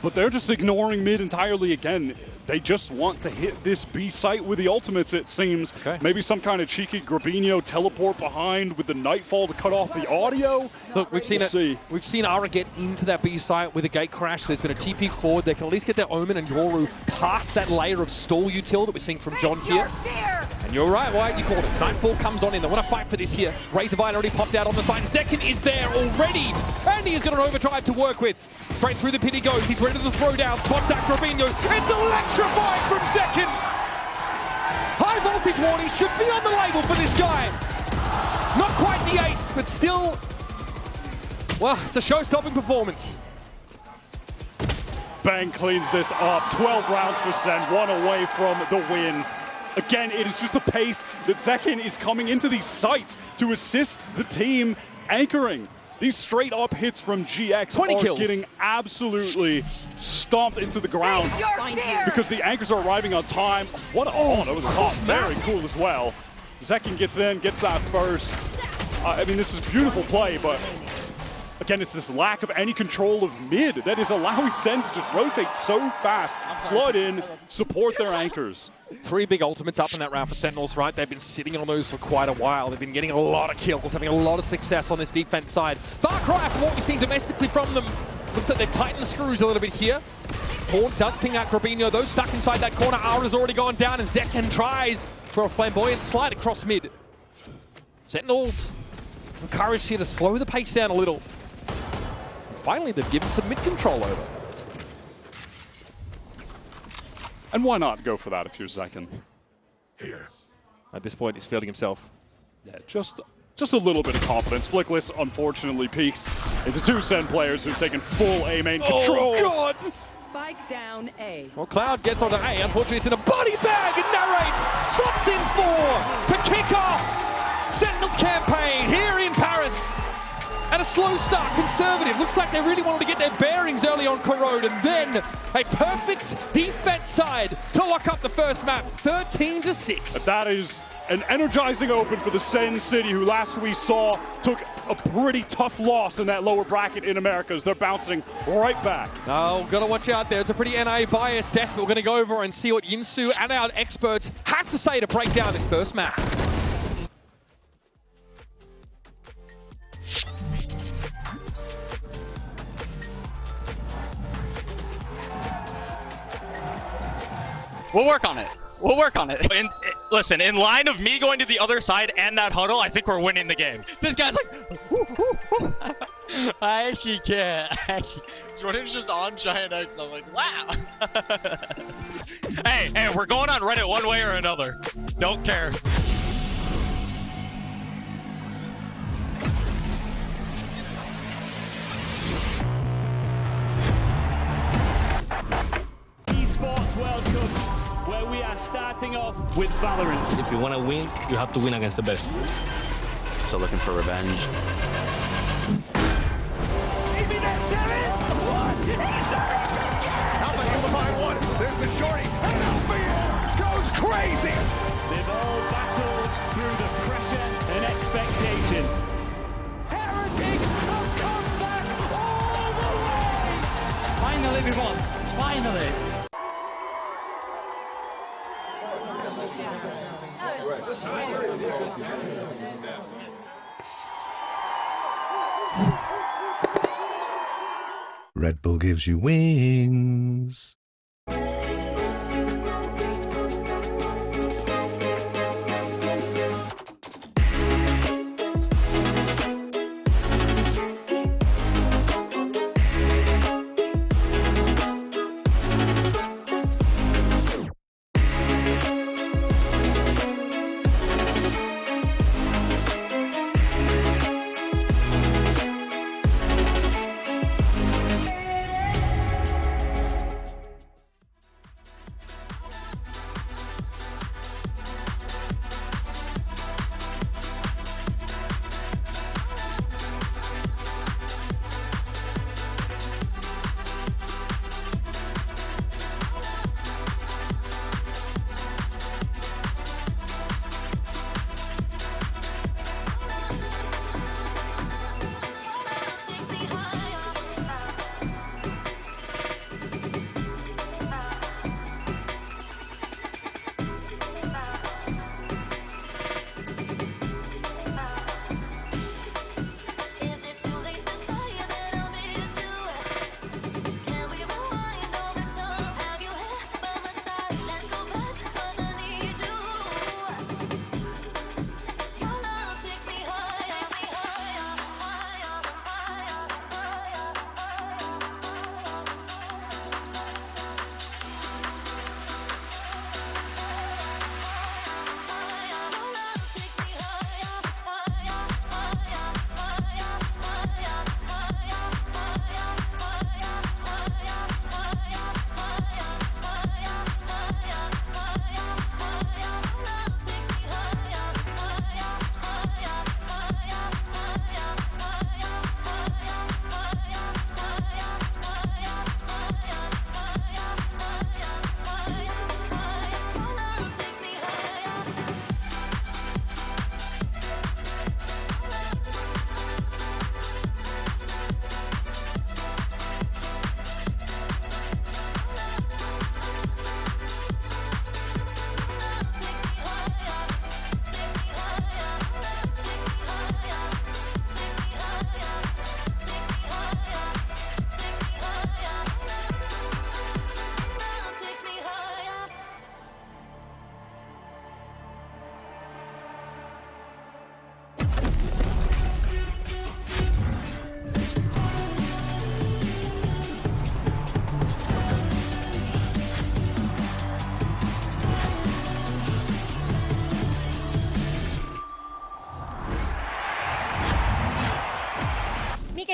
But they're just ignoring mid entirely again. They just want to hit this B site with the ultimates, it seems. Okay. Maybe some kind of cheeky Grubino teleport behind with the Nightfall to cut off the audio. Look, we've seen Ara get into that B site with a gate crash. There's been a TP forward. They can at least get their Omen and Yoru past that layer of stall util that we're seeing from John here. And You're right, Wyatt, you called it. Nightfall comes on in. They want to fight for this here. Razorvine already popped out on the side. Zekin is there already. And he has got an overdrive to work with. Straight through the pit he goes. He's ready to throw down. Spots out Robinho. It's electrified from Zekin. High voltage warning should be on the label for this guy. Not quite the ace, but still, well, it's a show-stopping performance. Bang cleans this up. 12 rounds for Sen, 1 away from the win. Again, it is just the pace that Zekin is coming into these sites to assist the team anchoring. These straight-up hits from GX 20 are kills. getting absolutely stomped into the ground because the anchors are arriving on time. What over the top. Very cool as well. Zekin gets in, gets that first. I mean, this is beautiful play, but again, it's this lack of any control of mid that is allowing Sen to just rotate so fast, flood in, support their anchors. 3 big ultimates up in that round for Sentinels, right? They've been sitting on those for quite a while. They've been getting a lot of kills, having a lot of success on this defense side. Far cry from what we've seen domestically from them. Looks like they've tightened the screws a little bit here. Horn does ping out Grabinho. Those stuck inside that corner. Aura's already gone down, and Zekin tries for a flamboyant slide across mid. Sentinels encouraged here to slow the pace down a little. Finally, they've given some mid control over. And why not go for that if you're Zekin? Here. At this point, he's feeling himself. Yeah, just a little bit of confidence. Flickless, unfortunately, peaks into 2 Sen players who've taken full A main control. Oh, God! Spike down A. Well, Cloud gets onto A. Unfortunately, it's in a body bag and narrates. Slots in 4 to kick off Sentinel's campaign here in Paris. And a slow start, conservative. Looks like they really wanted to get their bearings early on Corrode, and then a perfect defense side to lock up the first map, 13-6. That is an energizing open for the Sen City, who last we saw took a pretty tough loss in that lower bracket in Americas. They're bouncing right back. Oh, gotta watch out there. It's a pretty NA biased test, but we're gonna go over and see what Yinsu and our experts have to say to break down this first map. We'll work on it. We'll work on it. And listen, in line of me going to the other side and that huddle, I think we're winning the game. This guy's like, ooh, ooh, ooh. I actually can't. Jordan's just on Giant X, and I'm like, wow. Hey, we're going on Reddit one way or another. Don't care. Esports World Cup, where we are starting off with Valorant. If you want to win, you have to win against the best. So looking for revenge. Alpha able to find one. There's the shorty. And Alpha goes crazy. They've all battled through the pressure and expectation. Heretics have come back all the way. Finally, we won. Finally. Red Bull gives you wings.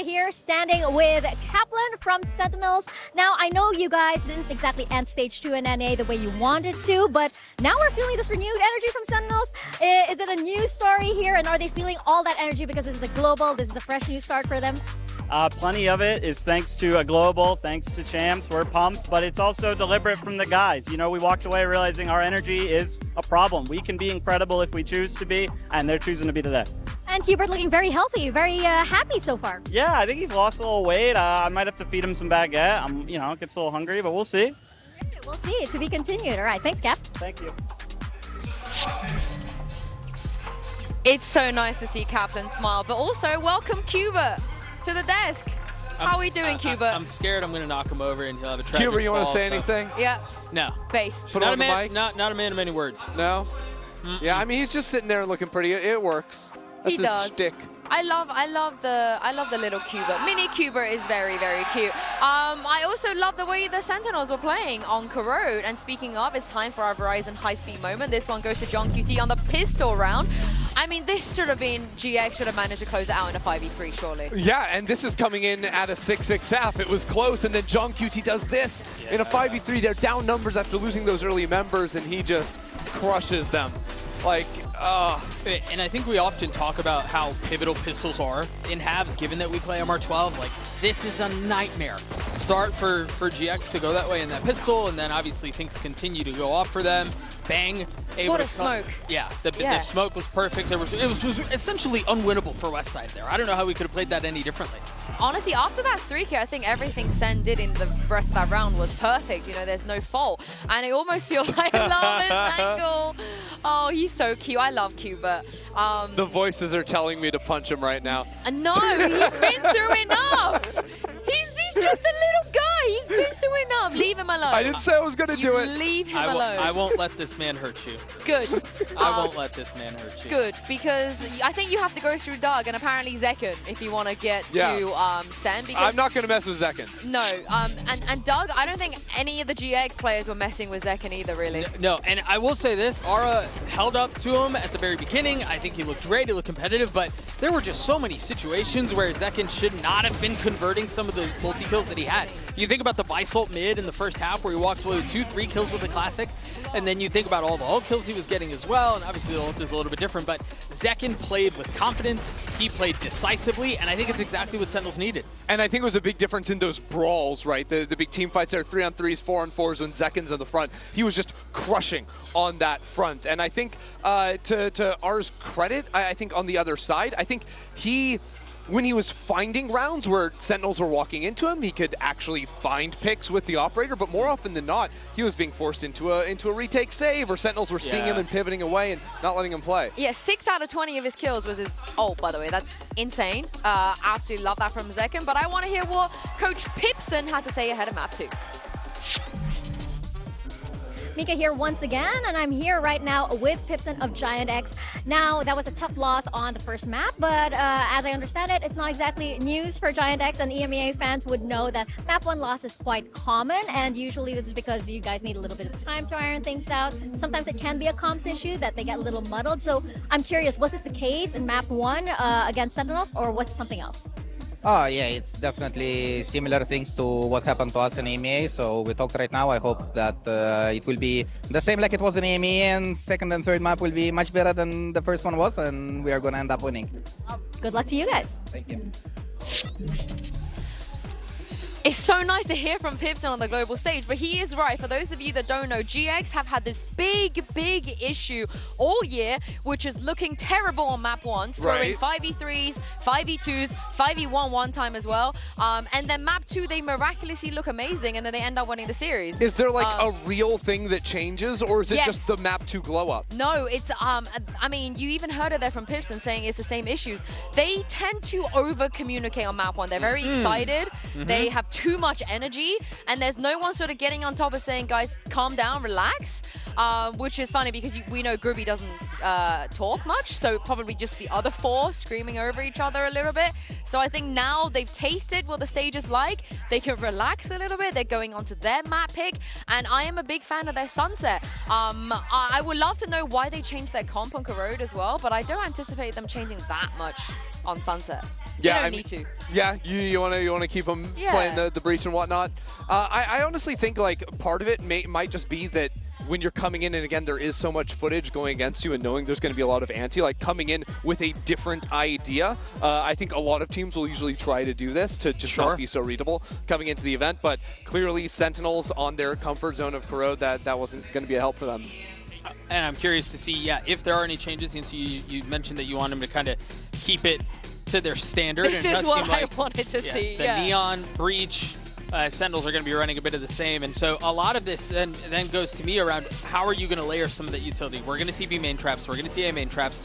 here standing with Kaplan from Sentinels. Now, I know you guys didn't exactly end stage 2 in NA the way you wanted to, but now we're feeling this renewed energy from Sentinels. Is it a new story here, and are they feeling all that energy because this is a global, this is a fresh new start for them? Plenty of it is thanks to a global, thanks to champs. We're pumped, but it's also deliberate from the guys. You know, we walked away realizing our energy is a problem. We can be incredible if we choose to be, and they're choosing to be today. And Hubert looking very healthy, very happy so far. Yeah, I think he's lost a little weight. I might have to feed him some baguette. Gets a little hungry, but we'll see. We'll see. To be continued. All right, thanks, Cap. Thank you. It's so nice to see Kaplan smile, but also welcome Cuba to the desk. How are we doing, Cuba? I'm scared I'm going to knock him over and he'll have a tragic Cuba, you want to fall, say so- anything? Yeah. No. Based. Put not, on a the man, mic. not a man of many words. No? Yeah, I mean, he's just sitting there looking pretty. It works. That's He his does. shtick. I love the little Cuba. Mini Cuba is very, very cute. I also love the way the Sentinels were playing on Corrode. And speaking of, it's time for our Verizon high-speed moment. This one goes to John QT on the pistol round. I mean, this should have been, GX should have managed to close it out in a 5v3, surely. Yeah, and this is coming in at a 6-6F. It was close, and then John QT does this in a 5v3. They're down numbers after losing those early members, and he just crushes them. And I think we often talk about how pivotal pistols are in halves, given that we play MR12. Like, this is a nightmare start for GX to go that way in that pistol, and then obviously things continue to go off for them. Bang. What a smoke. Yeah, the smoke was perfect. It was essentially unwinnable for Westside there. I don't know how we could have played that any differently. Honestly, after that 3K, I think everything Sen did in the rest of that round was perfect. You know, there's no fault. And I almost feel like I love his angle. Oh, he's so cute. I love Cuba. The voices are telling me to punch him right now. No, he's been through enough. He's just a little guy. He's been through enough. Leave him alone. I didn't say I was going to do it. Leave him alone. I won't let this man hurt you. Good. I won't let this man hurt you. Good, because I think you have to go through Doug and apparently Zekken if you want to get to Sen. Because I'm not going to mess with Zekken. No, and Doug, I don't think any of the GX players were messing with Zekken either, really. No, and I will say this, Aura held up to him at the very beginning. I think he looked great, he looked competitive, but there were just so many situations where Zekken should not have been converting some of the multi-kills that he had. You think about the Visult mid in the first half where he walks away with 2-3 kills with the Classic, and then you think about all the ult kills he was getting as well, and obviously the ult is a little bit different, but Zekken played with confidence, he played decisively, and I think it's exactly what Sentinels needed. And I think it was a big difference in those brawls, right? The big team fights there, 3-on-3s, 4-on-4s, when Zekken's on the front. He was just crushing on that front. And I think to R's credit, I think on the other side, I think when he was finding rounds where Sentinels were walking into him, he could actually find picks with the operator, but more often than not, he was being forced into a retake save, or Sentinels were seeing him and pivoting away and not letting him play. Yeah, 6 out of 20 of his kills was his ult, by the way. That's insane. Absolutely love that from Zekken, but I want to hear what Coach Pipson had to say ahead of Map 2. Mika here once again, and I'm here right now with Pipson of Giant X. Now, that was a tough loss on the first map, but as I understand it, it's not exactly news for Giant X, and EMEA fans would know that map 1 loss is quite common, and usually this is because you guys need a little bit of time to iron things out. Sometimes it can be a comms issue that they get a little muddled, so I'm curious, was this the case in map 1 against Sentinels, or was it something else? Oh yeah, it's definitely similar things to what happened to us in EMEA. So we talked right now. I hope that it will be the same like it was in EMEA, and second and third map will be much better than the first one was, and we are going to end up winning. Well, good luck to you guys. Thank you. It's so nice to hear from Pipson on the global stage, but he is right. For those of you that don't know, GX have had this big issue all year, which is looking terrible on map 1, throwing 5v3s, 5v2s, 5v1 one time as well. And then map 2, they miraculously look amazing, and then they end up winning the series. Is there like a real thing that changes, or is it just the map 2 glow up? No, it's, I mean, you even heard it there from Pipson saying it's the same issues. They tend to over-communicate on map 1. They're very excited. They have too much energy, and there's no one sort of getting on top and saying, guys, calm down, relax, which is funny because we know Groovy doesn't talk much, so probably just the other four screaming over each other a little bit. So I think now they've tasted what the stage is like, they can relax a little bit, they're going on to their map pick, and I am a big fan of their Sunset. I would love to know why they changed their comp on Corrode as well, but I don't anticipate them changing that much on Sunset. Yeah, they don't need to. Yeah, you want to keep them playing the breach and whatnot. I honestly think like part of it might just be that when you're coming in, and again, there is so much footage going against you and knowing there's going to be a lot of anti, like coming in with a different idea. I think a lot of teams will usually try to do this to just not be so readable coming into the event, but clearly Sentinels on their comfort zone of Corrode, that wasn't going to be a help for them. And I'm curious to see, if there are any changes, since you mentioned that you want them to kind of keep it to their standard. This is what I wanted to see. The Neon, Breach, Sentinels are going to be running a bit of the same. And so a lot of this then goes to me around how are you going to layer some of that utility. We're going to see B main traps. We're going to see A main traps,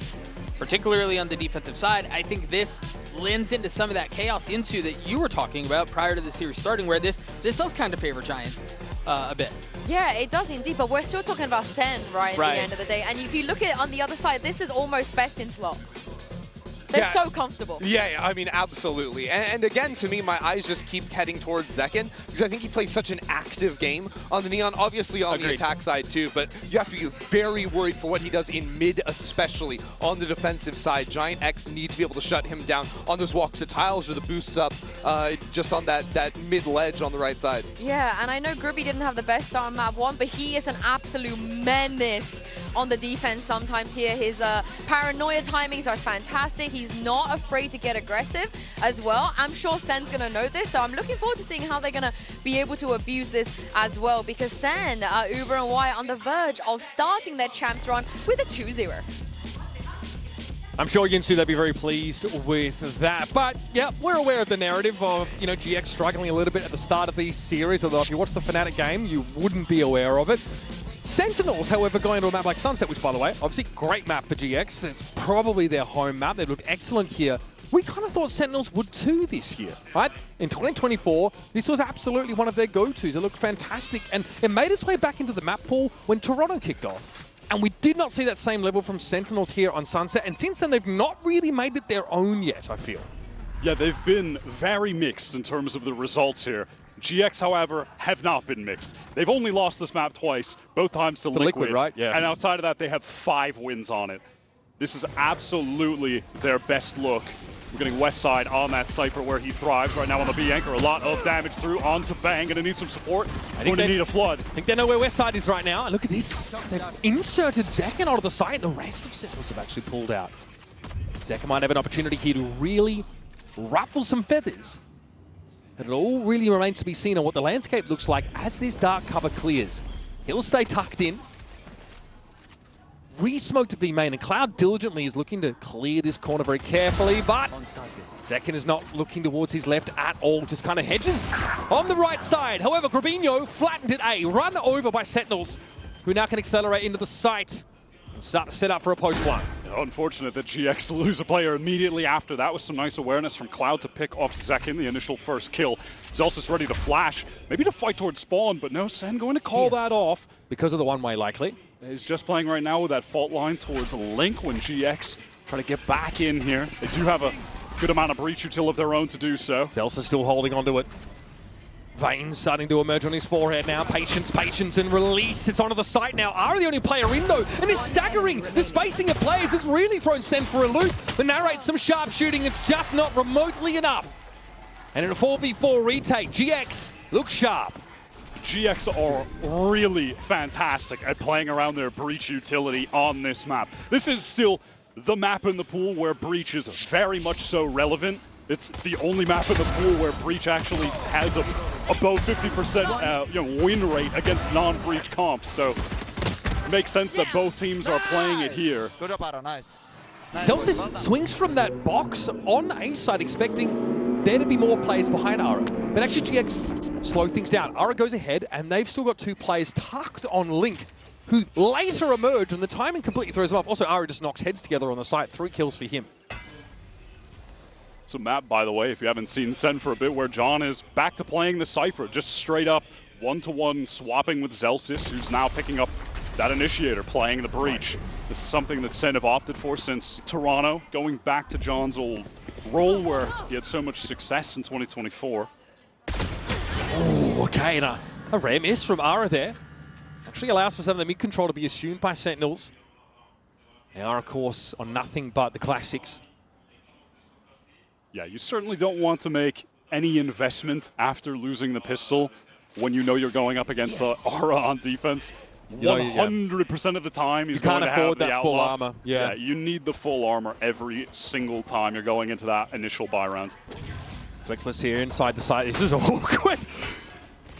particularly on the defensive side. I think this lends into some of that chaos into that you were talking about prior to the series starting, where this does kind of favor Giants a bit. Yeah, it does indeed, but we're still talking about Sen, right, at the end of the day. And if you look at it on the other side, this is almost best in slot. They're so comfortable. Yeah, I mean, absolutely. And again, to me, my eyes just keep heading towards Zekken because I think he plays such an active game on the Neon, obviously on the attack side too, but you have to be very worried for what he does in mid, especially on the defensive side. Giant X need to be able to shut him down on those walks to tiles or the boosts up just on that mid ledge on the right side. Yeah, and I know Groovy didn't have the best start on map 1, but he is an absolute menace on the defense sometimes here. His paranoia timings are fantastic. He's not afraid to get aggressive as well. I'm sure Sen's going to know this, so I'm looking forward to seeing how they're going to be able to abuse this as well, because Sen, Uber and Wyatt on the verge of starting their champs run with a 2-0. I'm sure Yinsu, they'll be very pleased with that. But, yeah, we're aware of the narrative of, GX struggling a little bit at the start of these series, although if you watch the Fnatic game, you wouldn't be aware of it. Sentinels, however, going to a map like Sunset, which, by the way, obviously great map for GX. It's probably their home map. They looked excellent here. We kind of thought Sentinels would too this year, right? In 2024, this was absolutely one of their go-tos. It looked fantastic, and it made its way back into the map pool when Toronto kicked off. And we did not see that same level from Sentinels here on Sunset, and since then, they've not really made it their own yet, I feel. Yeah, they've been very mixed in terms of the results here. GX, however, have not been mixed. They've only lost this map twice, both times to Liquid, right? Yeah. And outside of that, they have 5 wins on it. This is absolutely their best look. We're getting Westside on that Cypher where he thrives right now on the B anchor. A lot of damage through onto Bang. Gonna need some support. Going to need a flood. I think they know where Westside is right now. And look at this. They've inserted Zekken onto the side. The rest of Sentinels have actually pulled out. Zekken might have an opportunity here to really ruffle some feathers. And it all really remains to be seen on what the landscape looks like as this dark cover clears. He'll stay tucked in. Re-smoked to B main, and Cloud diligently is looking to clear this corner very carefully, but Zekken is not looking towards his left at all, just kind of hedges on the right side. However, Grabinho flattened it A, run over by Sentinels, who now can accelerate into the site and start to set up for a post-1. Unfortunate that GX lose a player immediately after that. Was some nice awareness from Cloud to pick off Zekken, the initial first kill. Zelsis ready to flash, maybe to fight towards spawn, but no, Sen going to call that off. Because of the one-way, likely. He's just playing right now with that fault line towards Link when GX try to get back in here. They do have a good amount of breach util of their own to do so. Zelsis still holding onto it. Veins starting to emerge on his forehead now. Patience, patience, and release. It's onto the site now. Are the only player in, though, and is staggering. The spacing of players has really thrown Sen for a loop. The narrates some sharp shooting. It's just not remotely enough. And in a 4v4 retake, GX looks sharp. GX are really fantastic at playing around their breach utility on this map. This is still the map in the pool where breach is very much so relevant. It's the only map in the pool where breach actually has above 50% win rate against non-breach comps. So it makes sense that both teams are playing it here. Good up, nice. Zelsis swings from that box on A side, expecting there to be more players behind Ara. But actually GX slow things down. Ara goes ahead, and they've still got 2 players tucked on Link, who later emerge, and the timing completely throws them off. Also, Ara just knocks heads together on the site. 3 kills for him. So map, by the way, if you haven't seen Sen for a bit, where John is back to playing the Cypher, just straight up one-to-one swapping with Zelsis, who's now picking up that initiator, playing the breach. This is something that Sen have opted for since Toronto, going back to John's old role where he had so much success in 2024. Oh, okay, and a rare miss from Ara there. Actually allows for some of the mid-control to be assumed by Sentinels. They are, of course, on nothing but the classics. Yeah, you certainly don't want to make any investment after losing the pistol when you know you're going up against Aura on defense. 100% of the time he's going to have the full outlaw. armor. Yeah, you need the full armor every single time you're going into that initial buy round. Flickless here inside the site. This is awkward.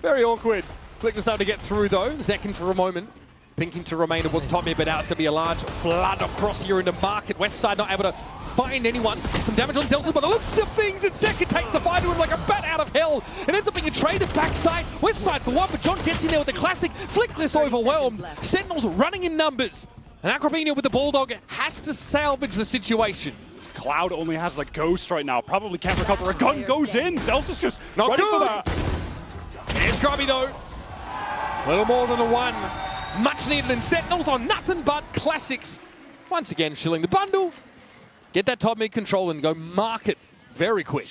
Very awkward. Flickless able to get through though. Zekin for a moment. Thinking to remain towards top mid, but now it's going to be a large flood across here into market. Westside not able to find anyone. Some damage on Delta, but the looks of things, and Zekin takes the fight to him like a bat out of hell. It ends up being a trade of backside. Westside for one, but John gets in there with the classic. Flickless overwhelmed. Sentinels running in numbers. And Agrabino with the Bulldog has to salvage the situation. Cloud only has the Ghost right now. Probably can't recover. A gun goes in. Zelsis just not ready good for that. Here's Grubby though. A little more than a one. Much needed, and Sentinels on nothing but classics. Once again, shilling the bundle. Get that top mid control and go market very quick.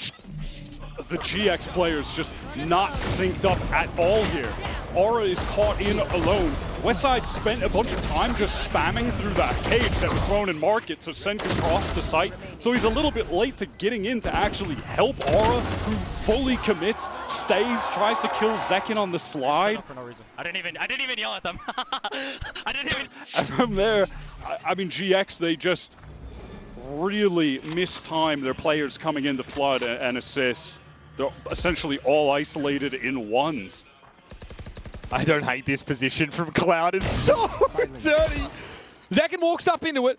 The GX players just not synced up at all here. Aura is caught in alone. Westside spent a bunch of time just spamming through that cage that was thrown in market so Sen could cross the site. So he's a little bit late to getting in to actually help Aura, who fully commits, stays, tries to kill Zekin on the slide. For no reason. I didn't even yell at them. I didn't even. And from there, I mean, GX, they just really mistime their players coming into Flood and assist. They're essentially all isolated in ones. I don't hate this position from Cloud. It's so dirty. Zekin walks up into it.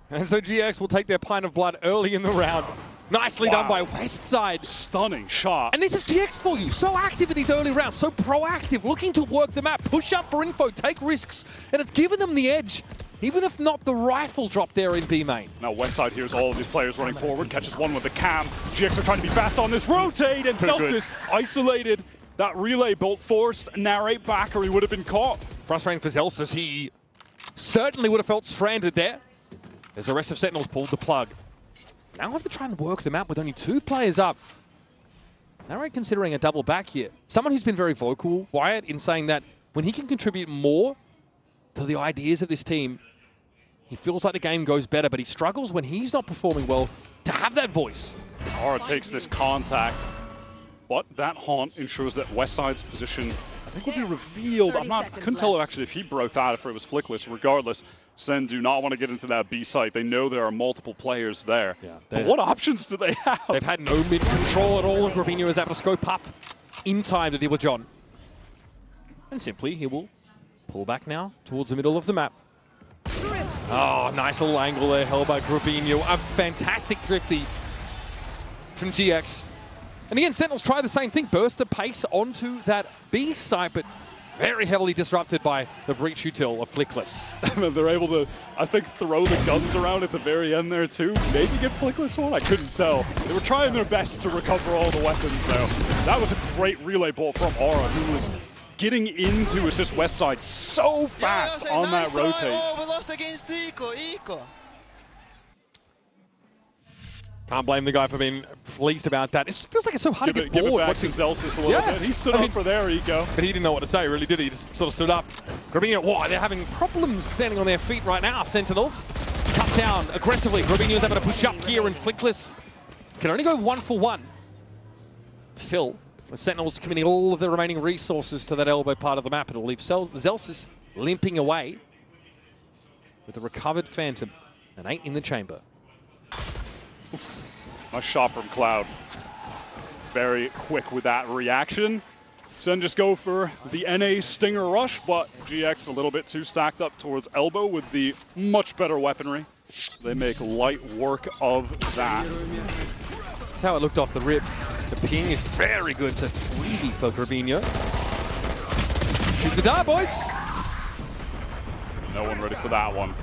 And so GX will take their pint of blood early in the round. Nicely done by Westside. Stunning shot. And this is GX for you. So active in these early rounds. So proactive. Looking to work the map. Push up for info. Take risks. And it's given them the edge. Even if not the rifle drop there in B main. Now Westside hears all of these players running forward. Catches one with the cam. GX are trying to be fast on this rotate. And Celsius isolated. That relay bolt forced narrate back or he would have been caught. Frustrating for Zelsis. He certainly would have felt stranded there. As the rest of Sentinels pulled the plug. Now I have to try and work them out with only 2 players up. Narrate considering a double back here. Someone who's been very vocal, Wyatt, in saying that when he can contribute more to the ideas of this team, he feels like the game goes better, but he struggles when he's not performing well to have that voice. Aura takes this contact. But that haunt ensures that Westside's position, I think, will be revealed. I couldn't tell actually if he broke that, if it was Flickless. Regardless, Sen do not want to get into that B site. They know there are multiple players there. Yeah, but what options do they have? They've had no mid control at all, and Gravino is able to scope up in time to deal with John. And simply, he will pull back now towards the middle of the map. Oh, nice little angle there held by Gravino. A fantastic thrifty from GX. And again, Sentinels try the same thing, burst the pace onto that B site, but very heavily disrupted by the breach util of Flickless. And they're able to, I think, throw the guns around at the very end there too. Maybe get Flickless one? I couldn't tell. They were trying their best to recover all the weapons though. That was a great relay bolt from Aura, who was getting in to assist Westside so fast on that rotate. Oh, we lost against Ico. Can't blame the guy for being pleased about that. It feels like it's so hard to get bored. Give it back watching Zelsis a little bit. He stood up for their ego. But he didn't know what to say, really, did he? He just sort of stood up. Grabinho, wow, they're having problems standing on their feet right now, Sentinels. Cut down aggressively. Grabinho's able to push up here, and Flickless can only go 1 for 1. Still, the Sentinels committing all of their remaining resources to that elbow part of the map. It'll leave Zelsis limping away with a recovered Phantom. An 8 in the chamber. Nice shot from Cloud. Very quick with that reaction. Sen just go for the NA Stinger Rush, but GX a little bit too stacked up towards elbow with the much better weaponry. They make light work of that. That's how it looked off the rip. The ping is very good. It's a freebie for Grabinho. Shoot the dart, boys. No one ready for that one.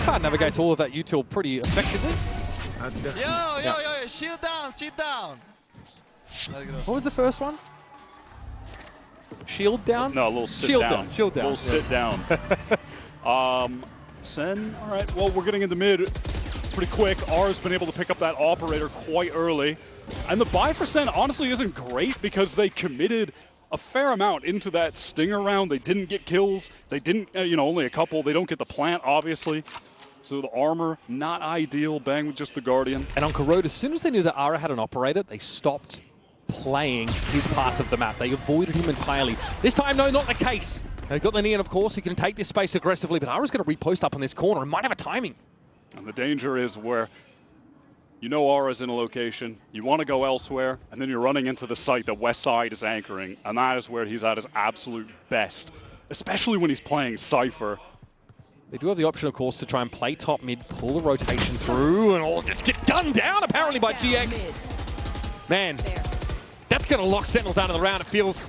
Can't navigate all of that util pretty effectively. Yo, shield down, sit down. What was the first one? Shield down? No, a little sit Shield down. Shield down. A little sit down. Sen, all right, well, we're getting into mid pretty quick. R's been able to pick up that operator quite early. And the buy for Sen honestly isn't great because they committed a fair amount into that stinger round. They didn't get kills. They didn't, only a couple. They don't get the plant, obviously. So the armor, not ideal. Bang with just the Guardian. And on Corrode, as soon as they knew that Ara had an operator, they stopped playing his parts of the map. They avoided him entirely. This time, no, not the case. They've got the Neon, of course, who can take this space aggressively, but Ara's going to repost up on this corner and might have a timing. And the danger is where Ara's in a location, you want to go elsewhere, and then you're running into the site that Westside is anchoring, and that is where he's at his absolute best, especially when he's playing Cypher. They do have the option, of course, to try and play top mid, pull the rotation through, and all this get gunned down, apparently, by GX. Man, that's going to lock Sentinels out of the round. It feels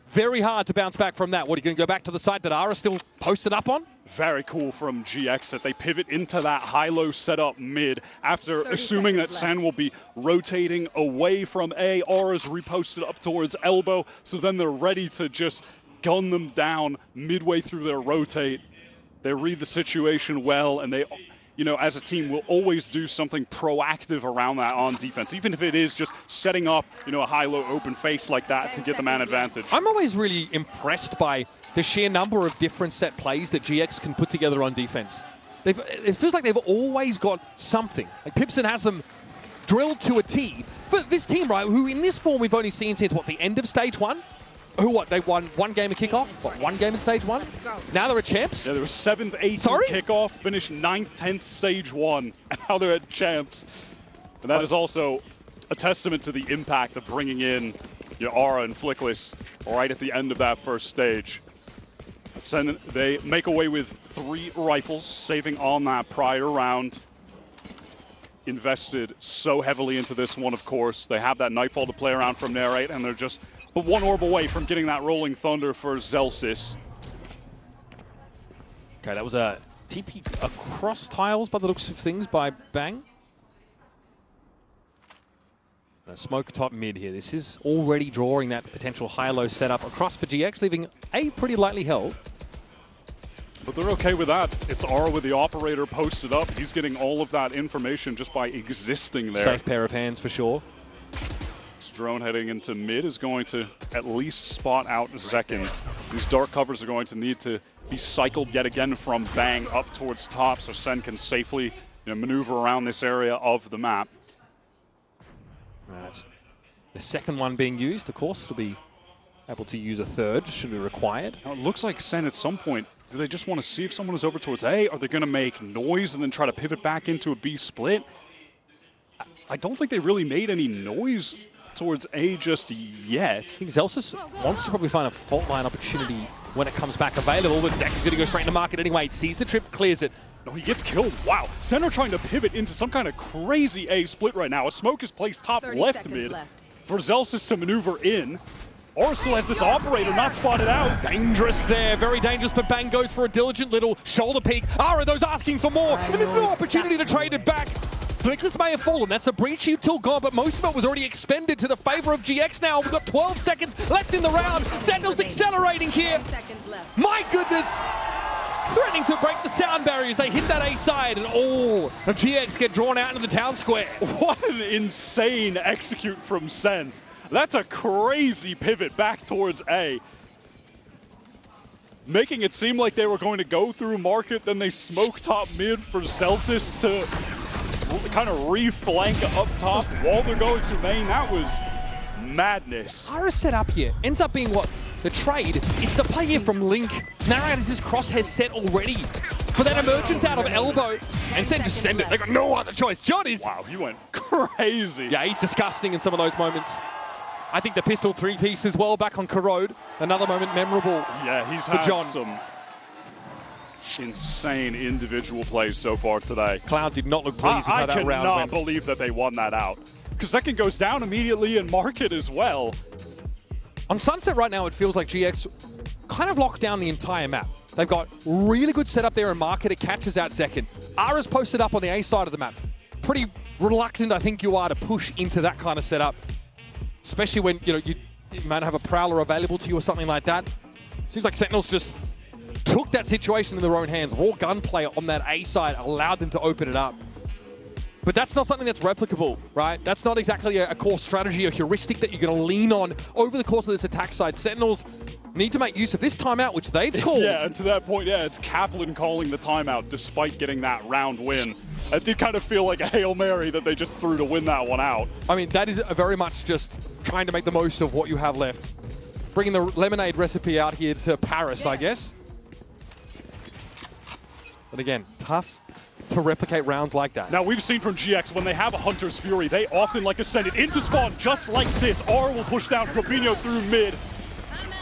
very hard to bounce back from that. What, are you going to go back to the site that Ara's still posted up on? Very cool from GX that they pivot into that high-low setup mid after assuming that Sen will be rotating away from A. Ara's reposted up towards elbow, so then they're ready to just gun them down midway through their rotate. They read the situation well, and they, as a team, will always do something proactive around that on defense, even if it is just setting up, a high-low open face like that to get the man advantage. I'm always really impressed by the sheer number of different set plays that GX can put together on defense. It feels like they've always got something. Like Pipson has them drilled to a T. But this team, right, who in this form we've only seen since, the end of stage one? They won one game of kickoff? One game in stage one? Now they're at champs? Yeah, they were 7th, 8th in kickoff, finished 9th, 10th stage one, and now they're at champs. And that is also a testament to the impact of bringing in Ara and Flickless right at the end of that first stage. So they make away with 3 rifles, saving on that prior round. Invested so heavily into this one, of course. They have that Nightfall to play around from Narrate, and they're just one orb away from getting that Rolling Thunder for Zelsis. Okay, that was a TP across tiles by the looks of things by Bang. A smoke top mid here. This is already drawing that potential high-low setup across for GX, leaving A pretty lightly held. But they're okay with that. It's Ara with the operator posted up. He's getting all of that information just by existing there. Safe pair of hands for sure. This drone heading into mid is going to at least spot out Zekin. These dark covers are going to need to be cycled yet again from Bang up towards top so Sen can safely maneuver around this area of the map. That's the second one being used. Of course, to be able to use a third should be required. Now, it looks like Sen at some point, do they just want to see if someone is over towards A? Are they going to make noise and then try to pivot back into a B split? I don't think they really made any noise towards A just yet. I think Zelsis wants to probably find a fault line opportunity when it comes back available, but Zach is going to go straight into market anyway. Sees the trip, clears it. No, he gets killed. Wow. Sen are trying to pivot into some kind of crazy A split right now. A smoke is placed top left mid for Zelsis to maneuver in. Orso has this operator not spotted out. Dangerous there, very dangerous, but Bang goes for a diligent little shoulder peek. Ara, those asking for more, and there's no opportunity to trade it back. Flickless may have fallen, that's a breach shield till gone, but most of it was already expended to the favor of GX now. We've got 12 seconds left in the round. Sentinels accelerating here. My goodness. Threatening to break the sound barriers. They hit that A side, and all of GX get drawn out into the town square. What an insane execute from Sen. That's a crazy pivot back towards A. Making it seem like they were going to go through market, then they smoke top mid for Celsius to kind of re-flank up top while they're going through main. That was madness. Ara's set up here ends up being what the trade is to play here from Link. Narrate has his crosshairs set already for that emergence out of elbow, and Sen just send it. They got no other choice. John is... Wow, he went crazy. Yeah, he's disgusting in some of those moments. I think the pistol 3-piece as well back on Corrode. Another moment memorable. Yeah, he's had some insane individual plays so far today. Cloud did not look pleased with how that round went. I cannot believe that they won that out. Because Zekin goes down immediately in market as well. On Sunset right now, it feels like GX kind of locked down the entire map. They've got really good setup there in market. It catches out Zekin. Ara's posted up on the A side of the map. pretty reluctant, I think you are, to push into that kind of setup. Especially when, you might have a Prowler available to you or something like that. Seems like Sentinels just took that situation in their own hands. Raw gunplay on that A side allowed them to open it up. But that's not something that's replicable, right? That's not exactly a core strategy or heuristic that you're going to lean on over the course of this attack side. Sentinels need to make use of this timeout, which they've called. Yeah, and to that point, yeah, it's Kaplan calling the timeout despite getting that round win. It did kind of feel like a Hail Mary that they just threw to win that one out. I mean, that is very much just trying to make the most of what you have left. Bringing the lemonade recipe out here to Paris, I guess. But again, tough to replicate rounds like that. Now, we've seen from GX, when they have a Hunter's Fury, they often like to send it into spawn just like this. R will push down Grabinho through mid.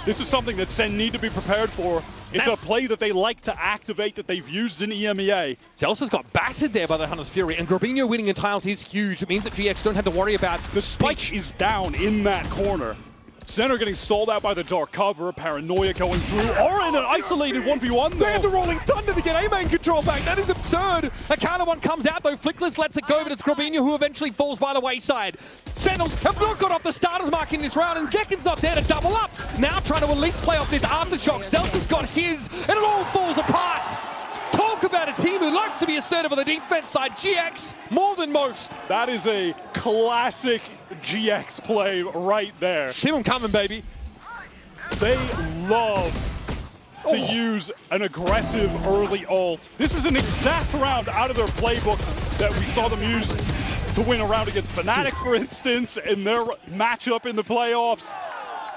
This is something that Sen need to be prepared for. It's a play that they like to activate that they've used in EMEA. Zelsa's got battered there by the Hunter's Fury, and Grabinho winning in tiles is huge. It means that GX don't have to worry about the spike is down in that corner. Center getting sold out by the dark cover, Paranoia going through, or in an isolated 1v1 though. They have the Rolling Thunder to get A-main control back. That is absurd. A counter one comes out though. Flickless lets it go, but it's Grabinho who eventually falls by the wayside. Sentinels have not got off the starter's mark in this round, and Zekin's not there to double up. Now trying to at least play off this aftershock. Zelsa's got his, and it all falls apart. Talk about a team who likes to be assertive on the defense side. GX, more than most. That is a classic GX play right there. Keep them coming, baby. They love to use an aggressive early ult. This is an exact round out of their playbook that we saw them use to win a round against Fnatic, for instance, in their matchup in the playoffs.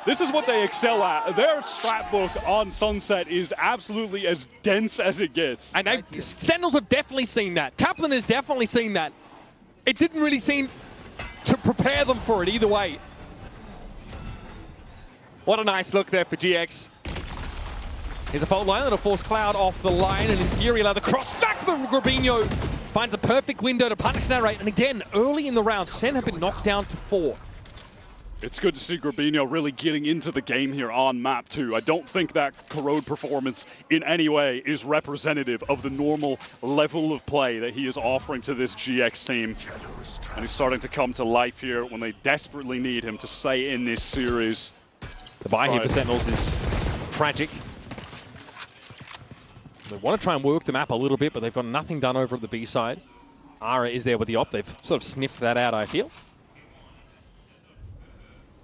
This is what they excel at. Their strat book on Sunset is absolutely as dense as it gets. And Sentinels have definitely seen that. Kaplan has definitely seen that. It didn't really seem to prepare them for it either way. What a nice look there for GX. Here's a fault line that'll force Cloud off the line, and in Fury allow the cross back, but Grabinho finds a perfect window to punish that rate. And again, early in the round, Sen have been knocked down to 4. It's good to see Grabinho really getting into the game here on map 2. I don't think that Corrode performance in any way is representative of the normal level of play that he is offering to this GX team. And he's starting to come to life here when they desperately need him to stay in this series. The buy here for Sentinels is tragic. They want to try and work the map a little bit, but they've got nothing done over at the B side. Ara is there with the op. They've sort of sniffed that out, I feel.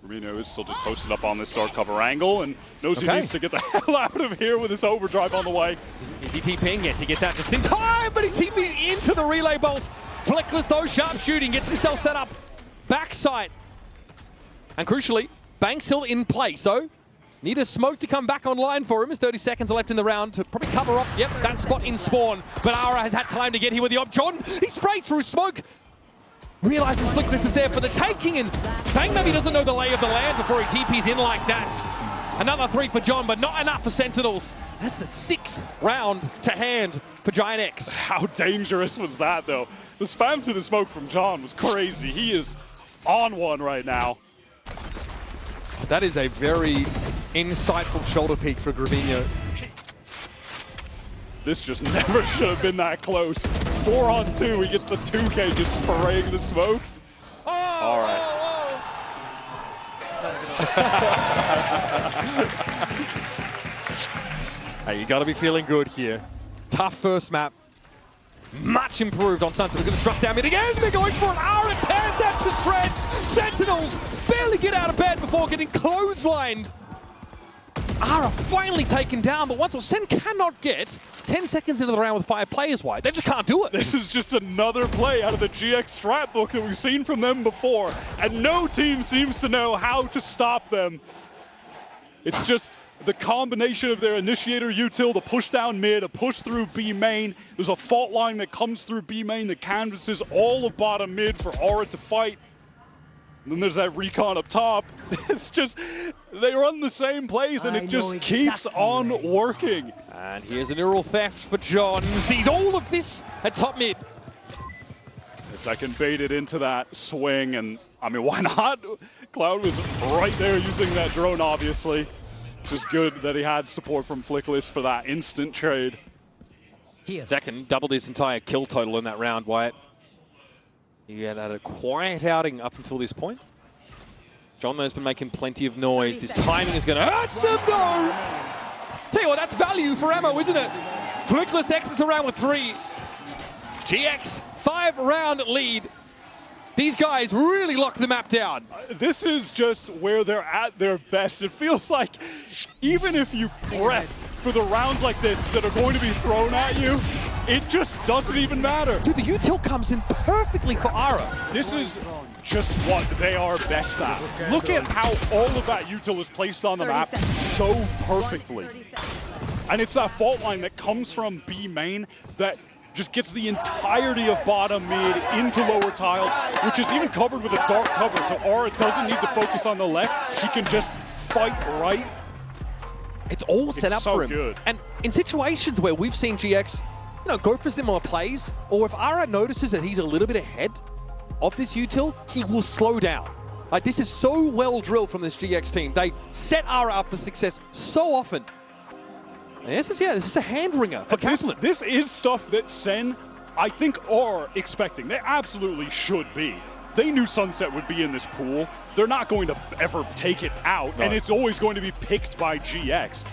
Grabinho is still just posted up on this dark cover angle and knows he needs to get the hell out of here with his overdrive on the way. Is he TPing? Yes, he gets out just in time, but he TPs into the relay bolt. Flickless though, sharp shooting, gets himself set up backside. And crucially, Bank's still in play, so need a smoke to come back online for him as 30 seconds are left in the round to probably cover up, that spot in spawn. But Ara has had time to get here with the op. John, he sprays through smoke. Realizes Flickless is there for the taking, and Bang maybe doesn't know the lay of the land before he TPs in like that. Another 3 for John, but not enough for Sentinels. That's the 6th round to hand for Giant X. How dangerous was that, though? The spam to the smoke from John was crazy. He is on one right now. That is a very insightful shoulder peek for Grabinho. This just never should have been that close. 4 on 2, he gets the 2K just spraying the smoke. All right. Hey, you got to be feeling good here. Tough first map. Much improved on Sunset. They're going to thrust down mid again. They're going for an R and pans that to shreds. Sentinels barely get out of bed before getting clotheslined. Ara finally taken down, but once Sen cannot get 10 seconds into the round with 5 players wide. They just can't do it. This is just another play out of the GX strat book that we've seen from them before, and no team seems to know how to stop them. It's just the combination of their initiator util, the push down mid, a push through B main. There's a fault line that comes through B main that canvases all of bottom mid for Aura to fight. And then there's that recon up top. It's just, they run the same plays and it just keeps on working. And here's a neural theft for John. Sees all of this at top mid. The second baited into that swing, and I mean, why not? Cloud was right there using that drone, obviously. Just good that he had support from Flickless for that instant trade. Zekin doubled his entire kill total in that round, Wyatt. He had a quiet outing up until this point. John has been making plenty of noise. This timing is going to hurt them, though. Tell you what, that's value for ammo, isn't it? Flickless exits around with 3. GX, 5-round lead. These guys really lock the map down. This is just where they're at their best. It feels like even if you prep for the rounds like this that are going to be thrown at you, it just doesn't even matter. Dude, the util comes in perfectly for Ara. This is just what they are best at. Look at how all of that util is placed on the map so perfectly. And it's that fault line that comes from B main that just gets the entirety of bottom mid into lower tiles, which is even covered with a dark cover, so Aura doesn't need to focus on the left. He can just fight right. It's all set up for him. Good. And in situations where we've seen GX, go for similar plays, or if Ara notices that he's a little bit ahead of this util, he will slow down. Like, this is so well drilled from this GX team. They set Ara up for success so often. This is a hand-wringer for Kaplan. This is stuff that Sen, I think, are expecting. They absolutely should be. They knew Sunset would be in this pool. They're not going to ever take it out, and it's always going to be picked by GX.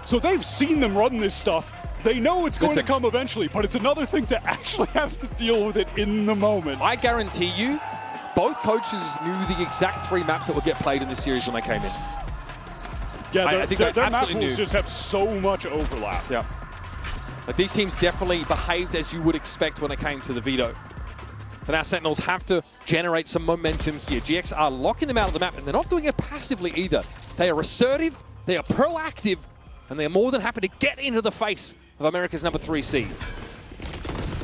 So they've seen them run this stuff. They know it's going to come eventually, but it's another thing to actually have to deal with it in the moment. I guarantee you, both coaches knew the exact 3 maps that would get played in this series when they came in. Yeah, I think their map absolutely pools just have so much overlap. Yeah. But these teams definitely behaved as you would expect when it came to the veto. So now Sentinels have to generate some momentum here. GX are locking them out of the map, and they're not doing it passively either. They are assertive, they are proactive, and they are more than happy to get into the face of America's number 3 seed.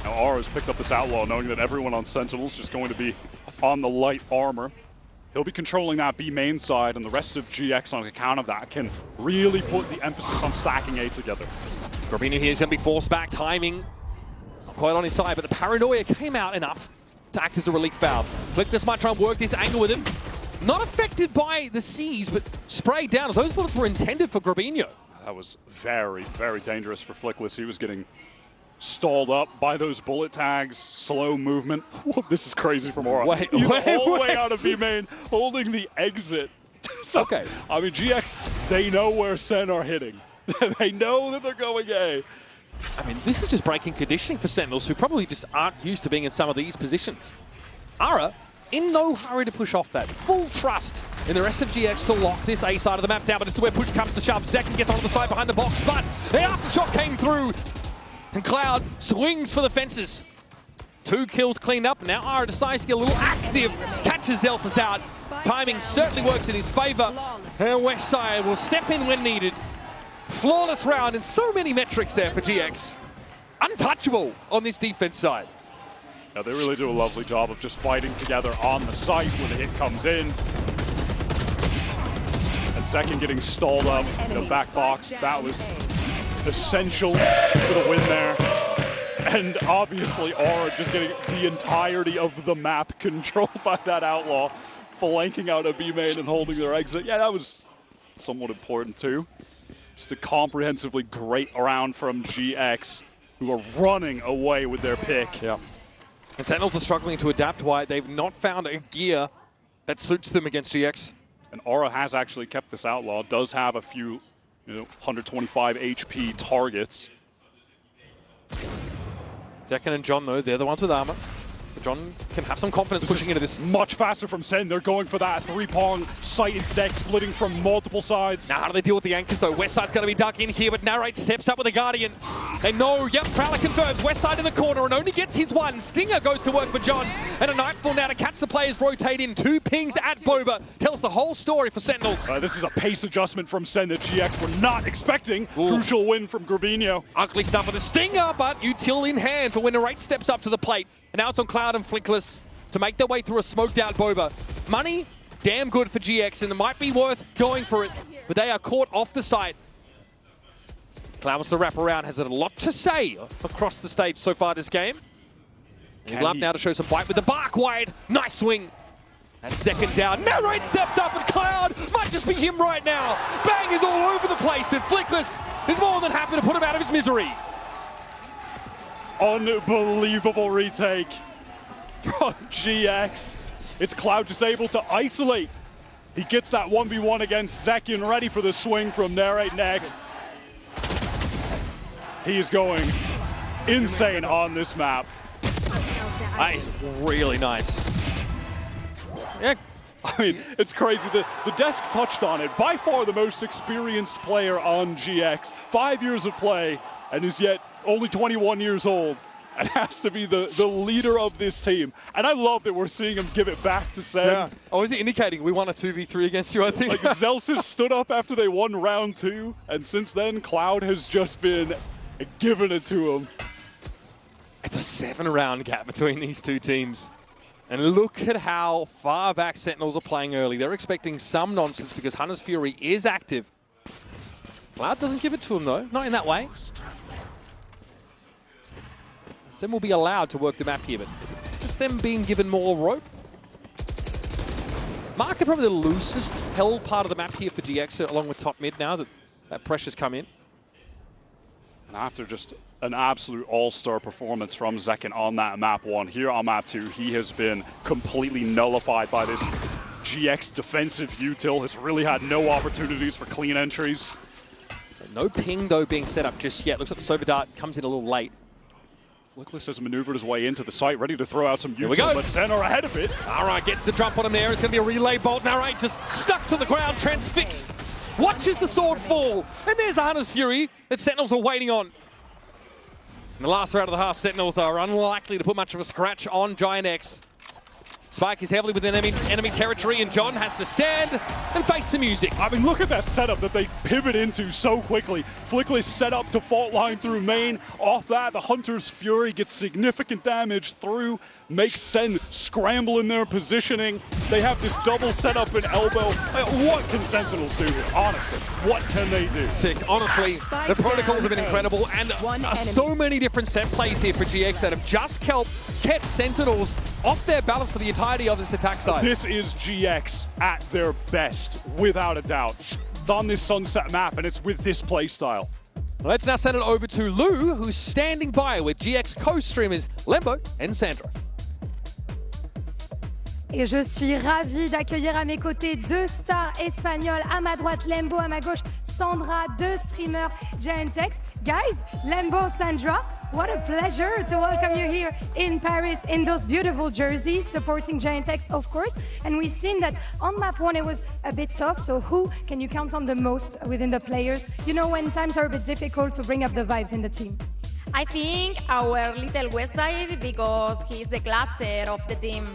Now Aura's picked up this Outlaw, knowing that everyone on Sentinels is just going to be on the light armor. He'll be controlling that B main side, and the rest of GX on account of that can really put the emphasis on stacking A together. Grabini here is going to be forced back, timing not quite on his side, but the paranoia came out enough to act as a relief valve. Flickless might try and work this angle with him. Not affected by the C's, but sprayed down as those bullets were intended for Grabinho. That was very, very dangerous for Flickless. He was getting stalled up by those bullet tags, slow movement. Whoa, this is crazy from Aura. He's all the way out of B main, holding the exit. So, okay. I mean, GX, they know where Sen are hitting. They know that they're going A. I mean, this is just breaking conditioning for Sentinels, who probably just aren't used to being in some of these positions. Ara, in no hurry to push off that. Full trust in the rest of GX to lock this A side of the map down, but it's to where push comes to shove. Zekin gets onto the side behind the box, but the aftershock came through. And Cloud swings for the fences. 2 kills cleaned up. Now Ara decides to get a little active. Catches Zelsis out. Timing certainly works in his favor. And Westside will step in when needed. Flawless round and so many metrics there for GX. Untouchable on this defense side. Yeah, they really do a lovely job of just fighting together on the site when the hit comes in. And second getting stalled up in the back box. That was essential for the win there. And obviously Aura just getting the entirety of the map controlled by that Outlaw, flanking out a B main and holding their exit. Yeah, that was somewhat important too. Just a comprehensively great round from GX, who are running away with their pick. Yeah. And Sentinels are struggling to adapt why they've not found a gear that suits them against GX. And Aura has actually kept this Outlaw, does have a few 125 HP targets. Zekin and John, though, they're the ones with armor. So John can have some confidence pushing into this. Much faster from Sen. They're going for that 3-prong sight exec, splitting from multiple sides. Now, how do they deal with the anchors, though? Westside's going to be dug in here, but Narrate steps up with the Guardian. They know, yep, Prowler confirms. Westside in the corner and only gets his one. Stinger goes to work for John. And a Nightfall now to catch the players rotate in. 2 pings at Boba. Tells the whole story for Sentinels. This is a pace adjustment from Sen that GX were not expecting. Ooh. Crucial win from Grabinho. Ugly stuff with the Stinger, but util in hand for when Narrate steps up to the plate. And now it's on Cloud and Flickless to make their way through a smoked out Boba. Money, damn good for GX, and it might be worth going for it, but they are caught off the site. Cloud wants to wrap around, has a lot to say across the stage so far this game. He'd love now to show some bite with the bark wide. Nice swing. And second down. Narrate steps up, and Cloud might just be him right now. Bang is all over the place, and Flickless is more than happy to put him out of his misery. Unbelievable retake. from GX. It's Cloud just able to isolate. He gets that 1v1 against Zekian, ready for the swing from Narrate next. He is going insane on this map. That is really nice. Yeah, I mean, it's crazy. The desk touched on it. By far the most experienced player on GX. 5 years of play, and is yet only 21 years old. And has to be the leader of this team. And I love that we're seeing him give it back to Sen. Yeah. Oh, is he indicating we won a 2v3 against you, I think? Like, Zelsis stood up after they won round 2, and since then, Cloud has just been giving it to him. It's a 7-round gap between these two teams. And look at how far back Sentinels are playing early. They're expecting some nonsense because Hunter's Fury is active. Cloud doesn't give it to him, though. Not in that way. Zen will be allowed to work the map here, but is it just them being given more rope? Mark are probably the loosest held part of the map here for GX, along with top mid now that pressure's come in. And after just an absolute all-star performance from Zekin on that map 1, here on map 2, he has been completely nullified by this GX defensive util. Has really had no opportunities for clean entries. No ping, though, being set up just yet. Looks like the Sober Dart comes in a little late. Flickless has maneuvered his way into the site, ready to throw out some util, we go. But Sen are ahead of it. All right, gets the jump on him there. It's going to be a relay bolt. Narrate just stuck to the ground, transfixed. Watches the sword fall. And there's the Hunter's Fury that Sentinels are waiting on. In the last round of the half, Sentinels are unlikely to put much of a scratch on Giant X. Spike is heavily within enemy territory, and John has to stand and face the music. I mean, look at that setup that they pivot into so quickly. Flickless set up to fault line through main. Off that, the Hunter's Fury gets significant damage through, makes Sen scramble in their positioning. They have this double setup in elbow. What can Sentinels do here? Honestly, what can they do? Sick. Honestly, the protocols have been incredible, and so many different set plays here for GX that have just kept Sentinels off their balance for the entirety of this attack side. This is GX at their best, without a doubt. It's on this Sunset map, and it's with this playstyle. Let's now send it over to Lou, who's standing by with GX co-streamers Lembo and Sandra. Et je suis ravie d'accueillir à mes côtés 2 stars espagnols. À ma droite, Lembo. À ma gauche, Sandra. 2 streamers Giant X. Guys, Lembo, Sandra, what a pleasure to welcome you here in Paris in those beautiful jerseys, supporting Giant X, of course. And we've seen that on map 1 it was a bit tough, so who can you count on the most within the players? You know, when times are a bit difficult, to bring up the vibes in the team. I think our little Westside, because he's the clutcher of the team.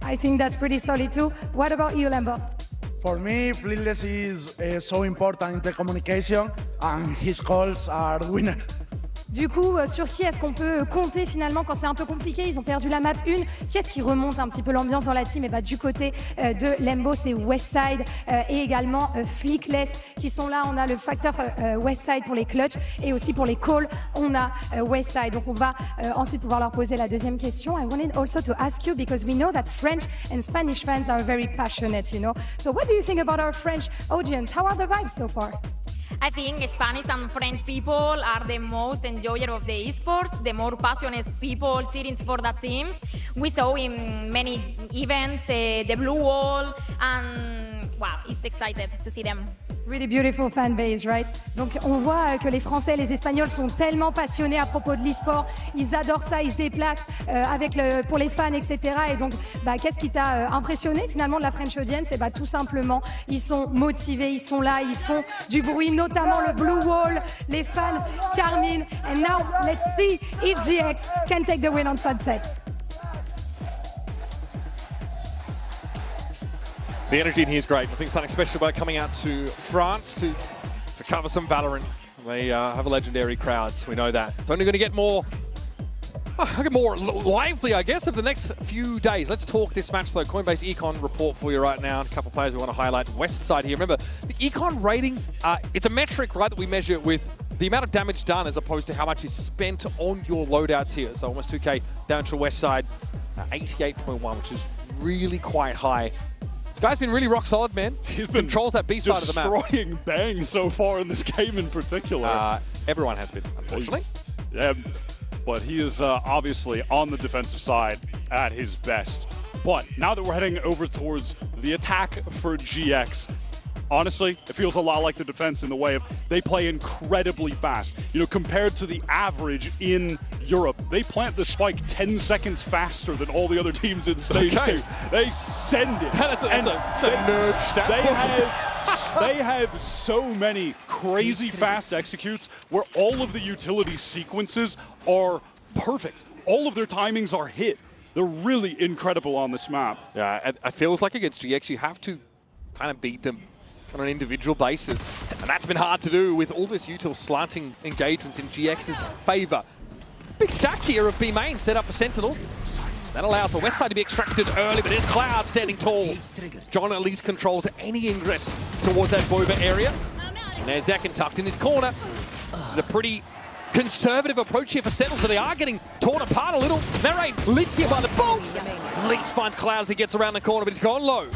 I think that's pretty solid too. What about you, Lembo? For me, Flickless is so important in the communication, and his calls are winner. Du coup, sur qui est-ce qu'on peut compter finalement quand c'est un peu compliqué? Ils ont perdu la map 1. Qu'est-ce qui remonte un petit peu l'ambiance dans la team? Et bah, du côté de Lembo, c'est Westside et également Flickless qui sont là. On a le facteur Westside pour les clutches et aussi pour les calls, on a Westside. Donc on va ensuite pouvoir leur poser la deuxième question. I wanted also to ask you, because we know that French and Spanish fans are very passionate, you know. So what do you think about our French audience? How are the vibes so far? I think Spanish and French people are the most enjoyer of the esports, the more passionate people cheering for the teams. We saw in many events the blue wall, and wow, it's excited to see them. Really beautiful fan base, right? Donc on voit que les Français et les Espagnols sont tellement passionnés à propos de l'e-sport. Ils adorent ça, ils se déplacent pour les fans, etc. Et donc, qu'est-ce qui t'a impressionné finalement de la French audience? Et tout simplement, ils sont motivés, ils sont là, ils font du bruit, notamment le Blue Wall, les fans, Carmine. And now, let's see if GX can take the win on Sunset. The energy in here is great. I think something special about coming out to France to cover some Valorant. They have a legendary crowd, so we know that. It's only going to get more lively, I guess, over the next few days. Let's talk this match, though. Coinbase Econ report for you right now. And a couple of players we want to highlight. West side here. Remember, the Econ rating, it's a metric, right, that we measure with the amount of damage done as opposed to how much is spent on your loadouts here. So almost 2k down to West side, 88.1, which is really quite high. This guy's been really rock solid, man. He controls that B side of the map. Destroying Bang so far in this game in particular. Everyone has been, unfortunately. Yeah, but he is obviously on the defensive side. at his best. But now that we're heading over towards the attack for GX, honestly, it feels a lot like the defense in the way of they play incredibly fast. You know, compared to the average in Europe, they plant the spike 10 seconds faster than all the other teams in Stage 2. They send it. That's a nerd stat. They have so many crazy fast executes where all of the utility sequences are perfect. All of their timings are hit. They're really incredible on this map. Yeah, it feels like against GX you have to kind of beat them on an individual basis. And that's been hard to do with all this util slanting engagements in GX's favor. Big stack here of B main set up for Sentinels. That allows the west side to be extracted early, but there's Cloud standing tall. John at least controls any ingress towards that Boba area. And there's Zekin tucked in his corner. This is a pretty conservative approach here for Sentinels, but they are getting torn apart a little. Merain lit here by the bolts. At least finds Cloud as he gets around the corner, but he's gone low.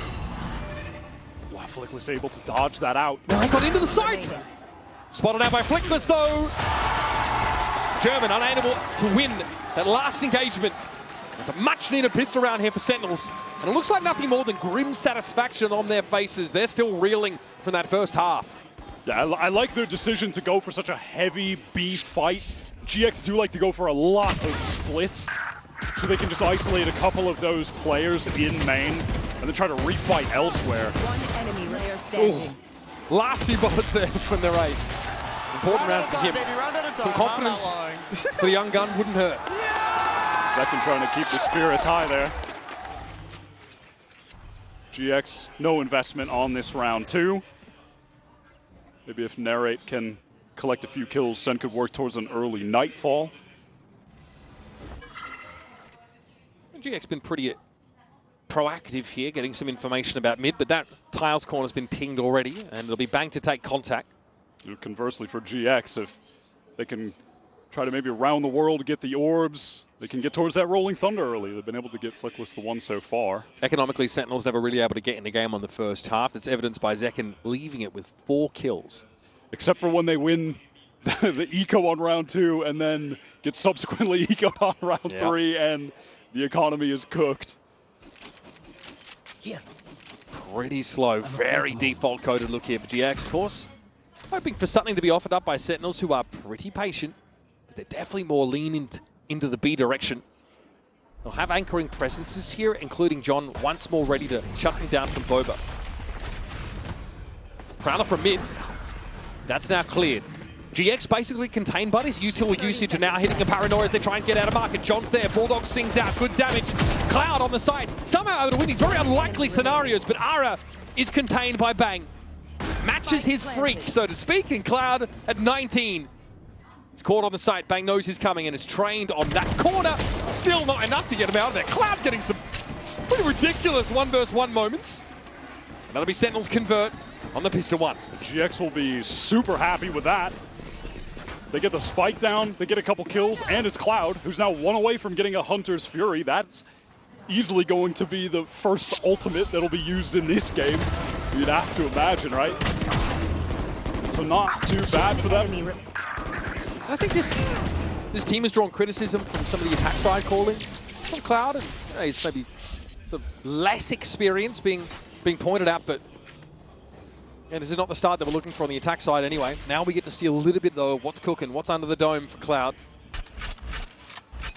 Wow, Flickless able to dodge that out. Now he got into the sights. Spotted out by Flickless though. German unable to win that last engagement. It's a much-needed pistol round here for Sentinels. And it looks like nothing more than grim satisfaction on their faces. They're still reeling from that first half. Yeah, I like their decision to go for such a heavy B fight. GX do like to go for a lot of splits, so they can just isolate a couple of those players in main and then try to refight elsewhere. One enemy player standing. Last few bullets there from the right. Important round for him. Some confidence for the young gun wouldn't hurt. Second trying to keep the spirits high there. GX, no investment on this round too. Maybe if Narrate can collect a few kills, Sen could work towards an early nightfall. GX been pretty proactive here, getting some information about mid, but that tiles corner's been pinged already, and it'll be bang to take contact. Conversely for GX, if they can try to maybe around the world get the orbs, they can get towards that Rolling Thunder early. They've been able to get Flickless the one so far. Economically, Sentinels never really able to get in the game on the first half. That's evidenced by Zekin leaving it with 4 kills. Except for when they win the eco on round 2 and then get subsequently eco on round 3 and the economy is cooked. Yeah. Pretty slow, very default coded look here for GX, of course. Hoping for something to be offered up by Sentinels, who are pretty patient, but they're definitely more lenient into the B direction. They'll have anchoring presences here, including John once more ready to shut him down from Boba. Prowler from mid. That's now cleared. GX basically contained by this util usage and now hitting the paranoia as they try and get out of market. John's there, Bulldog sings out, good damage. Cloud on the side, somehow able to win these very unlikely scenarios, but Ara is contained by Bang. Matches his freak, so to speak, and Cloud at 19. It's caught on the site. Bang knows he's coming and is trained on that corner. Still not enough to get him out of there. Cloud getting some pretty ridiculous 1v1 moments. And that'll be Sentinels convert on the pistol one. GX will be super happy with that. They get the spike down, they get a couple kills, and it's Cloud, who's now 1 away from getting a Hunter's Fury. That's easily going to be the first ultimate that'll be used in this game. You'd have to imagine, right? So not too bad for them. I think this team has drawn criticism from some of the attack side calling from Cloud, and he's maybe sort of less experience being pointed out, but yeah, this is not the start that we're looking for on the attack side anyway. Now we get to see a little bit though of what's cooking, what's under the dome for Cloud.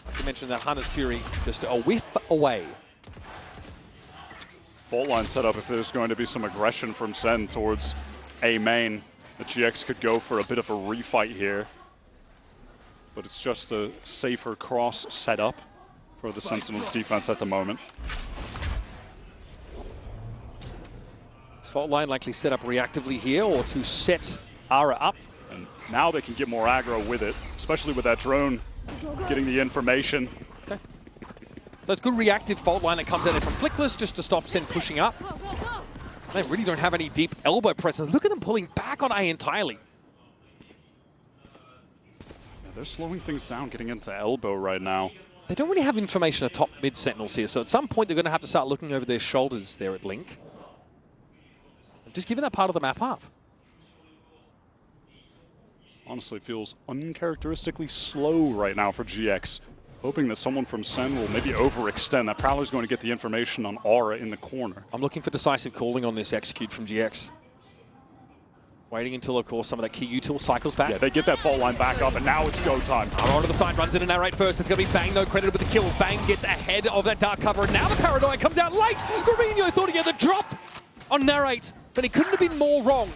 Like you mentioned, that Hunter's Fury just a whiff away. Fault line set up if there's going to be some aggression from Sen towards A main. The GX could go for a bit of a refight here. But it's just a safer cross setup for the Sentinels defense at the moment. This fault line likely set up reactively here or to set Ara up. And now they can get more aggro with it, especially with that drone getting the information. Okay. So it's good reactive fault line that comes out from Flickless just to stop Sen pushing up. They really don't have any deep elbow presence. Look at them pulling back on A entirely. They're slowing things down, getting into elbow right now. They don't really have information atop mid Sentinels here, so at some point they're going to have to start looking over their shoulders there at Link. Just giving that part of the map up. Honestly, feels uncharacteristically slow right now for GX. Hoping that someone from Sen will maybe overextend. That Prowler's going to get the information on Aura in the corner. I'm looking for decisive calling on this execute from GX. Waiting until, of course, some of that key util cycles back. Yeah, they get that fault line back up, and now it's go time. Aura onto the side, runs in and narrate first. It's going to be Bang, though, credited with the kill. Bang gets ahead of that dark cover, and now the Paranoia comes out late. Gravino thought he had the drop on narrate, but he couldn't have been more wrong.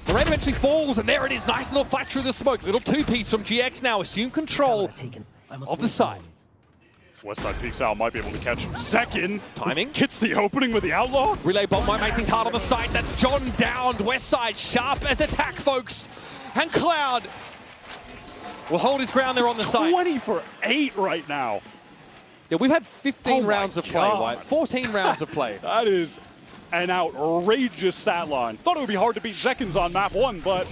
The raid eventually falls, and there it is. Nice little flash through the smoke. Little two-piece from GX now. Assume control of the side. Westside peeks out, might be able to catch him. Second. Timing. Gets the opening with the Outlaw. Relay bomb might make things hard on the side. That's John downed. Westside sharp as attack, folks. And Cloud will hold his ground there on the side. 20 for 8 right now. Yeah, we've had 15 rounds of play, right? 14 rounds of play. That is an outrageous stat line. Thought it would be hard to beat Zekins on map 1, but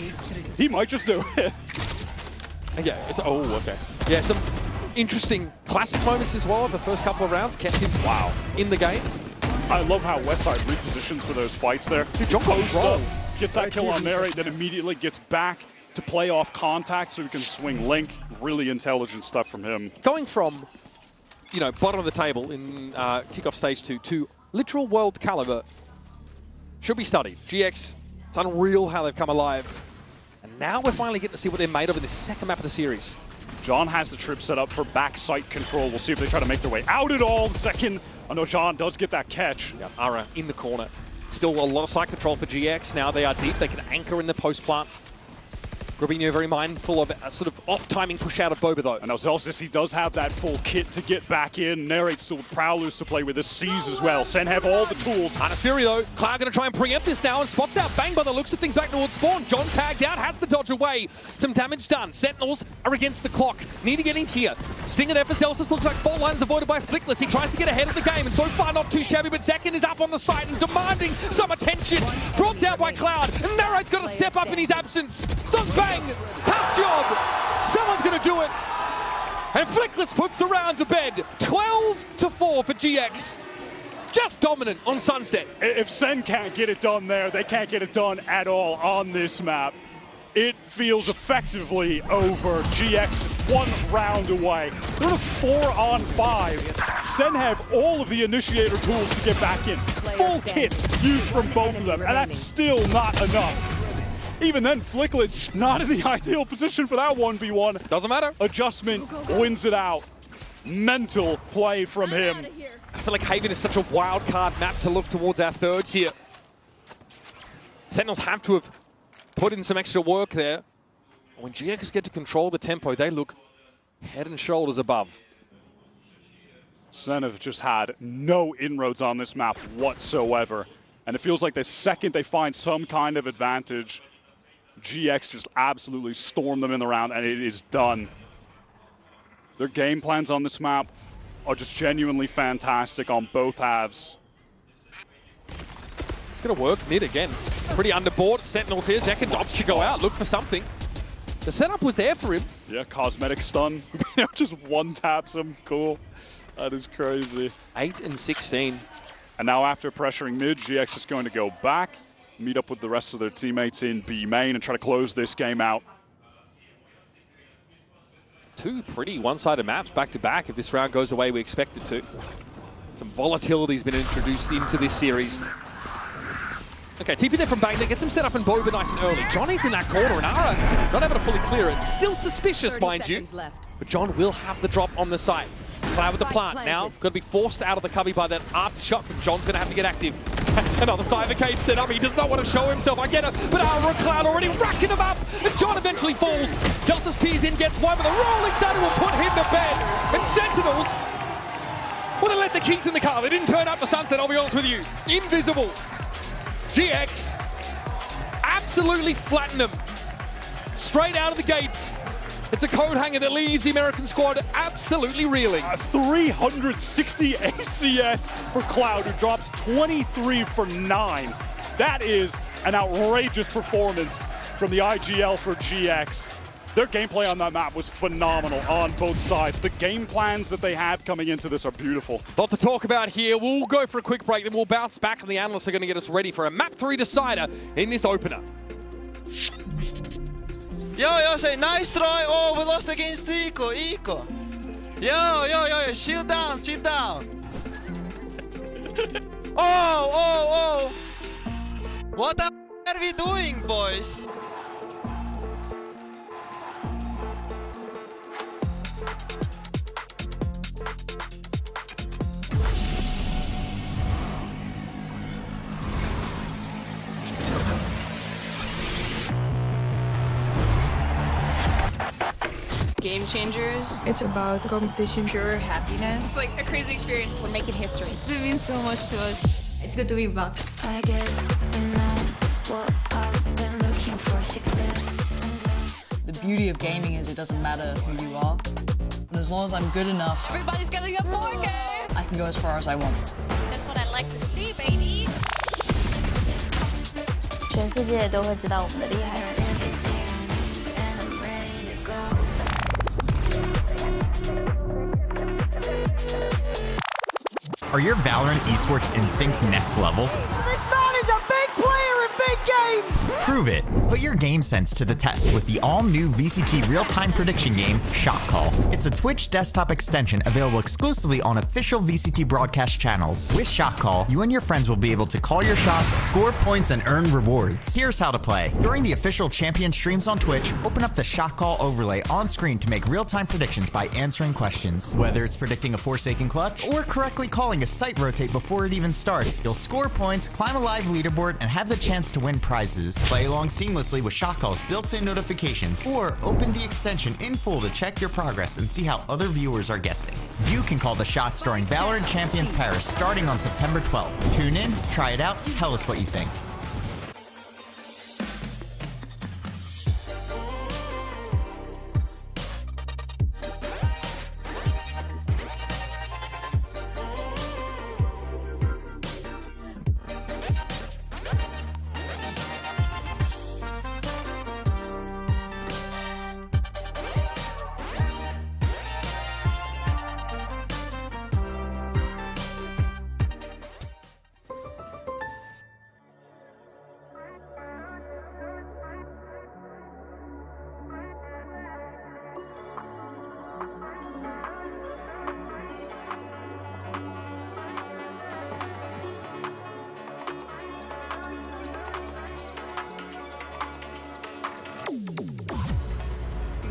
he might just do it. Yeah, okay. Yeah, some interesting classic moments as well. The first couple of rounds kept him in the game. I love how Westside repositioned for those fights there. Dude, John gets that kill on Narrate, then immediately gets back to play off contact so he can swing Link. Really intelligent stuff from him. Going from, bottom of the table in kickoff stage 2 to literal world caliber should be studied. GX, it's unreal how they've come alive. And now we're finally getting to see what they're made of in the second map of the series. John has the trip set up for backside control. We'll see if they try to make their way out at all. Second, I know John does get that catch. Yeah, Ara in the corner. Still a lot of side control for GX. Now they are deep. They can anchor in the post plant. Grabinho very mindful of a sort of off-timing push out of Boba, though. And Zelsis, he does have that full kit to get back in. Narrate's still with Prowlers to play with. The C's as well. Sen have all the tools. Harness Fury, though. Cloud going to try and preempt this now and spots out Bang by the looks of things back towards spawn. John tagged out, has the dodge away. Some damage done. Sentinels are against the clock. Need to get in here. Stinger there for Zelsis. Looks like fault lines avoided by Flickless. He tries to get ahead of the game, and so far not too shabby, but Zekin is up on the side and demanding some attention. Brought down by Cloud, and Narrate's got to step up in his absence. Does Bang. Tough job. Someone's going to do it. And Flickless puts the round to bed. 12-4 for GX. Just dominant on Sunset. If Sen can't get it done there, they can't get it done at all on this map. It feels effectively over. GX just 1 round away. They're in a 4-on-5. Sen have all of the initiator tools to get back in. Full kits used from both of them, and that's still not enough. Even then, Flickless not in the ideal position for that 1v1. Doesn't matter. Adjustment wins it out. Mental play from him. I feel like Haven is such a wild card map to look towards our third here. Sentinels have to have put in some extra work there. When GX get to control the tempo, they look head and shoulders above. Sen have just had no inroads on this map whatsoever. And it feels like the second they find some kind of advantage, GX just absolutely stormed them in the round, and it is done. Their game plans on this map are just genuinely fantastic on both halves. It's going to work mid again. Pretty underboard. Sentinels here. Zekin opts to go out, look for something. The setup was there for him. Yeah, cosmetic stun. Just one taps him. Cool. That is crazy. 8 and 16. And now after pressuring mid, GX is going to go back, meet up with the rest of their teammates in B main and try to close this game out. 2 pretty one-sided maps back-to-back if this round goes the way we expect it to. Some volatility has been introduced into this series. Okay, TP there from Bang. That gets him set up in Boba nice and early. Johnny's in that corner, and Ara not able to fully clear it. Still suspicious, mind you. But John will have the drop on the site. Cloud with the plant now. Going to be forced out of the cubby by that after shot, but John's going to have to get active. Another side of the cage set up. He does not want to show himself. I get it. But Ara and Cloud already racking him up. And John eventually falls. Zelsis pees in, gets one with a rolling thunder will put him to bed. And Sentinels, well, they left the keys in the car. They didn't turn up the Sunset, I'll be honest with you. Invisible. GX absolutely flattened them. Straight out of the gates. It's a code hanger that leaves the American squad absolutely reeling. 360 ACS for Cloud, who drops 23 for 9. That is an outrageous performance from the IGL for GX. Their gameplay on that map was phenomenal on both sides. The game plans that they have coming into this are beautiful. Lot to talk about here. We'll go for a quick break, then we'll bounce back, and the analysts are going to get us ready for a map 3 decider in this opener. Yo, say nice try. Oh, we lost against Eco. Yo, shield down, sit down. Oh. What are we doing, boys? Game changers. It's about competition, pure happiness. It's like a crazy experience. We're making history. It means so much to us. It's good to be back. I guess you know what I've been looking for, success. The beauty of gaming is it doesn't matter who you are. And as long as I'm good enough, Everybody's getting a 4K. I can go as far as I want. That's what I like to see, baby. 全世界都会知道我们的厉害。 Are your Valorant esports instincts next level? This man is a big player in big games! Prove it. Put your game sense to the test with the all-new VCT real-time prediction game, Shot Call. It's a Twitch desktop extension available exclusively on official VCT broadcast channels. With Shot Call, you and your friends will be able to call your shots, score points, and earn rewards. Here's how to play. During the official champion streams on Twitch, open up the Shot Call overlay on screen to make real-time predictions by answering questions. Whether it's predicting a Forsaken clutch or correctly calling a site rotate before it even starts, you'll score points, climb a live leaderboard, and have the chance to win prizes. Play along seamlessly with Shot Call's built-in notifications, or open the extension in full to check your progress and see how other viewers are guessing. You can call the shots during VALORANT Champions Paris starting on September 12th. Tune in, try it out, tell us what you think.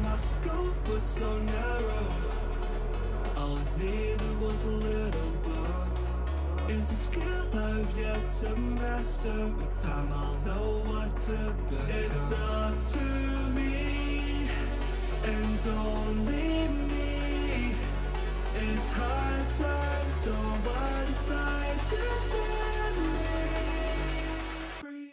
My scope was so narrow. All it needed was a little bump. It's a skill I've yet to master. With time I'll know what to become. It's up to me, and only me. It's hard times, so I decide to set me free.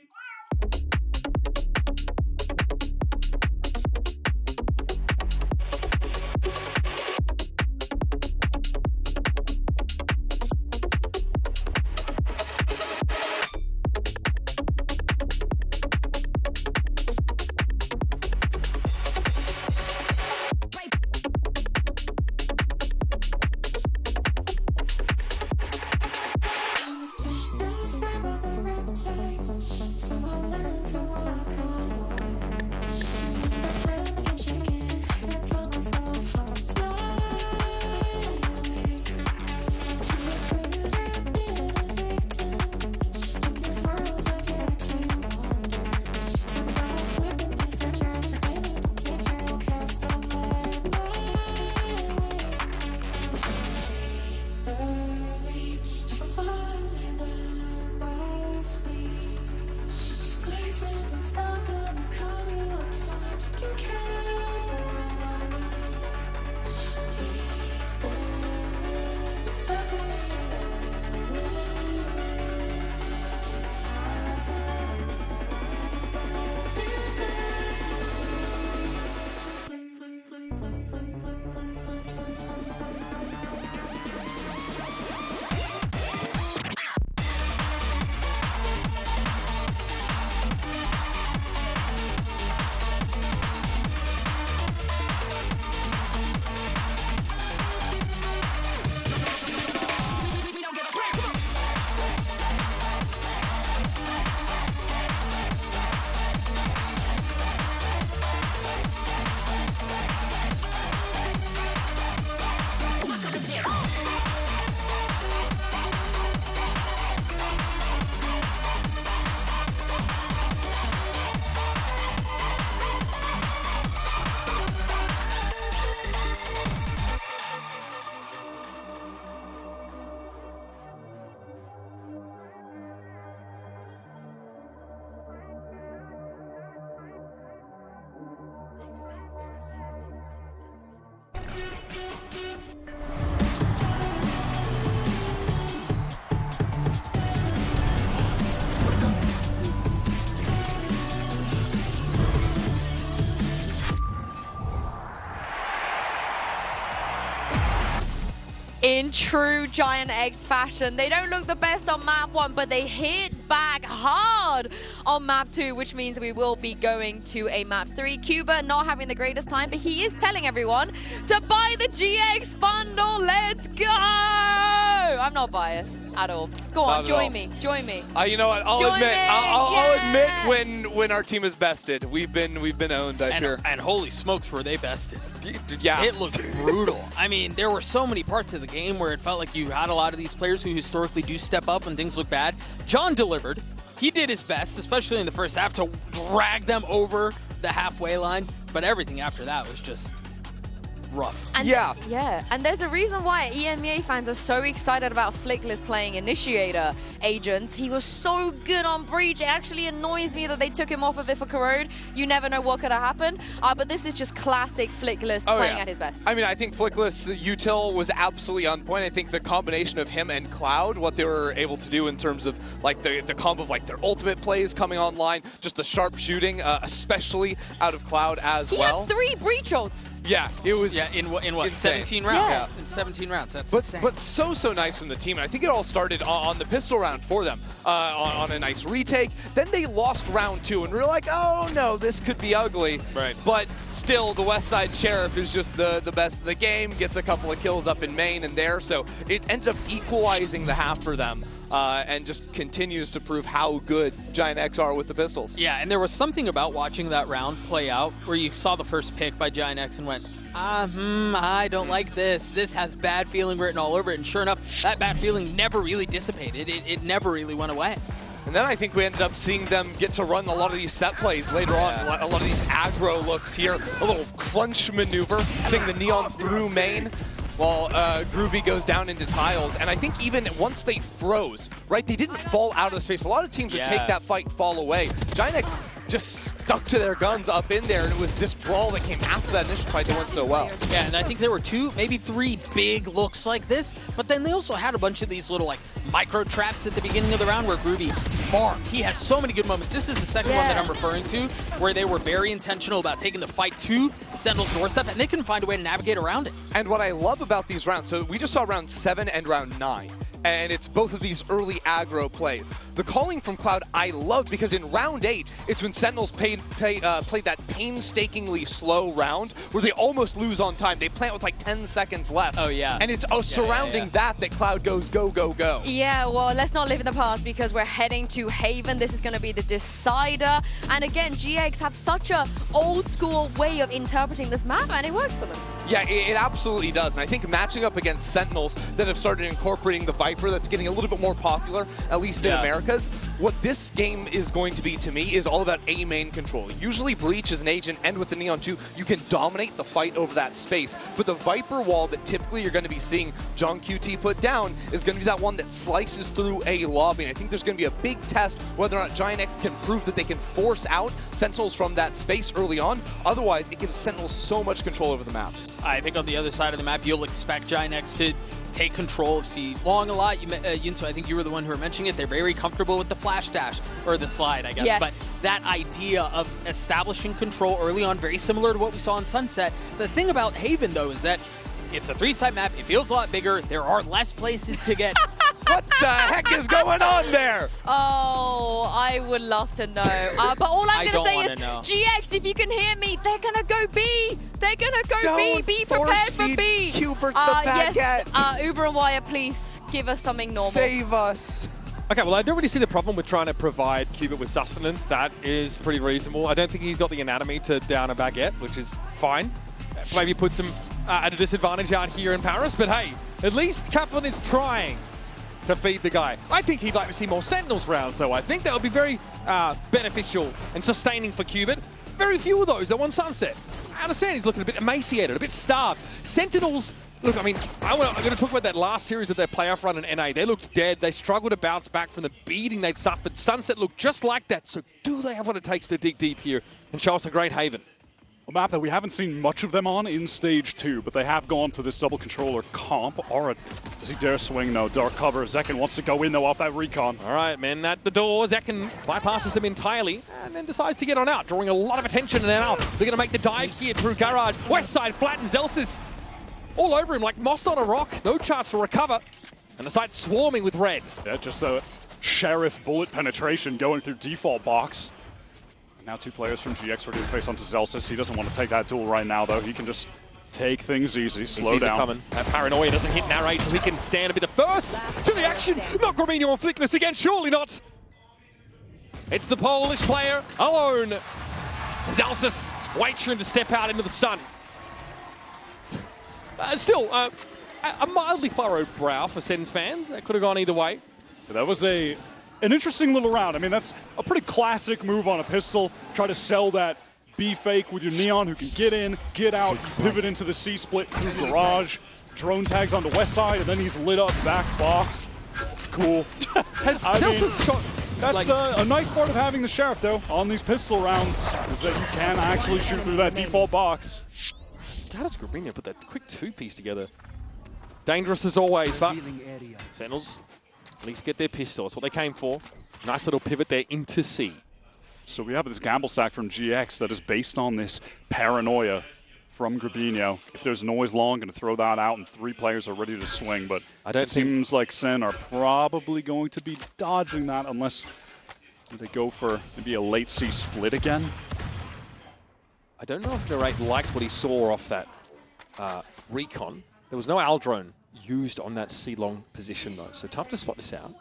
In true Giant X fashion, they don't look the best on map 1, but they hit back hard on map 2, which means we will be going to a map 3. Cuba not having the greatest time, but he is telling everyone to buy the GX bundle. Let's go! I'm not biased at all. Go on, join me. Join me. You know what? I'll admit when our team is bested. We've been owned. I fear. And holy smokes, were they bested? Yeah, it looked brutal. I mean, there were so many parts of the game where it felt like you had a lot of these players who historically do step up when things look bad. John delivered. He did his best, especially in the first half, to drag them over the halfway line. But everything after that was just rough. And yeah, and there's a reason why EMEA fans are so excited about Flickless playing Initiator agents. He was so good on Breach. It actually annoys me that they took him off of it for Corrode. You never know what could have happened. But this is just classic Flickless playing at his best. I mean, I think Flickless util was absolutely on point. I think the combination of him and Cloud, what they were able to do in terms of like the combo of like their ultimate plays coming online, just the sharp shooting, especially out of Cloud as well. He had 3 Breach ults. Yeah, it was. Yeah, in what, insane. 17 rounds? Yeah, in 17 rounds. That's insane. But so nice from the team. And I think it all started on the pistol round for them, on a nice retake. Then they lost round 2, and we were like, oh no, this could be ugly. Right. But still, the Westside Sheriff is just the best of the game, gets a couple of kills up in main and there, so it ended up equalizing the half for them. And just continues to prove how good Giant X are with the pistols. Yeah, and there was something about watching that round play out where you saw the first pick by Giant X and went, I don't like this. This has bad feeling written all over it. And sure enough, that bad feeling never really dissipated. It never really went away. And then I think we ended up seeing them get to run a lot of these set plays later on. A lot of these aggro looks here. A little crunch maneuver, seeing the Neon through main, while Groovy goes down into tiles. And I think even once they froze, right, they didn't fall out of space. A lot of teams would take that fight, fall away. Giant X just stuck to their guns up in there, and it was this brawl that came after that initial fight that went so well. Yeah, and I think there were 2, maybe 3 big looks like this, but then they also had a bunch of these little like micro traps at the beginning of the round where Groovy farmed. He had so many good moments. This is the second one that I'm referring to, where they were very intentional about taking the fight to Sentinel's doorstep, and they couldn't find a way to navigate around it. And what I love about these rounds, so we just saw round 7 and round 9. And it's both of these early aggro plays. The calling from Cloud I love, because in round 8, it's when Sentinels played that painstakingly slow round where they almost lose on time. They plant with like 10 seconds left. Oh, yeah. And it's surrounding that Cloud goes go, go, go. Yeah, well, let's not live in the past because we're heading to Haven. This is going to be the decider. And again, GX have such a old school way of interpreting this map, and it works for them. Yeah, it absolutely does. And I think matching up against Sentinels that have started incorporating the Viper, that's getting a little bit more popular, at least in Americas, what this game is going to be to me is all about A main control. Usually Breach as an agent and with the Neon 2, you can dominate the fight over that space. But the Viper wall that typically you're going to be seeing John QT put down is going to be that one that slices through a lobby. And I think there's going to be a big test whether or not Giant X can prove that they can force out Sentinels from that space early on. Otherwise, it gives Sentinels so much control over the map. I think on the other side of the map, you'll expect Giant X to take control of C long a lot. Yunto, I think you were the one who were mentioning it. They're very comfortable with the flash dash, or the slide, I guess. Yes. But that idea of establishing control early on, very similar to what we saw in Sunset. The thing about Haven, though, is that it's a 3-side map. It feels a lot bigger. There are less places to get. What the heck is going on there? Oh, I would love to know. But all I'm going to say is, GX, if you can hear me, they're going to go B. They're going to go B. Be prepared for B. Hubert the baguette. Yes, Uber and Wire, please give us something normal. Save us. Okay, well, I don't really see the problem with trying to provide Qubit with sustenance. That is pretty reasonable. I don't think he's got the anatomy to down a baguette, which is fine. Maybe puts him at a disadvantage out here in Paris, but hey, at least Kaplan is trying to feed the guy. I think he'd like to see more Sentinels rounds, though. I think that would be very beneficial and sustaining for Qubit. Very few of those at one Sunset. I understand he's looking a bit emaciated, a bit starved. Sentinels, look, I mean, I'm going to talk about that last series of their playoff run in NA. They looked dead. They struggled to bounce back from the beating they'd suffered. Sunset looked just like that. So do they have what it takes to dig deep here and show us a great Haven? A map that we haven't seen much of them on in Stage 2, but they have gone to this double controller comp. Aura, does he dare swing? No. Dark cover. Zekken wants to go in, though, off that recon. All right, men at the door. Zekken bypasses them entirely and then decides to get on out, drawing a lot of attention. And now they're going to make the dive here through Garage. West side flattens Elsis. all over him like moss on a rock. No chance to recover. And the side swarming with red. Yeah, just a Sheriff bullet penetration going through default box. Now 2 players from GX are going to face onto Zelsis. He doesn't want to take that duel right now, though. He can just take things easy, slow down. Coming. That paranoia doesn't hit Narrate, so he can stand a bit of first to the action. Not Grabinho on Flickless again, surely not. It's the Polish player alone. Zelsis waits for him to step out into the sun. Still, a mildly furrowed brow for Sen's fans. That could have gone either way. That was an interesting little round. I mean, that's a pretty classic move on a pistol. Try to sell that B fake with your Neon, who can get in, get out, pivot into the C split through garage, drone tags on the west side, and then he's lit up back box. Cool. Has Zelsis shot? That's a nice part of having the Sheriff, though, on these pistol rounds, is that you can actually shoot through that default box. How does Grabinho put that quick 2-piece together? Dangerous as always, but Sentinels at least get their pistol. That's what they came for. Nice little pivot there into C. So we have this gamble sack from GX that is based on this paranoia from Grabinho. If there's noise long, going to throw that out, and 3 players are ready to swing. But it seems like Sen are probably going to be dodging that unless they go for maybe a late C split again. I don't know if Narrate liked what he saw off that recon. There was no Al drone used on that C-long position, though, so tough to spot this out.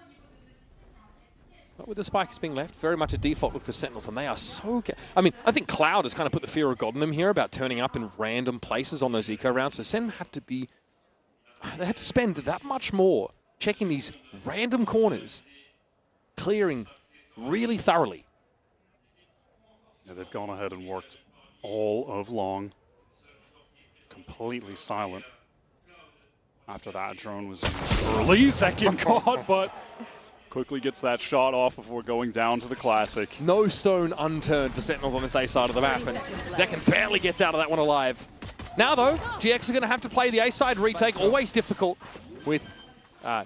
But with the spikes being left, very much a default look for Sentinels, and they are so... I mean, I think Cloud has kind of put the fear of God in them here about turning up in random places on those eco rounds, so Sen have to be... They have to spend that much more checking these random corners, clearing really thoroughly. Yeah, they've gone ahead and worked all of long. Completely silent. After that, drone was early, second caught, but quickly gets that shot off before going down to the classic. No stone unturned for Sentinels on this A side of the map, and Zekken barely gets out of that one alive. Now, though, GX are going to have to play the A side retake, always difficult, with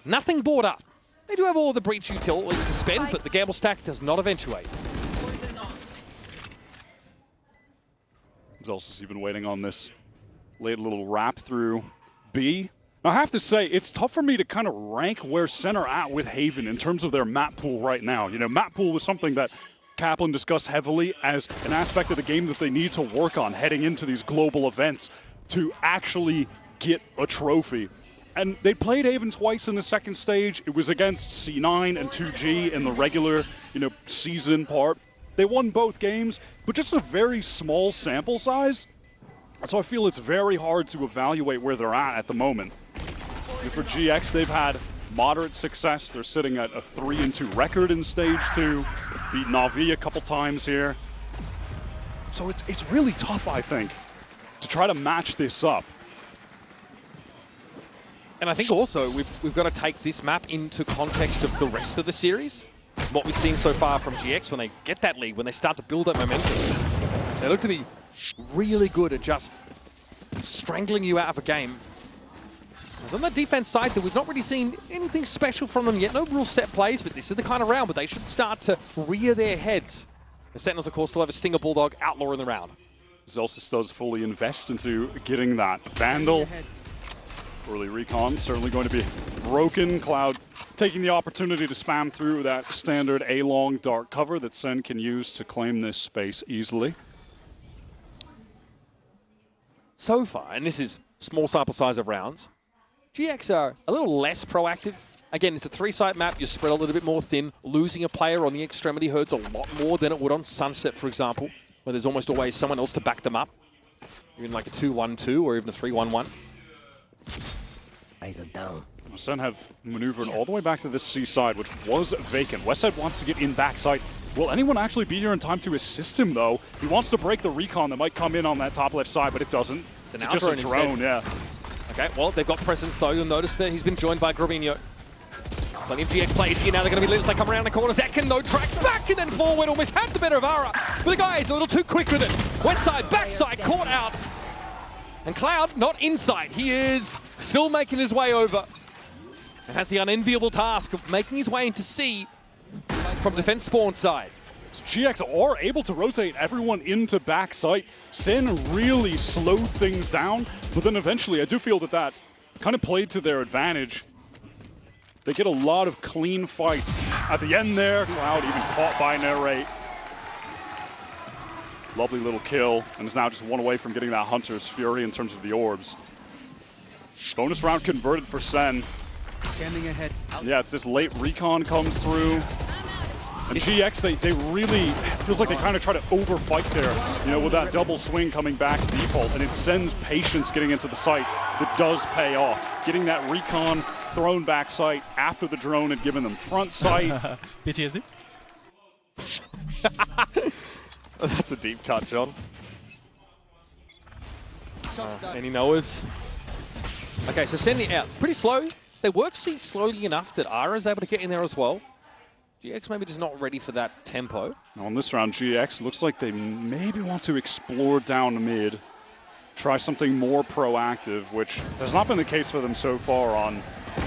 nothing board up. They do have all the breach util at least to spend, but the gamble stack does not eventuate. Zelsis even waiting on this late little wrap through B. I have to say, it's tough for me to kind of rank where Sen are at with Haven in terms of their map pool right now. You know, map pool was something that Kaplan discussed heavily as an aspect of the game that they need to work on heading into these global events to actually get a trophy. And they played Haven twice in the second stage. It was against C9 and 2G in the regular, season part. They won both games, but just a very small sample size. So I feel it's very hard to evaluate where they're at the moment. And for GX, they've had moderate success. They're sitting at a 3-2 record in Stage 2. Beat Na'Vi a couple times here. So it's really tough, I think, to try to match this up. And I think also we've got to take this map into context of the rest of the series. What we've seen so far from GX when they get that lead, when they start to build up momentum. They look to be really good at just strangling you out of a game. On the defense side, we've not really seen anything special from them yet. No real set plays, but this is the kind of round where they should start to rear their heads. The Sentinels, of course, still have a Stinger Bulldog Outlaw in the round. Zelsis does fully invest into getting that Vandal. Early recon, certainly going to be broken. Cloud taking the opportunity to spam through that standard A-long dark cover that Sen can use to claim this space easily. So far, and this is small sample size of rounds, GX are a little less proactive. Again, it's a 3-site map. You're spread a little bit more thin. Losing a player on the extremity hurts a lot more than it would on Sunset, for example, where there's almost always someone else to back them up. Even like a 2-1-2 or even a 3-1-1. Eyes are down. Sen have maneuvered all the way back to this C side, which was vacant. Westside wants to get in backside. Will anyone actually be here in time to assist him, though? He wants to break the recon that might come in on that top left side, but it doesn't. It's just a drone, yeah. Okay, well, they've got presence, though. You'll notice that he's been joined by Grabinho. Plenty of GX players here now. They're going to be lit as they come around the corner. Zekken, though, tracks back and then forward. Almost had the better of Ara. But the guy is a little too quick with it. Westside, backside, caught out. And Cloud, not inside. He is still making his way over. And has the unenviable task of making his way into C from defense spawn side. So GX are able to rotate everyone into backside. Sen really slowed things down, but then eventually I do feel that that kind of played to their advantage. They get a lot of clean fights. At the end there, Cloud even caught by Narrate. Lovely little kill, and is now just one away from getting that Hunter's Fury in terms of the orbs. Bonus round converted for Sen. Scanning ahead. Yeah, it's this late recon comes through. And GX, they really, feels like they kind of try to overfight there, you know, with that double swing coming back default, and it sends patience getting into the site that does pay off. Getting that recon thrown back sight after the drone had given them front sight. PTSD? That's a deep cut, John. Any knowers? Okay, so sending it out. Pretty slow. They work slowly enough that Ara's able to get in there as well. GX maybe just not ready for that tempo. On this round, GX looks like they maybe want to explore down mid, try something more proactive, which has not been the case for them so far on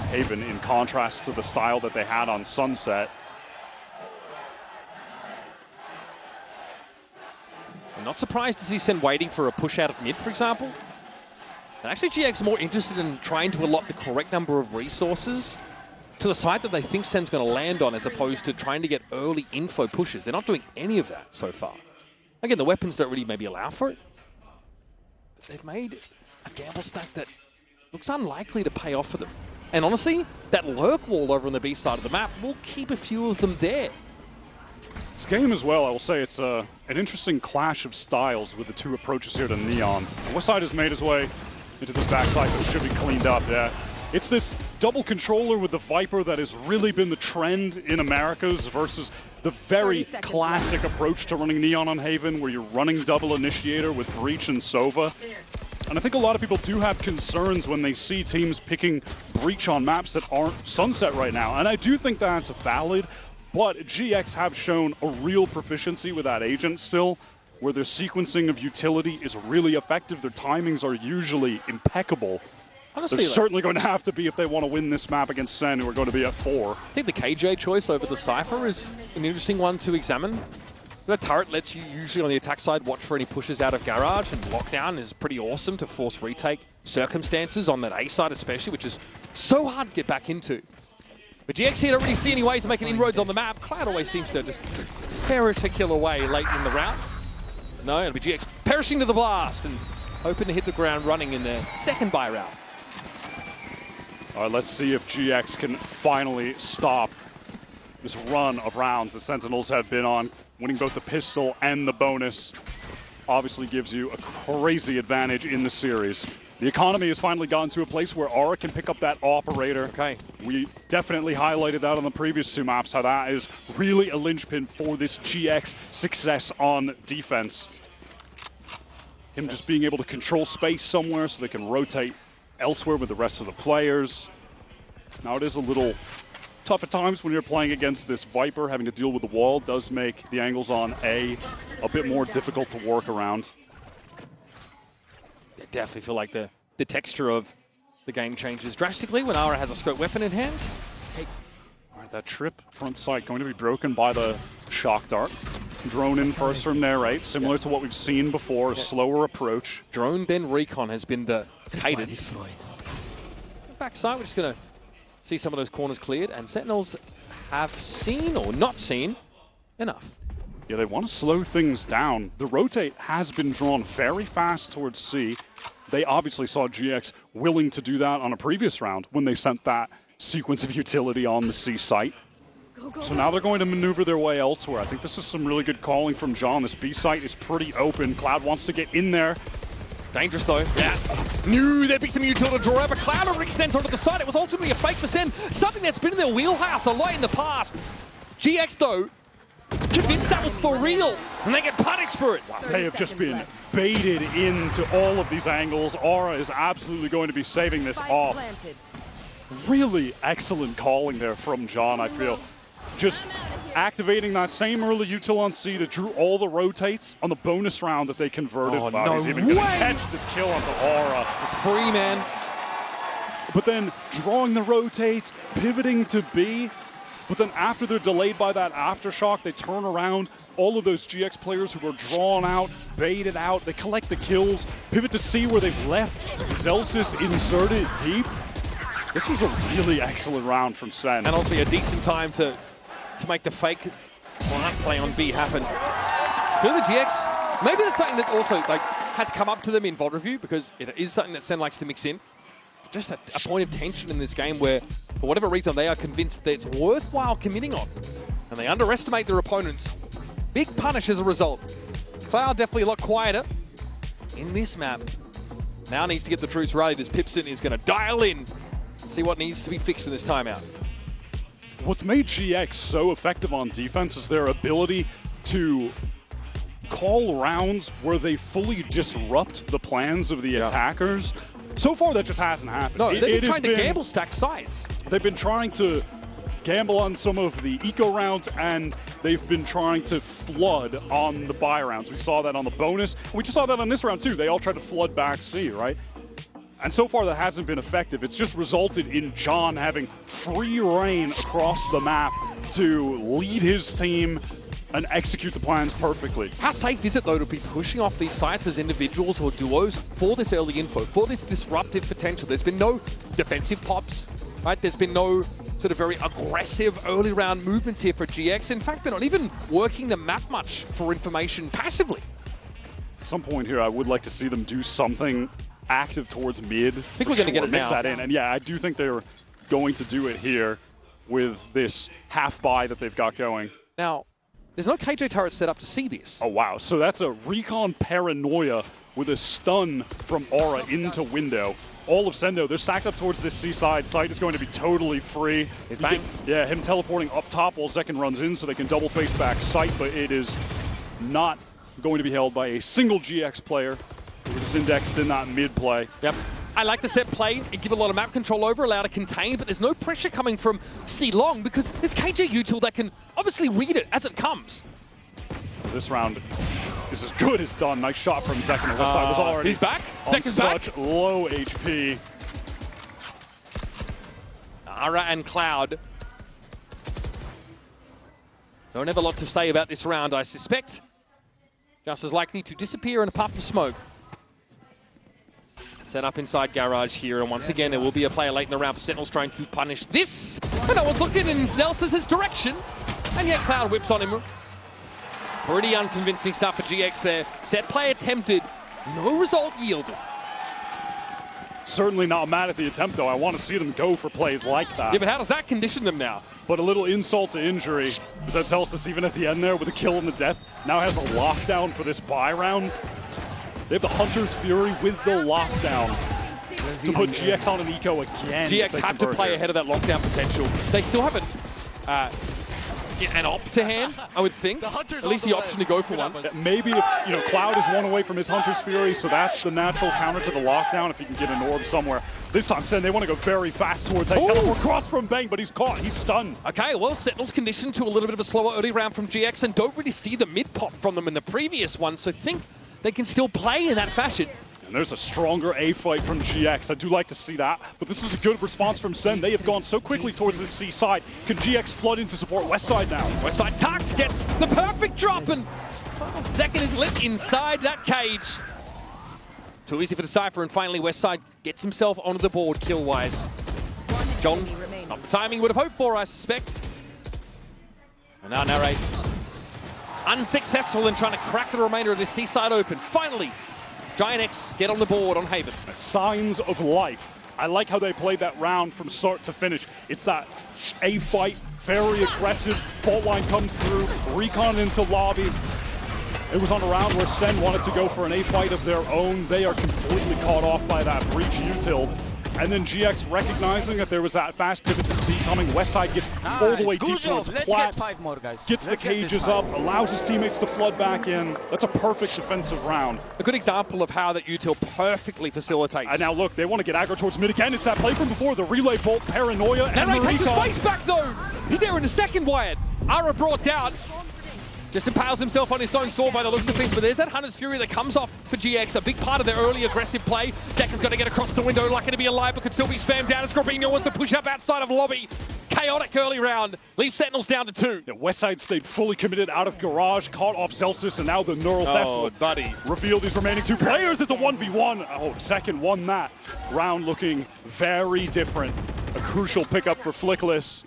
Haven, in contrast to the style that they had on Sunset. I'm not surprised to see Sen waiting for a push out of mid, for example. And actually, GX are more interested in trying to allot the correct number of resources to the side that they think Sen's going to land on, as opposed to trying to get early info pushes. They're not doing any of that so far. Again, the weapons don't really maybe allow for it. But they've made a gamble stack that looks unlikely to pay off for them. And honestly, that lurk wall over on the B side of the map will keep a few of them there. This game as well, I will say it's an interesting clash of styles with the two approaches here to Neon. Westside has made his way into this backside that should be cleaned up, yeah. It's this double controller with the Viper that has really been the trend in Americas versus the very classic approach to running Neon on Haven, where you're running double initiator with Breach and Sova. And I think a lot of people do have concerns when they see teams picking Breach on maps that aren't Sunset right now. And I do think that's valid, but GX have shown a real proficiency with that agent still, where their sequencing of utility is really effective. Their timings are usually impeccable. Honestly, they're certainly going to have to be if they want to win this map against Sen, who are going to be at 4. I think the KJ choice over the Cypher is an interesting one to examine. The turret lets you usually on the attack side watch for any pushes out of Garage, and Lockdown is pretty awesome to force retake circumstances on that A side especially, which is so hard to get back into. But GX here don't really see any way to make an inroads on the map. Cloud always seems to just ferret a kill away late in the round. But no, it'll be GX perishing to the blast and hoping to hit the ground running in their second buy round. All right, let's see if GX can finally stop this run of rounds the Sentinels have been on. Winning both the pistol and the bonus obviously gives you a crazy advantage in the series. The economy has finally gotten to a place where Aura can pick up that operator. Okay. We definitely highlighted that on the previous two maps, how that is really a linchpin for this GX success on defense. Him just being able to control space somewhere so they can rotate elsewhere with the rest of the players. Now it is a little tough at times when you're playing against this Viper. Having to deal with the wall does make the angles on A bit more difficult to work around. I definitely feel like the texture of the game changes drastically when Aura has a scope weapon in hand. All right, that trip front sight going to be broken by the shock dart. Drone in first from there, right? Similar to what we've seen before, a slower approach. Drone, then recon has been the cadence. Backside, we're just going to see some of those corners cleared, and Sentinels have seen or not seen enough. Yeah, they want to slow things down. The rotate has been drawn very fast towards C. They obviously saw GX willing to do that on a previous round when they sent that sequence of utility on the C site. So now they're going to maneuver their way elsewhere. I think this is some really good calling from John. This B site is pretty open. Cloud wants to get in there. Dangerous though. Yeah. Knew there'd be some utility to draw out, but Cloud overextends onto the side. It was ultimately a fake for Sen. Something that's been in their wheelhouse a lot in the past. GX though, convinced that was for real, and they get punished for it. Wow, they have just been baited into all of these angles. Aura is absolutely going to be saving this off. Really excellent calling there from John, I feel. Just activating that same early util on C that drew all the rotates on the bonus round that they converted. Oh, wow, no he's even going to way. catch this kill onto Aura. It's free, man. But then drawing the rotates, pivoting to B, But then after they're delayed by that aftershock, they turn around. All of those GX players who were drawn out, baited out, they collect the kills, pivot to C where they've left Zelsis inserted deep. This was a really excellent round from Sen. And also a decent time to make the fake plant play on B happen. Still the GX, maybe that's something that also has come up to them in VOD review, because it is something that Sen likes to mix in. Just a point of tension in this game where, for whatever reason, they are convinced that it's worthwhile committing on. And they underestimate their opponents. Big punish as a result. Cloud definitely a lot quieter in this map. Now needs to get the troops right as Pipson is going to dial in and see what needs to be fixed in this timeout. What's made GX so effective on defense is their ability to call rounds where they fully disrupt the plans of the attackers. So far, that just hasn't happened. No, they've been trying to gamble stack sides. They've been trying to gamble on some of the eco rounds, and they've been trying to flood on the buy rounds. We saw that on the bonus. We just saw that on this round, too. They all tried to flood back C, right? And so far, that hasn't been effective. It's just resulted in John having free reign across the map to lead his team and execute the plans perfectly. How safe is it, though, to be pushing off these sites as individuals or duos for this early info, for this disruptive potential? There's been no defensive pops, right? There's been no sort of very aggressive early round movements here for GX. In fact, they're not even working the map much for information passively. At some point here, I would like to see them do something active towards mid. I think we're going to get it mix now. That in. And yeah, I do think they're going to do it here with this half buy that they've got going. Now, there's no KJ turret set up to see this. Oh, wow. So that's a recon paranoia with a stun from Aura into window. All of Sendo, they're stacked up towards this C side. Sight is going to be totally free. He's back. Yeah, him teleporting up top while Zekken runs in so they can double face back Sight, but it is not going to be held by a single GX player who is indexed in that mid play. Yep. I like the set play and give a lot of map control over, allow to contain, but there's no pressure coming from C Long because there's KJ util that can obviously read it as it comes. This round is as good as done. Nice shot from Zekken. Westside was already he's back. on Zekken's such back. Low HP. Ara and Cloud don't have a lot to say about this round, I suspect. Just as likely to disappear in a puff of smoke. Set up inside Garage here, and once again, there will be a player late in the round for Sentinels trying to punish this. And no one's looking in Zelsis' direction, and yet Cloud whips on him. Pretty unconvincing stuff for GX there. Set play attempted, no result yielded. Certainly not mad at the attempt, though. I want to see them go for plays like that. Yeah, but how does that condition them now? But a little insult to injury is that Zelsis, even at the end there with a kill and the death, now has a lockdown for this buy round. They have the Hunter's Fury with the lockdown to put GX on an eco again. GX have to play ahead of that lockdown potential. They still have an op to hand, I would think. At least the option to go for one. Maybe if Cloud is one away from his Hunter's Fury, so that's the natural counter to the lockdown if he can get an orb somewhere. This time, Sen, they want to go very fast towards A. Teleport cross from Bang, but he's caught. He's stunned. Okay, well, Sentinel's conditioned to a little bit of a slower early round from GX and don't really see the mid pop from them in the previous one, so think they can still play in that fashion. And there's a stronger A fight from GX. I do like to see that, but this is a good response from Sen. They have gone so quickly towards this C side. Can GX flood in to support Westside now? Westside Tux gets the perfect drop, and Zekken is lit inside that cage. Too easy for the Cypher, and finally Westside gets himself onto the board kill-wise. John, not the timing would have hoped for, I suspect. And now Narrate, unsuccessful in trying to crack the remainder of this C-side open. Finally, Giant X get on the board on Haven. Signs of life. I like how they played that round from start to finish. It's that A fight, very aggressive, fault line comes through, recon into lobby. It was on a round where Sen wanted to go for an A fight of their own. They are completely caught off by that breach util. And then GX recognizing that there was that fast pivot to C coming. Westside gets all the way deep towards Plat. Gets the cages up, allows his teammates to flood back in. That's a perfect defensive round. A good example of how that util perfectly facilitates. And now look, they want to get aggro towards mid again. It's that play from before, the relay bolt, paranoia, and Narrate the takes the recon. space back though. He's there in a second, Wyatt. Ara brought down. Just impales himself on his own sword by the looks of things, but there's that Hunter's Fury that comes off for GX, a big part of their early aggressive play. Zekken's got to get across the window, lucky to be alive, but could still be spammed down as Corbino wants to push up outside of lobby. chaotic early round. Leaves Sentinels down to 2. Yeah, Westside stayed fully committed out of garage, caught off Celsius, and now the neural theft would buddy. reveal these remaining 2 players. It's a 1v1. Oh, second won that round, looking very different. A crucial pickup for Flickless.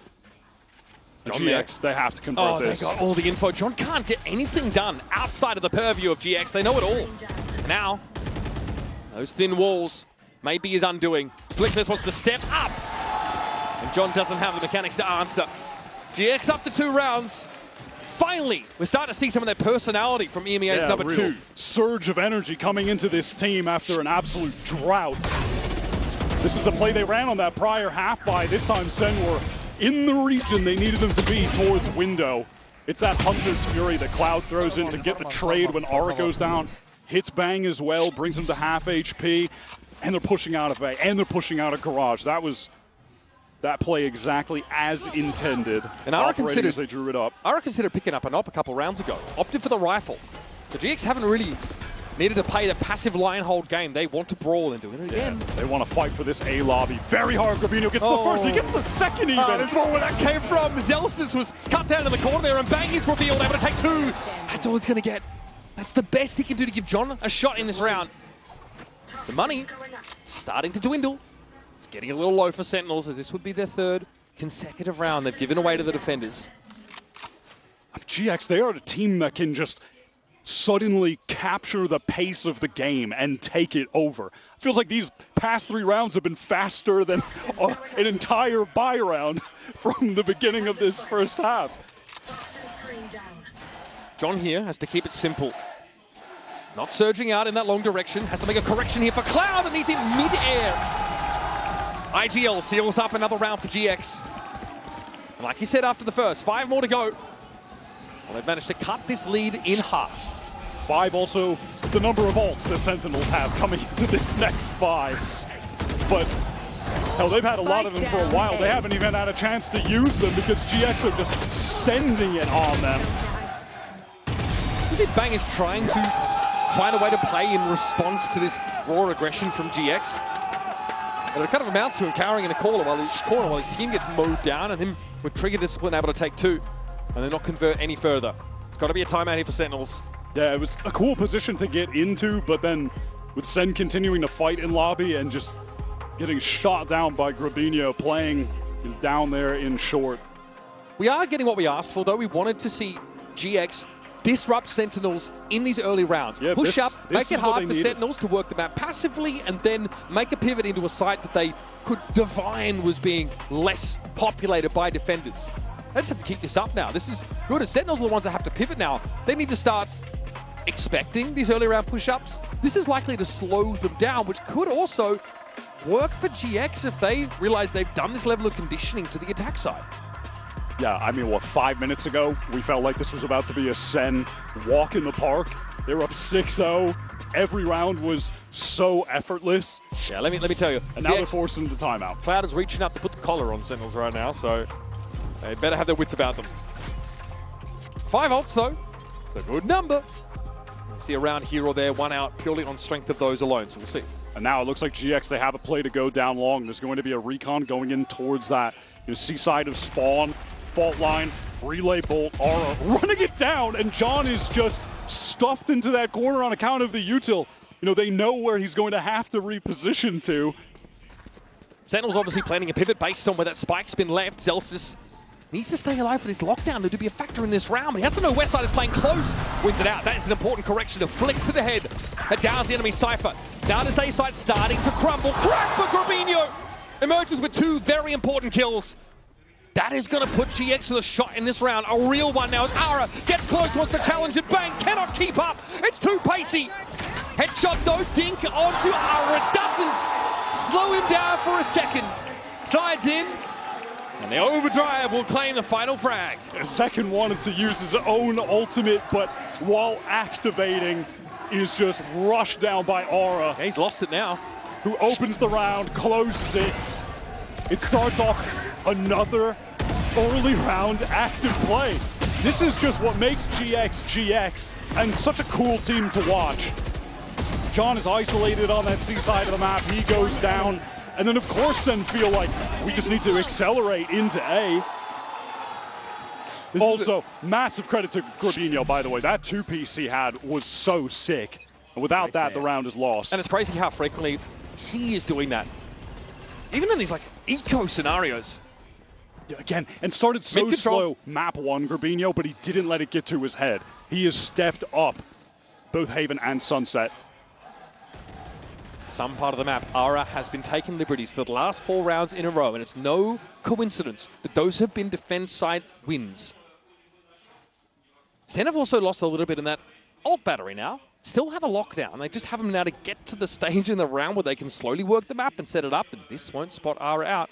GX, they have to convert this. They got all the info. John can't get anything done outside of the purview of GX. They know it all. Now, those thin walls may be his undoing. Flickless wants to step up, and John doesn't have the mechanics to answer. GX up to 2 rounds. Finally, we're starting to see some of their personality from EMEA's number 2. Surge of energy coming into this team after an absolute drought. This is the play they ran on that prior half buy. This time Sen were in the region they needed them to be towards window. It's that Hunter's Fury that Cloud throws in to get the trade when Aura goes down. Hits Bang as well, brings him to half HP, and they're pushing out of A, and they're pushing out of Garage. That was that play exactly as intended. And Aura considered, as they drew it up. Aura considered picking up an op a couple rounds ago. Opted for the rifle. The GX haven't really needed to play the passive line hold game. They want to brawl and do it again. They want to fight for this A lobby. Very hard. Grabino gets the first. He gets the second even. This is where that came from. Zelsis was cut down in the corner there, and Bang is revealed, able to take 2. That's all he's going to get. That's the best he can do to give John a shot in this round. The money starting to dwindle. It's getting a little low for Sentinels, as this would be their 3rd consecutive round they've given away to the defenders. GX, they are a team that can just suddenly capture the pace of the game and take it over. Feels like these past 3 rounds have been faster than an entire buy round from the beginning of this first half. John here has to keep it simple. Not surging out in that long direction. Has to make a correction here for Cloud, and he's in mid-air. IGL seals up another round for GX. And like he said after the first, 5 more to go. Well, they've managed to cut this lead in half. 5 also the number of ults that Sentinels have coming into this next 5. But hell, they've had a lot of them for a while. They haven't even had a chance to use them because GX are just sending it on them. I think Bang is trying to find a way to play in response to this raw aggression from GX. But it kind of amounts to him cowering in a corner while his team gets mowed down, and him with trigger discipline able to take 2 and then not convert any further. It's got to be a timeout here for Sentinels. Yeah, it was a cool position to get into, but then with Sen continuing to fight in lobby and just getting shot down by Grabino playing down there in short. We are getting what we asked for, though. We wanted to see GX disrupt Sentinels in these early rounds. Yeah, push up, make it hard for Sentinels to work the map passively, and then make a pivot into a site that they could divine was being less populated by defenders. They just have to keep this up now. This is good. As Sentinels are the ones that have to pivot now. They need to start expecting these early round push-ups. This is likely to slow them down, which could also work for GX if they realize they've done this level of conditioning to the attack side. Yeah, I mean, what, 5 minutes ago, we felt like this was about to be a Sen walk in the park. They were up 6-0. Every round was so effortless. Yeah, let me tell you. And now they're forcing the timeout. Cloud is reaching up to put the collar on Sentinels right now, so they better have their wits about them. 5 ults, though. It's a good number. You see a round here or there, 1 out purely on strength of those alone, so we'll see. And now it looks like GX, they have a play to go down long. There's going to be a recon going in towards that seaside of spawn. Fault line, relay bolt, Aura running it down, and John is just stuffed into that corner on account of the util. They know where he's going to have to reposition to. Sentinel's obviously planning a pivot based on where that spike's been left. Zelsis needs to stay alive for this lockdown to be a factor in this round, but he has to know Westside is playing close. Wins it out. That is an important correction. A flick to the head that downs the enemy Cypher. Down is A-side starting to crumble. Crack for Grabino! Emerges with 2 very important kills. That is going to put GX with a shot in this round. A real one now as Aura gets close, wants to challenge it. Bang cannot keep up. It's too pacey. Headshot though, dink onto Aura. Doesn't slow him down for a second. Slides in, and the overdrive will claim the final frag. The second wanted to use his own ultimate, but while activating, is just rushed down by Aura. Yeah, he's lost it now. Who opens the round, closes it. It starts off another early round active play. This is just what makes GX GX and such a cool team to watch. John is isolated on that C side of the map. He goes down. And then, of course, then feel like we just need to accelerate into A. Also, massive credit to Gorbinho, by the way. That two-piece he had was so sick. And without that, the round is lost. And it's crazy how frequently he is doing that. Even in these, like, eco scenarios. Yeah, again, and started so slow, map 1, Gorbinho, but he didn't let it get to his head. He has stepped up both Haven and Sunset. Some part of the map, Ara has been taking liberties for the last 4 rounds in a row, and it's no coincidence that those have been defense side wins. Zen have also lost a little bit in that ult battery now. Still have a lockdown. They just haven't been able to get to the stage in the round where they can slowly work the map and set it up, and this won't spot Ara out.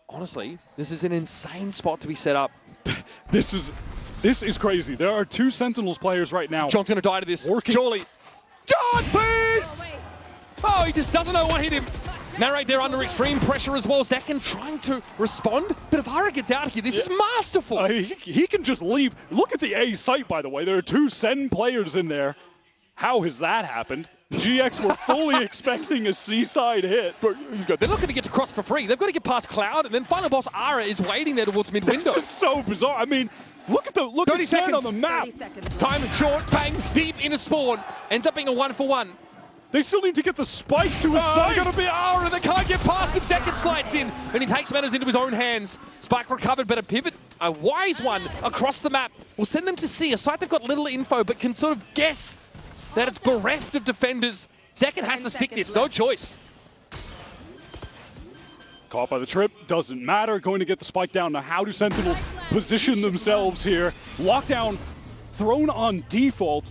Honestly, this is an insane spot to be set up. This is crazy. There are 2 Sentinels players right now. John's going to die to this. Surely. John, please! Oh, he just doesn't know what hit him. Narrate there under extreme pressure as well. Zekin trying to respond, but if Ara gets out of here, this is masterful. He can just leave. Look at the A site, by the way. There are 2 Sen players in there. How has that happened? GX were fully expecting a C-side hit. Bro, they're not going to get to cross for free. They've got to get past Cloud, and then final boss Ara is waiting there towards mid-window. This is so bizarre. I mean, look at 30 seconds on the map. Time short, bang, deep in a spawn. Ends up being a 1-for-1. They still need to get the spike to his side. They're going to be Ara, and they can't get past him. Second slides in, and he takes matters into his own hands. Spike recovered, but a pivot, a wise one, across the map will send them to C, a site they've got little info, but can sort of guess that it's bereft of defenders. Zekin has to stick this, no choice. Caught by the trip, doesn't matter. Going to get the spike down. Now how do Sentinels position themselves here? Lockdown thrown on default.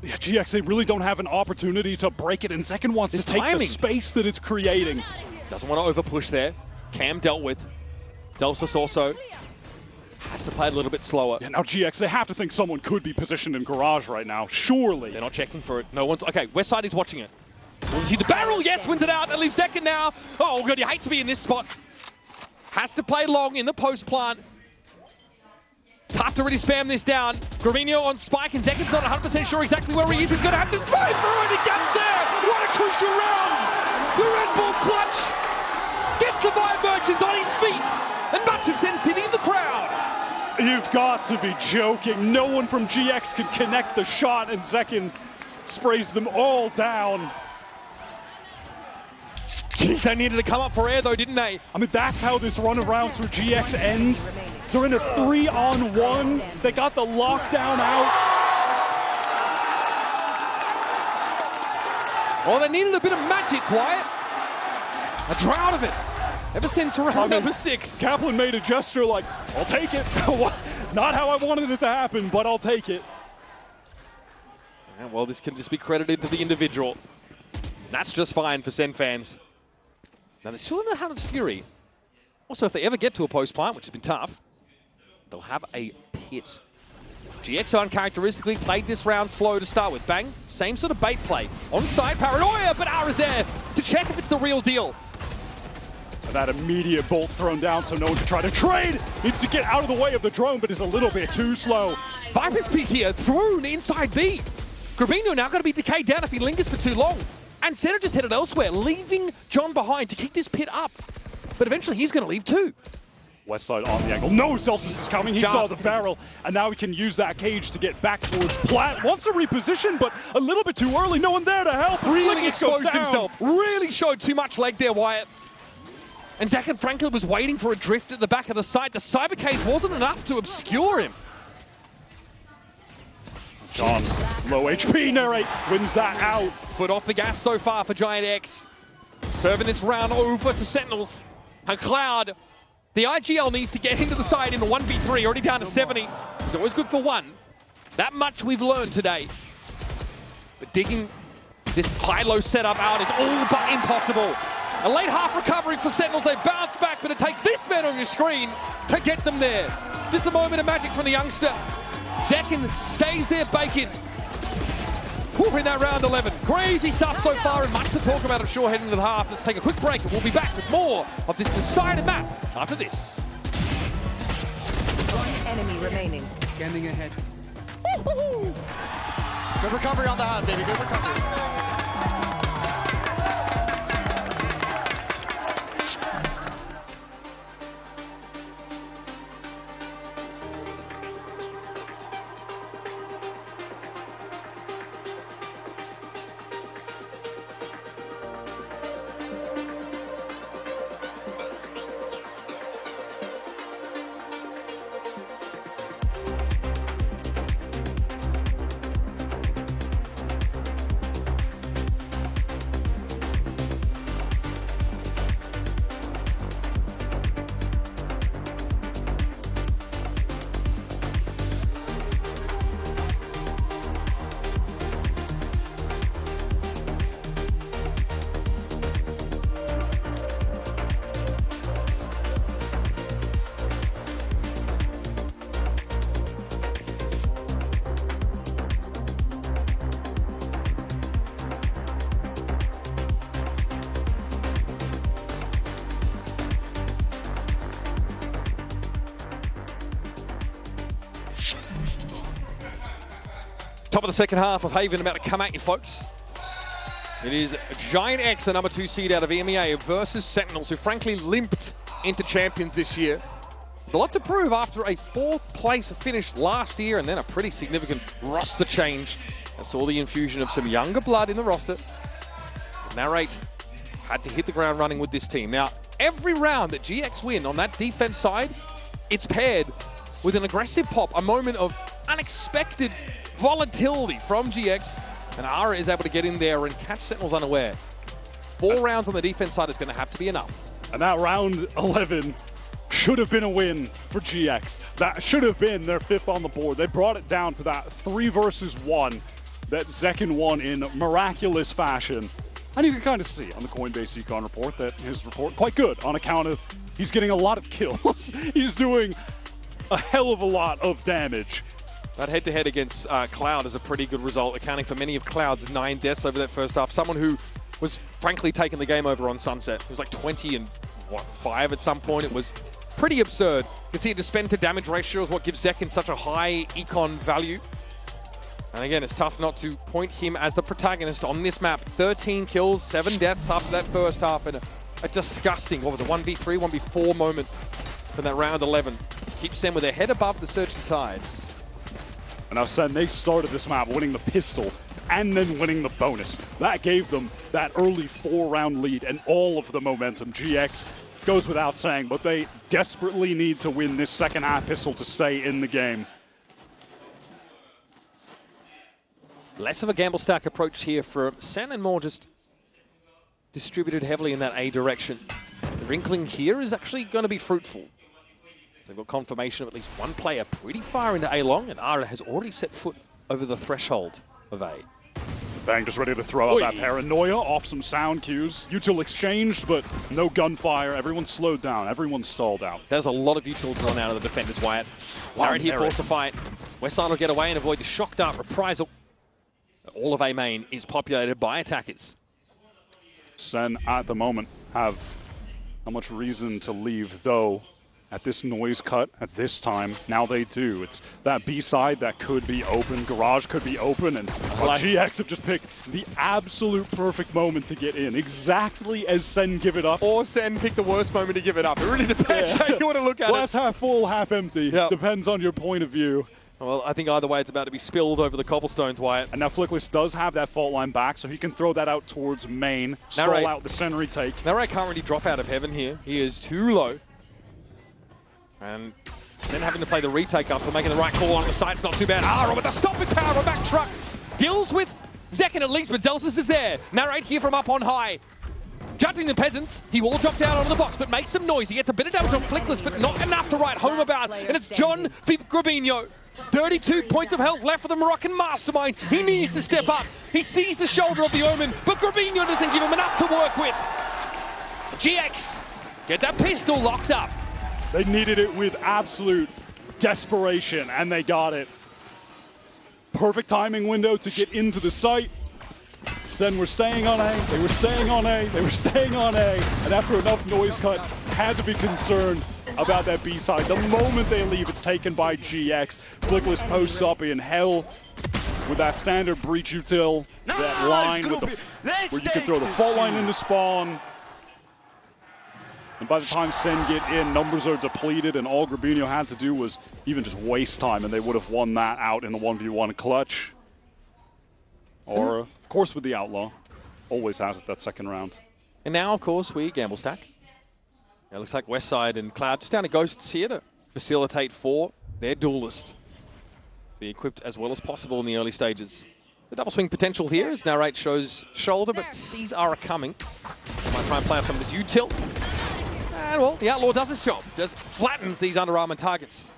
Yeah, GX, they really don't have an opportunity to break it, and Zekin wants to take the space that it's creating. Doesn't want to over-push there. Cam dealt with. Delsus also has to play a little bit slower. Yeah, now GX, they have to think someone could be positioned in Garage right now, surely. They're not checking for it. No one's... Okay, West Side is watching it. Will you see the barrel? Yes, wins it out. That leaves Zekin now. Oh, God, you hate to be in this spot. Has to play long in the post plant. Tough to really spam this down. Gorbinho on Spike, and Zekin's not 100% sure exactly where he is. He's going to have to spray through, and he gets there! What a crucial round! The Red Bull clutch gets the Vibe Merchant on his feet, and much of Sen City in the crowd. You've got to be joking. No one from GX can connect the shot, and Zekin sprays them all down. Jeez, they needed to come up for air, though, didn't they? I mean, that's how this run of rounds for GX ends. They're in a 3-on-1. They got the lockdown out. Well, they needed a bit of magic, Wyatt. A drought of it. Ever since round number 6. Kaplan made a gesture like, I'll take it. Not how I wanted it to happen, but I'll take it. Yeah, well, this can just be credited to the individual. That's just fine for Sen fans. Now, they're still in that Hunter's Fury. Also, if they ever get to a post plant, which has been tough, they'll have a pit. GX uncharacteristically played this round slow to start with. Bang, same sort of bait play. Onside paranoia, but Ara's there to check if it's the real deal. That immediate bolt thrown down, so no one can try to trade. Needs to get out of the way of the drone, but is a little bit too slow. Viper's peak here, thrown inside B. Gorbinho now going to be decayed down if he lingers for too long. And Senna just headed elsewhere, leaving John behind to kick this pit up. But eventually he's going to leave too. West Side on the angle. No, Celsius is coming. He saw the barrel, and now he can use that cage to get back towards Plat. Wants to reposition, but a little bit too early. No one there to help. Really exposed himself. Really showed too much leg there, Wyatt. And Zekin Franklin was waiting for a drift at the back of the site. The cyber cage wasn't enough to obscure him. John, low HP, Narrate wins that out. Foot off the gas so far for Giant X. Serving this round over to Sentinels. And Cloud, the IGL needs to get into the side in the 1v3, already down to 70. It's always good for 1. That much we've learned today. But digging this high-low setup out is all but impossible. A late half recovery for Sentinels. They bounce back, but it takes this man on your screen to get them there. Just a moment of magic from the youngster. Zekin saves their bacon. In that round 11. Crazy stuff so far, and much to talk about, I'm sure, heading into the half. Let's take a quick break, and we'll be back with more of this decided map after this. One enemy remaining. Scanning ahead. Good recovery on the hand, baby. Good recovery. Top of the second half of Haven about to come at you, folks. It is Giant X, the number 2 seed out of EMEA, versus Sentinels, who frankly limped into Champions this year. A lot to prove after a 4th place finish last year and then a pretty significant roster change that saw the infusion of some younger blood in the roster. Narrate had to hit the ground running with this team. Now, every round that GX win on that defense side, it's paired with an aggressive pop, a moment of unexpected volatility from GX, and Ara is able to get in there and catch Sentinels unaware. 4 rounds on the defense side is going to have to be enough. And that round 11 should have been a win for GX. That should have been their 5th on the board. They brought it down to that 3 versus 1 that Zekken won in miraculous fashion. And you can kind of see on the Coinbase Econ report that his report quite good on account of he's getting a lot of kills. He's doing a hell of a lot of damage. That head-to-head against Cloud is a pretty good result, accounting for many of Cloud's 9 deaths over that first half. Someone who was frankly taking the game over on Sunset. It was like 20 and 5 at some point. It was pretty absurd. You can see the spend to damage ratio is what gives Zekken such a high econ value. And again, it's tough not to point him as the protagonist on this map. 13 kills, 7 deaths after that first half, and a disgusting, what was it, 1v3, 1v4 moment from that round 11. Keeps them with their head above the surging tides. And I've said they started this map winning the pistol and then winning the bonus. That gave them that early 4-round lead and all of the momentum. GX goes without saying, but they desperately need to win this second half pistol to stay in the game. Less of a gamble stack approach here for Sen and more just distributed heavily in that A direction. The wrinkling here is actually going to be fruitful. So they've got confirmation of at least one player pretty far into A long, and Ara has already set foot over the threshold of A. Bang just ready to throw out that paranoia off some sound cues. Util exchanged, but no gunfire. Everyone's slowed down. Everyone's stalled out. There's a lot of Util drawn out of the defenders, Wyatt. Narrate here forced to fight. Westside will get away and avoid the shock dart reprisal. All of A main is populated by attackers. Sen at the moment have not much reason to leave, though. At this noise cut, at this time, now they do. It's that B side that could be open, garage could be open, and GX have just picked the absolute perfect moment to get in, exactly as Sen give it up. Or Sen picked the worst moment to give it up. It really depends how you want to look at it. Glass half full, half empty. Yep. Depends on your point of view. Well, I think either way it's about to be spilled over the cobblestones, Wyatt. And now Flickless does have that fault line back, so he can throw that out towards main, stall out the center retake. Narrate can't really drop out of heaven here. He is too low. And then having to play the retake after making the right call on the side, it's not too bad. Ara with the stopping power of back truck. Deals with Zekken at least, but Zelsis is there. Narrate here from up on high. Judging the peasants, he will drop down onto the box, but makes some noise. He gets a bit of damage on Flickless, but not enough to write home about. And it's John Grabinho. 32 points of health left for the Moroccan mastermind. He needs to step up. He sees the shoulder of the Omen, but Grabinho doesn't give him enough to work with. GX, get that pistol locked up. They needed it with absolute desperation, and they got it. Perfect timing window to get into the site. Sen were staying on A, they were staying on A, they were staying on A, and after enough noise cut, had to be concerned about that B side. The moment they leave, it's taken by GX. Flickless posts up in hell with that standard breach util, that line with the, where you can throw the fault line into spawn. And by the time Sen get in, numbers are depleted, and all Grabinho had to do was even just waste time, and they would have won that out in the 1v1 clutch. Or, of course, with the Outlaw. Always has it that second round. And now, of course, we gamble stack. It looks like Westside and Cloud just down to Ghosts here to facilitate for their duelist. Be equipped as well as possible in the early stages. The double swing potential here as Narrate shows shoulder, but sees Ara coming. Might try and play off some of this util. And, well, the Outlaw does his job. Just flattens these under-armor targets.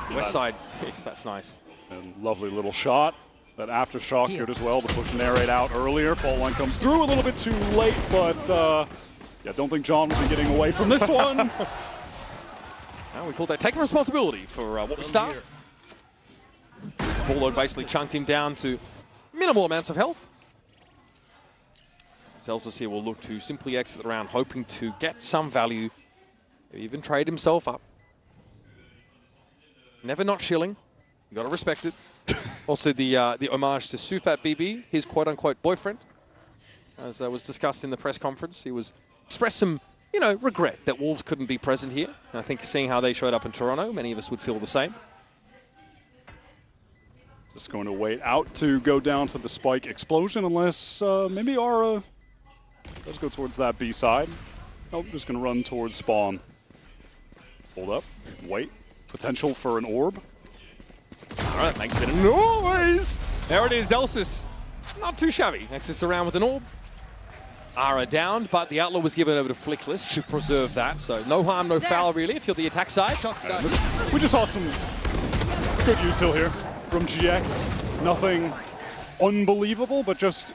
Westside, yes, that's nice. And lovely little shot. That aftershock good as well to push Narrate out earlier. Fault line comes through a little bit too late, but yeah, don't think John will be getting away from this one. Well, we call that taking responsibility for what we start. Ball basically chunked him down to minimal amounts of health. Zelsis here will look to simply exit the round, hoping to get some value, even trade himself up. Never not shilling. You got to respect it. Also the homage to Sufat BB, his quote-unquote boyfriend. As was discussed in the press conference, he was expressed some, you know, regret that Wolves couldn't be present here. And I think seeing how they showed up in Toronto, many of us would feel the same. Just going to wait out to go down to the spike explosion, unless maybe Aura does go towards that B side. Nope, just going to run towards spawn. Hold up, wait. Potential for an orb. All right, makes it a noise. There it is, Elsis. Not too shabby. Nexus around with an orb. Ara down, but the Outlaw was given over to Flickless to preserve that. So no harm, no foul, really, if you're the attack side. We just saw some good util here from GX. Nothing unbelievable, but just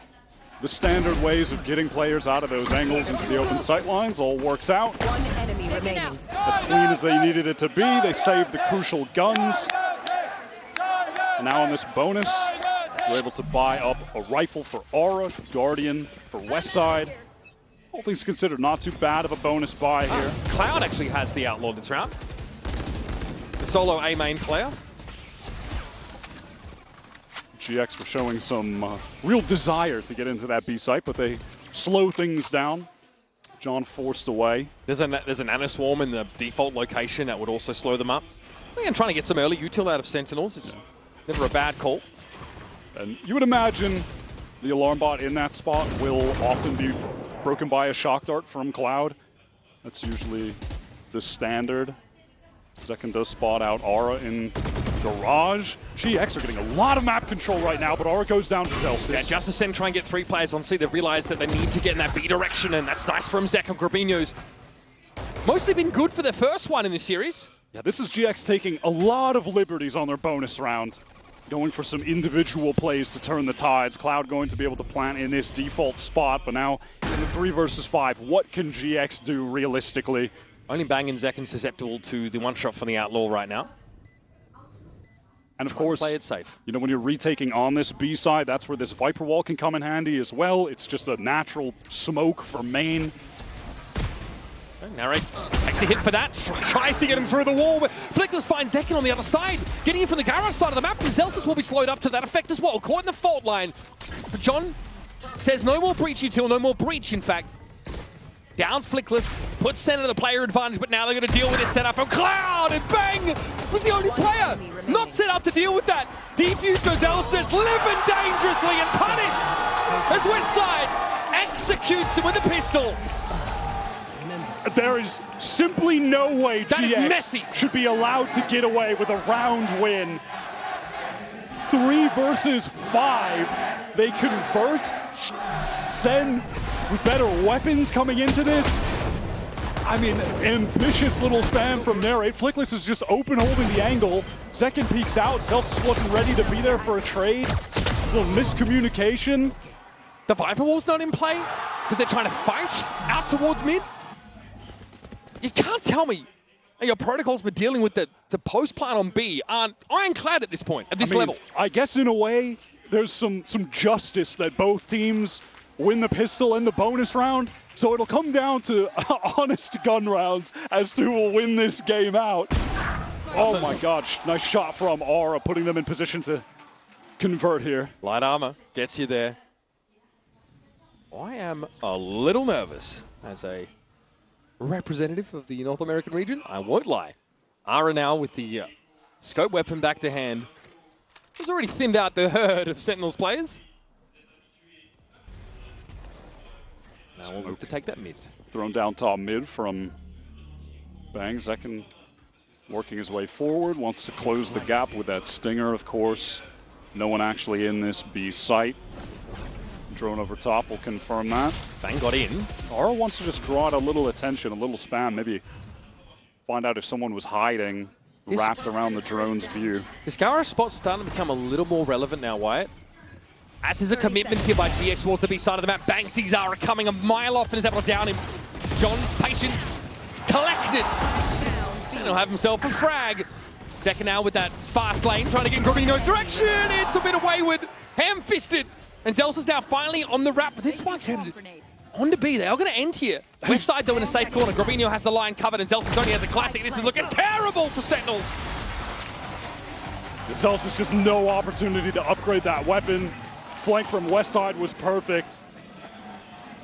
the standard ways of getting players out of those angles into the open sight lines all works out. One enemy remaining. As clean as they needed it to be, they saved the crucial guns. And now on this bonus, we're able to buy up a rifle for Aura, Guardian for Westside. All things considered, not too bad of a bonus buy here. Cloud actually has the Outlaw this round. The solo A main player. GX were showing some real desire to get into that B site, but they slow things down. John forced away. There's a nanoswarm in the default location that would also slow them up. I think I'm trying to get some early util out of Sentinels. It's never a bad call. And you would imagine the alarm bot in that spot will often be broken by a shock dart from Cloud. That's usually the standard. Zekin does spot out Aura in Garage. GX are getting a lot of map control right now, but Aura goes down to Zelsis. Yeah, just to send try and get 3 players on C. They've realized that they need to get in that B direction, and that's nice from Zek and Grabinho's. Mostly been good for their first one in this series. Yeah, this is GX taking a lot of liberties on their bonus round. Going for some individual plays to turn the tides. Cloud going to be able to plant in this default spot, but now in the 3 versus 5, what can GX do realistically? Only Bang and Zekin susceptible to the one shot from the Outlaw right now. And of course, play it safe. You know, when you're retaking on this B side, that's where this Viper Wall can come in handy as well. It's just a natural smoke for main. Narrate takes a hit for that, tries to get him through the wall, but Flickless finds Zekin on the other side, getting him from the garage side of the map, and Zelsis will be slowed up to that effect as well, caught in the fault line. But John says no more breach util, no more breach, in fact. Down Flickless, puts center the player advantage, but now they're going to deal with this setup from Cloud, and Bang was the only player not set up to deal with that. Defused goes Zelsis, living dangerously and punished as Westside executes him with a pistol. There is simply no way GX should be allowed to get away with a round win. 3 versus 5. They convert. Zen with better weapons coming into this. I mean, ambitious little spam from Narrate. Flickless is just open holding the angle. Zekin peeks out. Zelsis wasn't ready to be there for a trade. A little miscommunication. The Viper Wall's not in play because they're trying to fight out towards mid. You can't tell me your protocols for dealing with the post plant on B aren't ironclad at this point, at this level. I guess in a way, there's some justice that both teams win the pistol and the bonus round. So it'll come down to honest gun rounds as to who will win this game out. Oh my gosh, nice shot from Aura, putting them in position to convert here. Light armor gets you there. I am a little nervous as a representative of the North American region, I won't lie. Ara now with the scope weapon back to hand. He's already thinned out the herd of Sentinels players. Now we'll look to take that mid. Thrown down top mid from Bang. Zekin working his way forward, wants to close the gap with that stinger, of course. No one actually in this B site. Drone over top will confirm that. Bang got in. Aura wants to just draw out a little attention, a little spam, maybe find out if someone was hiding wrapped around the drone's view. This garage spot's starting to become a little more relevant now, Wyatt. As is a commitment here by GX towards the B side of the map. Bang sees Ara coming a mile off and is able to down him. John, patient, collected. And he'll have himself a frag. Zekin now with that fast lane, trying to get in Grabinho's direction. It's a bit of wayward, ham-fisted. And Zelsis now finally on the wrap, but this spike's headed on to B. They are going to end here. Westside though in a safe corner. Grabinho has the line covered and Zelsis only has a classic. This is looking terrible for Sentinels. Zelsa's just no opportunity to upgrade that weapon. Flank from Westside was perfect.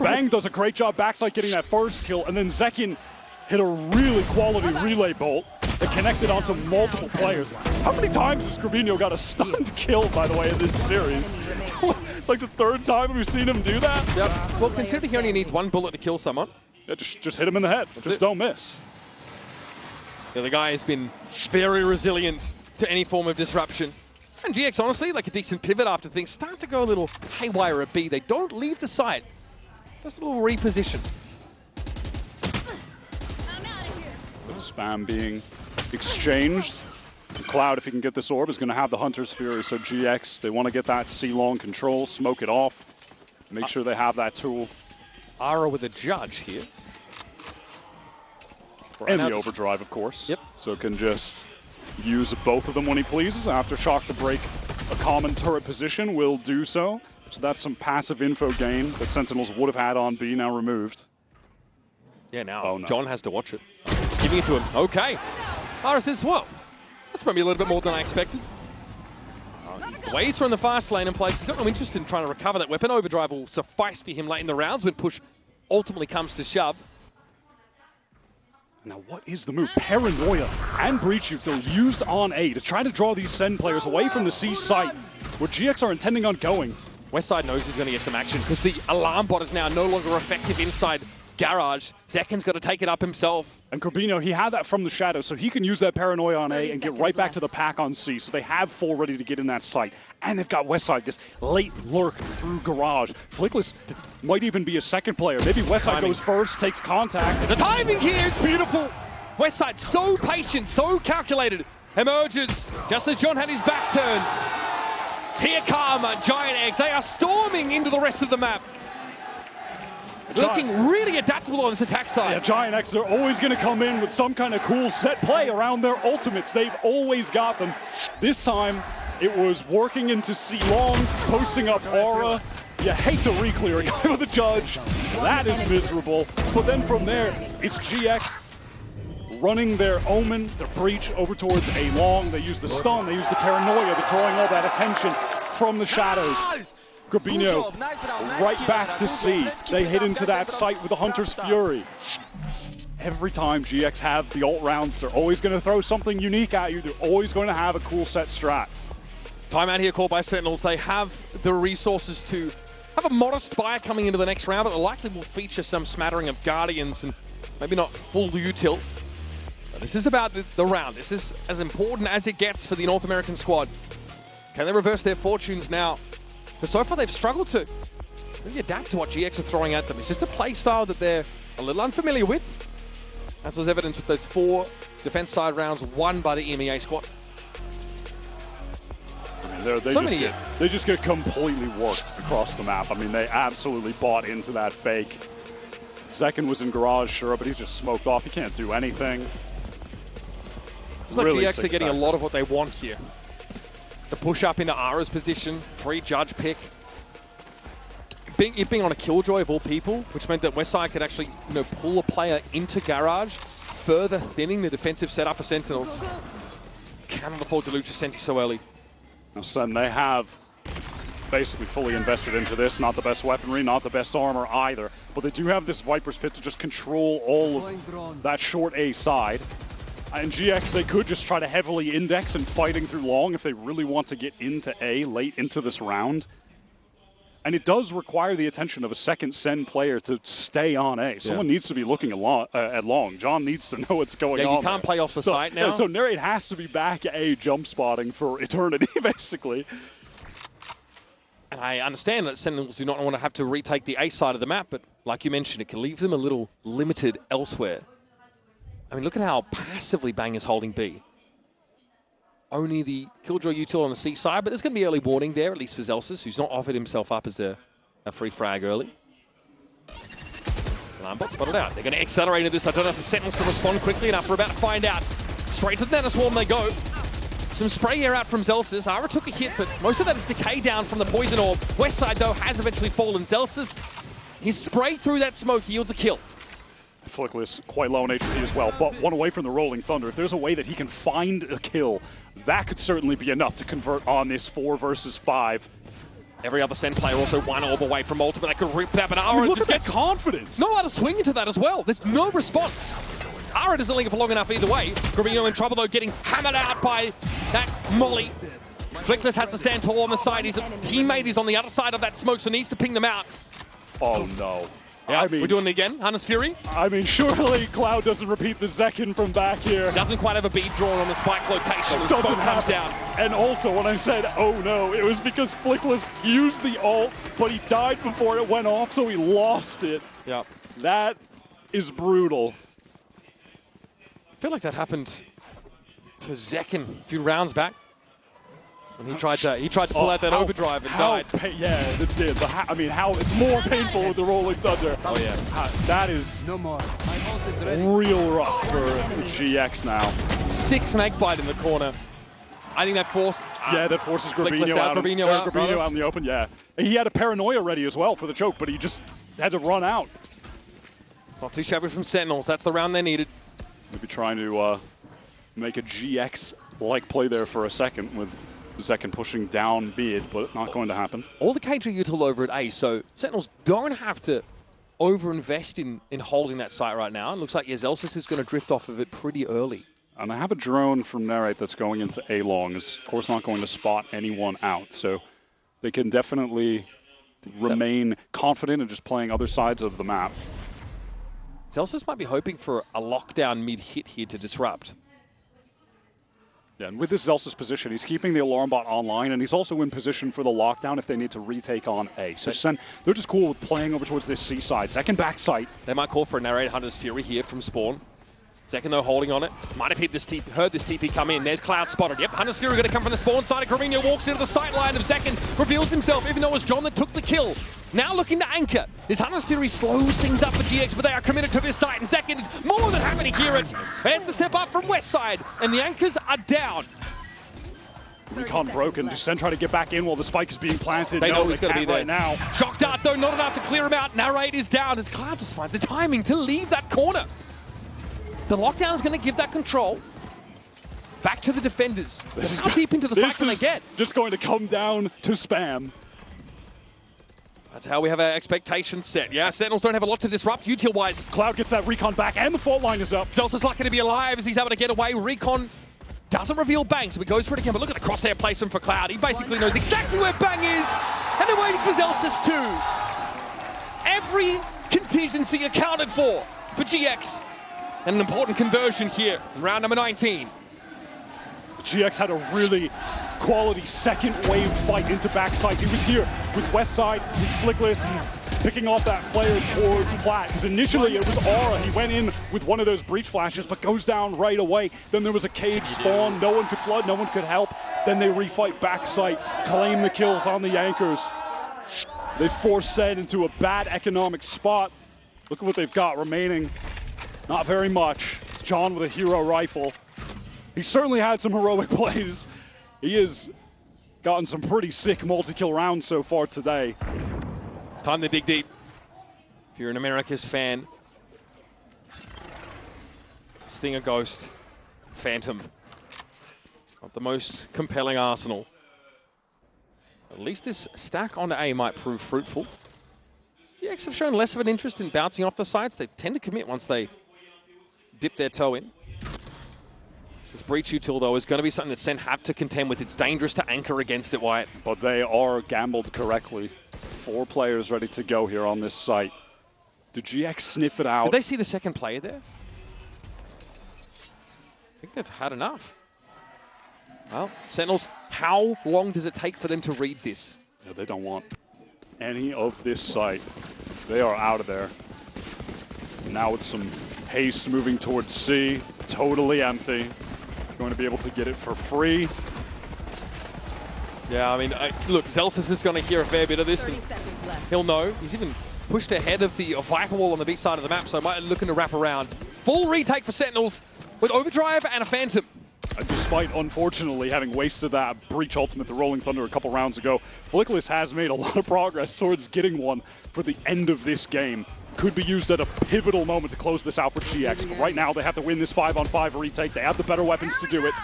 Bang does a great job backside getting that first kill, and then Zekin hit a really quality relay bolt that connected onto multiple players. How many times has Grabinho got a stunned kill, by the way, in this series? It's like the third time we've seen him do that. Yep. Well, considering he only needs one bullet to kill someone. Yeah, just hit him in the head. Just don't miss. Yeah, the guy has been very resilient to any form of disruption. And GX, honestly, like a decent pivot after things start to go a little haywire at B. They don't leave the site. Just a little reposition. Spam being exchanged. Cloud, if he can get this orb, is going to have the Hunter's Fury. So GX, they want to get that C-long control, smoke it off, make sure they have that tool. Ara with a judge here. And the overdrive, of course. Yep. So can just use both of them when he pleases. Aftershock to break a common turret position will do so. So that's some passive info gain that Sentinels would have had on B, now removed. Yeah, now John has to watch it. He's giving it to him. Okay. Ara says, well, that's maybe a little bit more than I expected. Ways from the fast lane in place. He's got no interest in trying to recover that weapon. Overdrive will suffice for him late in the rounds when push ultimately comes to shove. Now, what is the move? Paranoia and Breach Util used on A to try to draw these Sen players away from the C site, where GX are intending on going. Westside knows he's going to get some action because the alarm bot is now no longer effective inside Garage. Zekin's got to take it up himself. And Corbino, he had that from the shadows, so he can use that Paranoia on A and get right back to the pack on C. So they have full ready to get in that site. And they've got Westside, this late lurk through Garage. Flickless might even be a second player. Maybe Westside goes first, takes contact. The timing here is beautiful. Westside so patient, so calculated. Emerges just as John had his back turned. Here come Giant Eggs. They are storming into the rest of the map. Looking really adaptable on this attack side. Yeah, Giant X are always going to come in with some kind of cool set play around their ultimates. They've always got them. This time, it was working into C-Long, posting up Aura. You hate to re-clear a guy with a judge. That is miserable. But then from there, it's GX running their Omen, their Breach over towards A-Long. They use the stun, they use the Paranoia, they're drawing all that attention from the shadows. Grabinho right back to C. They hit into that site with the Hunter's Fury. Every time GX have the ult rounds, they're always going to throw something unique at you. They're always going to have a cool set strat. Timeout here called by Sentinels. They have the resources to have a modest buy coming into the next round, but it likely will feature some smattering of Guardians and maybe not full util. But this is about the round. This is as important as it gets for the North American squad. Can they reverse their fortunes now? But so far they've struggled to really adapt to what GX are throwing at them. It's just a play style that they're a little unfamiliar with, as was evident with those 4 defense side rounds won by the EMEA squad. I mean, they just get completely worked across the map. I mean, they absolutely bought into that fake. Zekin was in Garage, sure, but he's just smoked off. He can't do anything. It's like really GX are getting a lot of what they want here. The push up into Ara's position, free judge pick. It being on a Killjoy of all people, which meant that Westside could actually pull a player into Garage, further thinning the defensive setup for Sentinels. Cannot afford to lose Senti so early. Now, Sen, they have basically fully invested into this. Not the best weaponry, not the best armor either. But they do have this Viper's Pit to just control all of that short A side. And GX, they could just try to heavily index and fighting through long if they really want to get into A late into this round. And it does require the attention of a second Sen player to stay on A. Someone needs to be looking at long. John needs to know what's going on. You can't play off the site now. So Narrate has to be back at A jump spotting for eternity, basically. And I understand that Sentinels do not want to have to retake the A side of the map, but like you mentioned, it can leave them a little limited elsewhere. I mean, look at how passively Bang is holding B. Only the Killjoy util on the C side, but there's going to be early warning there, at least for Zelsis, who's not offered himself up as a free frag early. Alarmbot spotted out. They're going to accelerate into this. I don't know if the Sentinels can respond quickly enough. We're about to find out. Straight to the Nanoswarm they go. Some spray air out from Zelsis. Ara took a hit, but most of that is decay down from the Poison Orb. Westside, though, has eventually fallen. Zelsis, his spray through that smoke yields a kill. Flickless quite low in HP as well, but one away from the Rolling Thunder. If there's a way that he can find a kill, that could certainly be enough to convert on this 4 versus 5. Every other Sen player also one orb away from ultimate. They could rip that, but Ara look just at that gets confidence. No other swing into that as well. There's no response. Ara doesn't linger for long enough either way. Gravino in trouble though, getting hammered out by that molly. Flickless has to stand tall on the side. His teammate is on the other side of that smoke, so needs to ping them out. Oh no. Yeah, I mean, we're doing it again. Hunter's Fury. I mean, surely Cloud doesn't repeat the Zekin from back here. Doesn't quite have a bead drawn on the spike location. The smoke comes down. And also, when I said, oh no, it was because Flickless used the ult, but he died before it went off, so he lost it. Yep. That is brutal. I feel like that happened to Zekin a few rounds back. And he tried to pull out that overdrive and died. Yeah, it did. I mean, how it's more painful with the Rolling Thunder. Oh yeah, that is real rough for GX now. 6 snakebite in the corner. I think that forced. That forces Gravino out. Gravino out in the open. Yeah, he had a paranoia ready as well for the choke, but he just had to run out. Not too shabby from Sentinels. That's the round they needed. Maybe trying to make a GX-like play there for a second with Zekin pushing down mid, but not going to happen. All the KG util over at A, so Sentinels don't have to over-invest in holding that site right now. It looks like Yezelsis is going to drift off of it pretty early. And I have a drone from Narrate that's going into A long. Is of course not going to spot anyone out, so they can definitely remain confident in just playing other sides of the map. Zelsis might be hoping for a lockdown mid-hit here to disrupt. Yeah, and with this Zelsis position, he's keeping the alarm bot online, and he's also in position for the lockdown if they need to retake on A. So they're just cool with playing over towards this C side. Second back site. They might call for a Narrate Hunter's Fury here from Spawn. Second, though, holding on it. Might have heard this TP come in. There's Cloud spotted. Yep, Hunter's Fury going to come from the spawn side. Gravino walks into the sight line of Zekin, reveals himself, even though it was John that took the kill. Now looking to anchor. This Hunter's Fury slows things up for GX, but they are committed to this site, and Zekin is more than happy to hear it. There's the step up from West side, and the anchors are down. Recon broken. Descent trying to get back in while the spike is being planted. They know he's going to be there right now. Shock dart, though, not enough to clear him out. Narrate is down as Cloud just finds the timing to leave that corner. The lockdown is going to give that control back to the defenders. How deep into the site can they get? Just going to come down to spam. That's how we have our expectations set. Yeah, Sentinels don't have a lot to disrupt util-wise. Cloud gets that recon back, and the fault line is up. Zelsa's lucky to be alive as he's able to get away. Recon doesn't reveal Bang, so he goes for it again. But look at the crosshair placement for Cloud. He basically knows exactly where Bang is, and they're waiting for Zelsis too. Every contingency accounted for GX. And an important conversion here in round number 19. GX had a really quality second wave fight into backside. He was here with Westside, with Flickless, picking off that player towards Plat. Because initially it was Aura. He went in with one of those breach flashes, but goes down right away. Then there was a cage spawn. No one could flood, no one could help. Then they refight backside, claim the kills on the anchors. They force Sen into a bad economic spot. Look at what they've got remaining. Not very much. It's John with a hero rifle. He certainly had some heroic plays. He has gotten some pretty sick multi-kill rounds so far today. It's time to dig deep. If you're an Americas fan, Stinger Ghost, Phantom. Not the most compelling arsenal. At least this stack onto A might prove fruitful. GX have shown less of an interest in bouncing off the sides. They tend to commit once they dip their toe in. This breach util, though, is going to be something that Sen have to contend with. It's dangerous to anchor against it, Wyatt. But they are gambled correctly. 4 players ready to go here on this site. Do GX sniff it out? Did they see the second player there? I think they've had enough. Well, Sentinels, how long does it take for them to read this? Yeah, they don't want any of this site. They are out of there. Now with some haste moving towards C, totally empty. Going to be able to get it for free. Yeah, I mean, look, Zelsis is going to hear a fair bit of this, and he'll know. He's even pushed ahead of the Viper wall on the B side of the map, so might be looking to wrap around. Full retake for Sentinels with Overdrive and a Phantom. Despite, unfortunately, having wasted that breach ultimate, the Rolling Thunder, a couple rounds ago, Flickless has made a lot of progress towards getting one for the end of this game. could be used at a pivotal moment to close this out for GX. But right now, they have to win this 5-on-5 retake. They have the better weapons to do it.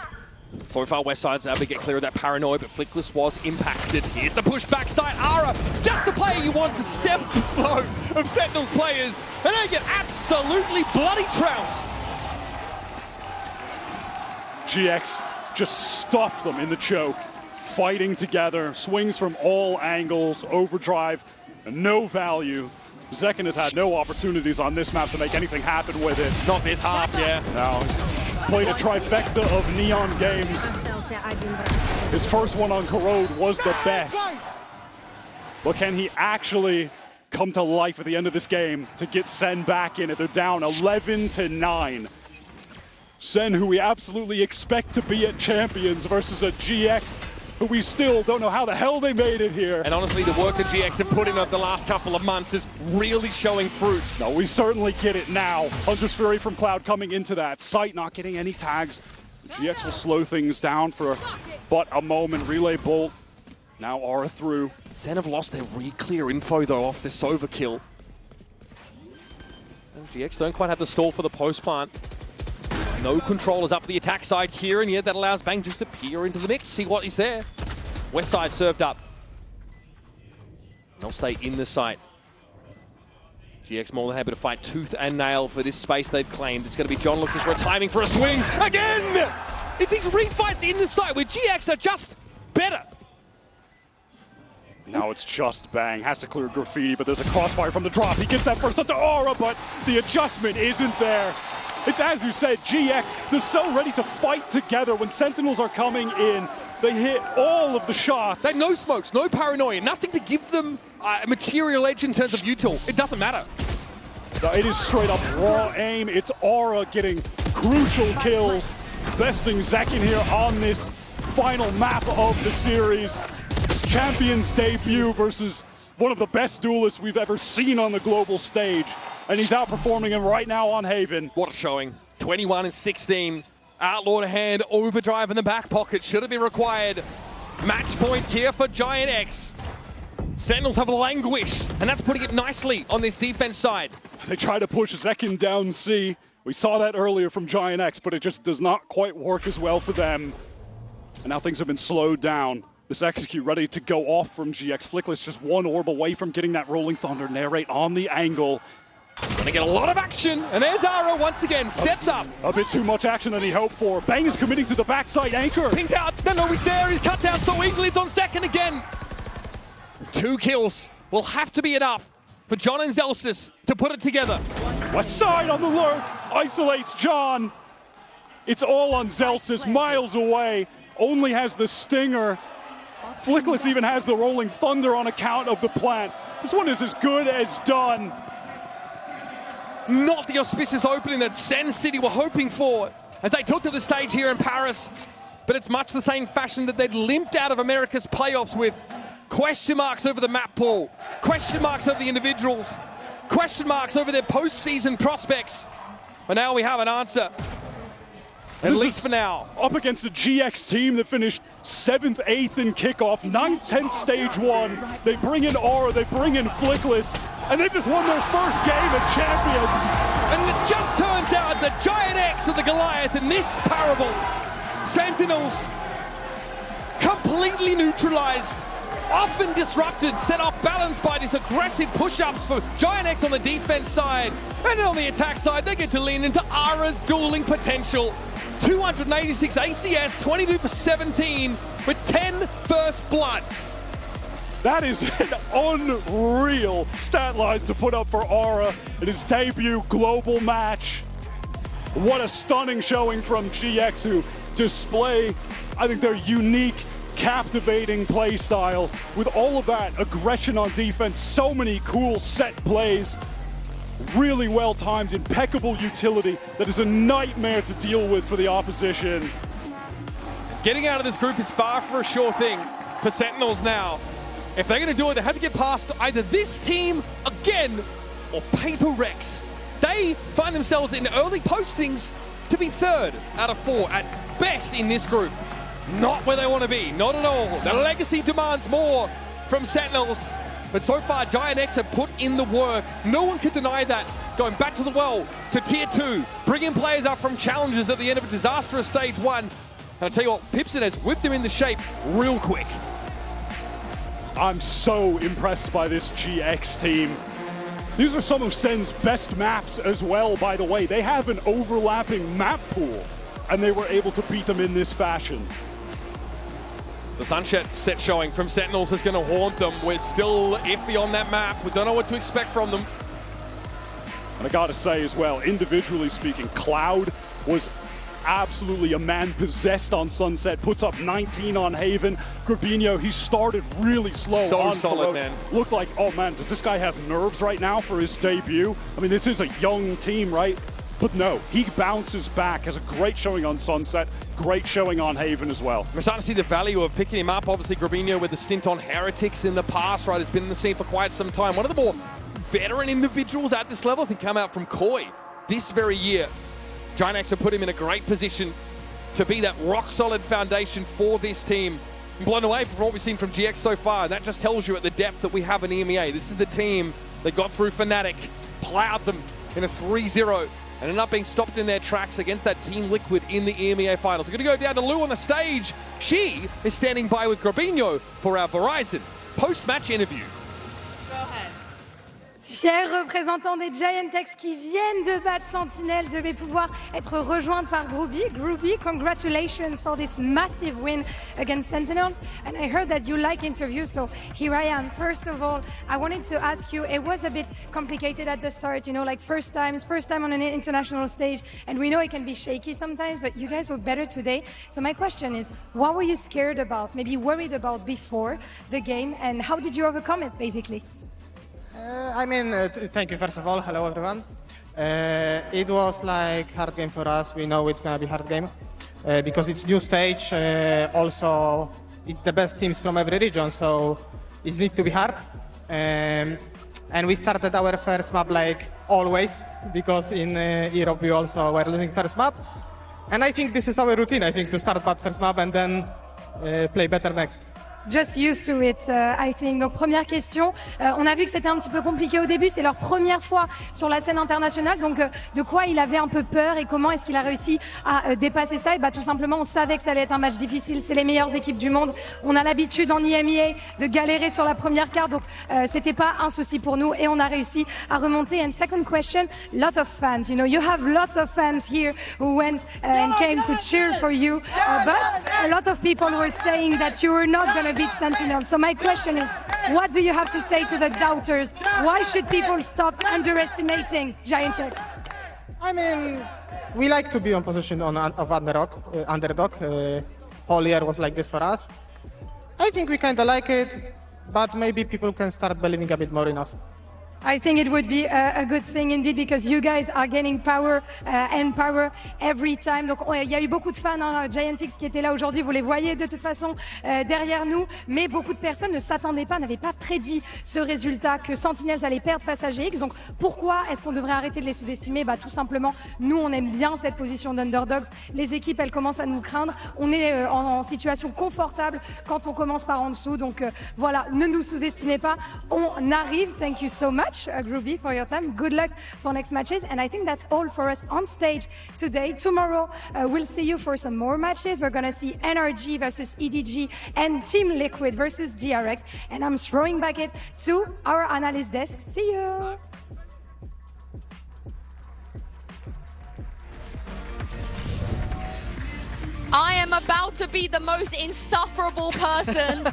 So far, Westside's able to get clear of that paranoia, but Flickless was impacted. Here's the push backside. Ara, just the player you want to stem the flow of Sentinels players, and they get absolutely bloody trounced. GX just stuffed them in the choke, fighting together, swings from all angles, overdrive, no value. Zekin has had no opportunities on this map to make anything happen with it. Not this half, yeah. No, he's played a trifecta of Neon games. His first one on Corrode was the best. But can he actually come to life at the end of this game to get Sen back in it? They're down 11-9. Sen, who we absolutely expect to be at Champions, versus a GX who we still don't know how the hell they made it here. And honestly, the work that GX have put in over the last couple of months is really showing fruit. No, we certainly get it now. Hunter's Fury from Cloud coming into that. Sight not getting any tags. GX will slow things down for but a moment. Relay Bolt. Now Aura through. Sen have lost their re-clear info, though, off this overkill. And GX don't quite have the stall for the post-plant. No controllers up for the attack side here, and yet that allows Bang just to peer into the mix, see what is there. West side served up. They'll stay in the site. GX more than happy to fight tooth and nail for this space they've claimed. It's going to be John looking for a timing for a swing. Again! It's these refights in the site where GX are just better. Now it's just Bang. Has to clear Graffiti, but there's a crossfire from the drop. He gets that first up to Aura, but the adjustment isn't there. It's, as you said, GX, they're so ready to fight together when Sentinels are coming in. They hit all of the shots. They have no smokes, no paranoia, nothing to give them a material edge in terms of util. It doesn't matter. No, it is straight up raw aim. It's Aura getting crucial kills. Besting Zekin here on this final map of the series. This Champions debut versus one of the best duelists we've ever seen on the global stage. And he's outperforming him right now on Haven. What a showing. 21-16. Outlaw to hand, overdrive in the back pocket. Should have been required. Match point here for Giant X. Sentinels have languished, and that's putting it nicely on this defense side. They try to push Zekin down C. We saw that earlier from Giant X, but it just does not quite work as well for them. And now things have been slowed down. This execute ready to go off from GX. Flickless just one orb away from getting that Rolling Thunder narrate on the angle. Gonna get a lot of action, and there's Ara once again, steps up. A bit too much action than he hoped for. Bang is committing to the backside anchor. Pinked out, no, he's there, he's cut down so easily, it's on second again. 2 kills will have to be enough for John and Zelsis to put it together. West side on the lurk, isolates John. It's all on Zelsis, miles away, only has the stinger. Flickless even has the Rolling Thunder on account of the plant. This one is as good as done. Not the auspicious opening that Sen City were hoping for as they took to the stage here in Paris. But it's much the same fashion that they'd limped out of America's playoffs with. Question marks over the map pool, question marks over the individuals, question marks over their postseason prospects. But now we have an answer, at least for now. Up against a GX team that finished 7th, 8th in kickoff, 9th, 10th stage 1. They bring in Aura, they bring in Flickless, and they just won their first game at Champions. And it just turns out that Giant X are the Goliath in this parable. Sentinels completely neutralized, often disrupted, set off balance by these aggressive push-ups for Giant X on the defense side. And then on the attack side, they get to lean into Ara's dueling potential. 286 ACS, 22 for 17 with 10 first bloods. That is an unreal stat line to put up for Aura in his debut global match. What a stunning showing from GX, who display, I think, their unique, captivating play style with all of that aggression on defense, so many cool set plays, really well timed, impeccable utility that is a nightmare to deal with for the opposition. Getting out of this group is far from a sure thing for Sentinels now. If they're going to do it, they have to get past either this team again or Paper Rex. They find themselves in early postings to be 3rd out of 4 at best in this group. Not where they want to be, not at all. The legacy demands more from Sentinels. But so far, Giant X have put in the work. No one could deny that. Going back to the well, to Tier 2, bringing players up from challenges at the end of a disastrous Stage 1. And I'll tell you what, Pipson has whipped them into shape real quick. I'm so impressed by this GX team. These are some of Sen's best maps as well, by the way. They have an overlapping map pool, and they were able to beat them in this fashion. The sunset set showing from Sentinels is going to haunt them. We're still iffy on that map. We don't know what to expect from them. And I gotta say as well, individually speaking, Cloud was absolutely a man possessed on Sunset, puts up 19 on Haven. Grabinho, he started really slow. So on solid, Corona. man. Looked like, oh man, does this guy have nerves right now for his debut? I mean, this is a young team, right? But no, he bounces back, has a great showing on Sunset, great showing on Haven as well. We're starting to see the value of picking him up. Obviously, Grabinho with the stint on Heretics in the past, right, has been in the scene for quite some time. One of the more veteran individuals at this level, I think, come out from Koi this very year. Giant X have put him in a great position to be that rock-solid foundation for this team. I'm blown away from what we've seen from GX so far. That just tells you at the depth that we have in EMEA. This is the team that got through Fnatic, plowed them in a 3-0, and ended up being stopped in their tracks against that Team Liquid in the EMEA finals. We're going to go down to Lou on the stage. She is standing by with Grabinho for our Verizon post-match interview. Go ahead. Fiers représentants des Giant X qui viennent de battre Sentinels, je vais pouvoir être rejointe par Groovy. Groovy, congratulations for this massive win against Sentinels. And I heard that you like interviews, so here I am. First of all, I wanted to ask you, it was a bit complicated at the start, you know, like first time on an international stage, and we know it can be shaky sometimes, but you guys were better today. So my question is, what were you scared about, maybe worried about before the game, and how did you overcome it, basically? Thank you first of all. Hello everyone. It was like hard game for us. We know it's gonna be hard game because it's new stage. Also, it's the best teams from every region, so it needs to be hard. And we started our first map like always because in Europe we also were losing first map. And I think this is our routine. I think to start bad first map and then play better next. Just used to it, I think. Donc première question, on a vu que c'était un petit peu compliqué au début, c'est leur première fois sur la scène internationale, donc de quoi il avait un peu peur et comment est-ce qu'il a réussi à dépasser ça? Et bah tout simplement, on savait que ça allait être un match difficile, c'est les meilleures équipes du monde, on a l'habitude en EMEA de galérer sur la première carte, donc c'était pas un souci pour nous et on a réussi à remonter. And second question, lot of fans, you know, you have lots of fans here who went and came to cheer for you, but a lot of people were saying that you were not going to beat Sentinels. So my question is, what do you have to say to the doubters? Why should people stop underestimating Giant X? We like to be on position of underdog. Whole year was like this for us. I think we kind of like it, but maybe people can start believing a bit more in us. I think it would be a good thing indeed because you guys are gaining power and power every time. Donc il y a eu beaucoup de fans, hein, Giant X qui étaient là aujourd'hui, vous les voyez de toute façon derrière nous, mais beaucoup de personnes ne s'attendaient pas, n'avaient pas prédit ce résultat que Sentinels allait perdre face à GX. Donc pourquoi est-ce qu'on devrait arrêter de les sous-estimer? Bah tout simplement, nous on aime bien cette position d'underdogs. Les équipes elles commencent à nous craindre. On est en situation confortable quand on commence par en dessous. Donc voilà, ne nous sous-estimez pas. On arrive. Thank you so much. Groovy, for your time. Good luck for next matches. And I think that's all for us on stage today. Tomorrow, we'll see you for some more matches. We're going to see NRG versus EDG and Team Liquid versus DRX. And I'm throwing back it to our analyst desk. See you. I am about to be the most insufferable person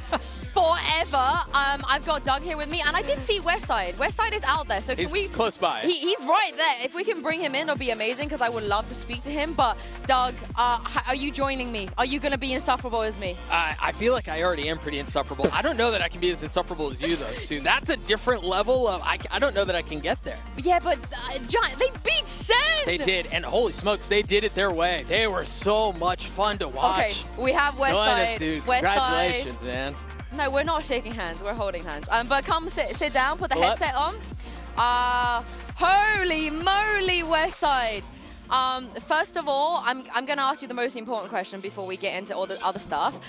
forever. I've got Doug here with me, and I did see Westside. Westside is out there, so can he's close by. He's right there. If we can bring him in, it'll be amazing because I would love to speak to him. But Doug, are you joining me? Are you going to be insufferable as me? I feel like I already am pretty insufferable. I don't know that I can be as insufferable as you, though, Sue. That's a different level of. I don't know that I can get there. Yeah, but Giant, they beat Sen. They did, and holy smokes, they did it their way. They were so much fun to watch. Okay, we have Westside. Dude, Westside. Congratulations, man. No, we're not shaking hands. We're holding hands. But come sit down. Put the headset on. Holy moly, Westside. First of all, I'm going to ask you the most important question before we get into all the other stuff.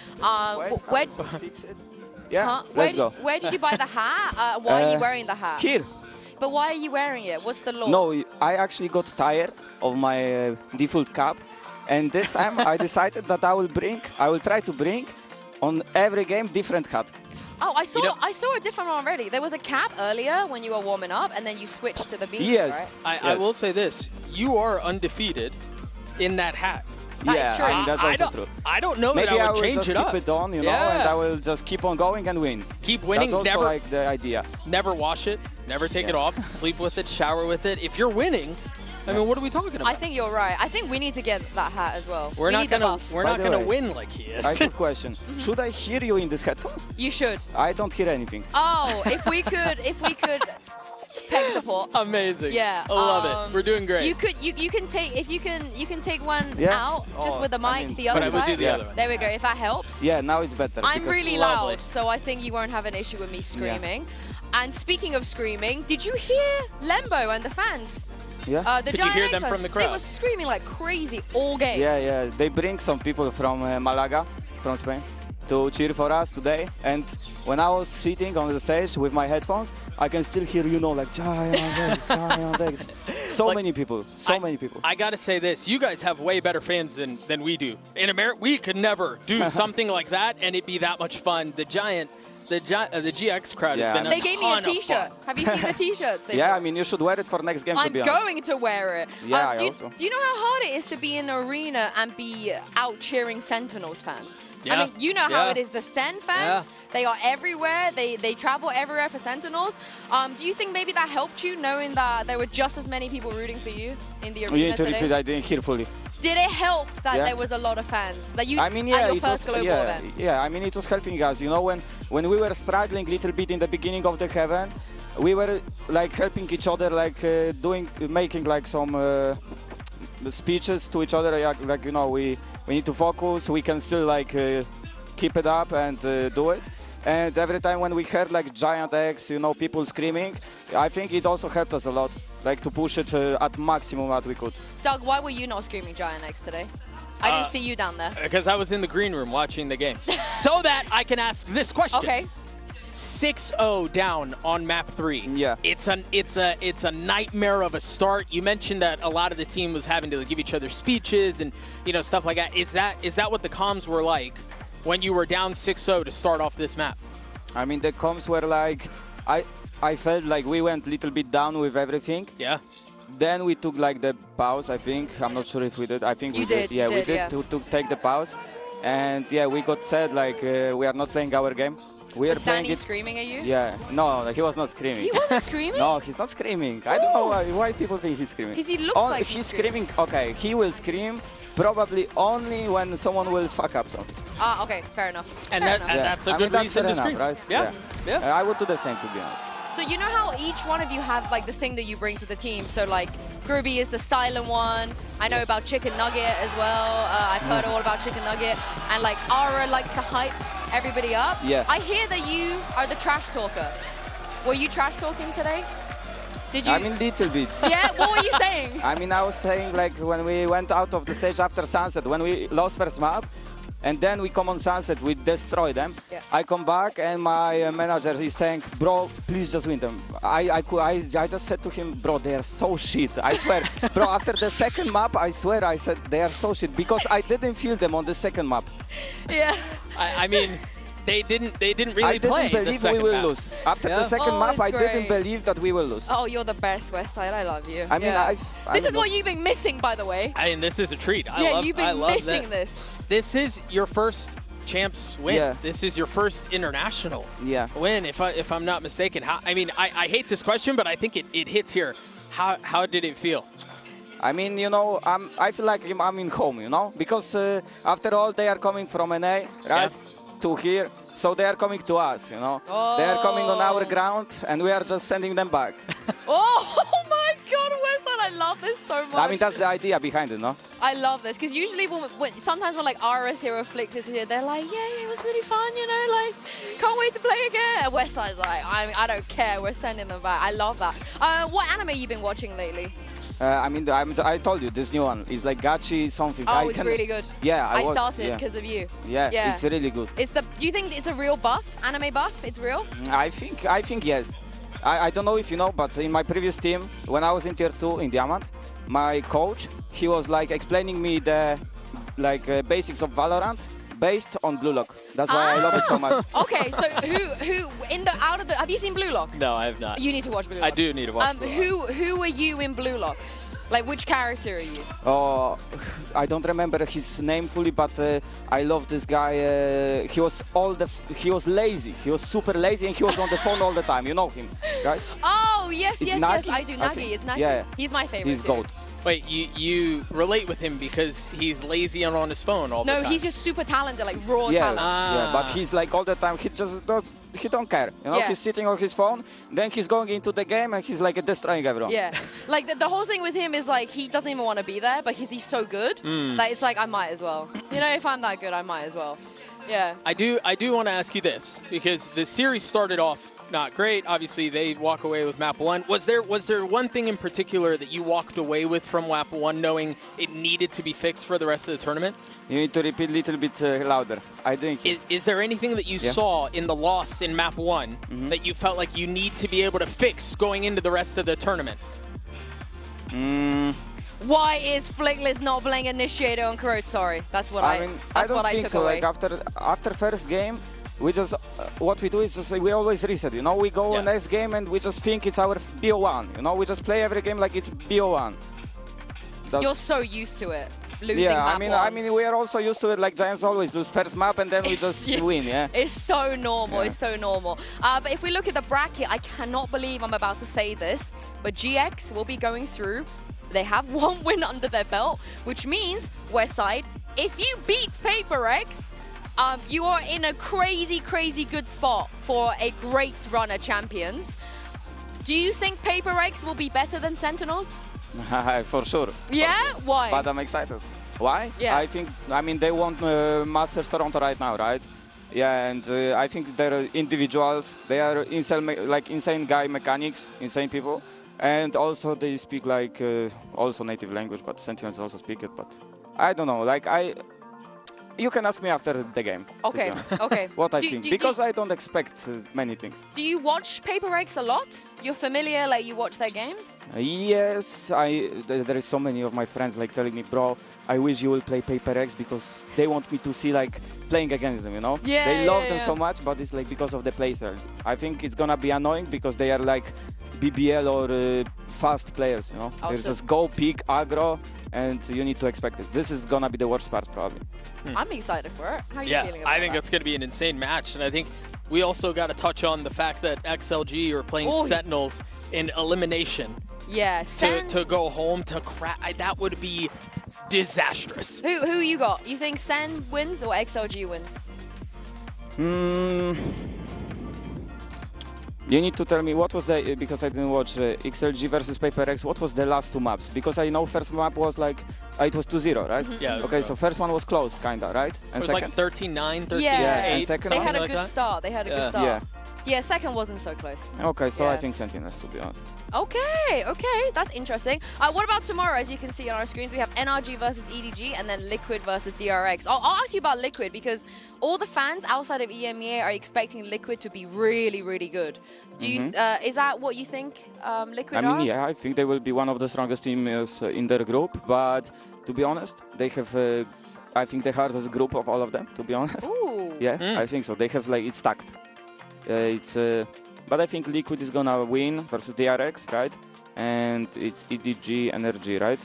Yeah, Huh? let's go. Where did you buy the hat? Why are you wearing the hat? Here. But why are you wearing it? What's the law? No, I actually got tired of my default cap, and this time I decided that I will try to bring on every game different hat. Oh, I saw a different one already. There was a cap earlier when you were warming up, and then you switched to the beanie, Yes. right? I will say this. You are undefeated in that hat. That yeah, is true. I mean, that's also true. I don't know Maybe that I I would will change just it up. keep it on, you know, Yeah. and I will just keep on going and win. Keep winning. That's also Never like the idea. Never wash it. Never take it off. Sleep with it. Shower with it. If you're winning, I mean, what are we talking about? I think you're right. I think we need to get that hat as well. We're we not need the gonna. buff. We're By not the gonna way, win like he is. I have a question. Should I hear you in these headphones? You should. I don't hear anything. Oh, if we could tech support. Amazing. Yeah. I love it. We're doing great. You can take if you can take one Yeah. out just with the mic, I mean, the other but I would side. do the other one. There we go. If that helps. Yeah, now it's better. I'm because- really Lovely. loud, so I think you won't have an issue with me screaming. And speaking of screaming, did you hear Lembo and the fans? Yeah. The Could you Giant hear X them fans, from the They crowd? were screaming like crazy all game. Yeah, yeah. They bring some people from Malaga, from Spain, to cheer for us today. And when I was sitting on the stage with my headphones, I can still hear, you know, like Giant X, Giant X. So Like, many people, so many people. I gotta say this: you guys have way better fans than we do. In America, we could never do something like that and it be that much fun. The GX crowd Yeah, has been. They gave me a ton of T-shirt. fun. Have you seen the T-shirts? they Yeah, brought? I mean, you should wear it for next game, to I'm be honest. going to wear it. Yeah, I do, also. do you know how hard it is to be in an arena and be out cheering Sentinels fans? Yeah. I mean, you know how Yeah. it is. The Sen fans, they are everywhere. They travel everywhere for Sentinels. Do you think maybe that helped you, knowing that there were just as many people rooting for you in the You arena need to today? repeat, I didn't hear fully. Did it help that Yeah. there was a lot of fans? That you I mean, yeah, at your it first was, global yeah, event? yeah. I mean, it was helping us. You know, when we were struggling a little bit in the beginning of the event, we were like helping each other, like making like some speeches to each other. Like you know, we need to focus. We can still like keep it up and do it. And every time when we heard like Giant X, you know, people screaming, I think it also helped us a lot, like to push it at maximum that we could. Doug, why were you not screaming Giant X today? I didn't see you down there. Because I was in the green room watching the games, so that I can ask this question. Okay. 6-0 down on map 3. Yeah. It's a nightmare of a start. You mentioned that a lot of the team was having to give each other speeches and stuff like that. Is that what the comms were like when you were down 6-0 to start off this map? I mean, the comms were like, I felt like we went a little bit down with everything. Yeah. Then we took like the pause, I think. I'm not sure if we did. I think we did. Yeah, we did to take the pause. And yeah, we got said like we are not playing our game. We are Was playing Danny it. screaming at you? Yeah, no, he was not screaming. He wasn't screaming? No, he's not screaming. I don't know why people think he's screaming. 'Cause he looks like he's screaming. Okay, he will scream probably only when someone will fuck up something. Ah, okay, fair enough. And Fair that- enough. and that's a I good mean, reason that's to fair enough, scream. right? Yeah. I would do the same, to be honest. So you know how each one of you have like the thing that you bring to the team. So like Groovy is the silent one. I know about Chicken Nugget as well. I've heard all about Chicken Nugget. And like Ara likes to hype everybody up. Yeah. I hear that you are the trash talker. Were you trash talking today? Did you? I mean, little bit. Yeah. What were you saying? I mean, I was saying like when we went out of the stage after Sunset, when we lost first map, and then we come on Sunset, we destroy them. Yeah. I come back and my manager is saying, bro, please just win them. I just said to him, bro, they are so shit. I swear. Bro, after the second map, I swear I said they are so shit because I didn't feel them on the second map. Yeah. I mean, they didn't really I play. didn't believe we will lose. After the second map, it's I didn't great. believe that we will lose. Oh, you're the best, Westside. I love you. I mean, Yeah. This is don't what know. you've been missing, by the way. I mean, this is a treat. You've been missing this. This is your first champs win. Yeah. This is your first international Yeah. win, if I'm not mistaken. I hate this question, but I think it hits here. How did it feel? I mean, you know, I feel like I'm in home, you know, because after all, they are coming from NA, right, to here. So they are coming to us, you know. They are coming on our ground, and we are just sending them back. Oh my God, Westside, I love this so much. I mean, that's the idea behind it, no? I love this because usually sometimes when like Ara's here or Flick is here, they're like, yeah, it was really fun, you know, like can't wait to play again. And Westside's like, I don't care, we're sending them back. I love that. What anime you been watching lately? I mean, I told you, this new one is like gachi something. Oh, it's really good. Yeah, I started because of you. Yeah, it's really good. Do you think it's a real buff, anime buff? It's real? I think yes. I don't know if you know, but in my previous team, when I was in tier 2 in Diamond, my coach, he was like explaining me the basics of Valorant based on Blue Lock. That's why I love it so much. Okay, so who have you seen Blue Lock? No, I have not. You need to watch Blue Lock. I do need to watch Blue Lock. Who are you in Blue Lock? Like, which character are you? Oh, I don't remember his name fully, but I love this guy. He was lazy. He was super lazy, and he was on the phone all the time. You know him, right? Oh, yes, It's yes, Nagi, yes, I do. I Nagi, think. it's Nagi. Yeah. He's my favorite. He's gold. Wait, you relate with him because he's lazy and on his phone all the time? No, he's just super talented, like raw Yeah, talent. yeah, but he's like all the time. He don't care. You know, Yeah. he's sitting on his phone. Then he's going into the game and he's like destroying everyone. Yeah, like the whole thing with him is like he doesn't even want to be there, but he's so good that it's like I might as well. You know, if I'm that good, I might as well. Yeah. I do want to ask you this because the series started off not great. Obviously, they walk away with map 1. Was there one thing in particular that you walked away with from map 1, knowing it needed to be fixed for the rest of the tournament? You need to repeat a little bit louder. I think. Is there anything that you saw in the loss in map 1 that you felt like you need to be able to fix going into the rest of the tournament? Why is Flickless not playing Initiator on Corrode? Sorry, that's what I took away. Like after first game, we just what we do is just we always reset. You know, we go next game and we just think it's our BO1. You know, we just play every game like it's BO1. You're so used to it. Losing yeah, map I mean, we are also used to it. Like Giants always lose first map and then we just win. Yeah, it's so normal. Yeah. It's so normal. But if we look at the bracket, I cannot believe I'm about to say this, but GX will be going through. They have 1 win under their belt, which means Westside, if you beat PaperX, you are in a crazy, crazy good spot for a great run at Champions. Do you think PaperX will be better than Sentinels? For sure. Yeah? For sure. Why? But I'm excited. Why? Yeah. I mean, they want Masters Toronto right now, right? Yeah, and I think they're individuals. They are insane guy mechanics, insane people. And also they speak like also native language, but Sentinels also speak it. But I don't know. Like you can ask me after the game. Okay. Okay. What I think, because I don't expect many things. Do you watch PaperX a lot? You're familiar, like you watch their games? Yes, there is so many of my friends like telling me, bro, I wish you will play PaperX because they want me to see like playing against them, you know? Yeah, they love them so much, but it's like because of the playstyle. I think it's gonna be annoying because they are like BBL or fast players, you know? They just go, pick, aggro, and you need to expect it. This is gonna be the worst part, probably. I'm excited for it. How are you feeling about I think that? it's going to be an insane match, and I think we also got to touch on the fact that XLG are playing Sentinels in elimination. Yeah, to go home to crack. That would be disastrous. Who you got? You think Sen wins or XLG wins? You need to tell me what was the, because I didn't watch XLG versus PaperX, what was the last 2 maps? Because I know first map was like, it was 2-0, right? Yeah. Okay, so first one was close, kinda, right? And it was like 13-9, 13-8. Yeah, and second they one? had a good start. They had a good start. Yeah. Yeah, second wasn't so close. Okay, so Yeah. I think Sentinels, to be honest. Okay, that's interesting. What about tomorrow? As you can see on our screens, we have NRG versus EDG and then Liquid versus DRX. I'll ask you about Liquid because all the fans outside of EMEA are expecting Liquid to be really, really good. Do you? Is that what you think Liquid I mean, are? yeah, I think they will be one of the strongest teams in their group, but to be honest, they have, I think, the hardest group of all of them, to be honest. Ooh. Yeah, I think so. They have, like, it's stacked. But I think Liquid is gonna win versus DRX, right? And it's EDG Energy, right?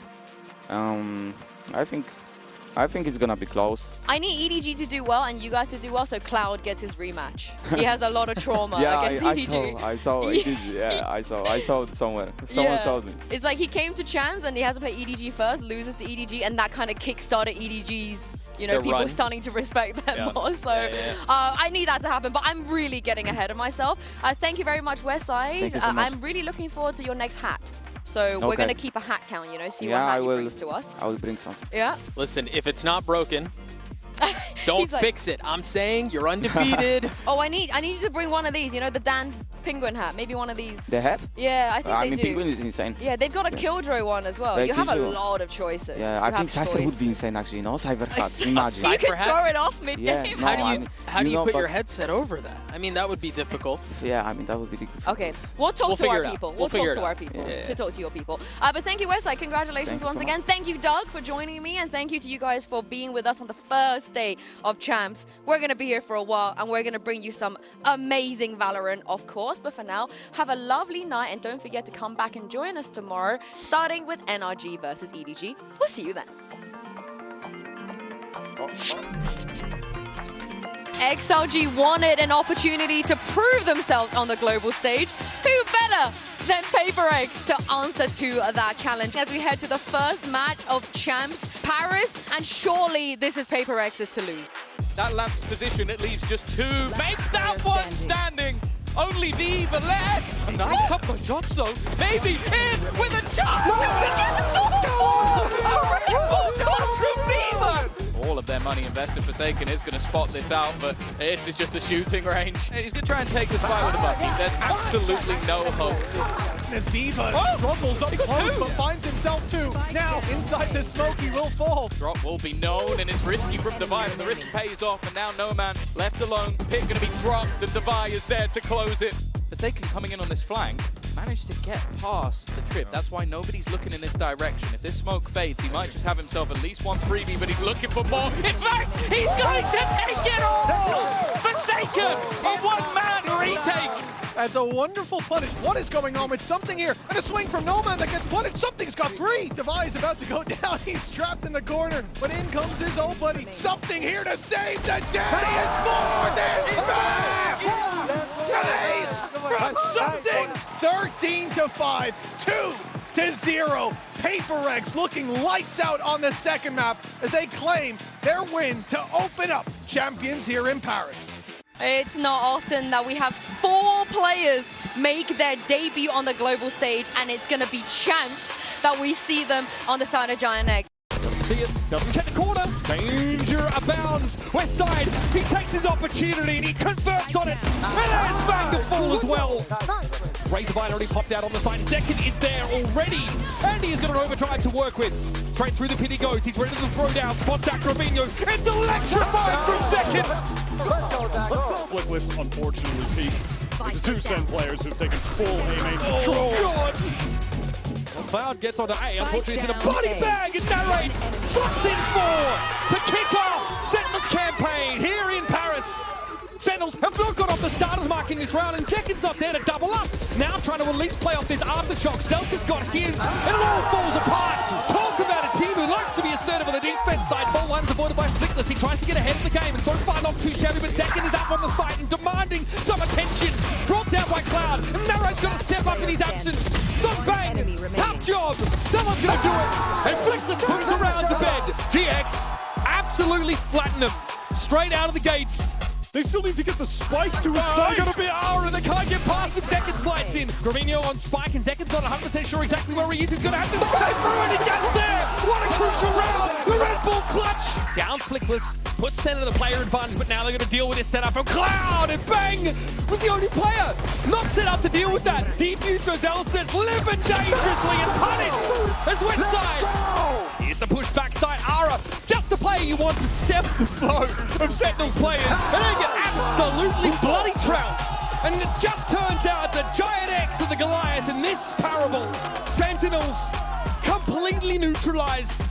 I think it's gonna be close. I need EDG to do well and you guys to do well so Cloud gets his rematch. He has a lot of trauma against EDG. I saw EDG. Yeah, I saw it somewhere. Someone showed me. It's like he came to Chans and he has to play EDG first, loses to EDG, and that kind of kickstarted EDG's, people starting to respect them more. So I need that to happen, but I'm really getting ahead of myself. Thank you very much, Westside. Thank you so much. I'm really looking forward to your next hat. So we're going to keep a hat count, see what hat he brings to us. I will bring something. Yeah. Listen, if it's not broken, don't fix it. I'm saying you're undefeated. Oh, I need you to bring one of these, the Dan penguin hat. Maybe one of these. They have? Yeah, I think they do. Penguin is insane. Yeah, they've got a Killjoy one as well. You have a lot of choices. Yeah, I think Cypher would be insane actually, you know? Cypher hat, imagine. You could throw it off mid-game. Yeah, no, how do you put your headset over that? I mean, that would be difficult. Yeah, I mean, that would be difficult. Okay, we'll talk to our people. We'll talk to our people Yeah. to talk to your people. But thank you, Westside. Congratulations once again. Thank you, Doug, for joining me, and thank you to you guys for being with us on the first day of Champs. We're going to be here for a while, and we're going to bring you some amazing Valorant, of course. But for now, have a lovely night, and don't forget to come back and join us tomorrow, starting with NRG versus EDG. We'll see you then. XLG wanted an opportunity to prove themselves on the global stage. Who better than PaperX to answer to that challenge as we head to the first match of Champs Paris, and surely this is PaperX's to lose. That lamp's position, it leaves just two. Make that one standing! Only Diva left! A nice couple of shots though. Maybe in with a chance! All of their money invested. Forsaken is going to spot this out, but this is just a shooting range. He's going to try and take this fight with a bucket. There's absolutely no hope. As Diva rumbles up close, but finds himself too. Now, inside the smoke, he will fall. Drop will be known, and it's risky from Divide, and the risk pays off, and now No Man left alone. Pick going to be dropped, and Divide is there to close it. Forsaken coming in on this flank, managed to get past the trip. That's why nobody's looking in this direction. If this smoke fades, he might just have himself at least one freebie, but he's looking for more. In fact, he's going to take it all! Forsaken, a one-man retake! That's a wonderful punish. What is going on with something here? And a swing from No Man that gets punished. Something's got three. Devi is about to go down. He's trapped in the corner, but in comes his old buddy. Something here to save the day. It's more than back! From something! 13-5, 2-0. PaperX looking lights out on the second map as they claim their win to open up Champions here in Paris. It's not often that we have 4 players make their debut on the global stage, and it's going to be Champs that we see them on the side of Giant X. See it, doesn't check the corner, danger abounds. Westside, he takes his opportunity and he converts on it. And that's back to full as well. Razorvine already popped out on the side. Second is there already. And he has got an overdrive to work with. Straight through the pit he goes. He's ready to throw down. Spots out Gravino. It's electrified from second. Flickless unfortunately peaks. The 2 Sen players who've taken full aim control. God. Cloud gets onto A, unfortunately it's in a body bag and narrates, slots in 4 to kick off Sentinel's campaign here in Paris. Sentinels have not got off the starters mark in this round, and Tekken's not there to double up. Now trying to at least play off this aftershock. Stealth has got his, and it all falls apart. Talk about a team who likes to be assertive on the defense side. Ball line's avoided by Flickless. He tries to get ahead of the game, and so far not too shabby, but Tekken is up on the side and demanding some attention. Brought down by Cloud, and Narro's got to step up in his absence. Don't bang, tough job. Someone's going to do it, and Flickless puts the round to bed. GX absolutely flatten them straight out of the gates. They still need to get the spike to his They're side. going to be Aura, and they can't get past him. Second slides in. Gravino on spike, and Second's not 100% sure exactly where he is. He's going to have to play through, and he gets there. What a crucial round. The Red Bull clutch. Down Flickless, puts Center the player advantage, but now they're going to deal with this setup from Cloud, and Bang was the only player not set up to deal with that. Defuse Elsa's living dangerously and punished as Westside. Here's the push backside. Aura, just the player you want to stem the flow of Sentinel's players, and they get absolutely bloody trounced. And it just turns out that Giant X and the Goliath in this parable, Sentinels completely neutralized.